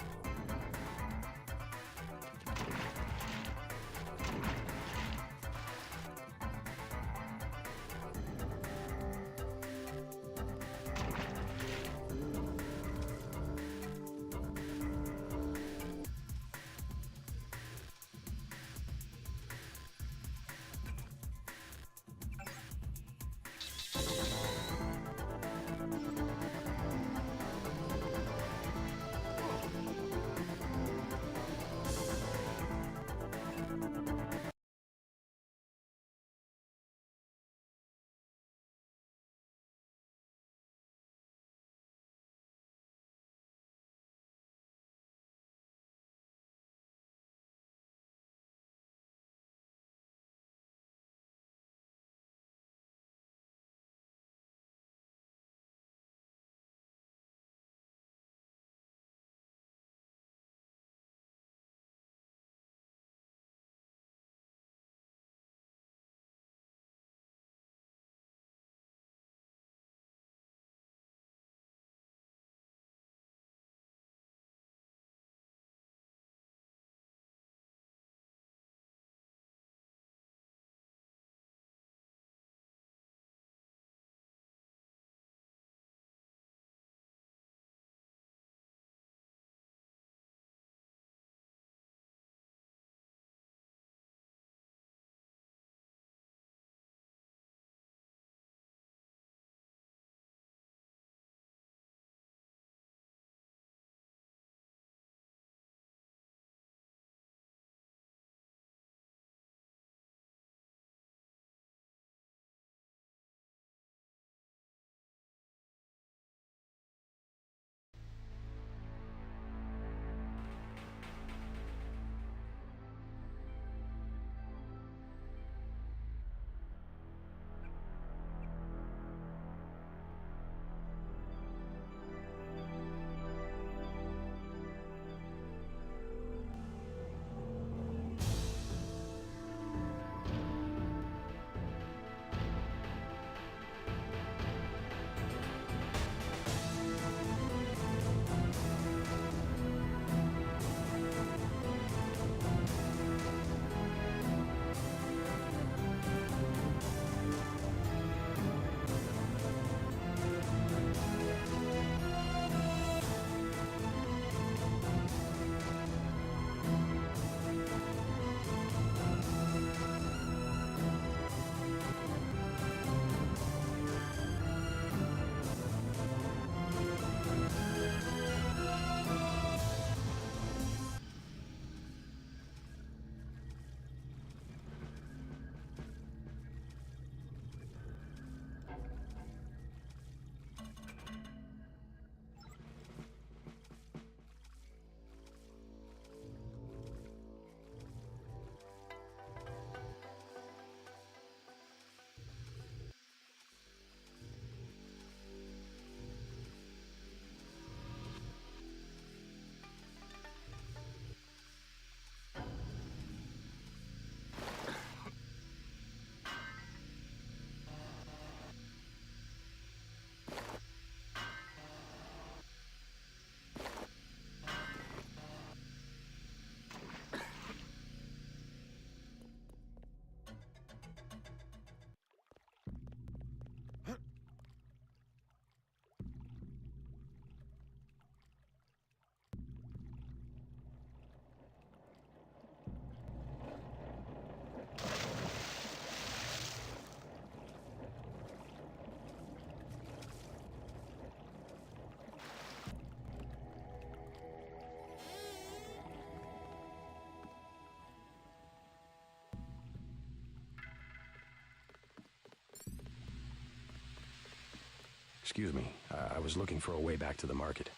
Excuse me, I was looking for a way back to the market.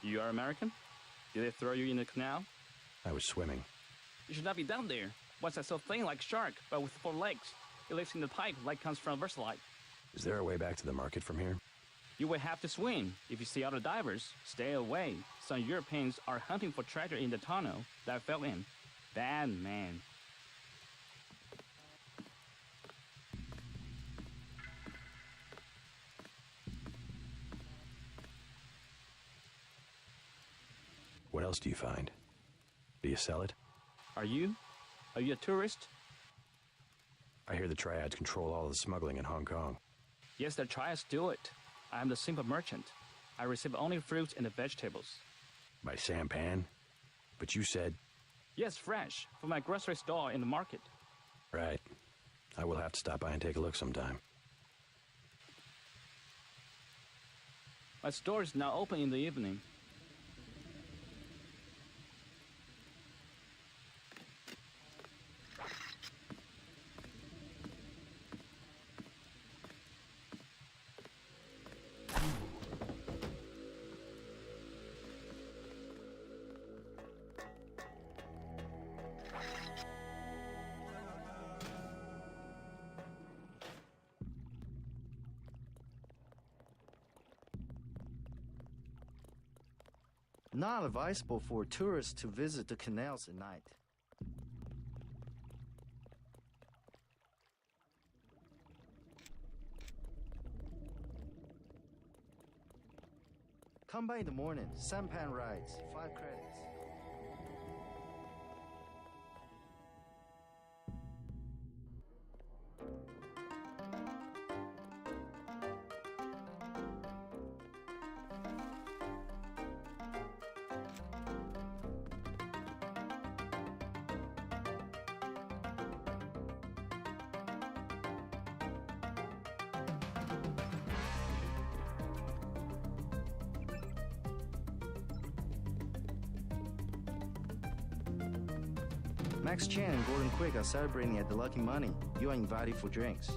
You are American? Did they throw you in the canal? I was swimming. You should not be down there. What's that so thing like shark, but with 4 legs? It lives in the pipe like comes from VersaLife. Is there a way back to the market from here? You will have to swim. If you see other divers, stay away. Some Europeans are hunting for treasure in the tunnel that I fell in. Bad man. What else do you find? Do you sell it? Are you? Are you a tourist? I hear the Triads control all of the smuggling in Hong Kong. Yes, the Triads do it. I am the simple merchant. I receive only fruits and vegetables. By sampan? But you said... Yes, fresh, from my grocery store in the market. Right. I will have to stop by and take a look sometime. My store is now open in the evening. Not advisable for tourists to visit the canals at night. Come by in the morning. Sampan rides, 5 credits. Max Chen and Gordon Quick are celebrating at the Lucky Money. You are invited for drinks.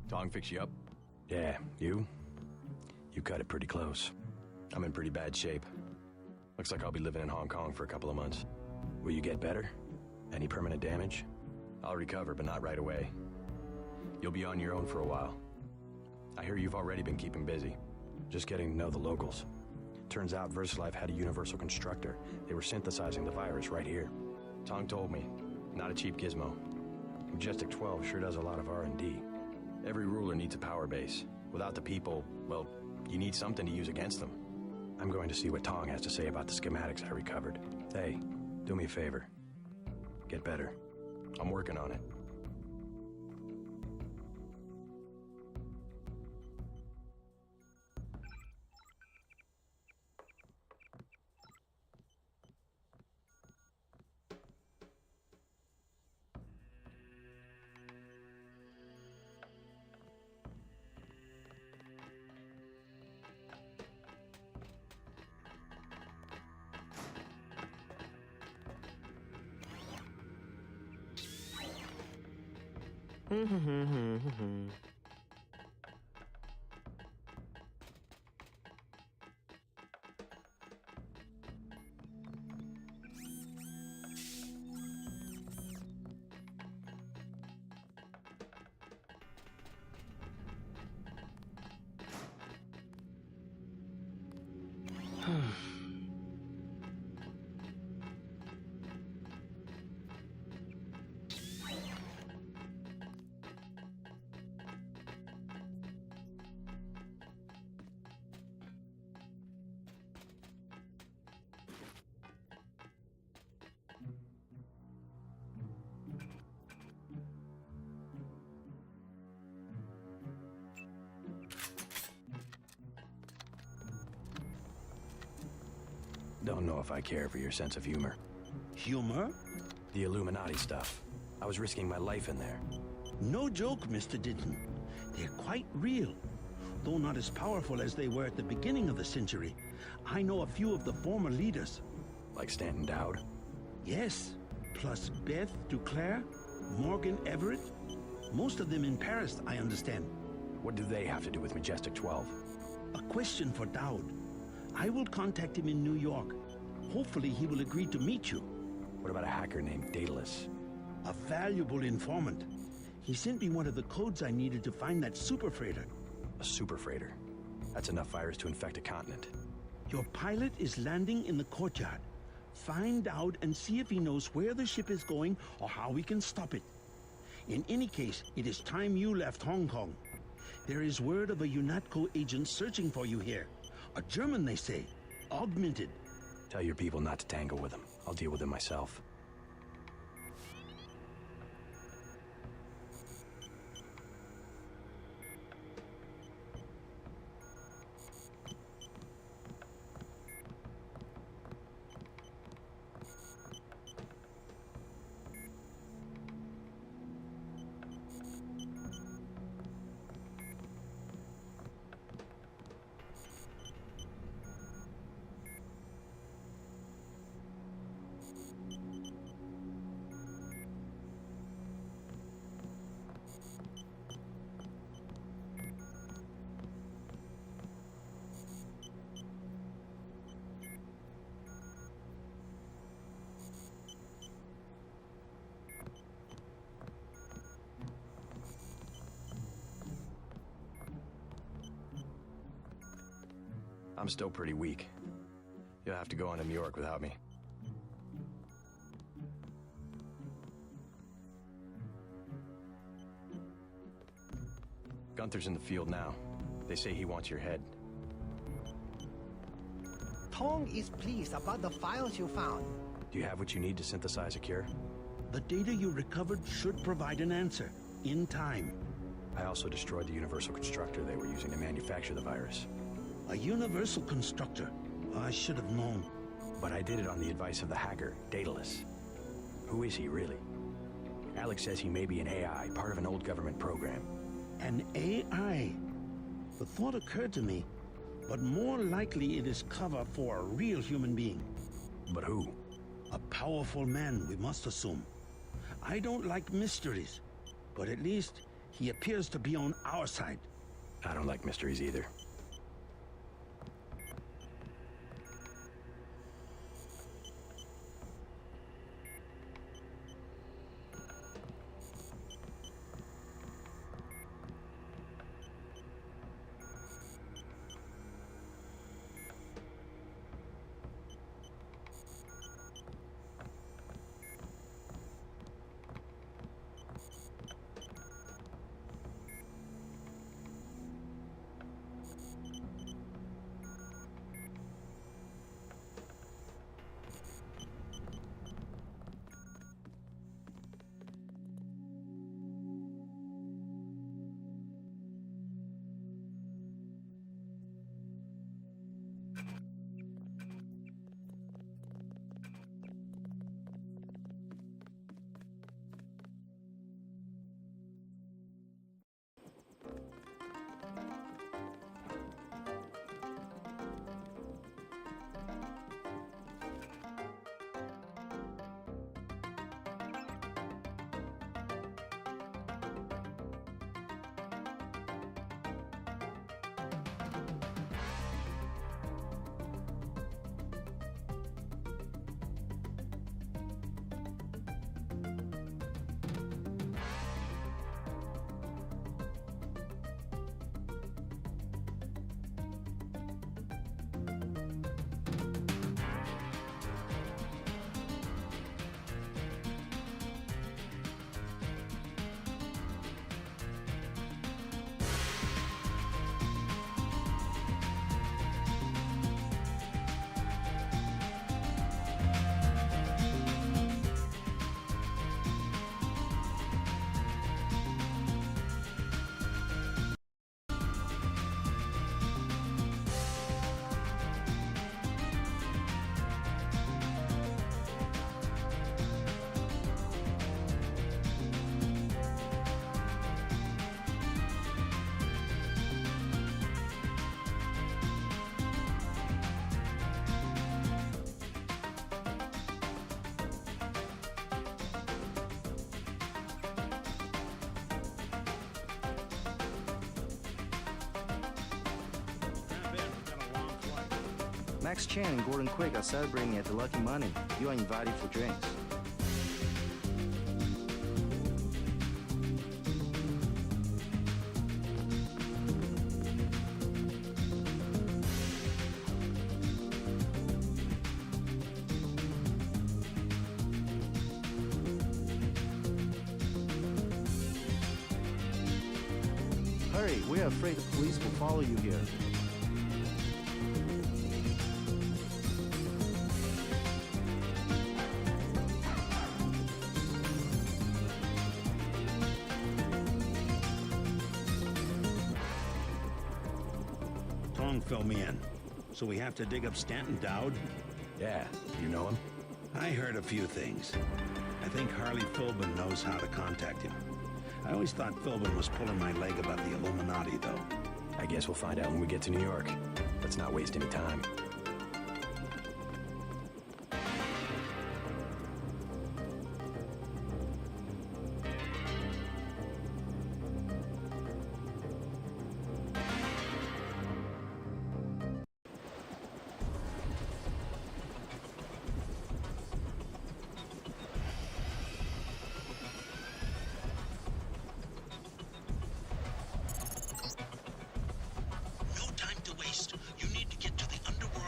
Tong fix you up? Yeah, you? You cut it pretty close. I'm in pretty bad shape. Looks like I'll be living in Hong Kong for a couple of months. Will you get better? Any permanent damage? I'll recover, but not right away. You'll be on your own for a while. I hear you've already been keeping busy. Just getting to know the locals. Turns out VersaLife had a universal constructor. They were synthesizing the virus right here. Tong told me. Not a cheap gizmo. Majestic 12 sure does a lot of R&D. Every ruler needs a power base. Without the people, well, you need something to use against them. I'm going to see what Tong has to say about the schematics I recovered. Hey, do me a favor. Get better. I'm working on it. Don't know if I care for your sense of humor. Humor? The Illuminati stuff. I was risking my life in there. No joke, Mr. Denton. They're quite real. Though not as powerful as they were at the beginning of the century. I know a few of the former leaders. Like Stanton Dowd? Yes, plus Beth Duclair, Morgan Everett. Most of them in Paris, I understand. What do they have to do with Majestic 12? A question for Dowd. I will contact him in New York. Hopefully he will agree to meet you. What about a hacker named Daedalus? A valuable informant. He sent me one of the codes I needed to find that super freighter. A super freighter? That's enough virus to infect a continent. Your pilot is landing in the courtyard. Find out and see if he knows where the ship is going or how we can stop it. In any case, it is time you left Hong Kong. There is word of a UNATCO agent searching for you here. A German, they say. Augmented. Tell your people not to tangle with him. I'll deal with him myself. I'm still pretty weak. You'll have to go on to New York without me. Gunther's in the field now. They say he wants your head. Tong is pleased about the files you found. Do you have what you need to synthesize a cure? The data you recovered should provide an answer, in time. I also destroyed the universal constructor they were using to manufacture the virus. A universal constructor? I should have known. But I did it on the advice of the hacker, Daedalus. Who is he, really? Alex says he may be an AI, part of an old government program. An AI? The thought occurred to me, but more likely it is cover for a real human being. But who? A powerful man, we must assume. I don't like mysteries, but at least he appears to be on our side. I don't like mysteries either. Max Chen and Gordon Quick are celebrating at the Lucky Money. You are invited for drinks. Hurry, we are afraid the police will follow you here. Tong fill me in. So we have to dig up Stanton Dowd? Yeah, you know him? I heard a few things. I think Harley Philbin knows how to contact him. I always thought Philbin was pulling my leg about the Illuminati, though. I guess we'll find out when we get to New York. Let's not waste any time. No time to waste. You need to get to the underworld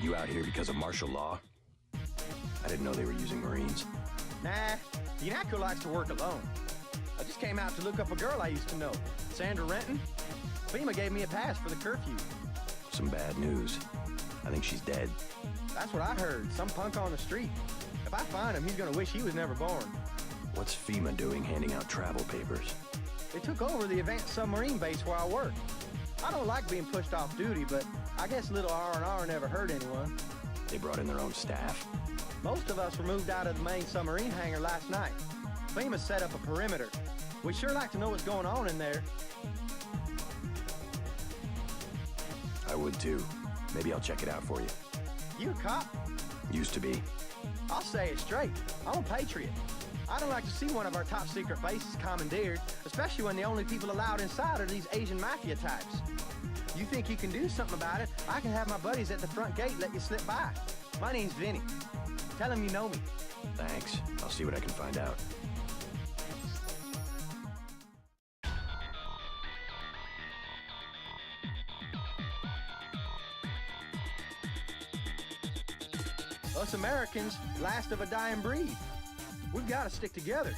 You out here because of martial law? I didn't know they were using Marines. Nah, the UNATCO likes to work alone. I just came out to look up a girl I used to know, Sandra Renton. FEMA gave me a pass for the curfew. Some bad news. I think she's dead. That's what I heard, some punk on the street. If I find him, he's gonna wish he was never born. What's FEMA doing handing out travel papers? They took over the advanced submarine base where I work. I don't like being pushed off duty, but I guess little R&R never hurt anyone. They brought in their own staff. Most of us were moved out of the main submarine hangar last night. FEMA set up a perimeter. We'd sure like to know what's going on in there. I would too. Maybe I'll check it out for you. You a cop? Used to be. I'll say it straight. I'm a patriot. I don't like to see one of our top secret bases commandeered, especially when the only people allowed inside are these Asian mafia types. You think you can do something about it? I can have my buddies at the front gate let you slip by. My name's Vinny. Tell them you know me. Thanks. I'll see what I can find out. Us Americans, last of a dying breed. We've got to stick together.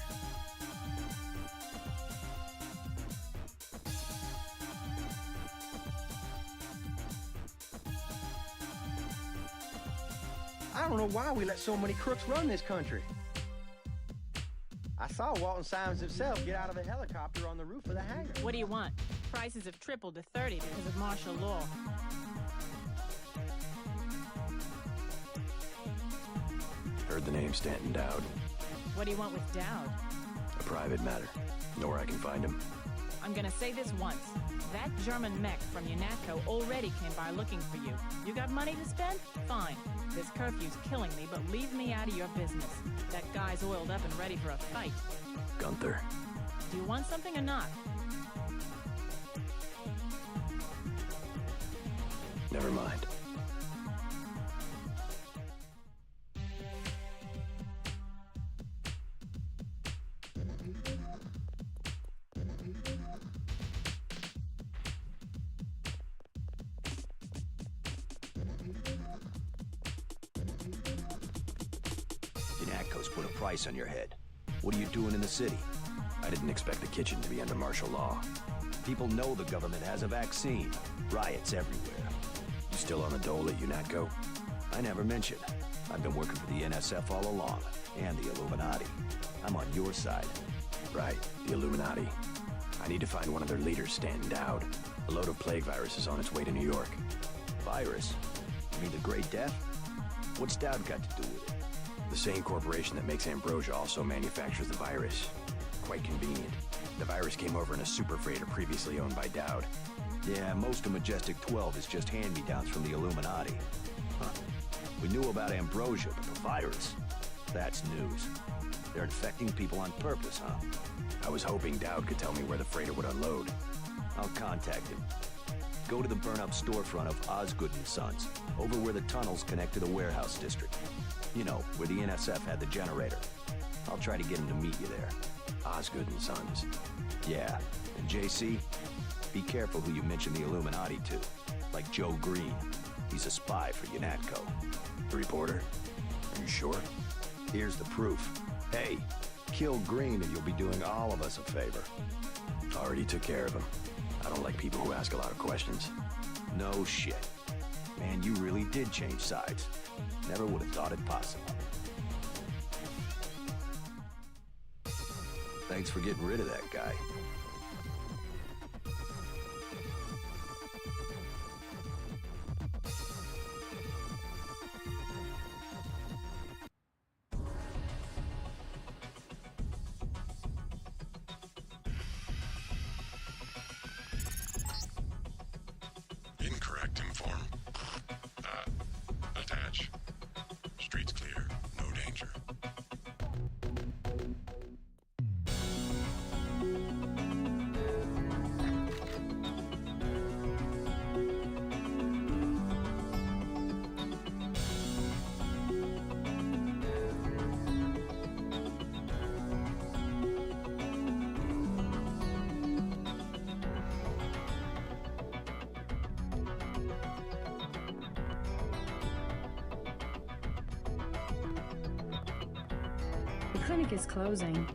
I don't know why we let so many crooks run this country. I saw Walton Simons himself get out of a helicopter on the roof of the hangar. What do you want? Prices have tripled to 30 because of martial law. Heard the name Stanton Dowd. What do you want with Dowd? A private matter. Know where I can find him. I'm gonna say this once. That German mech from UNATCO already came by looking for you. You got money to spend? Fine. This curfew's killing me, but leave me out of your business. That guy's oiled up and ready for a fight. Gunther. Do you want something or not? Never mind. UNATCO's put a price on your head. What are you doing in the city? I didn't expect the kitchen to be under martial law. People know the government has a vaccine. Riots everywhere. You still on the dole at UNATCO? I never mentioned. I've been working for the NSF all along, and the Illuminati. I'm on your side. Right, the Illuminati. I need to find one of their leaders, Stanton Dowd. A load of plague virus is on its way to New York. Virus? You mean the Great Death? What's Dowd got to do with it? The same corporation that makes ambrosia also manufactures the virus. Quite convenient. The virus came over in a super freighter previously owned by Dowd. Yeah, most of Majestic 12 is just hand-me-downs from the Illuminati. Huh. We knew about ambrosia, but the virus, that's news. They're infecting people on purpose, huh? I was hoping Dowd could tell me where the freighter would unload. I'll contact him. Go to the burn-up storefront of Osgood & Sons, over where the tunnels connect to the warehouse district. You know, where the NSF had the generator. I'll try to get him to meet you there. Osgood & Sons. Yeah, and JC, be careful who you mention the Illuminati to. Like Joe Green. He's a spy for UNATCO. The reporter? Are you sure? Here's the proof. Hey, kill Green and you'll be doing all of us a favor. Already took care of him. I don't like people who ask a lot of questions. No shit. Man, you really did change sides. Never would have thought it possible. Thanks for getting rid of that guy. Incorrect inform. Attach. Streets clear. No danger. The clinic is closing.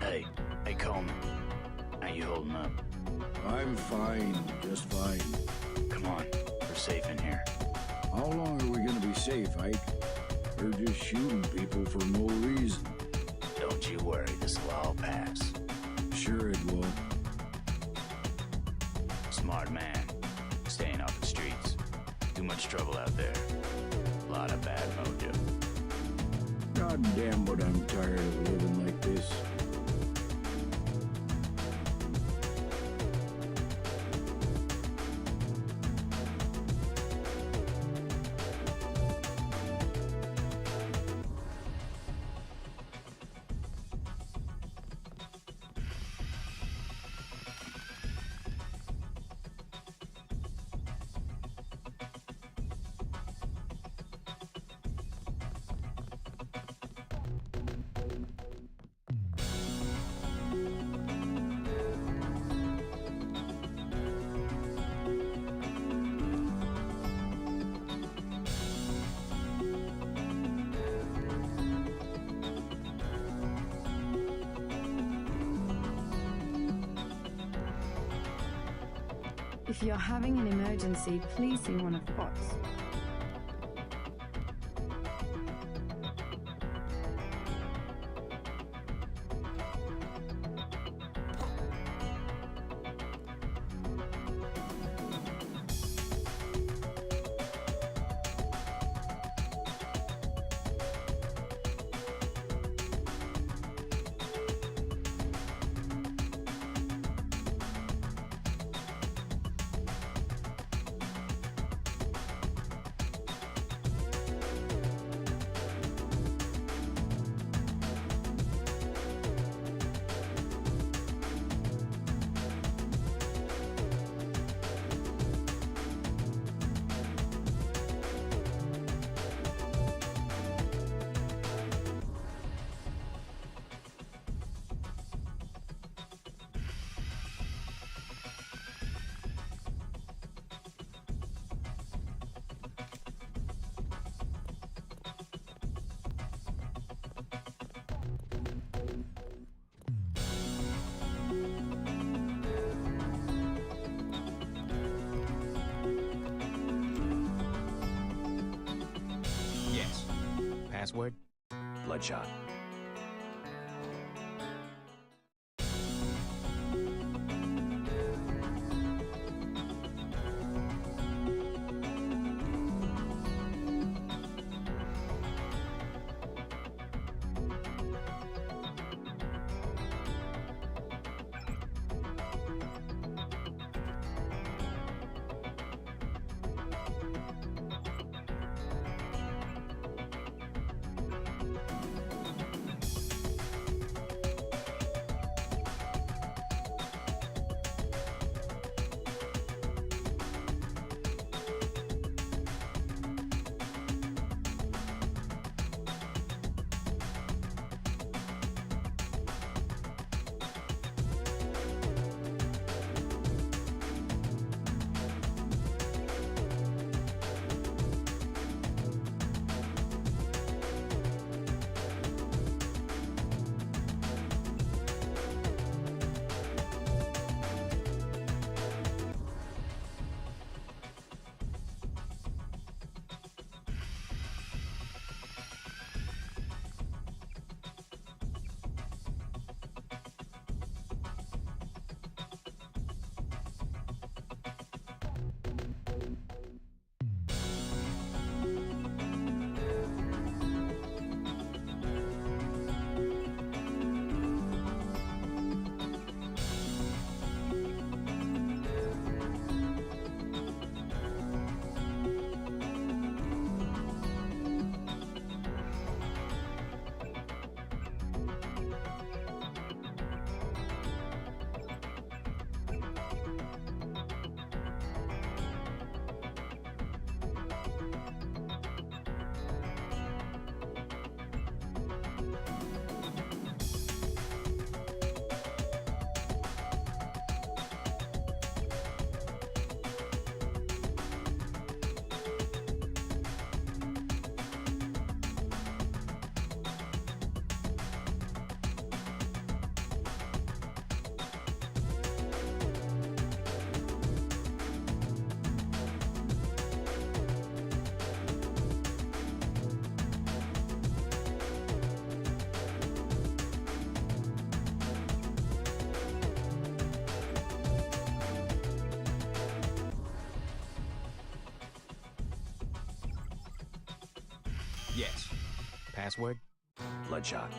Hey, Coleman. How you holding up? I'm fine, just fine. Come on, we're safe in here. How long are we gonna be safe, Ike? They're just shooting people for no reason. Don't you worry, this will all pass. Sure it will. Smart man. Staying off the streets. Too much trouble out there. A lot of bad mojo. God damn, but I'm tired of living like this. If you're having an emergency, please see one of the bots. Password? Bloodshot. Password? Bloodshot.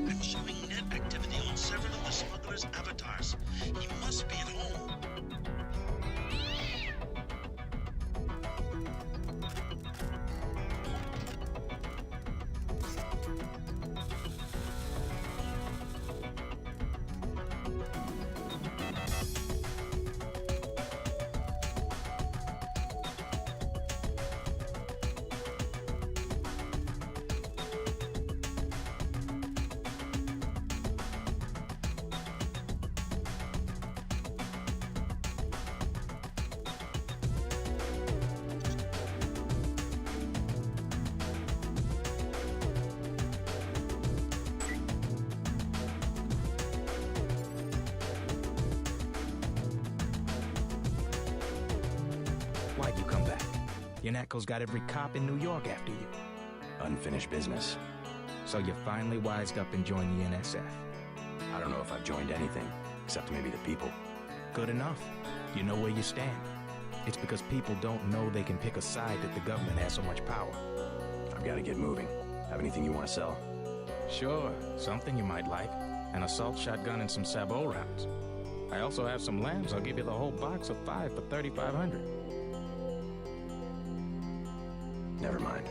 I'm showing net activity on several of the smuggler's avatars. He must be at home. Why'd you come back? UNATCO's got every cop in New York after you. Unfinished business. So you finally wised up and joined the NSF. I don't know if I've joined anything, except maybe the people. Good enough. You know where you stand. It's because people don't know they can pick a side that the government has so much power. I've got to get moving. Have anything you want to sell? Sure, something you might like. An assault shotgun and some sabot rounds. I also have some lambs. I'll give you the whole box of 5 for $3,500. Never mind.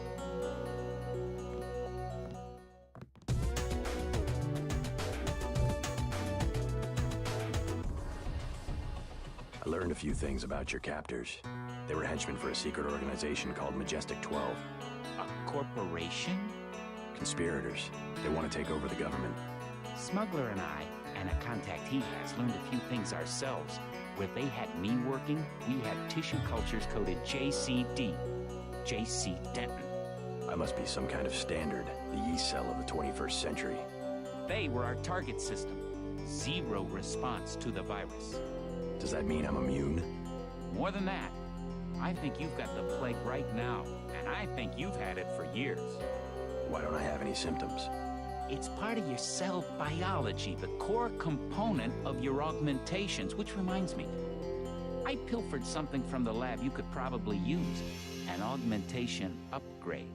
I learned a few things about your captors. They were henchmen for a secret organization called Majestic 12. A corporation? Conspirators. They want to take over the government. Smuggler and I, and a contact he has, learned a few things ourselves. Where they had me working, we had tissue cultures coded JCD. J.C. Denton. I must be some kind of standard, the yeast cell of the 21st century. They were our target system. Zero response to the virus. Does that mean I'm immune? More than that. I think you've got the plague right now, and I think you've had it for years. Why don't I have any symptoms? It's part of your cell biology, the core component of your augmentations, which reminds me, I pilfered something from the lab you could probably use. An augmentation upgrade.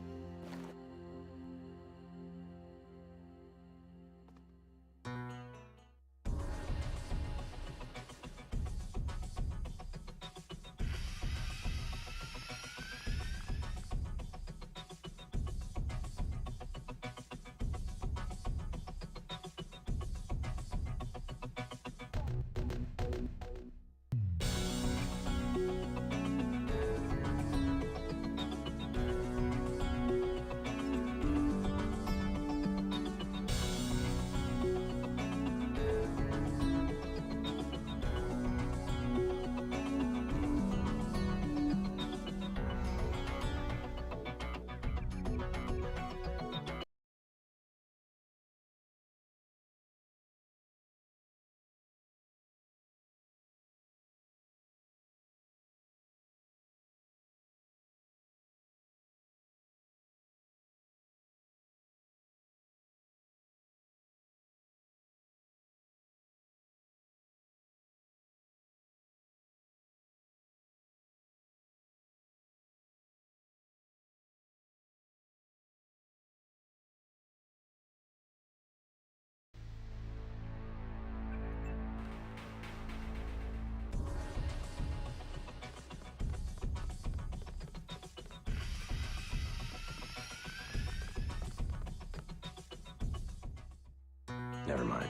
Never mind.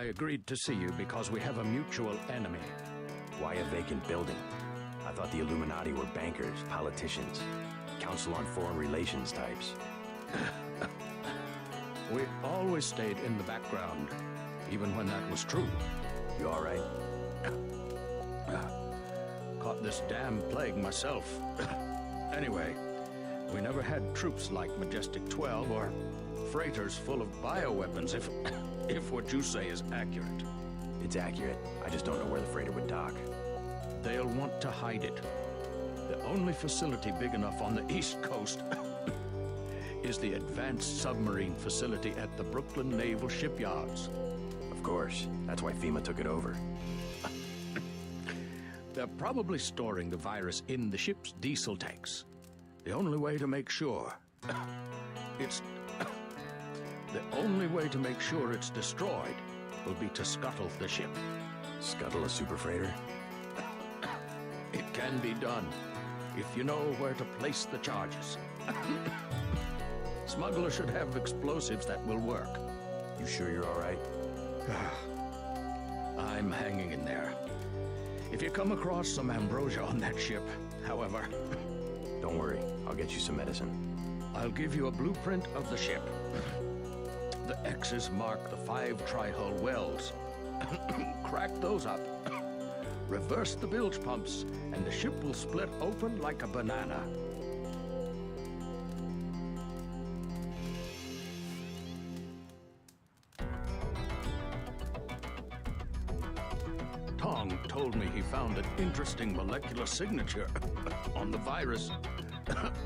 I agreed to see you because we have a mutual enemy. Why a vacant building? I thought the Illuminati were bankers, politicians, Council on Foreign Relations types. We always stayed in the background, even when that was true. You all right? Caught this damn plague myself. Anyway, we never had troops like Majestic 12 or freighters full of bioweapons, if what you say is accurate. It's accurate. I just don't know where the freighter would dock. They'll want to hide it. The only facility big enough on the East Coast is the Advanced Submarine Facility at the Brooklyn Naval Shipyards. Of course. That's why FEMA took it over. They're probably storing the virus in the ship's diesel tanks. The only way to make sure it's destroyed will be to scuttle the ship. Scuttle a super freighter? It can be done if you know where to place the charges. Smuggler should have explosives that will work. You sure you're all right? I'm hanging in there. If you come across some ambrosia on that ship, however... Don't worry, I'll get you some medicine. I'll give you a blueprint of the ship. The X's mark the 5 tri-hull wells. Crack those up. Reverse the bilge pumps, and the ship will split open like a banana. Tong told me he found an interesting molecular signature on the virus.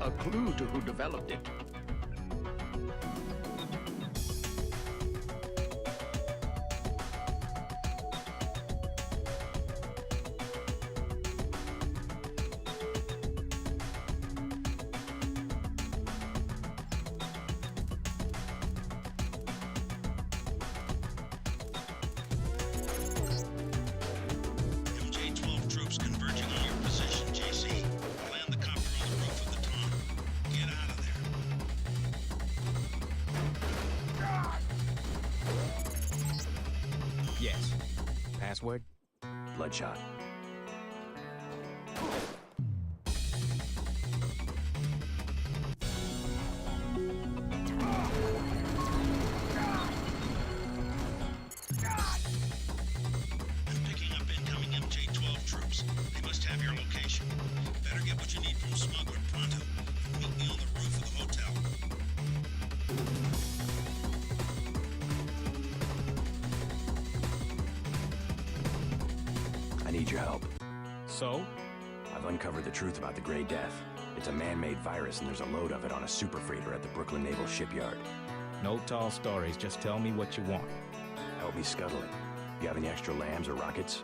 A clue to who developed it. Password? Bloodshot. I'm picking up incoming MJ-12 troops. They must have your location. Better get what you need from Smuggler pronto. Meet me on the roof of the hotel. I need your help. So? I've uncovered the truth about the Grey Death. It's a man-made virus, and there's a load of it on a super freighter at the Brooklyn Naval Shipyard. No tall stories, just tell me what you want. Help me scuttle it. You have any extra lambs or rockets?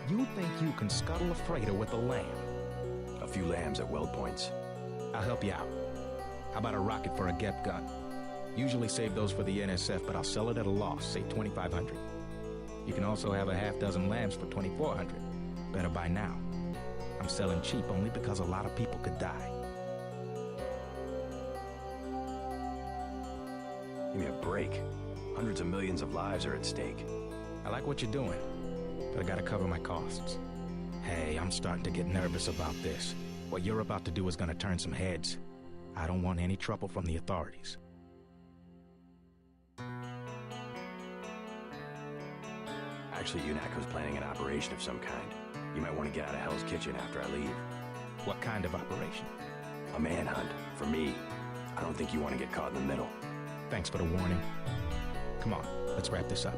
You think you can scuttle a freighter with a lamb? A few lambs at weld points. I'll help you out. How about a rocket for a GEP gun? Usually save those for the NSF, but I'll sell it at a loss, say 2,500. You can also have a half dozen lambs for 2,400. Better buy now. I'm selling cheap only because a lot of people could die. Give me a break. Hundreds of millions of lives are at stake. I like what you're doing, but I gotta cover my costs. Hey, I'm starting to get nervous about this. What you're about to do is gonna turn some heads. I don't want any trouble from the authorities. Actually, UNATCO's planning an operation of some kind. You might want to get out of Hell's Kitchen after I leave. What kind of operation? A manhunt, for me. I don't think you want to get caught in the middle. Thanks for the warning. Come on, let's wrap this up.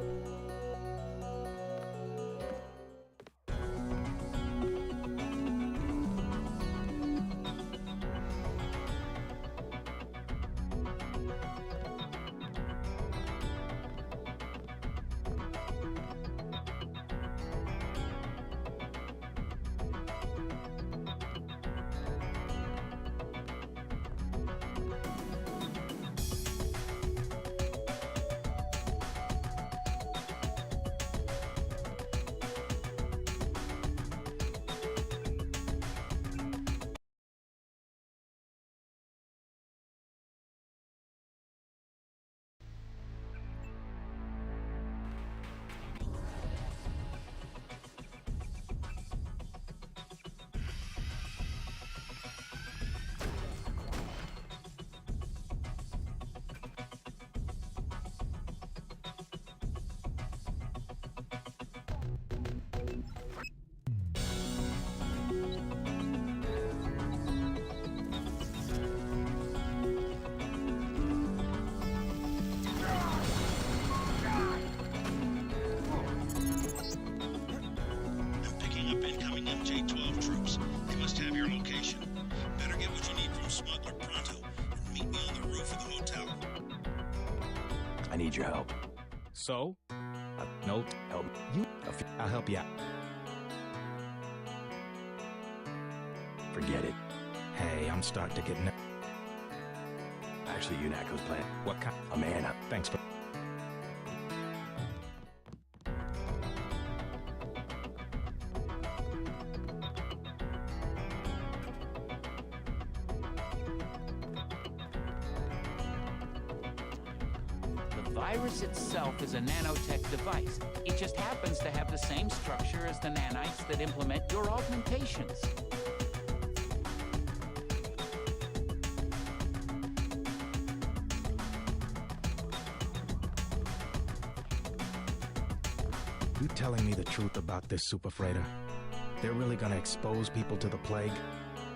need your help. So? Note, help you. I'll help you out. Forget it. Hey, I'm starting to get Actually, UNATCO's plan. What kind? A man up. Thanks for... The virus itself is a nanotech device. It just happens to have the same structure as the nanites that implement your augmentations. You telling me the truth about this super freighter? They're really gonna expose people to the plague?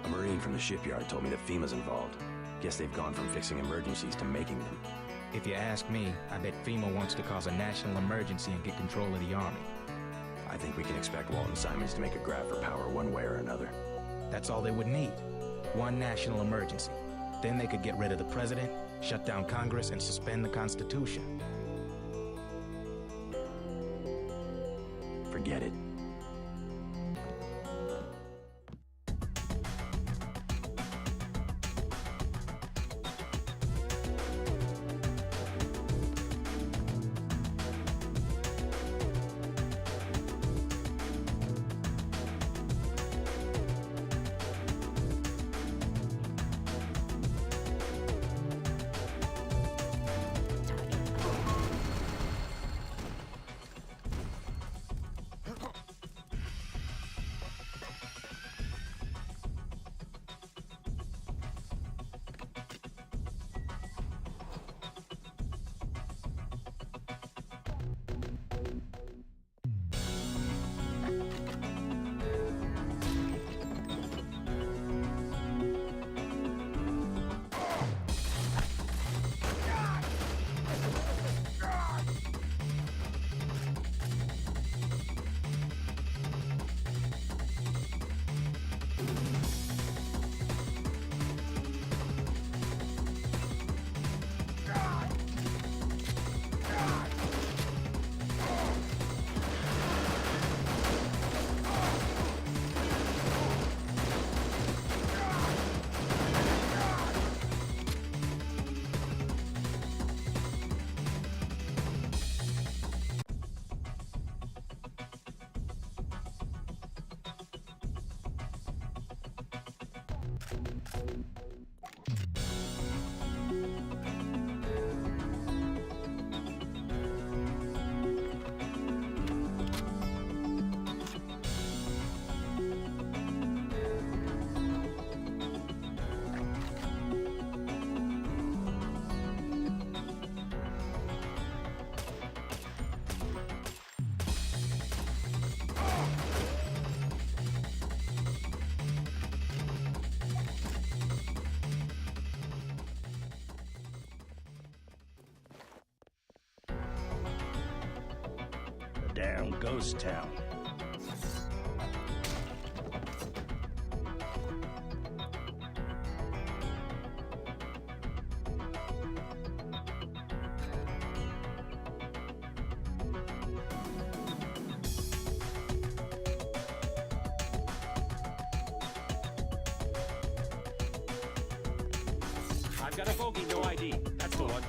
A Marine from the shipyard told me that FEMA's involved. Guess they've gone from fixing emergencies to making them. If you ask me, I bet FEMA wants to cause a national emergency and get control of the army. I think we can expect Walton Simons to make a grab for power one way or another. That's all they would need. One national emergency. Then they could get rid of the president, shut down Congress, and suspend the Constitution. Forget it. Damn ghost town. I've got a bogey, no ID. That's the one.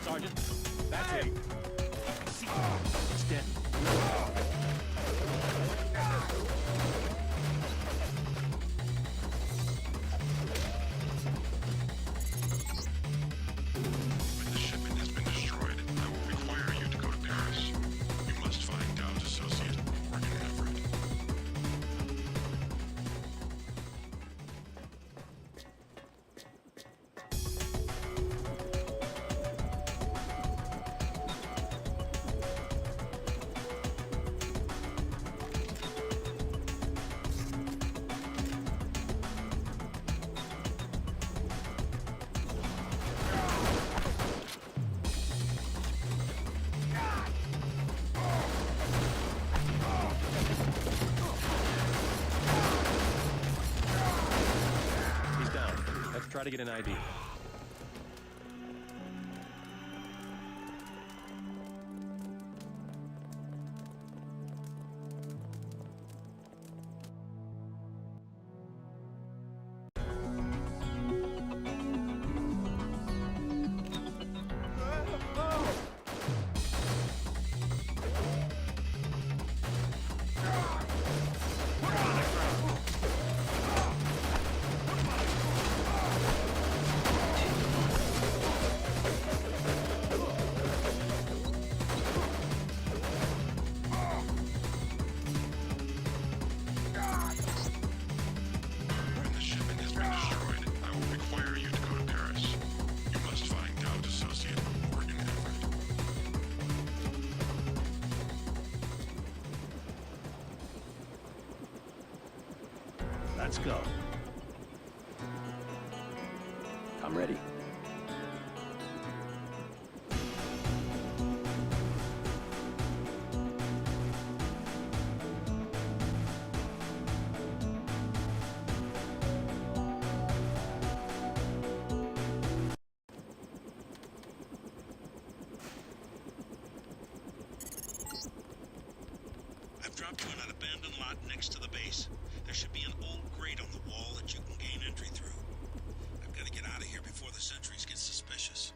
Sergeant, that's it. It's dead. Try to get an ID. Let's go. I'm ready. I've dropped you in an abandoned lot next to the base. There should be an old grate on the wall that you can gain entry through. I've got to get out of here before the sentries get suspicious.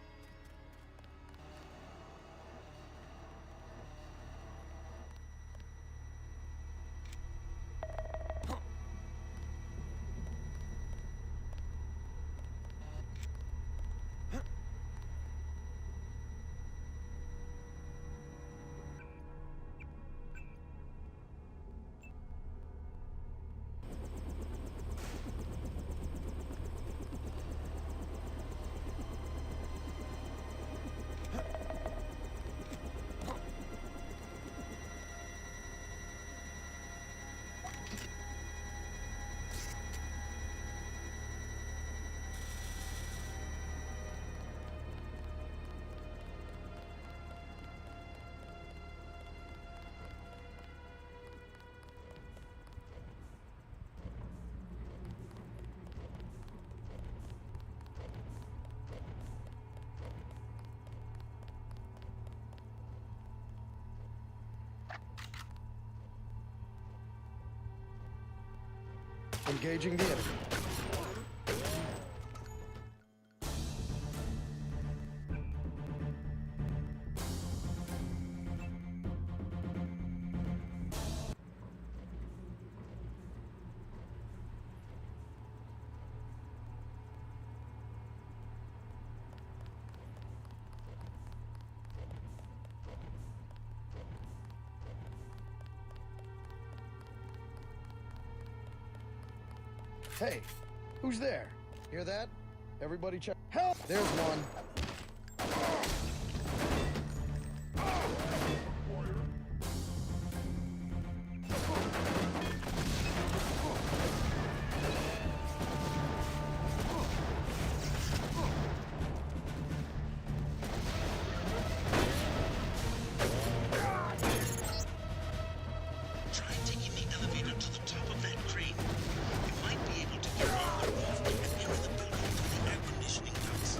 Engaging the enemy. Hey, who's there? Hear that? Everybody check. Help! There's one. Try taking the elevator to the top of that crane. You might be able to get on the roof and enter the building through the air conditioning ducts.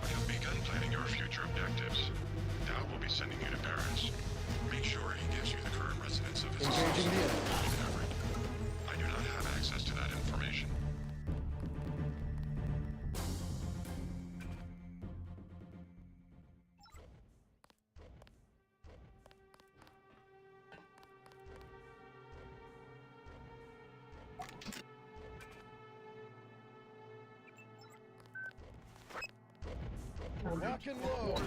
You've begun planning your future objectives. Dow will be sending you to Paris. Make sure he gives you the current residence of his Engaging the enemy. Everett. I do not have access to that information. Rock and roll.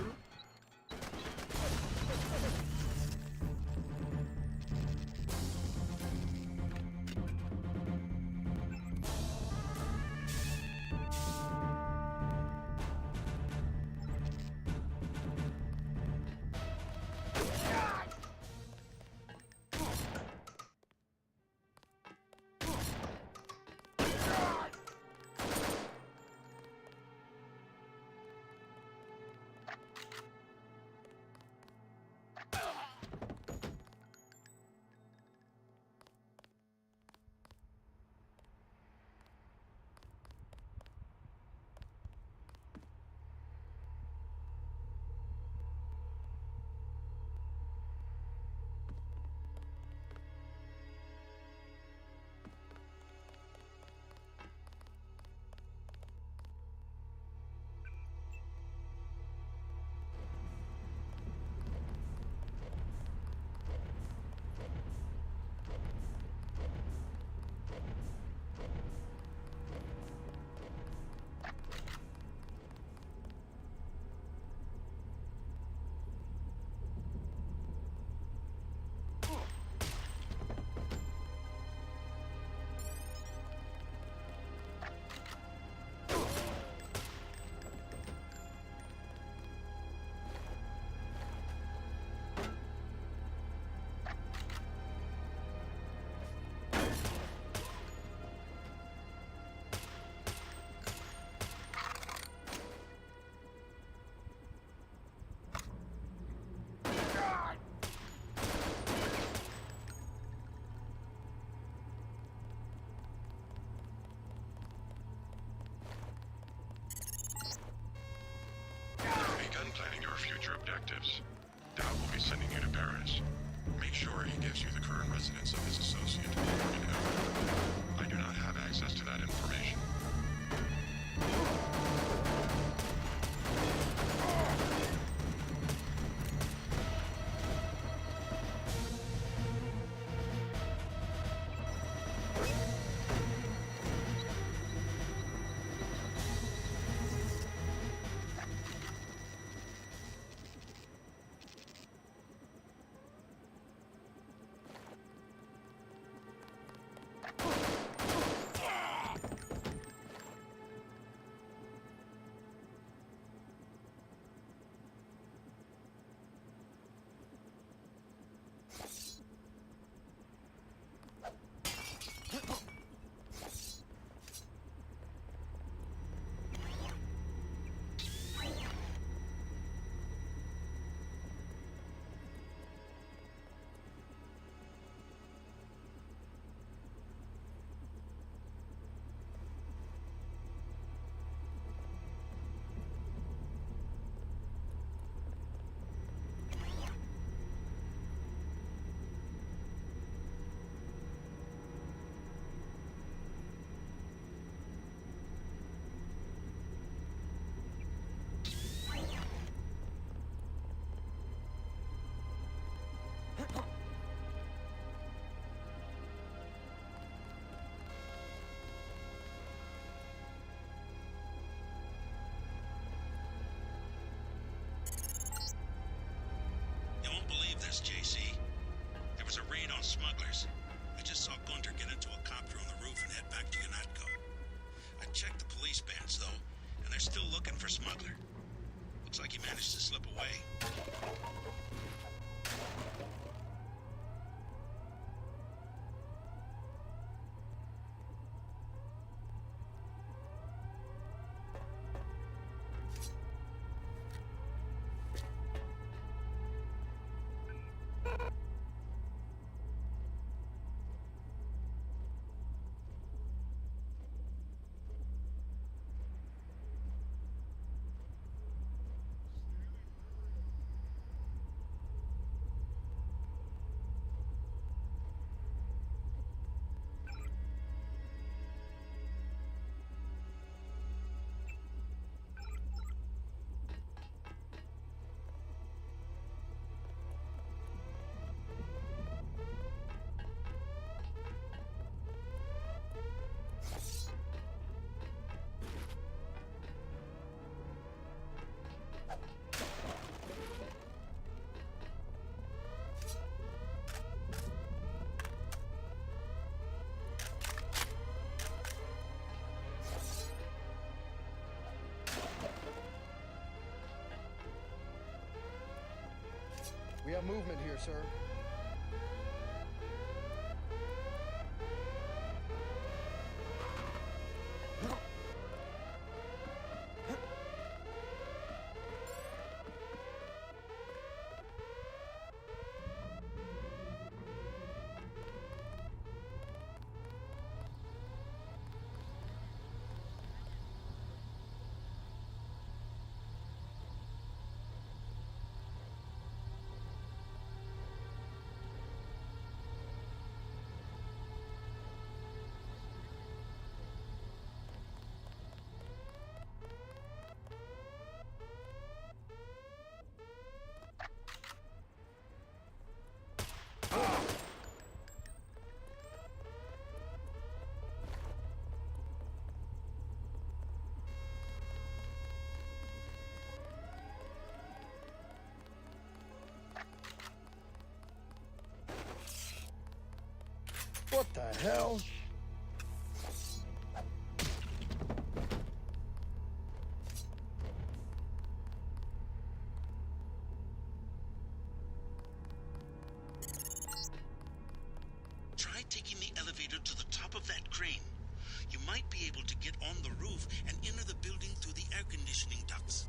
Paris. Make sure he gives you the current residence of his associate in Ever. I do not have access to that information. You won't believe this, JC. There was a raid on smugglers. I just saw Gunter get into a copter on the roof and head back to UNATCO. I checked the police bands, though, and they're still looking for Smuggler. Looks like he managed to slip away. We have movement here, sir. What the hell? Try taking the elevator to the top of that crane. You might be able to get on the roof and enter the building through the air conditioning ducts.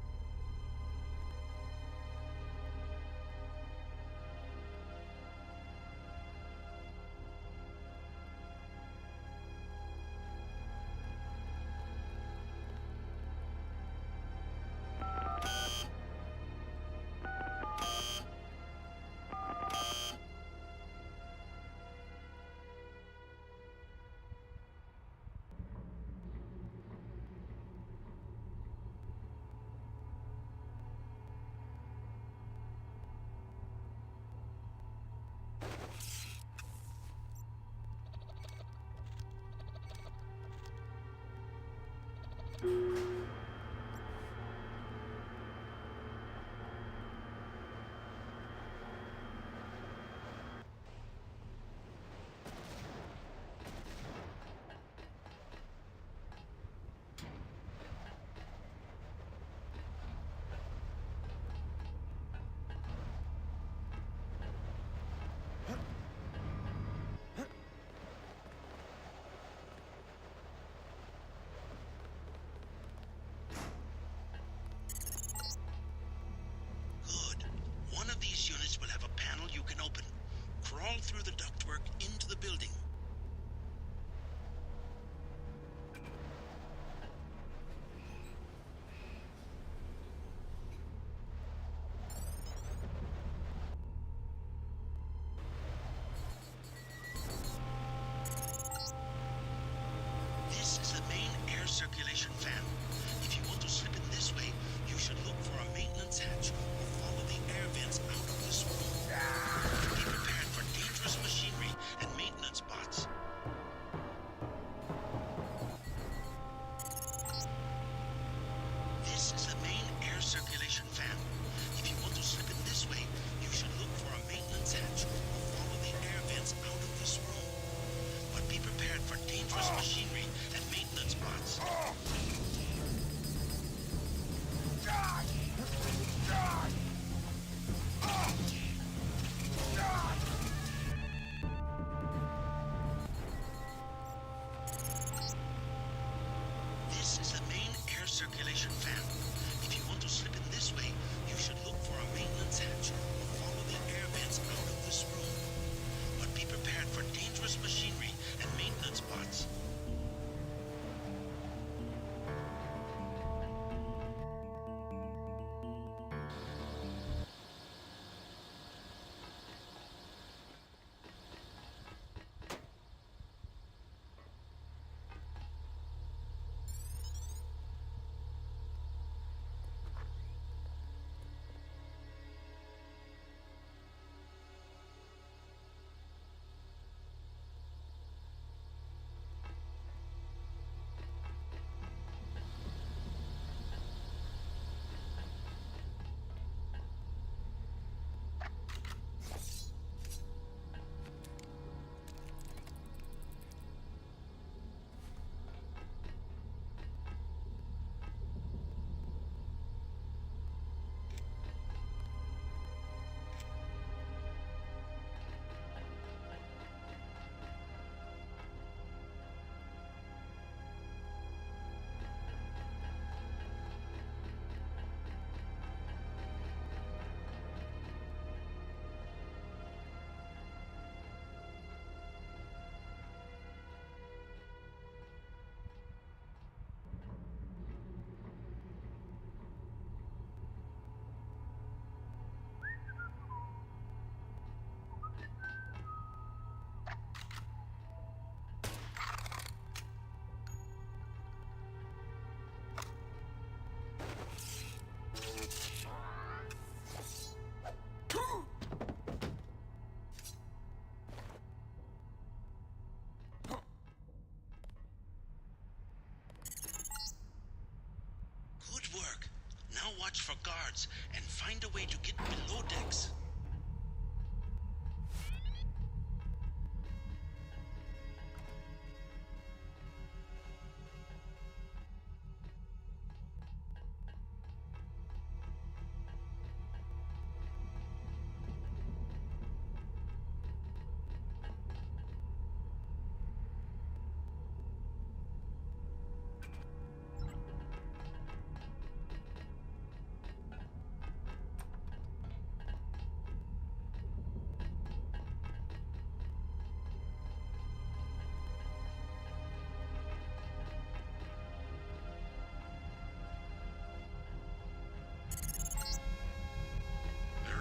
watch for guards and find a way to get below decks.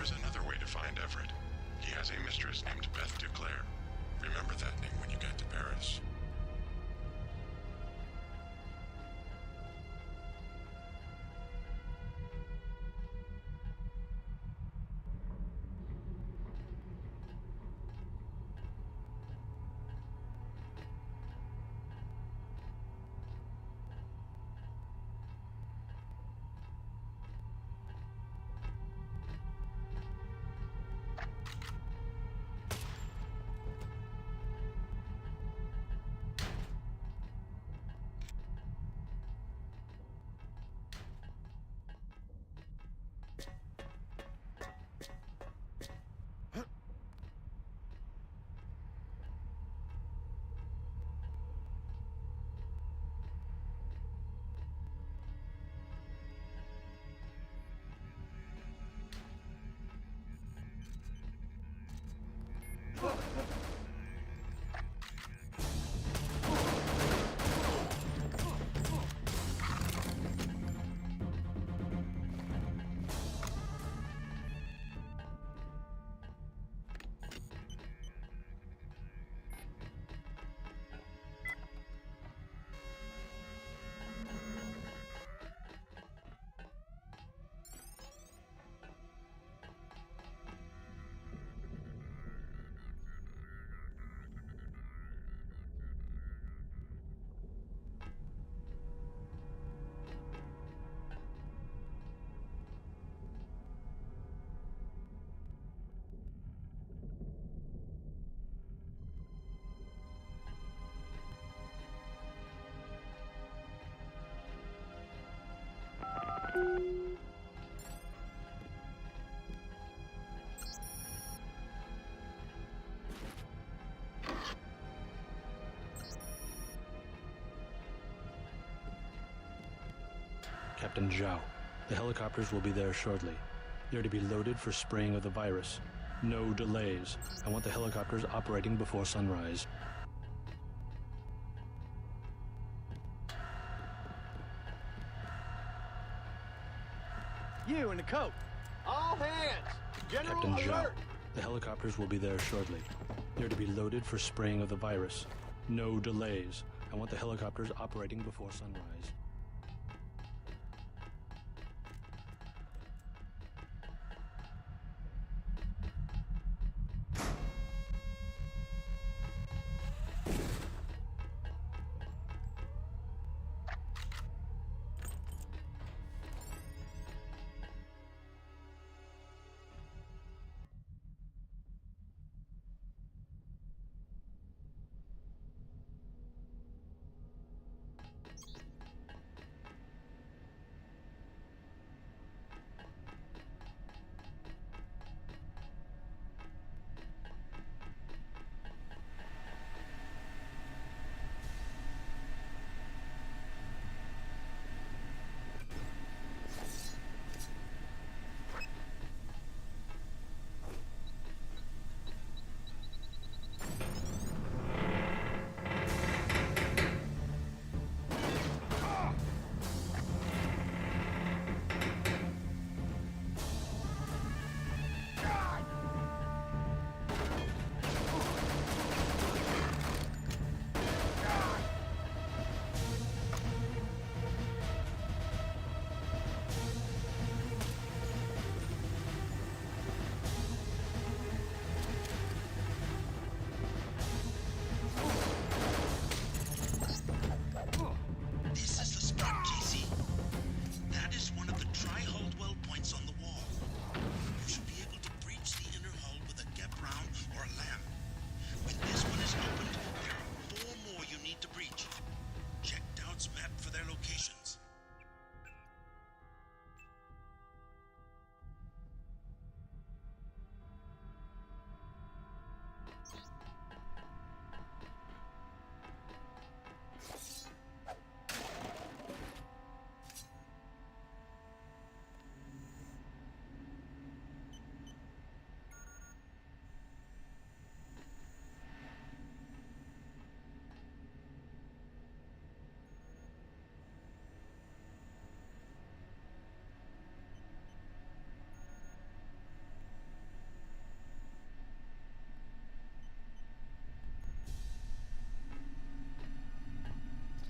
There is another way to find Everett. He has a mistress named Beth Duclair. Remember that name when you get to Paris. Captain Zhao, the helicopters will be there shortly. They're to be loaded for spraying of the virus. No delays. I want the helicopters operating before sunrise. You in the coat. All hands. General Captain Zhao, alert. the helicopters will be there shortly. They're to be loaded for spraying of the virus. No delays. I want the helicopters operating before sunrise.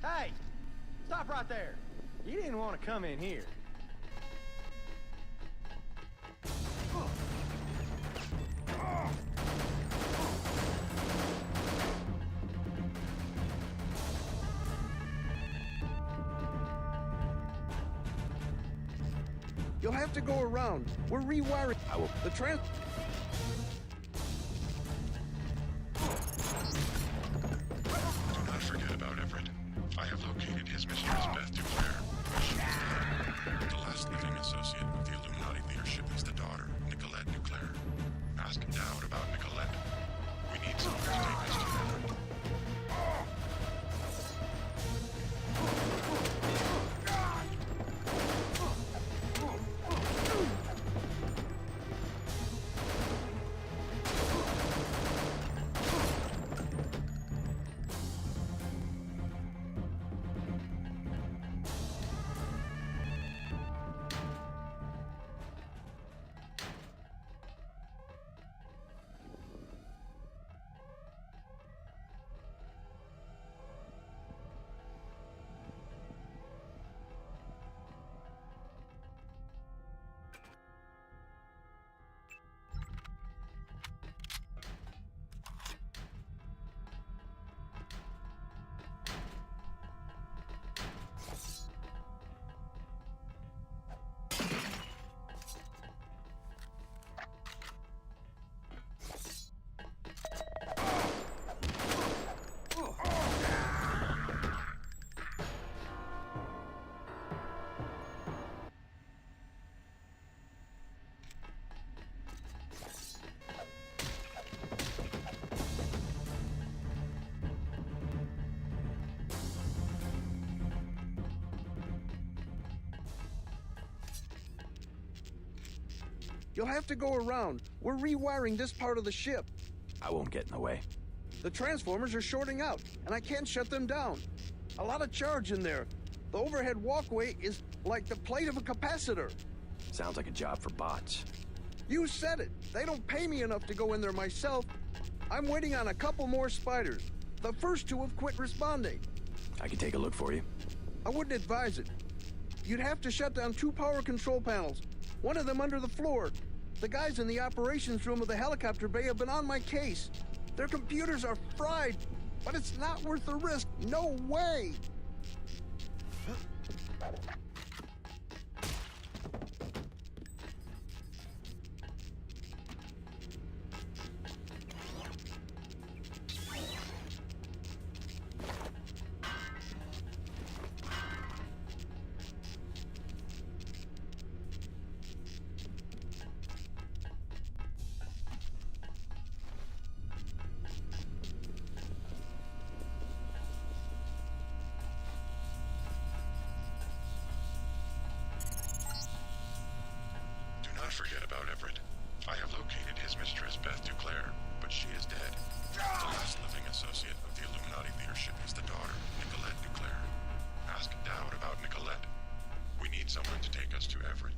Hey! Stop right there! You didn't want to come in here. You'll have to go around. We're rewiring. I will. The trans... Do not forget about Everett. I have located his mistress, Beth Duclair. She is dead. The last living associate of the Illuminati leadership is the daughter, Nicolette Duclair. Ask Dowd about Nicolette. We need someone to take us to Everett. You'll have to go around. We're rewiring this part of the ship. I won't get in the way. The transformers are shorting out, and I can't shut them down. A lot of charge in there. The overhead walkway is like the plate of a capacitor. Sounds like a job for bots. You said it. They don't pay me enough to go in there myself. I'm waiting on a couple more spiders. The first two have quit responding. I can take a look for you. I wouldn't advise it. You'd have to shut down 2 power control panels, one of them under the floor. The guys in the operations room of the helicopter bay have been on my case. Their computers are fried, but it's not worth the risk. No way! Forget about Everett. I have located his mistress, Beth Duclair, but she is dead. The last living associate of the Illuminati leadership is the daughter, Nicolette Duclair. Ask Dowd about Nicolette. We need someone to take us to Everett.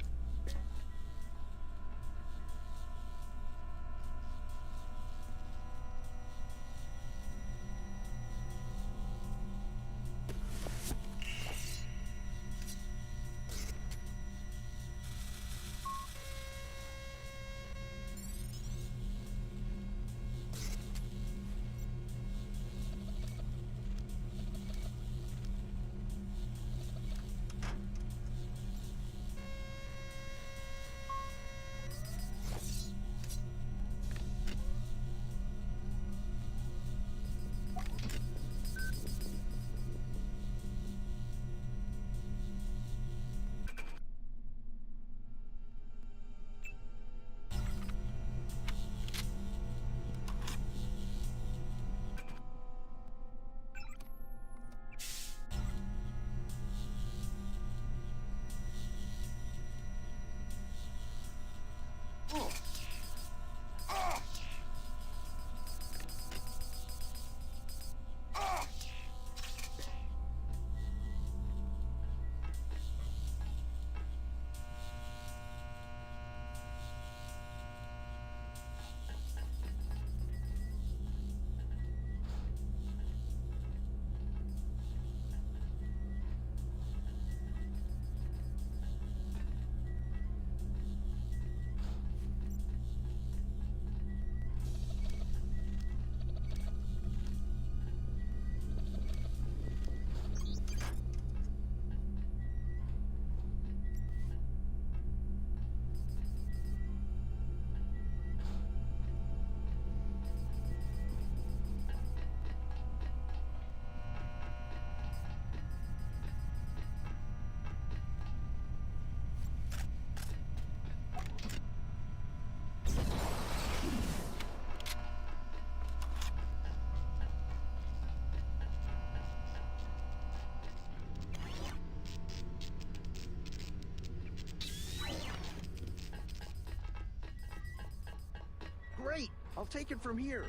I'll take it from here.